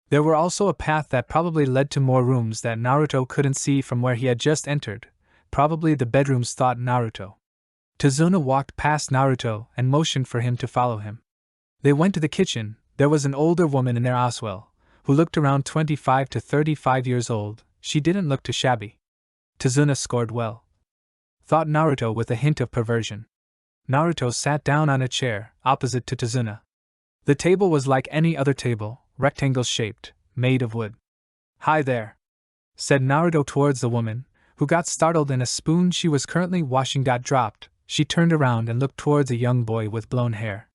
There were also a path that probably led to more rooms that Naruto couldn't see from where he had just entered, probably the bedrooms, thought Naruto. Tazuna walked past Naruto and motioned for him to follow him. They went to the kitchen. There was an older woman in there as well, who looked around 25 to 35 years old. She didn't look too shabby. Tazuna scored well, thought Naruto with a hint of perversion. Naruto sat down on a chair, opposite to Tazuna. The table was like any other table, rectangle-shaped, made of wood. "Hi there," said Naruto towards the woman, who got startled and a spoon she was currently washing got dropped. She turned around and looked towards a young boy with blown hair.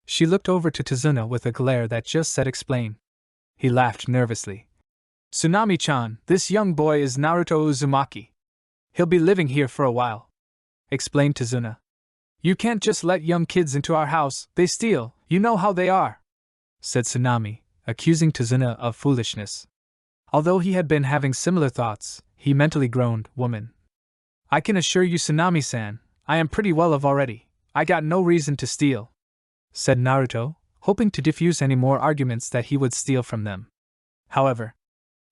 She looked over to Tazuna with a glare that just said explain. He laughed nervously. "Tsunami-chan, this young boy is Naruto Uzumaki. He'll be living here for a while," explained Tazuna. "You can't just let young kids into our house, they steal, you know how they are," said Tsunami, accusing Tazuna of foolishness. Although he had been having similar thoughts, he mentally groaned, "Woman. I can assure you, Tsunami-san, I am pretty well off already. I got no reason to steal," said Naruto, hoping to diffuse any more arguments that he would steal from them. However,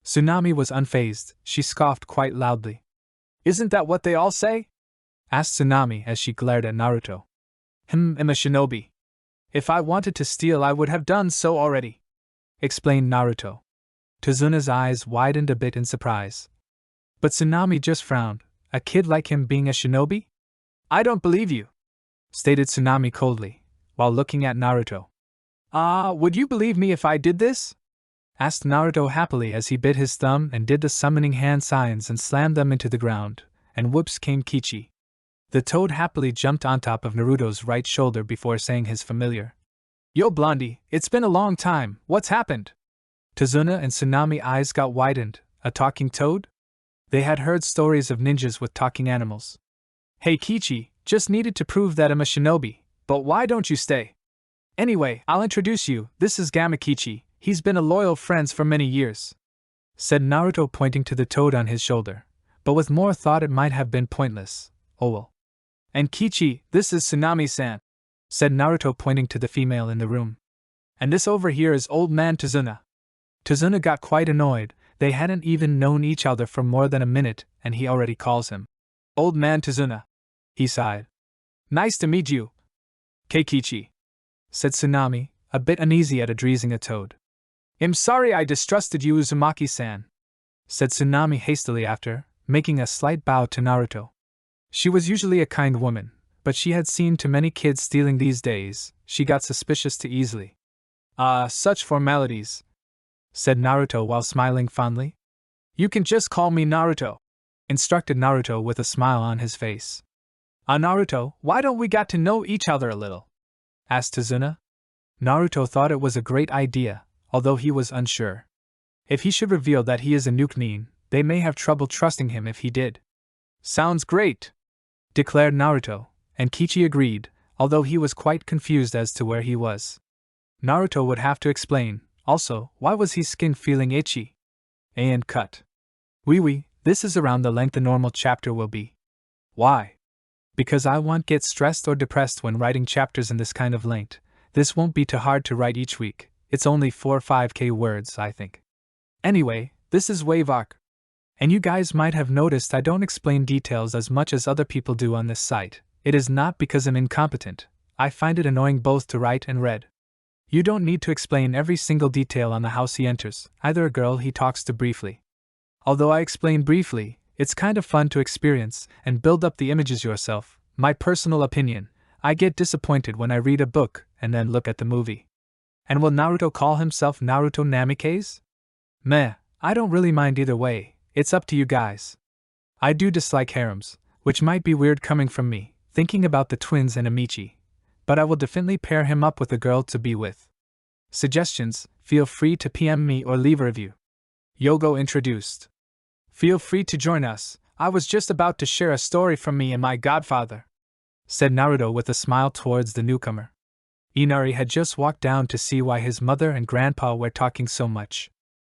Tsunami was unfazed. She scoffed quite loudly. "Isn't that what they all say?" asked Tsunami as she glared at Naruto. I'm a shinobi. If I wanted to steal I would have done so already," explained Naruto. Tazuna's eyes widened a bit in surprise. But Tsunami just frowned. A kid like him being a shinobi? "I don't believe you," stated Tsunami coldly, while looking at Naruto. Would you believe me if I did this?" asked Naruto happily as he bit his thumb and did the summoning hand signs and slammed them into the ground, and whoops came Kichi. The toad happily jumped on top of Naruto's right shoulder before saying his familiar, "Yo Blondie, it's been a long time, what's happened?" Tazuna and Tsunami eyes got widened. A talking toad? They had heard stories of ninjas with talking animals. "Hey Kichi, just needed to prove that I'm a shinobi, but why don't you stay? Anyway, I'll introduce you, this is Gamakichi, he's been a loyal friend for many years," said Naruto pointing to the toad on his shoulder, but with more thought it might have been pointless. Oh well. "And Kichi, this is Tsunami-san," said Naruto pointing to the female in the room. "And this over here is old man Tazuna." Tazuna got quite annoyed, they hadn't even known each other for more than a minute, and he already calls him Old Man Tazuna. He sighed. "Nice to meet you, Keikichi," said Tsunami, a bit uneasy at addressing a toad. "I'm sorry I distrusted you, Uzumaki-san," said Tsunami hastily after, making a slight bow to Naruto. She was usually a kind woman, but she had seen too many kids stealing these days, she got suspicious too easily. Such formalities," said Naruto while smiling fondly. "You can just call me Naruto," instructed Naruto with a smile on his face. Naruto, why don't we get to know each other a little?" asked Tazuna. Naruto thought it was a great idea, although he was unsure. If he should reveal that he is a Nuke-nin, they may have trouble trusting him if he did. "Sounds great," declared Naruto, and Kichi agreed, although he was quite confused as to where he was. Naruto would have to explain. Also, why was his skin feeling itchy? And cut. Oui, this is around the length a normal chapter will be. Why? Because I won't get stressed or depressed when writing chapters in this kind of length. This won't be too hard to write each week, it's only 4 or 5k words, I think. Anyway, this is Wave Arc. And you guys might have noticed I don't explain details as much as other people do on this site. It is not because I'm incompetent, I find it annoying both to write and read. You don't need to explain every single detail on the house he enters, either a girl he talks to briefly. Although I explain briefly, it's kind of fun to experience and build up the images yourself. My personal opinion, I get disappointed when I read a book and then look at the movie. And will Naruto call himself Naruto Namikaze? Meh, I don't really mind either way, it's up to you guys. I do dislike harems, which might be weird coming from me, thinking about the twins and Amici. But I will definitely pair him up with a girl to be with. Suggestions, feel free to PM me or leave a review. Yogo introduced. "Feel free to join us, I was just about to share a story from me and my godfather," said Naruto with a smile towards the newcomer. Inari had just walked down to see why his mother and grandpa were talking so much.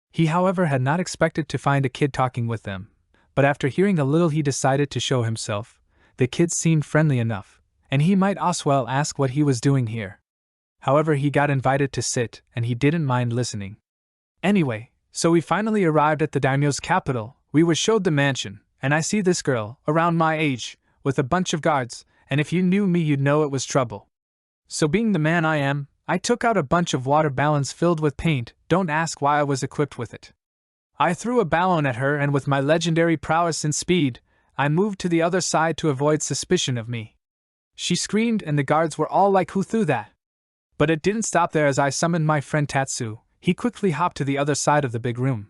He, however, had not expected to find a kid talking with them, but after hearing a little he decided to show himself. The kid seemed friendly enough, and he might as well ask what he was doing here. However, he got invited to sit, and he didn't mind listening. "Anyway, so we finally arrived at the daimyo's capital. We were showed the mansion, and I see this girl, around my age, with a bunch of guards, and if you knew me you'd know it was trouble. So being the man I am, I took out a bunch of water balloons filled with paint, don't ask why I was equipped with it. I threw a balloon at her and with my legendary prowess and speed, I moved to the other side to avoid suspicion of me. She screamed and the guards were all like, who threw that? But it didn't stop there as I summoned my friend Tatsu, he quickly hopped to the other side of the big room.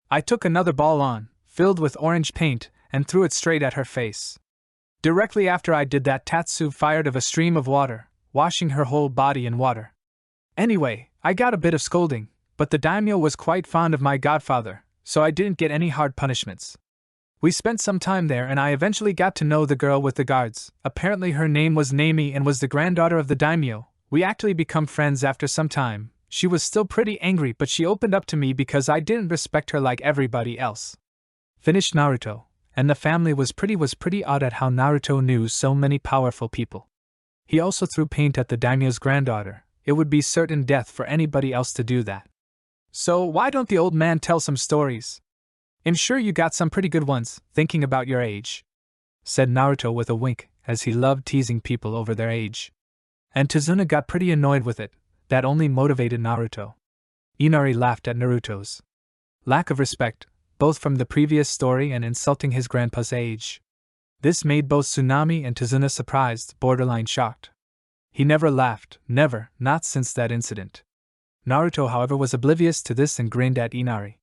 I took another ball on, filled with orange paint, and threw it straight at her face. Directly after I did that Tatsu fired of a stream of water, washing her whole body in water. Anyway, I got a bit of scolding, but the daimyo was quite fond of my godfather, so I didn't get any hard punishments. We spent some time there and I eventually got to know the girl with the guards. Apparently her name was Nami and was the granddaughter of the daimyo. We actually become friends after some time. She was still pretty angry but she opened up to me because I didn't respect her like everybody else." Finished Naruto, and the family was pretty odd at how Naruto knew so many powerful people. He also threw paint at the daimyo's granddaughter. It would be certain death for anybody else to do that. "So why don't the old man tell some stories? I'm sure you got some pretty good ones, thinking about your age," said Naruto with a wink, as he loved teasing people over their age. And Tazuna got pretty annoyed with it, that only motivated Naruto. Inari laughed at Naruto's lack of respect, both from the previous story and insulting his grandpa's age. This made both Tsunami and Tazuna surprised, borderline shocked. He never laughed, never, not since that incident. Naruto, however, was oblivious to this and grinned at Inari.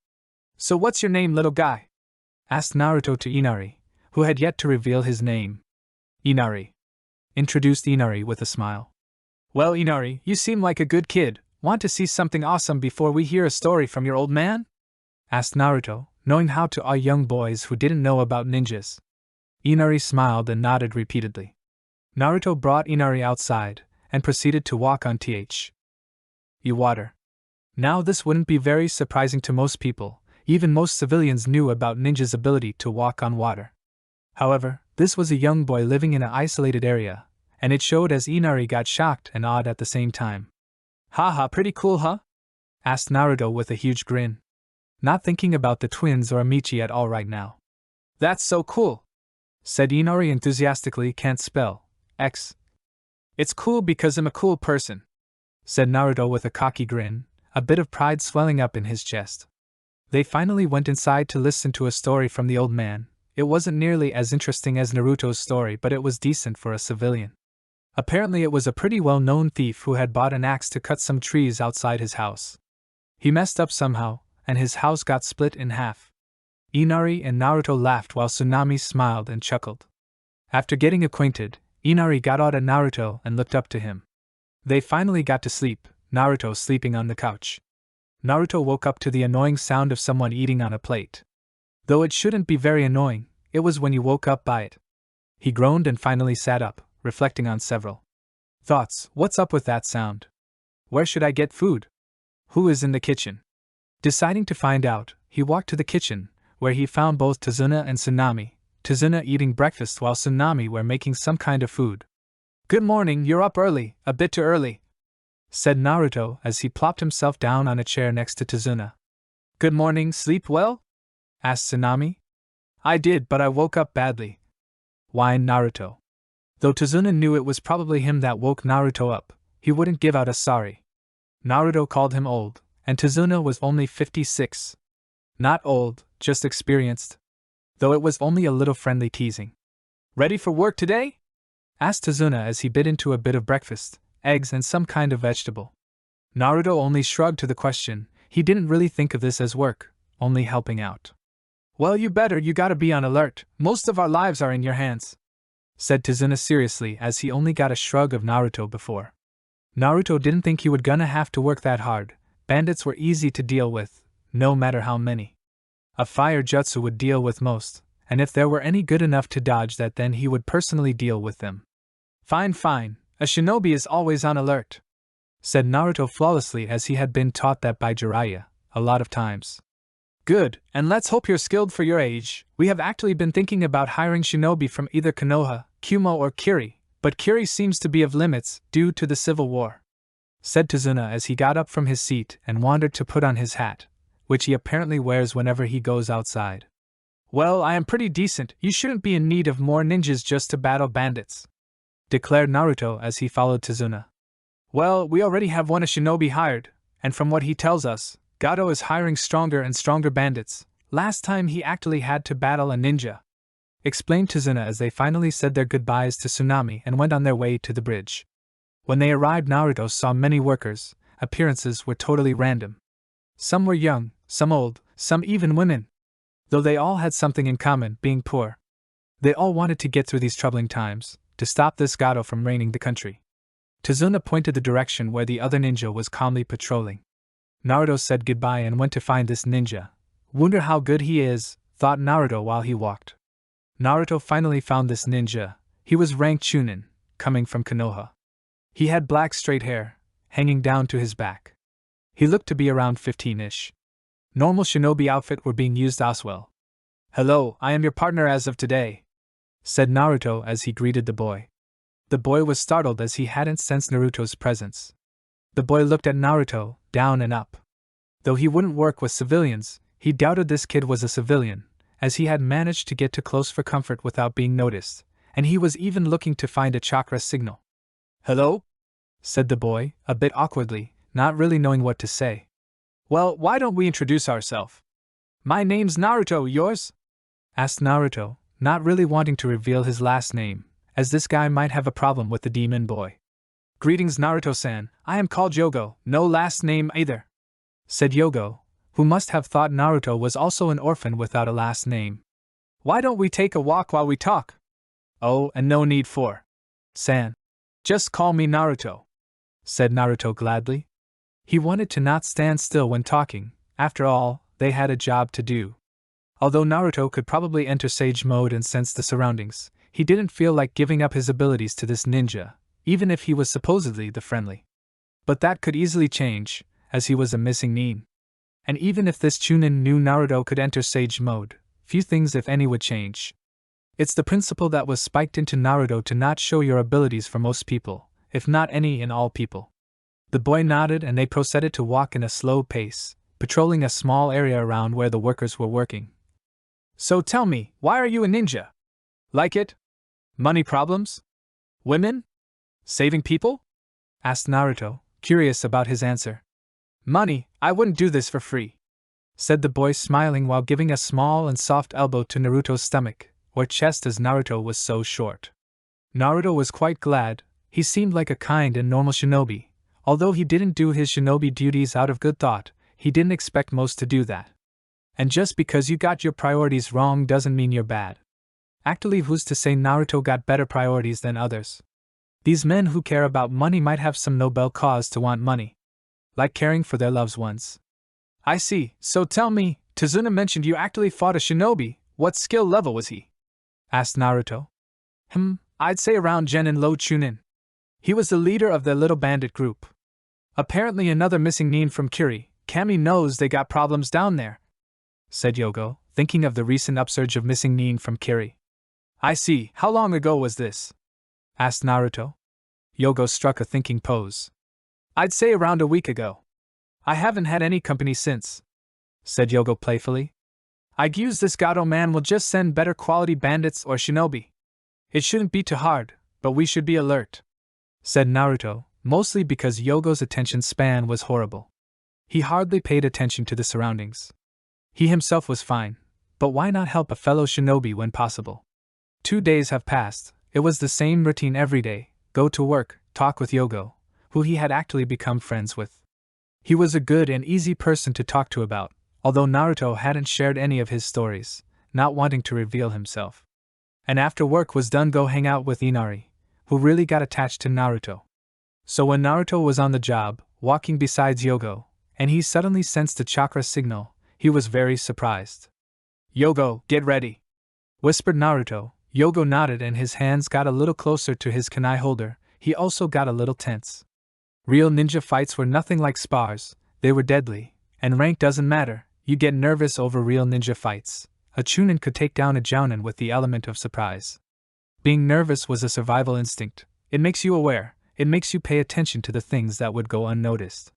"So what's your name, little guy?" asked Naruto to Inari, who had yet to reveal his name. "Inari," introduced Inari with a smile. "Well, Inari, you seem like a good kid. Want to see something awesome before we hear a story from your old man?" asked Naruto, knowing how to awe young boys who didn't know about ninjas. Inari smiled and nodded repeatedly. Naruto brought Inari outside and proceeded to walk on water. Now, this wouldn't be very surprising to most people. Even most civilians knew about ninjas' ability to walk on water. However, this was a young boy living in an isolated area, and it showed as Inari got shocked and awed at the same time. "Haha, pretty cool, huh?" asked Naruto with a huge grin, not thinking about the twins or Amici at all right now. "That's so cool," said Inari enthusiastically. "Can't spell X. It's cool because I'm a cool person," said Naruto with a cocky grin, a bit of pride swelling up in his chest. They finally went inside to listen to a story from the old man. It wasn't nearly as interesting as Naruto's story, but it was decent for a civilian. Apparently it was a pretty well-known thief who had bought an axe to cut some trees outside his house. He messed up somehow, and his house got split in half. Inari and Naruto laughed while Tsunami smiled and chuckled. After getting acquainted, Inari got out at Naruto and looked up to him. They finally got to sleep, Naruto sleeping on the couch. Naruto woke up to the annoying sound of someone eating on a plate. Though it shouldn't be very annoying, it was when you woke up by it. He groaned and finally sat up, reflecting on several thoughts. What's up with that sound? Where should I get food? Who is in the kitchen? Deciding to find out, he walked to the kitchen, where he found both Tazuna and Tsunami, Tazuna eating breakfast while Tsunami were making some kind of food. "Good morning, you're up early, a bit too early," said Naruto as he plopped himself down on a chair next to Tazuna. "Good morning, sleep well?" asked Tsunami. "I did, but I woke up badly," whined Naruto. Though Tazuna knew it was probably him that woke Naruto up, he wouldn't give out a sorry. Naruto called him old, and Tazuna was only 56. Not old, just experienced. Though it was only a little friendly teasing. "Ready for work today?" asked Tazuna as he bit into a bit of breakfast, eggs and some kind of vegetable. Naruto only shrugged to the question. He didn't really think of this as work, only helping out. "Well, you gotta be on alert, most of our lives are in your hands," said Tazuna seriously as he only got a shrug of Naruto before. Naruto didn't think he would gonna have to work that hard. Bandits were easy to deal with, no matter how many. A fire jutsu would deal with most, and if there were any good enough to dodge that, then he would personally deal with them. Fine, a shinobi is always on alert," said Naruto flawlessly as he had been taught that by Jiraiya, a lot of times. "Good, and let's hope you're skilled for your age. We have actually been thinking about hiring shinobi from either Konoha, Kumo or Kiri, but Kiri seems to be off limits due to the civil war," said Tazuna as he got up from his seat and wandered to put on his hat, which he apparently wears whenever he goes outside. "Well, I am pretty decent. You shouldn't be in need of more ninjas just to battle bandits," declared Naruto as he followed Tazuna. "Well, we already have one shinobi hired, and from what he tells us, Gato is hiring stronger and stronger bandits. Last time he actually had to battle a ninja," explained Tazuna as they finally said their goodbyes to Tsunami and went on their way to the bridge. When they arrived, Naruto saw many workers. Appearances were totally random. Some were young, some old, some even women. Though they all had something in common, being poor. They all wanted to get through these troubling times, to stop this Gato from reigning the country. Tazuna pointed the direction where the other ninja was calmly patrolling. Naruto said goodbye and went to find this ninja. Wonder how good he is, thought Naruto while he walked. Naruto finally found this ninja. He was ranked Chunin, coming from Konoha. He had black straight hair, hanging down to his back. He looked to be around 15-ish. Normal shinobi outfit were being used as well. "Hello, I am your partner as of today," said Naruto as he greeted the boy. The boy was startled as he hadn't sensed Naruto's presence. The boy looked at Naruto, down and up. Though he wouldn't work with civilians, he doubted this kid was a civilian, as he had managed to get too close for comfort without being noticed, and he was even looking to find a chakra signal. "Hello?" said the boy, a bit awkwardly, not really knowing what to say. "Well, why don't we introduce ourselves? My name's Naruto, yours?" asked Naruto, not really wanting to reveal his last name, as this guy might have a problem with the demon boy. Greetings Naruto-san, I am called Yogo, no last name either, said Yogo, who must have thought Naruto was also an orphan without a last name. Why don't we take a walk while we talk? Oh, and no need for san. Just call me Naruto, said Naruto gladly. He wanted to not stand still when talking, after all, they had a job to do. Although Naruto could probably enter sage mode and sense the surroundings, he didn't feel like giving up his abilities to this ninja, even if he was supposedly the friendly. But that could easily change, as he was a missing nin. And even if this Chunin knew Naruto could enter sage mode, few things if any would change. It's the principle that was spiked into Naruto to not show your abilities for most people, if not any and all people. The boy nodded and they proceeded to walk in a slow pace, patrolling a small area around where the workers were working. So tell me, why are you a ninja? Like it? Money problems? Women? Saving people? Asked Naruto, curious about his answer. Money, I wouldn't do this for free, said the boy smiling while giving a small and soft elbow to Naruto's stomach, or chest as Naruto was so short. Naruto was quite glad. He seemed like a kind and normal shinobi. Although he didn't do his shinobi duties out of good thought, he didn't expect most to do that. And just because you got your priorities wrong doesn't mean you're bad. Actually, who's to say Naruto got better priorities than others? These men who care about money might have some noble cause to want money, like caring for their loved ones. I see, so tell me, Tazuna mentioned you actually fought a shinobi, what skill level was he? Asked Naruto. I'd say around Genin Low Chunin. He was the leader of their little bandit group. Apparently another missing nin from Kiri, Kami knows they got problems down there, said Yogo, thinking of the recent upsurge of missing nin from Kiri. I see, how long ago was this? Asked Naruto. Yogo struck a thinking pose. I'd say around a week ago. I haven't had any company since, said Yogo playfully. I'd use this Gato man will just send better quality bandits or shinobi. It shouldn't be too hard, but we should be alert, said Naruto, mostly because Yogo's attention span was horrible. He hardly paid attention to the surroundings. He himself was fine, but why not help a fellow shinobi when possible? 2 days have passed. It was the same routine every day, go to work, talk with Yogo, who he had actually become friends with. He was a good and easy person to talk to about, although Naruto hadn't shared any of his stories, not wanting to reveal himself. And after work was done, go hang out with Inari, who really got attached to Naruto. So when Naruto was on the job, walking besides Yogo, and he suddenly sensed a chakra signal, he was very surprised. Yogo, get ready, whispered Naruto. Yogo nodded and his hands got a little closer to his kunai holder. He also got a little tense. Real ninja fights were nothing like spars, they were deadly, and rank doesn't matter, you get nervous over real ninja fights. A Chunin could take down a Jounin with the element of surprise. Being nervous was a survival instinct. It makes you aware, it makes you pay attention to the things that would go unnoticed.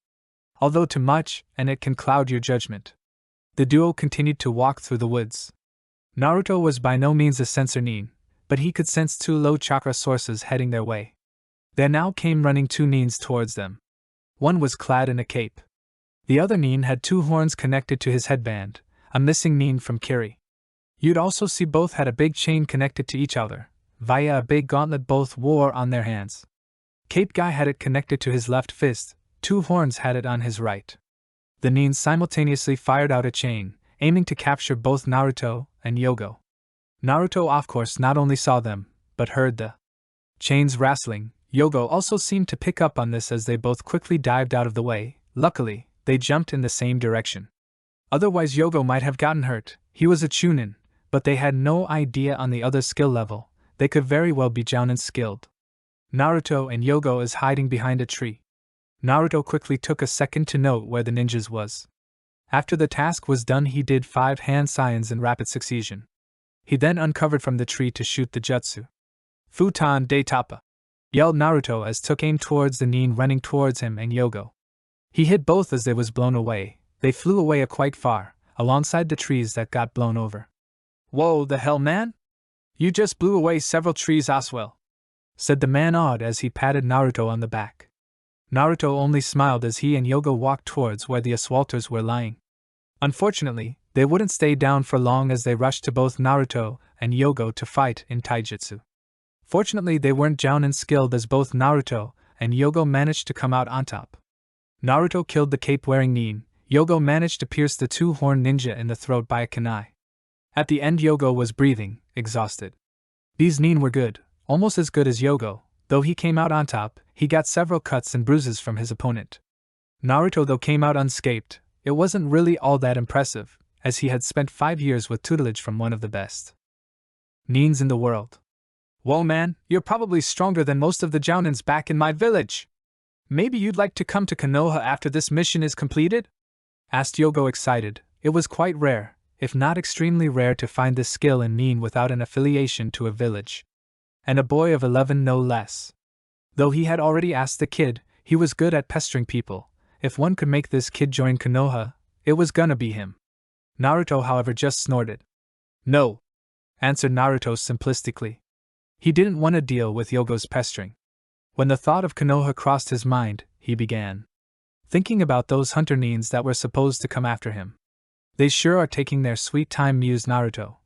Although too much, and it can cloud your judgment. The duo continued to walk through the woods. Naruto was by no means a sensor nin, but he could sense 2 low chakra sources heading their way. There now came running 2 nins towards them. One was clad in a cape. The other nin had 2 horns connected to his headband, a missing nin from Kiri. You'd also see both had a big chain connected to each other, via a big gauntlet both wore on their hands. Cape guy had it connected to his left fist, 2 horns had it on his right. The nins simultaneously fired out a chain, aiming to capture both Naruto and Yogo. Naruto of course not only saw them, but heard the chains wrestling. Yogo also seemed to pick up on this as they both quickly dived out of the way. Luckily, they jumped in the same direction. Otherwise Yogo might have gotten hurt. He was a Chunin, but they had no idea on the other skill level. They could very well be Jounin skilled. Naruto and Yogo is hiding behind a tree. Naruto quickly took a second to note where the ninjas was. After the task was done, he did 5 hand signs in rapid succession. He then uncovered from the tree to shoot the jutsu. Futon de Tapa, yelled Naruto as took aim towards the nin running towards him and Yogo. He hit both as they was blown away. They flew away a quite far, alongside the trees that got blown over. Whoa, the hell, man? You just blew away several trees as well, said the man awed as he patted Naruto on the back. Naruto only smiled as he and Yogo walked towards where the assaulters were lying. Unfortunately, they wouldn't stay down for long as they rushed to both Naruto and Yogo to fight in taijutsu. Fortunately, they weren't Jounin skilled as both Naruto and Yogo managed to come out on top. Naruto killed the cape-wearing nin. Yogo managed to pierce the two-horned ninja in the throat by a kunai. At the end, Yogo was breathing, exhausted. These nin were good, almost as good as Yogo. Though he came out on top, he got several cuts and bruises from his opponent. Naruto, though, came out unscathed. It wasn't really all that impressive, as he had spent 5 years with tutelage from one of the best nins in the world. Whoa man, you're probably stronger than most of the jounins back in my village. Maybe you'd like to come to Konoha after this mission is completed? Asked Yogo, excited. It was quite rare, if not extremely rare, to find this skill in nin without an affiliation to a village. And a boy of 11 no less. Though he had already asked the kid, he was good at pestering people. If one could make this kid join Konoha, it was gonna be him. Naruto, however, just snorted. No, answered Naruto simplistically. He didn't want to deal with Yogo's pestering. When the thought of Konoha crossed his mind, he began thinking about those hunter nins that were supposed to come after him. They sure are taking their sweet time, mused Naruto.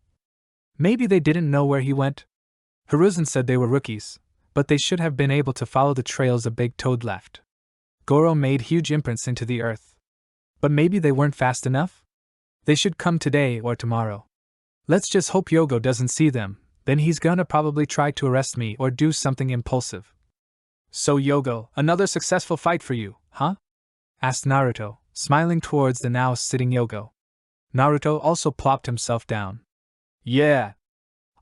Maybe they didn't know where he went? Hiruzen said they were rookies, but they should have been able to follow the trails a big toad left. Goro made huge imprints into the earth. But maybe they weren't fast enough? They should come today or tomorrow. Let's just hope Yogo doesn't see them, then he's gonna probably try to arrest me or do something impulsive. So Yogo, another successful fight for you, huh? Asked Naruto, smiling towards the now sitting Yogo. Naruto also plopped himself down. Yeah.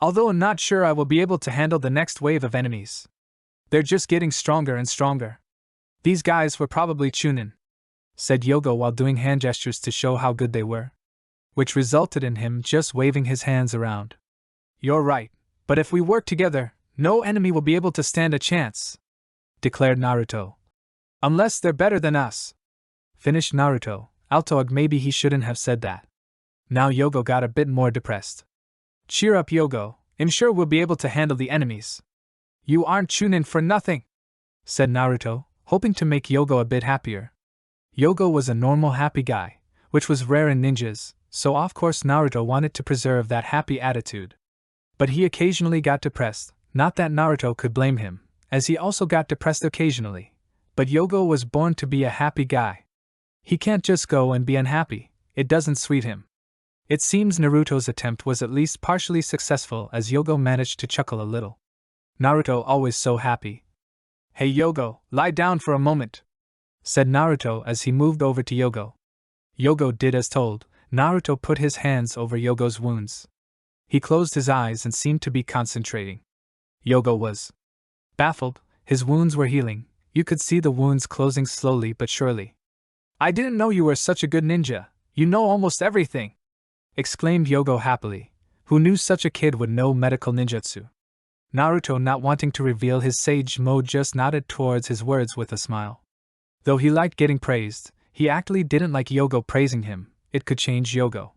Although I'm not sure I will be able to handle the next wave of enemies. They're just getting stronger and stronger. These guys were probably chunin, said Yogo while doing hand gestures to show how good they were, which resulted in him just waving his hands around. You're right, but if we work together, no enemy will be able to stand a chance, declared Naruto. Unless they're better than us, finished Naruto. Altoag, maybe he shouldn't have said that. Now Yogo got a bit more depressed. Cheer up, Yogo, I'm sure we'll be able to handle the enemies. You aren't chunin for nothing, said Naruto, hoping to make Yogo a bit happier. Yogo was a normal happy guy, which was rare in ninjas, so of course Naruto wanted to preserve that happy attitude. But he occasionally got depressed, not that Naruto could blame him, as he also got depressed occasionally. But Yogo was born to be a happy guy. He can't just go and be unhappy, it doesn't suit him. It seems Naruto's attempt was at least partially successful, as Yogo managed to chuckle a little. Naruto, always so happy. Hey Yogo, lie down for a moment, said Naruto as he moved over to Yogo. Yogo did as told. Naruto put his hands over Yogo's wounds. He closed his eyes and seemed to be concentrating. Yogo was baffled. His wounds were healing. You could see the wounds closing slowly but surely. I didn't know you were such a good ninja. You know almost everything, exclaimed Yogo happily. Who knew such a kid would know medical ninjutsu? Naruto, not wanting to reveal his sage mode, just nodded towards his words with a smile. Though he liked getting praised, he actually didn't like Yogo praising him. It could change Yogo.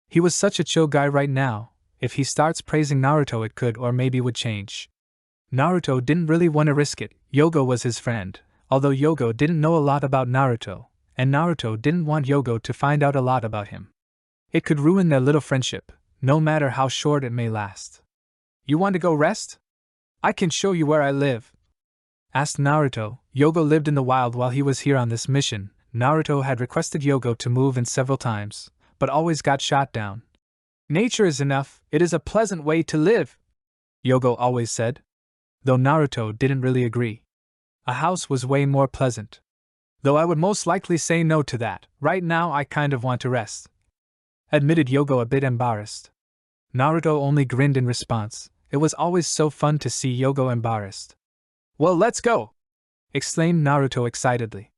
He was such a chill guy right now. If he starts praising Naruto, it could or maybe would change. Naruto didn't really want to risk it. Yogo was his friend, although Yogo didn't know a lot about Naruto, and Naruto didn't want Yogo to find out a lot about him. It could ruin their little friendship, no matter how short it may last. You want to go rest? I can show you where I live, asked Naruto. Yogo lived in the wild while he was here on this mission. Naruto had requested Yogo to move in several times, but always got shot down. Nature is enough, it is a pleasant way to live, Yogo always said. Though Naruto didn't really agree. A house was way more pleasant. Though I would most likely say no to that. Right now I kind of want to rest, admitted Yogo, a bit embarrassed. Naruto only grinned in response. It was always so fun to see Yogo embarrassed. Well, let's go, exclaimed Naruto excitedly.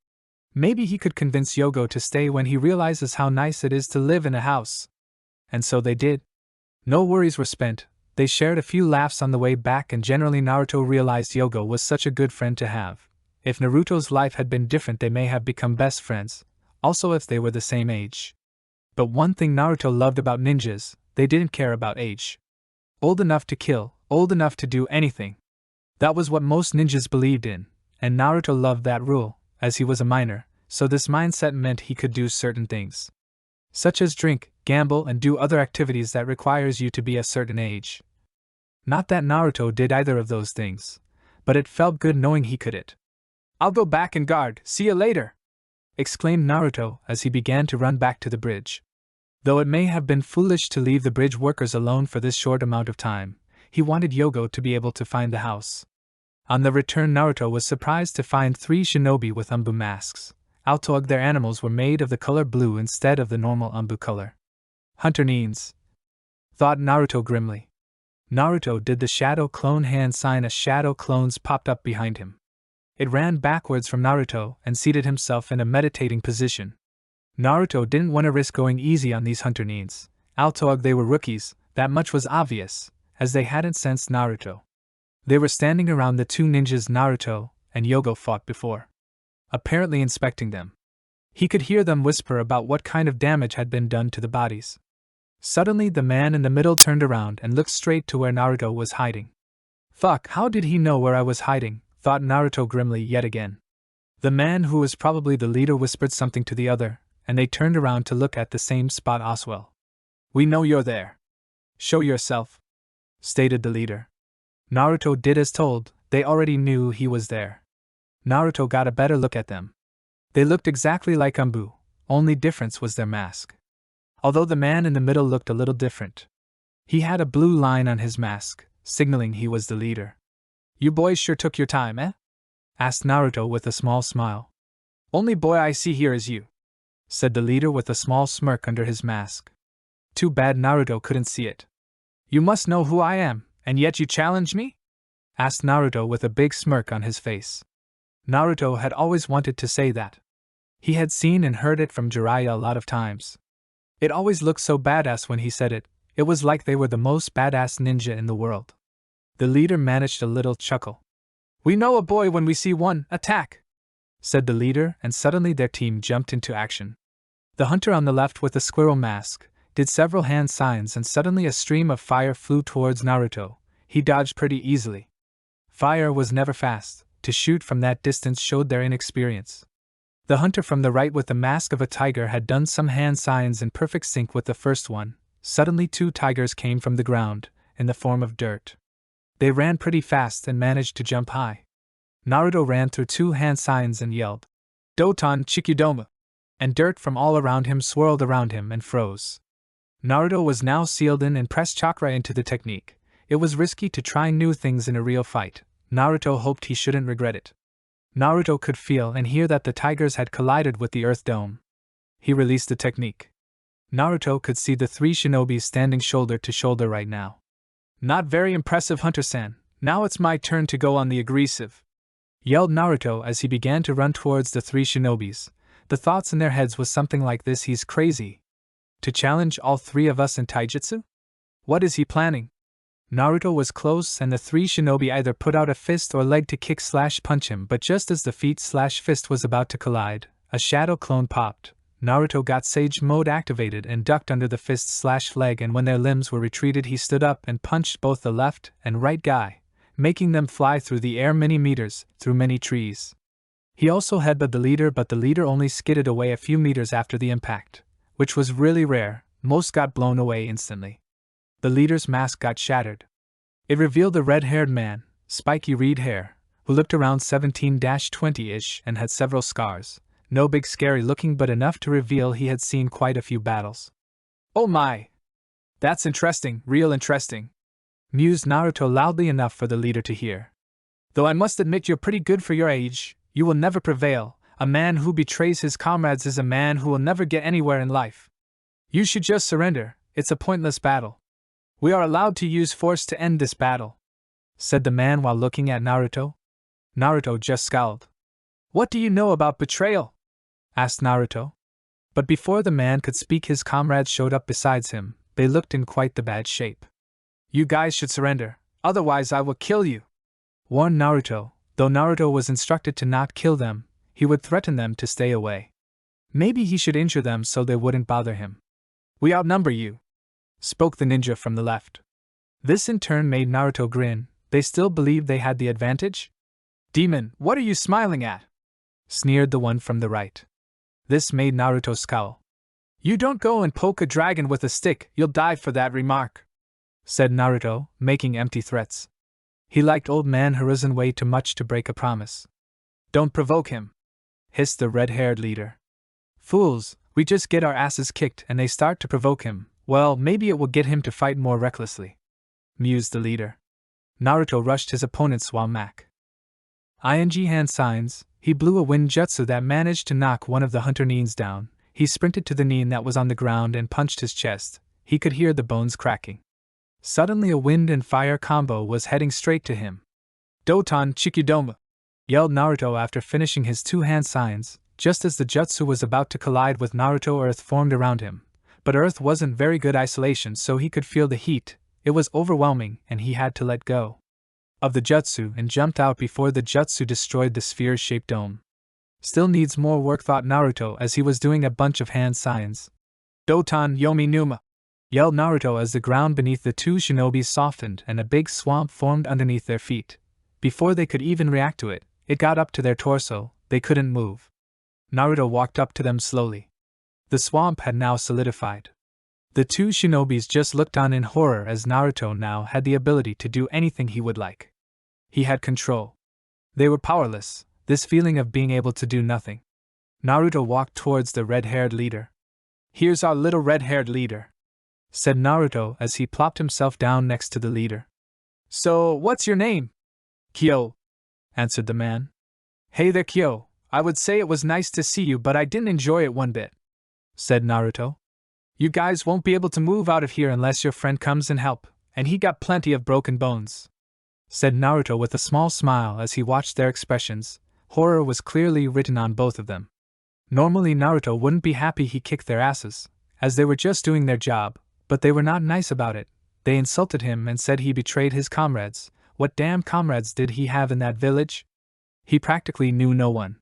Maybe he could convince Yogo to stay when he realizes how nice it is to live in a house. And so they did. No worries were spent. They shared a few laughs on the way back, and generally Naruto realized Yogo was such a good friend to have. If Naruto's life had been different, they may have become best friends, also if they were the same age. But one thing Naruto loved about ninjas, they didn't care about age. Old enough to kill, old enough to do anything. That was what most ninjas believed in, and Naruto loved that rule, as he was a minor, so this mindset meant he could do certain things, such as drink, gamble, and do other activities that requires you to be a certain age. Not that Naruto did either of those things, but it felt good knowing he could it. I'll go back and guard, see you later! Exclaimed Naruto as he began to run back to the bridge. Though it may have been foolish to leave the bridge workers alone for this short amount of time, he wanted Yogo to be able to find the house. On the return, Naruto was surprised to find 3 shinobi with umbu masks. Although their animals were made of the color blue instead of the normal umbu color. Hunter Neens, thought Naruto grimly. Naruto did the shadow clone hand sign as shadow clones popped up behind him. It ran backwards from Naruto and seated himself in a meditating position. Naruto didn't want to risk going easy on these Hunter Neens. Although they were rookies, that much was obvious, as they hadn't sensed Naruto. They were standing around the 2 ninjas Naruto and Yogo fought before, apparently inspecting them. He could hear them whisper about what kind of damage had been done to the bodies. Suddenly the man in the middle turned around and looked straight to where Naruto was hiding. Fuck, how did he know where I was hiding? Thought Naruto grimly yet again. The man who was probably the leader whispered something to the other, and they turned around to look at the same spot as well. We know you're there. Show yourself, stated the leader. Naruto did as told. They already knew he was there. Naruto got a better look at them. They looked exactly like umbu, only difference was their mask. Although the man in the middle looked a little different. He had a blue line on his mask, signaling he was the leader. You boys sure took your time, eh? Asked Naruto with a small smile. Only boy I see here is you, said the leader with a small smirk under his mask. Too bad Naruto couldn't see it. You must know who I am, and yet you challenge me? Asked Naruto with a big smirk on his face. Naruto had always wanted to say that. He had seen and heard it from Jiraiya a lot of times. It always looked so badass when he said it. It was like they were the most badass ninja in the world. The leader managed a little chuckle. We know a boy when we see one, attack! Said the leader, and suddenly their team jumped into action. The hunter on the left with the squirrel mask did several hand signs and suddenly a stream of fire flew towards Naruto. He dodged pretty easily. Fire was never fast. To shoot from that distance showed their inexperience. The hunter from the right with the mask of a tiger had done some hand signs in perfect sync with the first one. Suddenly 2 tigers came from the ground, in the form of dirt. They ran pretty fast and managed to jump high. Naruto ran through 2 hand signs and yelled, Doton Chikudoma! And dirt from all around him swirled around him and froze. Naruto was now sealed in and pressed chakra into the technique. It was risky to try new things in a real fight. Naruto hoped he shouldn't regret it. Naruto could feel and hear that the tigers had collided with the earth dome. He released the technique. Naruto could see the 3 shinobis standing shoulder to shoulder right now. Not very impressive, Hunter-san. Now it's my turn to go on the aggressive, yelled Naruto as he began to run towards the 3 shinobis. The thoughts in their heads was something like this: he's crazy. To challenge all 3 of us in taijutsu? What is he planning? Naruto was close and the 3 shinobi either put out a fist or leg to kick/punch him, but just as the feet/fist was about to collide, a shadow clone popped. Naruto got Sage Mode activated and ducked under the fist/leg, and when their limbs were retreated he stood up and punched both the left and right guy, making them fly through the air many meters, through many trees. He also headbutted the leader, but the leader only skidded away a few meters after the impact, which was really rare. Most got blown away instantly. The leader's mask got shattered. It revealed a red-haired man, spiky red hair, who looked around 17-20-ish and had several scars. No big scary looking, but enough to reveal he had seen quite a few battles. Oh my! That's interesting, real interesting, mused Naruto loudly enough for the leader to hear. Though I must admit you're pretty good for your age, you will never prevail. A man who betrays his comrades is a man who will never get anywhere in life. You should just surrender, it's a pointless battle. We are allowed to use force to end this battle, said the man while looking at Naruto. Naruto just scowled. What do you know about betrayal? Asked Naruto. But before the man could speak, his comrades showed up besides him. They looked in quite the bad shape. You guys should surrender, otherwise I will kill you, warned Naruto. Though Naruto was instructed to not kill them, he would threaten them to stay away. Maybe he should injure them so they wouldn't bother him. We outnumber you, spoke the ninja from the left. This in turn made Naruto grin. They still believed they had the advantage? Demon, what are you smiling at? Sneered the one from the right. This made Naruto scowl. You don't go and poke a dragon with a stick, you'll die for that remark, said Naruto, making empty threats. He liked old man Hiruzen way too much to break a promise. Don't provoke him, hissed the red-haired leader. Fools, we just get our asses kicked and they start to provoke him. Well, maybe it will get him to fight more recklessly, mused the leader. Naruto rushed his opponents while ing hand signs, he blew a wind jutsu that managed to knock one of the hunter nins down. He sprinted to the nin that was on the ground and punched his chest. He could hear the bones cracking. Suddenly a wind and fire combo was heading straight to him. Doton Chikudoma! Yelled Naruto after finishing his two hand signs. Just as the jutsu was about to collide with Naruto, earth formed around him. But earth wasn't very good isolation, so he could feel the heat. It was overwhelming and he had to let go of the jutsu and jumped out before the jutsu destroyed the sphere-shaped dome. Still needs more work, thought Naruto as he was doing a bunch of hand signs. Doton Yomi Numa! Yelled Naruto as the ground beneath the two shinobis softened and a big swamp formed underneath their feet. Before they could even react to it, it got up to their torso. They couldn't move. Naruto walked up to them slowly. The swamp had now solidified. The two shinobis just looked on in horror as Naruto now had the ability to do anything he would like. He had control. They were powerless, this feeling of being able to do nothing. Naruto walked towards the red-haired leader. Here's our little red-haired leader, said Naruto as he plopped himself down next to the leader. So, what's your name? Kyo, answered the man. Hey there, Kyo. I would say it was nice to see you, but I didn't enjoy it one bit, said Naruto. You guys won't be able to move out of here unless your friend comes and help, and he got plenty of broken bones, said Naruto with a small smile as he watched their expressions. Horror was clearly written on both of them. Normally Naruto wouldn't be happy he kicked their asses, as they were just doing their job, but they were not nice about it. They insulted him and said he betrayed his comrades. What damn comrades did he have in that village? He practically knew no one.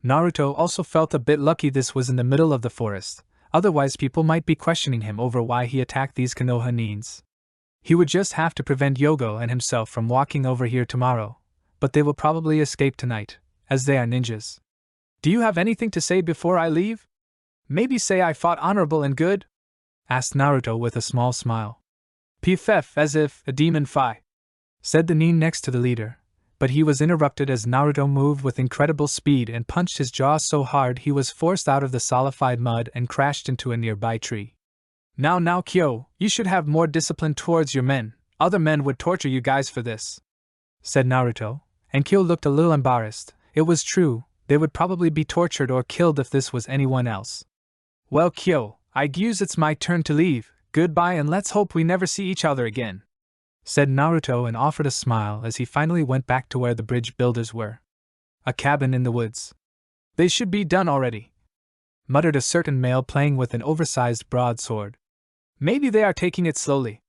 Naruto also felt a bit lucky this was in the middle of the forest, otherwise people might be questioning him over why he attacked these Konoha nins. He would just have to prevent Yogo and himself from walking over here tomorrow, but they will probably escape tonight, as they are ninjas. Do you have anything to say before I leave? Maybe say I fought honorable and good? Asked Naruto with a small smile. Pff, as if a demon fi, said the nin next to the leader. But he was interrupted as Naruto moved with incredible speed and punched his jaw so hard he was forced out of the solidified mud and crashed into a nearby tree. Now Kyo, you should have more discipline towards your men. Other men would torture you guys for this, said Naruto, and Kyo looked a little embarrassed. It was true, they would probably be tortured or killed if this was anyone else. Well Kyo, I guess it's my turn to leave. Goodbye and let's hope we never see each other again, said Naruto and offered a smile as he finally went back to where the bridge builders were. A cabin in the woods. They should be done already, muttered a certain male playing with an oversized broadsword. Maybe they are taking it slowly,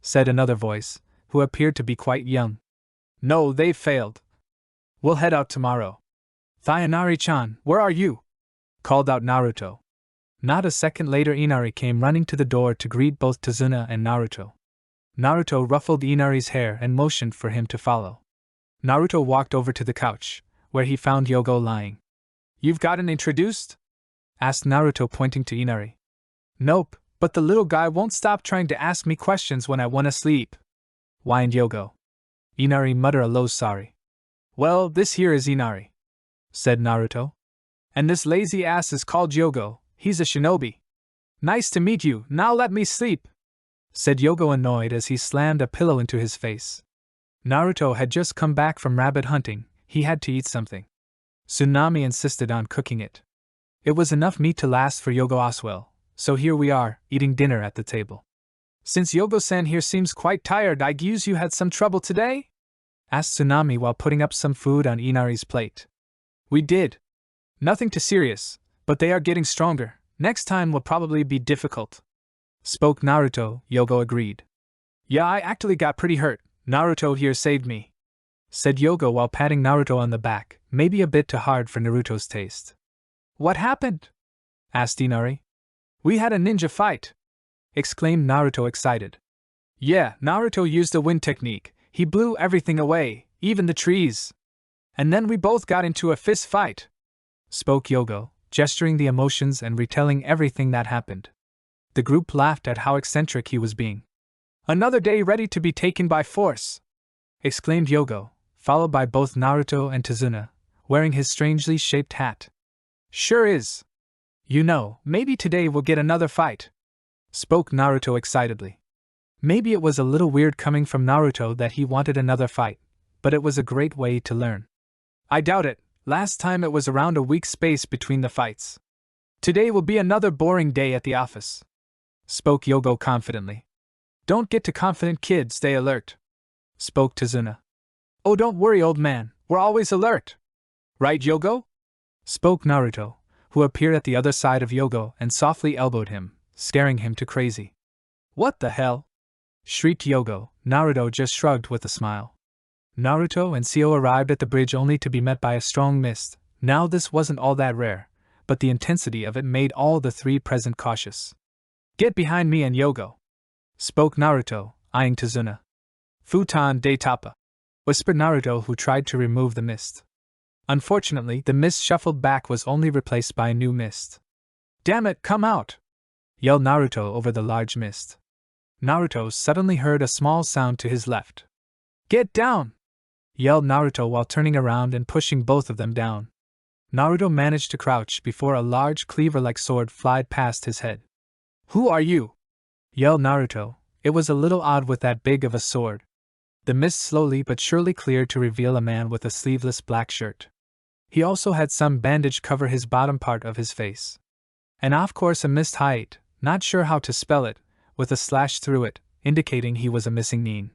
said another voice, who appeared to be quite young. No, they've failed. We'll head out tomorrow. Thayanari-chan, where are you? Called out Naruto. Not a second later Inari came running to the door to greet both Tazuna and Naruto. Naruto ruffled Inari's hair and motioned for him to follow. Naruto walked over to the couch, where he found Yogo lying. You've gotten introduced? Asked Naruto pointing to Inari. Nope, but the little guy won't stop trying to ask me questions when I wanna sleep, whined Yogo. Inari muttered a low sorry. Well, this here is Inari, said Naruto. And this lazy ass is called Yogo, he's a shinobi. Nice to meet you, now let me sleep, said Yogo annoyed as he slammed a pillow into his face. Naruto had just come back from rabbit hunting, he had to eat something. Tsunami insisted on cooking it. It was enough meat to last for Yogo Oswell, so here we are, eating dinner at the table. Since Yogo-san here seems quite tired, I guess you had some trouble today? Asked Tsunami while putting up some food on Inari's plate. We did. Nothing too serious, but they are getting stronger. Next time will probably be difficult, spoke Naruto. Yogo agreed. Yeah, I actually got pretty hurt. Naruto here saved me, said Yogo while patting Naruto on the back, maybe a bit too hard for Naruto's taste. What happened? Asked Inari. We had a ninja fight, exclaimed Naruto excited. Yeah, Naruto used the wind technique. He blew everything away, even the trees. And then we both got into a fist fight, spoke Yogo, gesturing the emotions and retelling everything that happened. The group laughed at how eccentric he was being. Another day ready to be taken by force, exclaimed Yogo, followed by both Naruto and Tazuna. wearing his strangely shaped hat. Sure is. You know, maybe today we'll get another fight, spoke Naruto excitedly. Maybe it was a little weird coming from Naruto that he wanted another fight, but it was a great way to learn. I doubt it, last time it was around a week's space between the fights. Today will be another boring day at the office, spoke Yogo confidently. Don't get too confident, kid, stay alert, spoke Tazuna. Oh, don't worry, old man, we're always alert. Right, Yogo? Spoke Naruto, who appeared at the other side of Yogo and softly elbowed him, scaring him to crazy. What the hell? Shrieked Yogo. Naruto just shrugged with a smile. Naruto and Seo arrived at the bridge only to be met by a strong mist. Now this wasn't all that rare, but the intensity of it made all the three present cautious. Get behind me and Yogo, spoke Naruto, eyeing Tazuna. Futon de Tapa, whispered Naruto, who tried to remove the mist. Unfortunately, the mist shuffled back was only replaced by a new mist. Damn it, come out! Yelled Naruto over the large mist. Naruto suddenly heard a small sound to his left. Get down! Yelled Naruto while turning around and pushing both of them down. Naruto managed to crouch before a large cleaver-like sword flied past his head. Who are you? Yelled Naruto. It was a little odd with that big of a sword. The mist slowly but surely cleared to reveal a man with a sleeveless black shirt. He also had some bandage cover his bottom part of his face. And of course a mist height, not sure how to spell it, with a slash through it, indicating he was a missing nin.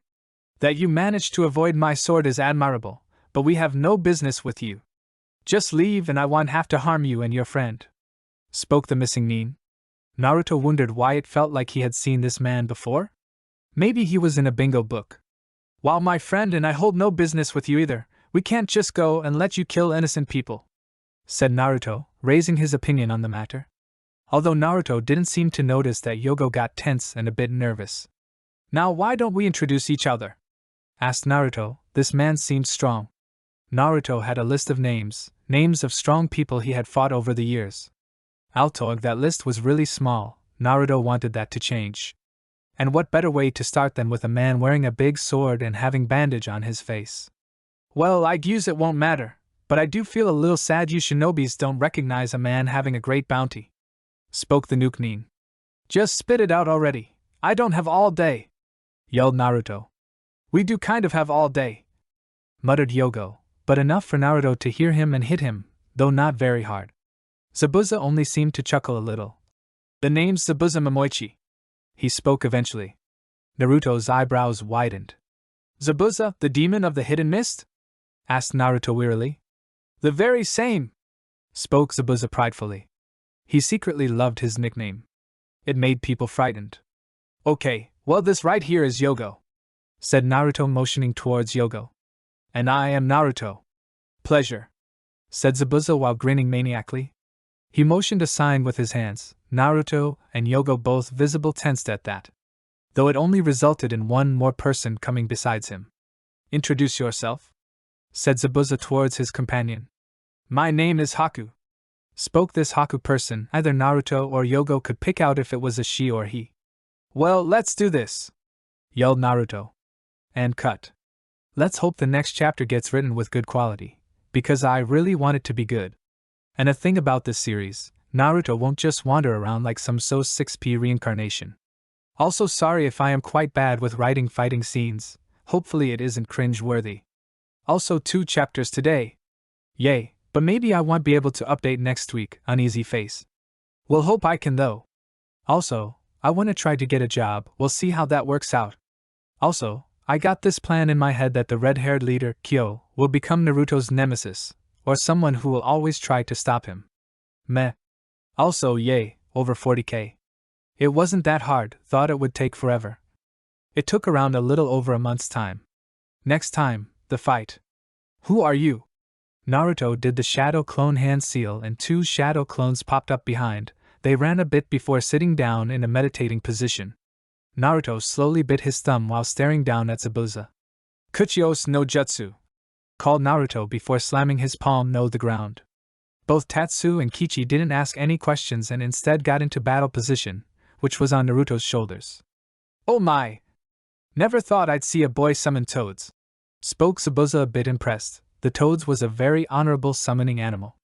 That you managed to avoid my sword is admirable, but we have no business with you. Just leave and I won't have to harm you and your friend, spoke the missing nin. Naruto wondered why it felt like he had seen this man before. Maybe he was in a bingo book. While my friend and I hold no business with you either, we can't just go and let you kill innocent people, said Naruto, raising his opinion on the matter. Although Naruto didn't seem to notice that Yogo got tense and a bit nervous. Now why don't we introduce each other? Asked Naruto. This man seemed strong. Naruto had a list of names of strong people he had fought over the years. Although that list was really small, Naruto wanted that to change. And what better way to start than with a man wearing a big sword and having bandage on his face? Well, I guess it won't matter, but I do feel a little sad you shinobis don't recognize a man having a great bounty, spoke the nuke nin. Just spit it out already. I don't have all day, yelled Naruto. We do kind of have all day, muttered Yogo, but enough for Naruto to hear him and hit him, though not very hard. Zabuza only seemed to chuckle a little. The name's Zabuza Momoichi, he spoke eventually. Naruto's eyebrows widened. Zabuza, the demon of the hidden mist? Asked Naruto wearily. The very same, spoke Zabuza pridefully. He secretly loved his nickname. It made people frightened. Okay, well this right here is Yogo, said Naruto motioning towards Yogo. And I am Naruto. Pleasure, said Zabuza while grinning maniacally. He motioned a sign with his hands. Naruto and Yogo both visible tensed at that, though it only resulted in one more person coming besides him. Introduce yourself, said Zabuza towards his companion. My name is Haku, spoke this Haku person. Either Naruto or Yogo could pick out if it was a she or he. Well, let's do this, yelled Naruto. And cut. Let's hope the next chapter gets written with good quality, because I really want it to be good. And a thing about this series, Naruto won't just wander around like some so 6P reincarnation. Also sorry if I am quite bad with writing fighting scenes, hopefully it isn't cringe-worthy. Also 2 chapters today. Yay, but maybe I won't be able to update next week, uneasy face. We'll hope I can though. Also, I want to try to get a job, we'll see how that works out. Also, I got this plan in my head that the red-haired leader, Kyo, will become Naruto's nemesis, or someone who will always try to stop him. Meh. Also yay, over 40k. It wasn't that hard, thought it would take forever. It took around a little over a month's time. Next time, the fight. Who are you? Naruto did the shadow clone hand seal and 2 shadow clones popped up behind. They ran a bit before sitting down in a meditating position. Naruto slowly bit his thumb while staring down at Zabuza. Kuchios no jutsu, called Naruto before slamming his palm no the ground. Both Tatsu and Kichi didn't ask any questions and instead got into battle position, which was on Naruto's shoulders. Oh my! Never thought I'd see a boy summon toads, spoke Zabuza a bit impressed. the toad's was a very honorable summoning animal.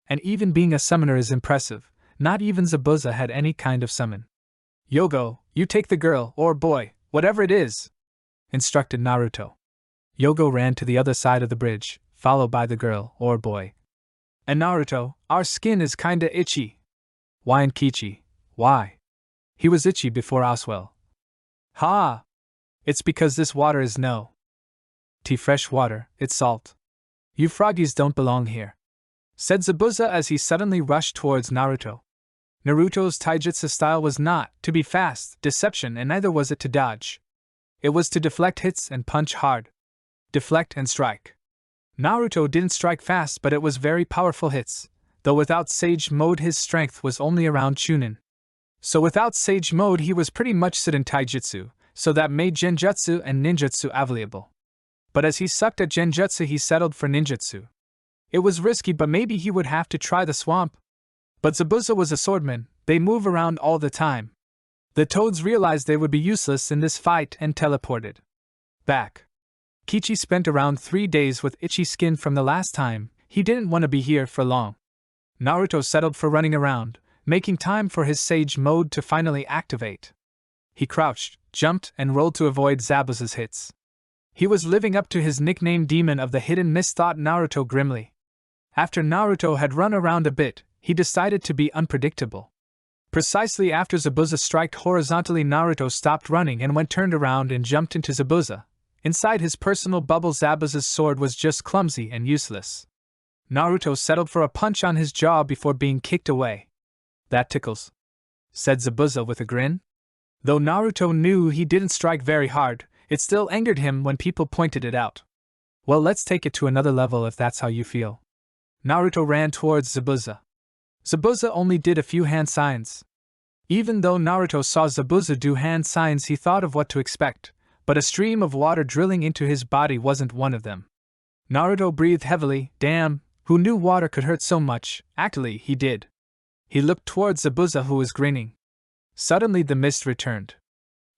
And even being a summoner is impressive, not even Zabuza had any kind of summon. Yogo, you take the girl, or boy, whatever it is, instructed Naruto. Yogo ran to the other side of the bridge, followed by the girl, or boy. And Naruto, our skin is kinda itchy. Whined Kichi. Why? He was itchy before Oswell. Ha! It's because this water is no tea fresh water, it's salt. You froggies don't belong here, said Zabuza as he suddenly rushed towards Naruto. Naruto's taijutsu style was not to be fast, deception, and neither was it to dodge. It was to deflect hits and punch hard. Deflect and strike. Naruto didn't strike fast, but it was very powerful hits, though without Sage Mode his strength was only around Chunin. So without Sage Mode he was pretty much sit in taijutsu, so that made genjutsu and ninjutsu available. But as he sucked at genjutsu he settled for ninjutsu. It was risky, but maybe he would have to try the swamp. But Zabuza was a swordman, they move around all the time. The toads realized they would be useless in this fight and teleported back. Kichi spent around 3 days with itchy skin from the last time, he didn't want to be here for long. Naruto settled for running around, making time for his Sage Mode to finally activate. He crouched, jumped, and rolled to avoid Zabuza's hits. He was living up to his nickname Demon of the Hidden Mist, thought Naruto grimly. After Naruto had run around a bit, he decided to be unpredictable. Precisely after Zabuza struck horizontally, Naruto stopped running and turned around and jumped into Zabuza. Inside his personal bubble, Zabuza's sword was just clumsy and useless. Naruto settled for a punch on his jaw before being kicked away. That tickles, said Zabuza with a grin. Though Naruto knew he didn't strike very hard, it still angered him when people pointed it out. Well, let's take it to another level if that's how you feel. Naruto ran towards Zabuza. Zabuza only did a few hand signs. Even though Naruto saw Zabuza do hand signs, he thought of what to expect, but a stream of water drilling into his body wasn't one of them. Naruto breathed heavily. Damn, who knew water could hurt so much? Actually, he did. He looked towards Zabuza, who was grinning. Suddenly the mist returned.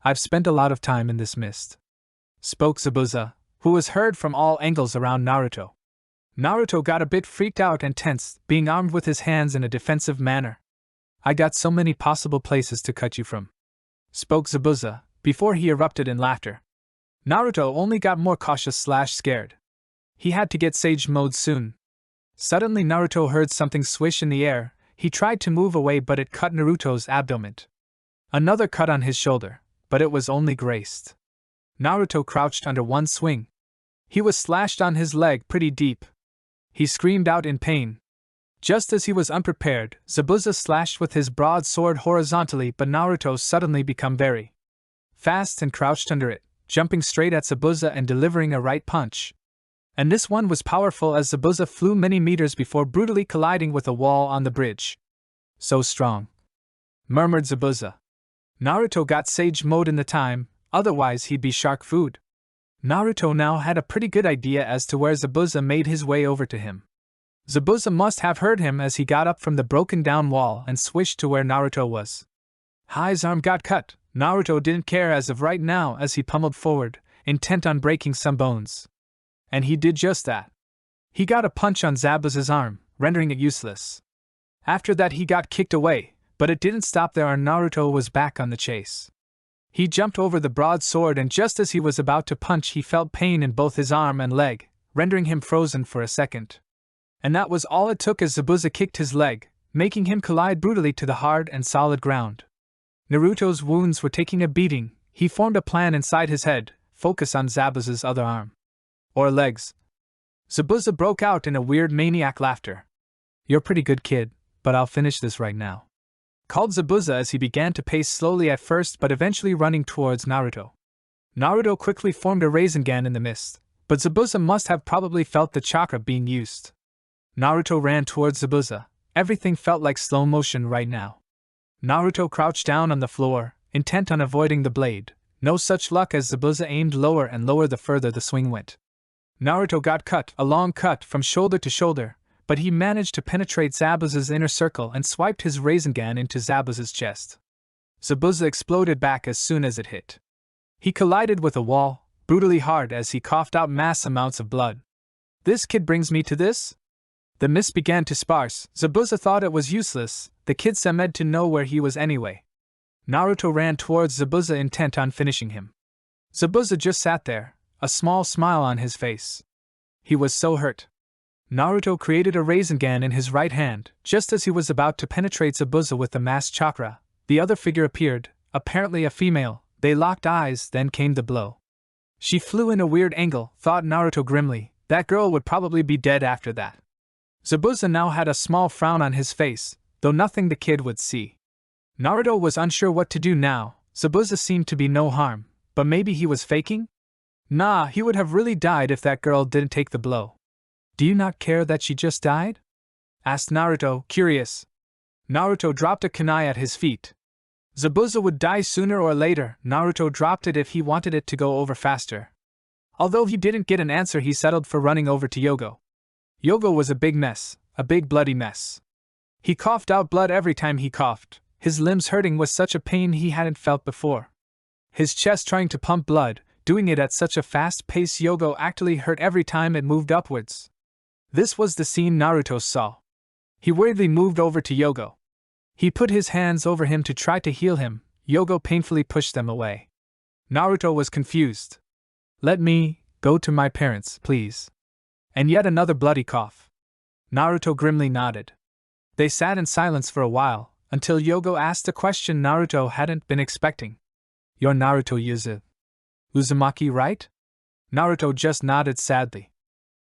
I've spent a lot of time in this mist, spoke Zabuza, who was heard from all angles around Naruto. Naruto got a bit freaked out and tensed, being armed with his hands in a defensive manner. I got so many possible places to cut you from, spoke Zabuza, before he erupted in laughter. Naruto only got more cautious/scared. He had to get Sage Mode soon. Suddenly Naruto heard something swish in the air. He tried to move away, but it cut Naruto's abdomen. Another cut on his shoulder, but it was only grazed. Naruto crouched under one swing. He was slashed on his leg pretty deep. He screamed out in pain. Just as he was unprepared, Zabuza slashed with his broadsword horizontally, but Naruto suddenly became very fast and crouched under it, jumping straight at Zabuza and delivering a right punch. And this one was powerful, as Zabuza flew many meters before brutally colliding with a wall on the bridge. So strong, murmured Zabuza. Naruto got Sage Mode in the time, otherwise he'd be shark food. Naruto now had a pretty good idea as to where Zabuza made his way over to him. Zabuza must have heard him as he got up from the broken down wall and swished to where Naruto was. His arm got cut. Naruto didn't care as of right now as he pummeled forward, intent on breaking some bones. And he did just that. He got a punch on Zabuza's arm, rendering it useless. After that he got kicked away, but it didn't stop there, and Naruto was back on the chase. He jumped over the broadsword, and just as he was about to punch he felt pain in both his arm and leg, rendering him frozen for a second. And that was all it took as Zabuza kicked his leg, making him collide brutally to the hard and solid ground. Naruto's wounds were taking a beating. He formed a plan inside his head, focus on Zabuza's other arm. Or legs. Zabuza broke out in a weird maniac laughter. You're a pretty good kid, but I'll finish this right now, called Zabuza as he began to pace slowly at first but eventually running towards Naruto. Naruto quickly formed a Rasengan in the mist, but Zabuza must have probably felt the chakra being used. Naruto ran towards Zabuza. Everything felt like slow motion right now. Naruto crouched down on the floor, intent on avoiding the blade. No such luck, as Zabuza aimed lower and lower the further the swing went. Naruto got cut, a long cut from shoulder to shoulder, but he managed to penetrate Zabuza's inner circle and swiped his Rasengan into Zabuza's chest. Zabuza exploded back as soon as it hit. He collided with a wall, brutally hard, as he coughed out mass amounts of blood. This kid brings me to this? The mist began to sparse. Zabuza thought it was useless. The kid seemed to know where he was anyway. Naruto ran towards Zabuza intent on finishing him. Zabuza just sat there, a small smile on his face. He was so hurt. Naruto created a Rasengan in his right hand. Just as he was about to penetrate Zabuza with the mass chakra, the other figure appeared, apparently a female. They locked eyes, then came the blow. She flew in a weird angle, thought Naruto grimly. That girl would probably be dead after that. Zabuza now had a small frown on his face, though nothing the kid would see. Naruto was unsure what to do now. Zabuza seemed to be no harm, but maybe he was faking? Nah, he would have really died if that girl didn't take the blow. Do you not care that she just died? Asked Naruto, curious. Naruto dropped a kunai at his feet. Zabuza would die sooner or later. Naruto dropped it if he wanted it to go over faster. Although he didn't get an answer, he settled for running over to Yogo. Yogo was a big mess, a big bloody mess. He coughed out blood every time he coughed. His limbs hurting was such a pain he hadn't felt before. His chest trying to pump blood, doing it at such a fast pace. Yogo actually hurt every time it moved upwards. This was the scene Naruto saw. He weirdly moved over to Yogo. He put his hands over him to try to heal him. Yogo painfully pushed them away. Naruto was confused. Let me go to my parents, please. And yet another bloody cough. Naruto grimly nodded. They sat in silence for a while, until Yogo asked a question Naruto hadn't been expecting. You're Naruto Uzumaki, right? Naruto just nodded sadly.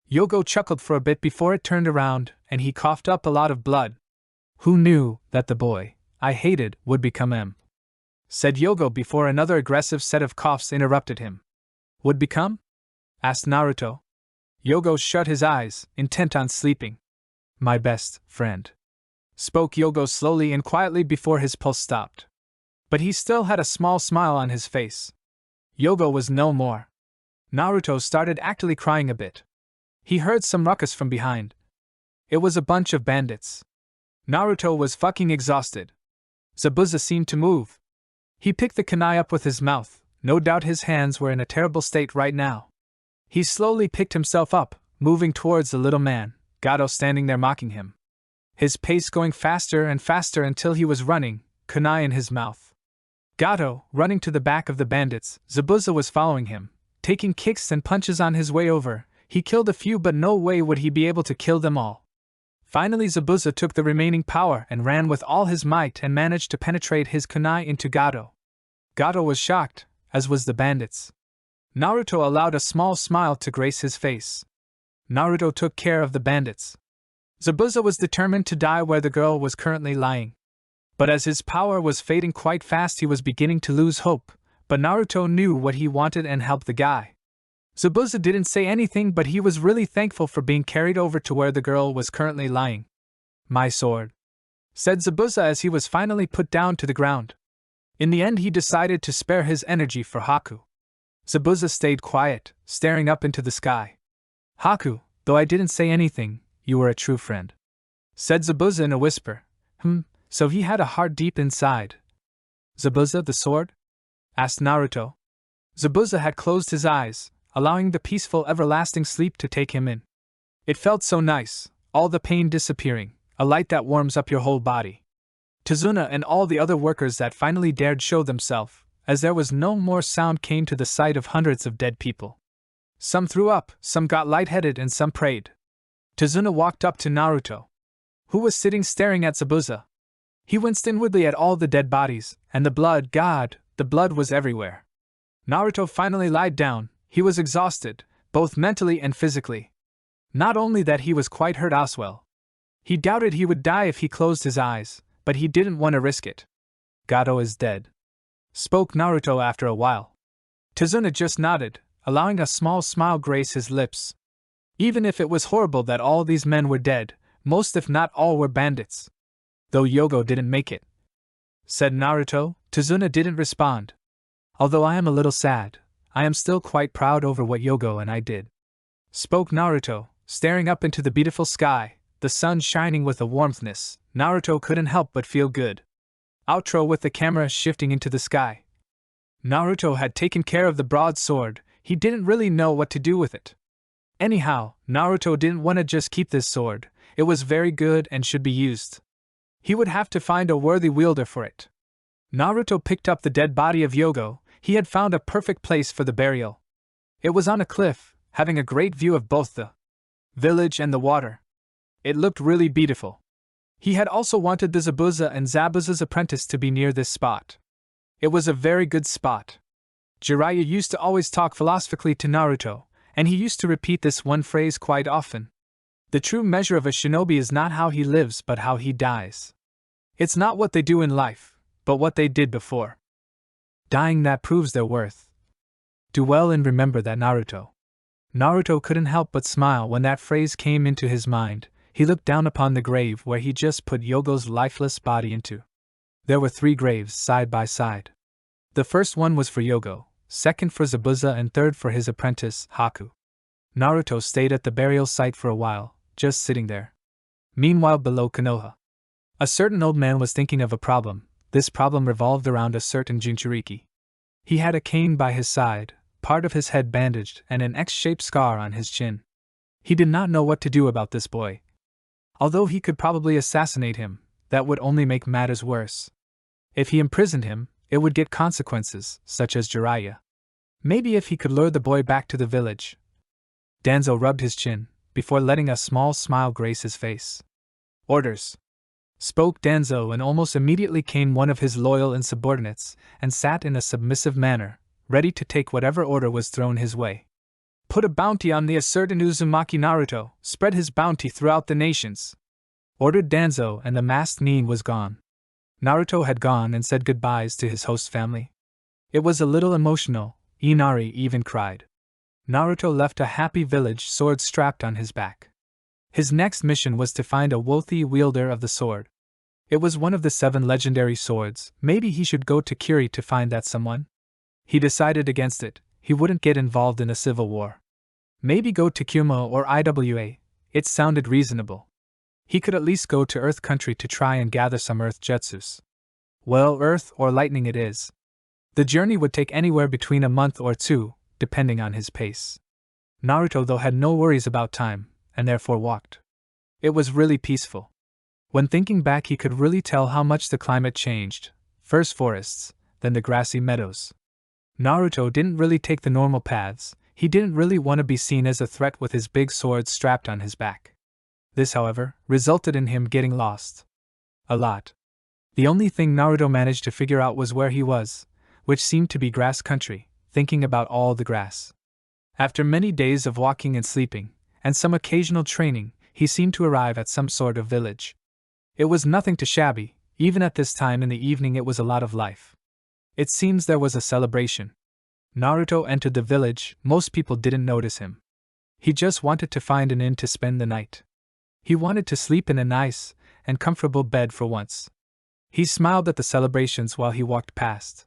Yogo chuckled for a bit before it turned around, and he coughed up a lot of blood. Who knew that the boy I hated would become M? Said Yogo before another aggressive set of coughs interrupted him. Would become? Asked Naruto. Yogo shut his eyes, intent on sleeping. My best friend. Spoke Yogo slowly and quietly before his pulse stopped. But he still had a small smile on his face. Yogo was no more. Naruto started actually crying a bit. He heard some ruckus from behind. It was a bunch of bandits. Naruto was fucking exhausted. Zabuza seemed to move. He picked the kunai up with his mouth. No doubt his hands were in a terrible state right now. He slowly picked himself up, moving towards the little man, Gato standing there mocking him. His pace going faster and faster until he was running, kunai in his mouth. Gato, running to the back of the bandits. Zabuza was following him, taking kicks and punches on his way over. He killed a few, but no way would he be able to kill them all. Finally Zabuza took the remaining power and ran with all his might and managed to penetrate his kunai into Gato. Gato was shocked, as was the bandits. Naruto allowed a small smile to grace his face. Naruto took care of the bandits. Zabuza was determined to die where the girl was currently lying. But as his power was fading quite fast, he was beginning to lose hope, but Naruto knew what he wanted and helped the guy. Zabuza didn't say anything, but he was really thankful for being carried over to where the girl was currently lying. My sword, said Zabuza as he was finally put down to the ground. In the end he decided to spare his energy for Haku. Zabuza stayed quiet, staring up into the sky. Haku, though I didn't say anything, you were a true friend, said Zabuza in a whisper. So he had a heart deep inside. Zabuza the sword? Asked Naruto. Zabuza had closed his eyes, allowing the peaceful everlasting sleep to take him in. It felt so nice, all the pain disappearing, a light that warms up your whole body. Tazuna and all the other workers that finally dared show themselves, as there was no more sound, came to the sight of hundreds of dead people. Some threw up, some got lightheaded, and some prayed. Tazuna walked up to Naruto, who was sitting staring at Zabuza. He winced inwardly at all the dead bodies, and the blood. God, the blood was everywhere. Naruto finally lied down. He was exhausted, both mentally and physically. Not only that, he was quite hurt as well. He doubted he would die if he closed his eyes, but he didn't want to risk it. Gato is dead, spoke Naruto after a while. Tazuna just nodded, allowing a small smile grace his lips. Even if it was horrible that all these men were dead, most if not all were bandits. Though Yogo didn't make it, said Naruto. Tazuna didn't respond. Although I am a little sad, I am still quite proud over what Yogo and I did, spoke Naruto, staring up into the beautiful sky, the sun shining with a warmthness. Naruto couldn't help but feel good. Outro with the camera shifting into the sky. Naruto had taken care of the broadsword. He didn't really know what to do with it. Anyhow, Naruto didn't want to just keep this sword, it was very good and should be used. He would have to find a worthy wielder for it. Naruto picked up the dead body of Yogo. He had found a perfect place for the burial. It was on a cliff, having a great view of both the village and the water. It looked really beautiful. He had also wanted the Zabuza and Zabuza's apprentice to be near this spot. It was a very good spot. Jiraiya used to always talk philosophically to Naruto, and he used to repeat this one phrase quite often. The true measure of a shinobi is not how he lives but how he dies. It's not what they do in life, but what they did before dying that proves their worth. Do well and remember that, Naruto. Naruto couldn't help but smile when that phrase came into his mind. He looked down upon the grave where he just put Yogo's lifeless body into. There were 3 graves side by side. The first one was for Yogo, second for Zabuza, and third for his apprentice, Haku. Naruto stayed at the burial site for a while, just sitting there. Meanwhile, below Konoha, a certain old man was thinking of a problem. This problem revolved around a certain Jinchuriki. He had a cane by his side, part of his head bandaged, and an X-shaped scar on his chin. He did not know what to do about this boy. Although he could probably assassinate him, that would only make matters worse. If he imprisoned him, it would get consequences, such as Jiraiya. Maybe if he could lure the boy back to the village. Danzo rubbed his chin, before letting a small smile grace his face. Orders, spoke Danzo, and almost immediately came one of his loyal insubordinates, and sat in a submissive manner, ready to take whatever order was thrown his way. Put a bounty on the ascertain Uzumaki. Naruto, spread his bounty throughout the nations, ordered Danzo, and the masked Nin was gone. Naruto had gone and said goodbyes to his host family. It was a little emotional, Inari even cried. Naruto left a happy village, sword strapped on his back. His next mission was to find a worthy wielder of the sword. It was one of the 7 legendary swords. Maybe he should go to Kiri to find that someone. He decided against it. He wouldn't get involved in a civil war. Maybe go to Kyumo or Iwa. It sounded reasonable. He could at least go to Earth Country to try and gather some Earth Jutsus. Well, Earth or Lightning it is. The journey would take anywhere between a month or 2, depending on his pace. Naruto, though, had no worries about time, and therefore walked. It was really peaceful. When thinking back, he could really tell how much the climate changed. First forests, then the grassy meadows. Naruto didn't really take the normal paths. He didn't really want to be seen as a threat with his big sword strapped on his back. This, however, resulted in him getting lost. A lot. The only thing Naruto managed to figure out was where he was, which seemed to be grass country, thinking about all the grass. After many days of walking and sleeping, and some occasional training, he seemed to arrive at some sort of village. It was nothing too shabby. Even at this time in the evening it was a lot of life. It seems there was a celebration. Naruto entered the village. Most people didn't notice him. He just wanted to find an inn to spend the night. He wanted to sleep in a nice and comfortable bed for once. He smiled at the celebrations while he walked past.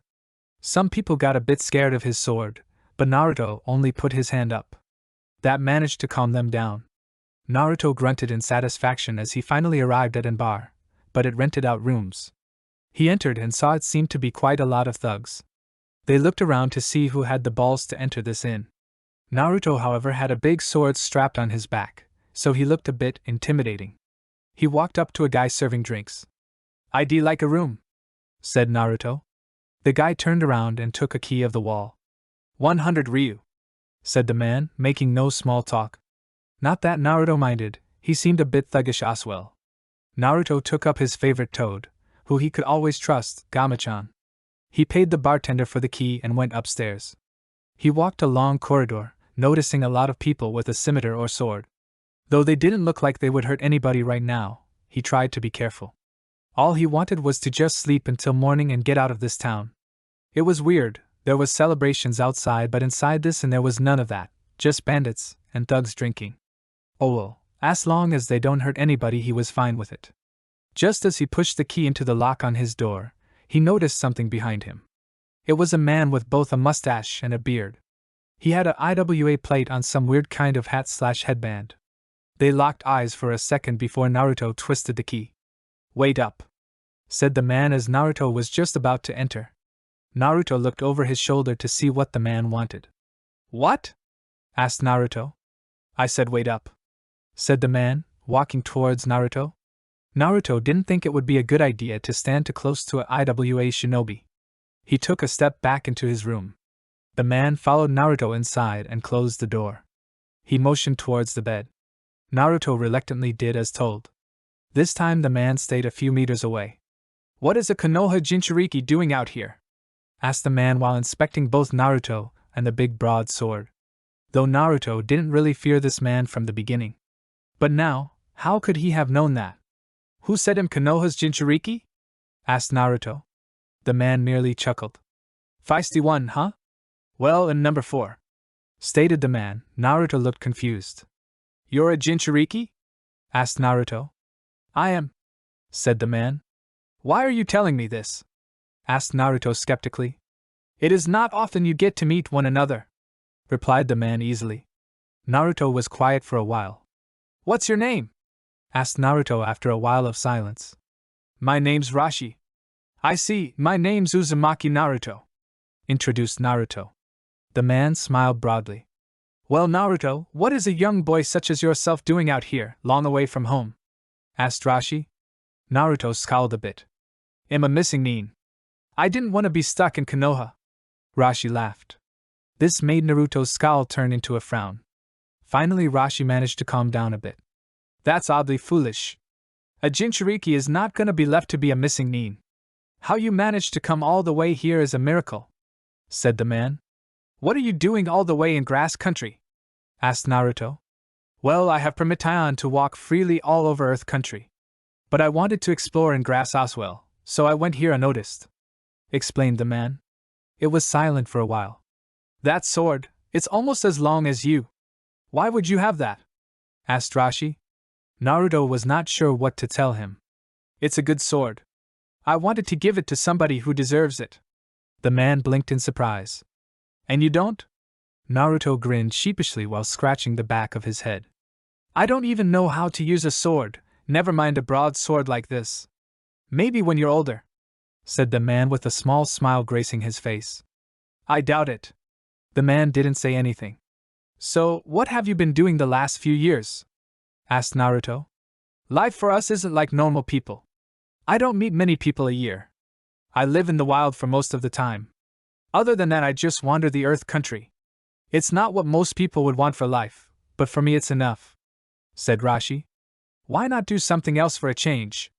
Some people got a bit scared of his sword, but Naruto only put his hand up. That managed to calm them down. Naruto grunted in satisfaction as he finally arrived at an bar, but it rented out rooms. He entered and saw it seemed to be quite a lot of thugs. They looked around to see who had the balls to enter this inn. Naruto, however, had a big sword strapped on his back, so he looked a bit intimidating. He walked up to a guy serving drinks. "I'd like a room," said Naruto. The guy turned around and took a key of the wall. 100 Ryu, said the man, making no small talk. Not that Naruto minded, he seemed a bit thuggish as well. Naruto took up his favorite toad, who he could always trust, Gamachan. He paid the bartender for the key and went upstairs. He walked a long corridor, noticing a lot of people with a scimitar or sword. Though they didn't look like they would hurt anybody right now, he tried to be careful. All he wanted was to just sleep until morning and get out of this town. It was weird, there was celebrations outside, but inside this inn there was none of that, just bandits and thugs drinking. Oh well, as long as they don't hurt anybody he was fine with it. Just as he pushed the key into the lock on his door, he noticed something behind him. It was a man with both a mustache and a beard. He had a IWA plate on some weird kind of hat/headband. They locked eyes for a second before Naruto twisted the key. "Wait up," said the man as Naruto was just about to enter. Naruto looked over his shoulder to see what the man wanted. "What?" asked Naruto. I said wait up, said the man, walking towards Naruto. Naruto didn't think it would be a good idea to stand too close to a IWA shinobi. He took a step back into his room. The man followed Naruto inside and closed the door. He motioned towards the bed. Naruto reluctantly did as told. This time the man stayed a few meters away. What is a Konoha Jinchuriki doing out here? Asked the man while inspecting both Naruto and the big broad sword. Though Naruto didn't really fear this man from the beginning. But now, how could he have known that? Who said him Konoha's Jinchuriki? Asked Naruto. The man merely chuckled. Feisty one, huh? Well, in number 4. Stated the man. Naruto looked confused. You're a Jinchuriki? Asked Naruto. I am, said the man. Why are you telling me this? Asked Naruto skeptically. It is not often you get to meet one another, replied the man easily. Naruto was quiet for a while. What's your name? Asked Naruto after a while of silence. My name's Rashi. I see, my name's Uzumaki Naruto, introduced Naruto. The man smiled broadly. Well, Naruto, what is a young boy such as yourself doing out here, long away from home? Asked Rashi. Naruto scowled a bit. I'm a missing nin. I didn't want to be stuck in Konoha. Rashi laughed. This made Naruto's scowl turn into a frown. Finally Rashi managed to calm down a bit. That's oddly foolish. A Jinchuriki is not gonna be left to be a missing nin. How you managed to come all the way here is a miracle, said the man. What are you doing all the way in grass country? Asked Naruto. Well, I have permission to walk freely all over Earth country. But I wanted to explore in grass as well, so I went here unnoticed, explained the man. It was silent for a while. That sword, it's almost as long as you. Why would you have that? Asked Rashi. Naruto was not sure what to tell him. It's a good sword. I wanted to give it to somebody who deserves it. The man blinked in surprise. And you don't? Naruto grinned sheepishly while scratching the back of his head. I don't even know how to use a sword, never mind a broad sword like this. Maybe when you're older, said the man with a small smile gracing his face. I doubt it. The man didn't say anything. So, what have you been doing the last few years? Asked Naruto. Life for us isn't like normal people. I don't meet many people a year. I live in the wild for most of the time. Other than that, I just wander the Earth country. It's not what most people would want for life, but for me it's enough, said Rashi. Why not do something else for a change?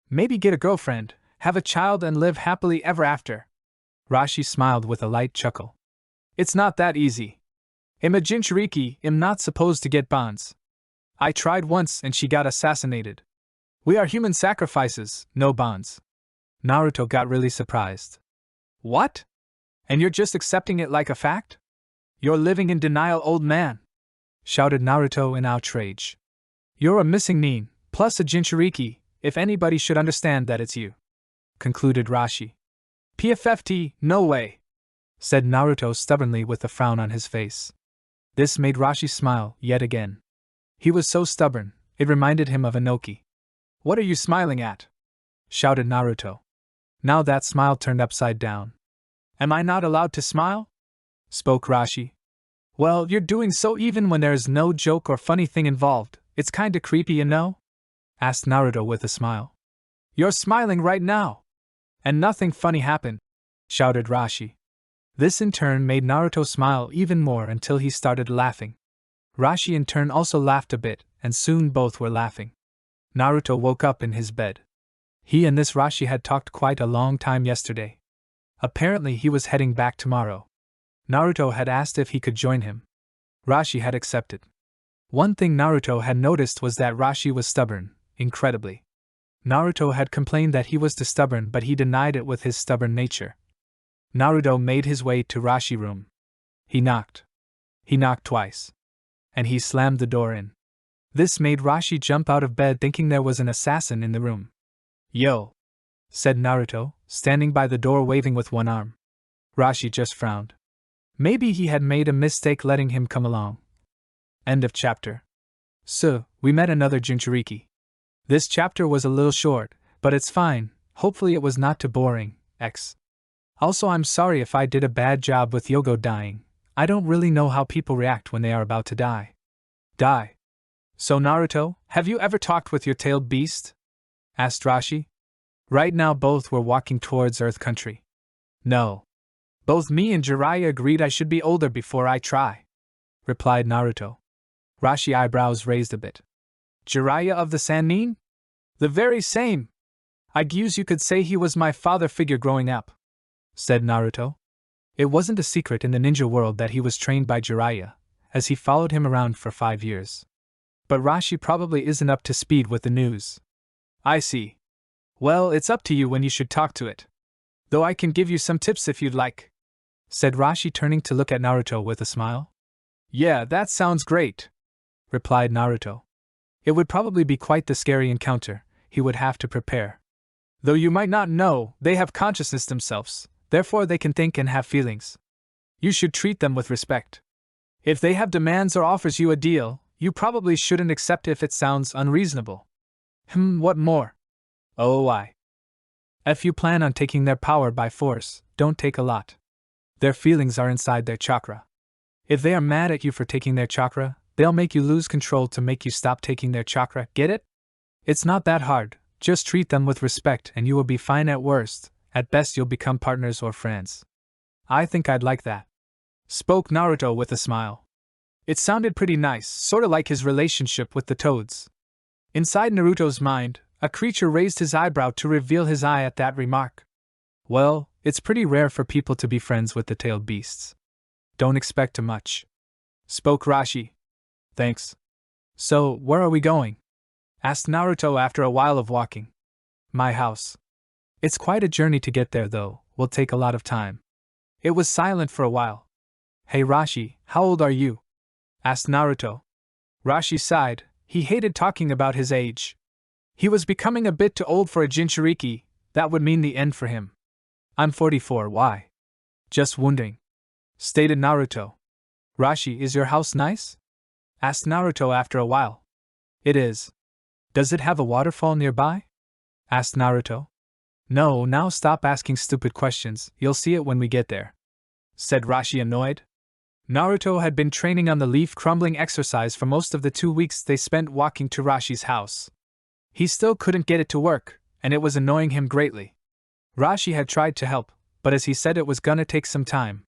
Maybe get a girlfriend, have a child and live happily ever after. Rashi smiled with a light chuckle. It's not that easy. I'm a Jinchuriki, I'm not supposed to get bonds. I tried once and she got assassinated. We are human sacrifices, no bonds. Naruto got really surprised. What? And you're just accepting it like a fact? You're living in denial, old man, shouted Naruto in outrage. You're a missing nin, plus a Jinchuriki, if anybody should understand that it's you, concluded Rashi. PFFT, no way, said Naruto stubbornly with a frown on his face. This made Rashi smile yet again. He was so stubborn, it reminded him of Inoki. What are you smiling at? Shouted Naruto. Now that smile turned upside down. Am I not allowed to smile? Spoke Rashi. Well, you're doing so even when there's no joke or funny thing involved. It's kinda creepy, you know? Asked Naruto with a smile. You're smiling right now. And nothing funny happened, shouted Rashi. This in turn made Naruto smile even more until he started laughing. Rashi in turn also laughed a bit, and soon both were laughing. Naruto woke up in his bed. He and this Rashi had talked quite a long time yesterday. Apparently he was heading back tomorrow. Naruto had asked if he could join him. Rashi had accepted. One thing Naruto had noticed was that Rashi was stubborn, incredibly. Naruto had complained that he was too stubborn, but he denied it with his stubborn nature. Naruto made his way to Rashi's room. He knocked. He knocked twice. And he slammed the door in. This made Rashi jump out of bed thinking there was an assassin in the room. Yo! Said Naruto, standing by the door waving with one arm. Rashi just frowned. Maybe he had made a mistake letting him come along. End of chapter. So, we met another Jinchuriki. This chapter was a little short, but it's fine, hopefully it was not too boring, X. Also, I'm sorry if I did a bad job with Yogo dying. I don't really know how people react when they are about to die. Die. So Naruto, have you ever talked with your tailed beast? Asked Rashi. Right now both were walking towards Earth Country. No. Both me and Jiraiya agreed I should be older before I try, replied Naruto. Rashi eyebrows raised a bit. Jiraiya of the Sannin? The very same. I guess you could say he was my father figure growing up, said Naruto. It wasn't a secret in the ninja world that he was trained by Jiraiya, as he followed him around for 5 years. But Rashi probably isn't up to speed with the news. I see. Well, it's up to you when you should talk to it. Though I can give you some tips if you'd like, said Rashi, turning to look at Naruto with a smile. Yeah, that sounds great, replied Naruto. It would probably be quite the scary encounter he would have to prepare. Though you might not know, they have consciousness themselves, therefore they can think and have feelings. You should treat them with respect. If they have demands or offers you a deal, you probably shouldn't accept if it sounds unreasonable. What more? If you plan on taking their power by force, don't take a lot. Their feelings are inside their chakra. If they are mad at you for taking their chakra, they'll make you lose control to make you stop taking their chakra, get it? It's not that hard, just treat them with respect and you will be fine at worst, at best you'll become partners or friends. I think I'd like that, spoke Naruto with a smile. It sounded pretty nice, sorta like his relationship with the toads. Inside Naruto's mind, a creature raised his eyebrow to reveal his eye at that remark. Well, it's pretty rare for people to be friends with the tailed beasts. Don't expect too much, spoke Rashi. Thanks. So, where are we going? Asked Naruto after a while of walking. My house. It's quite a journey to get there though, will take a lot of time. It was silent for a while. Hey Rashi, how old are you? Asked Naruto. Rashi sighed, he hated talking about his age. He was becoming a bit too old for a Jinchuriki, that would mean the end for him. I'm 44, why? Just wondering, stated Naruto. Rashi, is your house nice? Asked Naruto after a while. It is. Does it have a waterfall nearby? Asked Naruto. No, now stop asking stupid questions, you'll see it when we get there, said Rashi, annoyed. Naruto had been training on the leaf crumbling exercise for most of the 2 weeks they spent walking to Rashi's house. He still couldn't get it to work, and it was annoying him greatly. Rashi had tried to help, but as he said it was gonna take some time,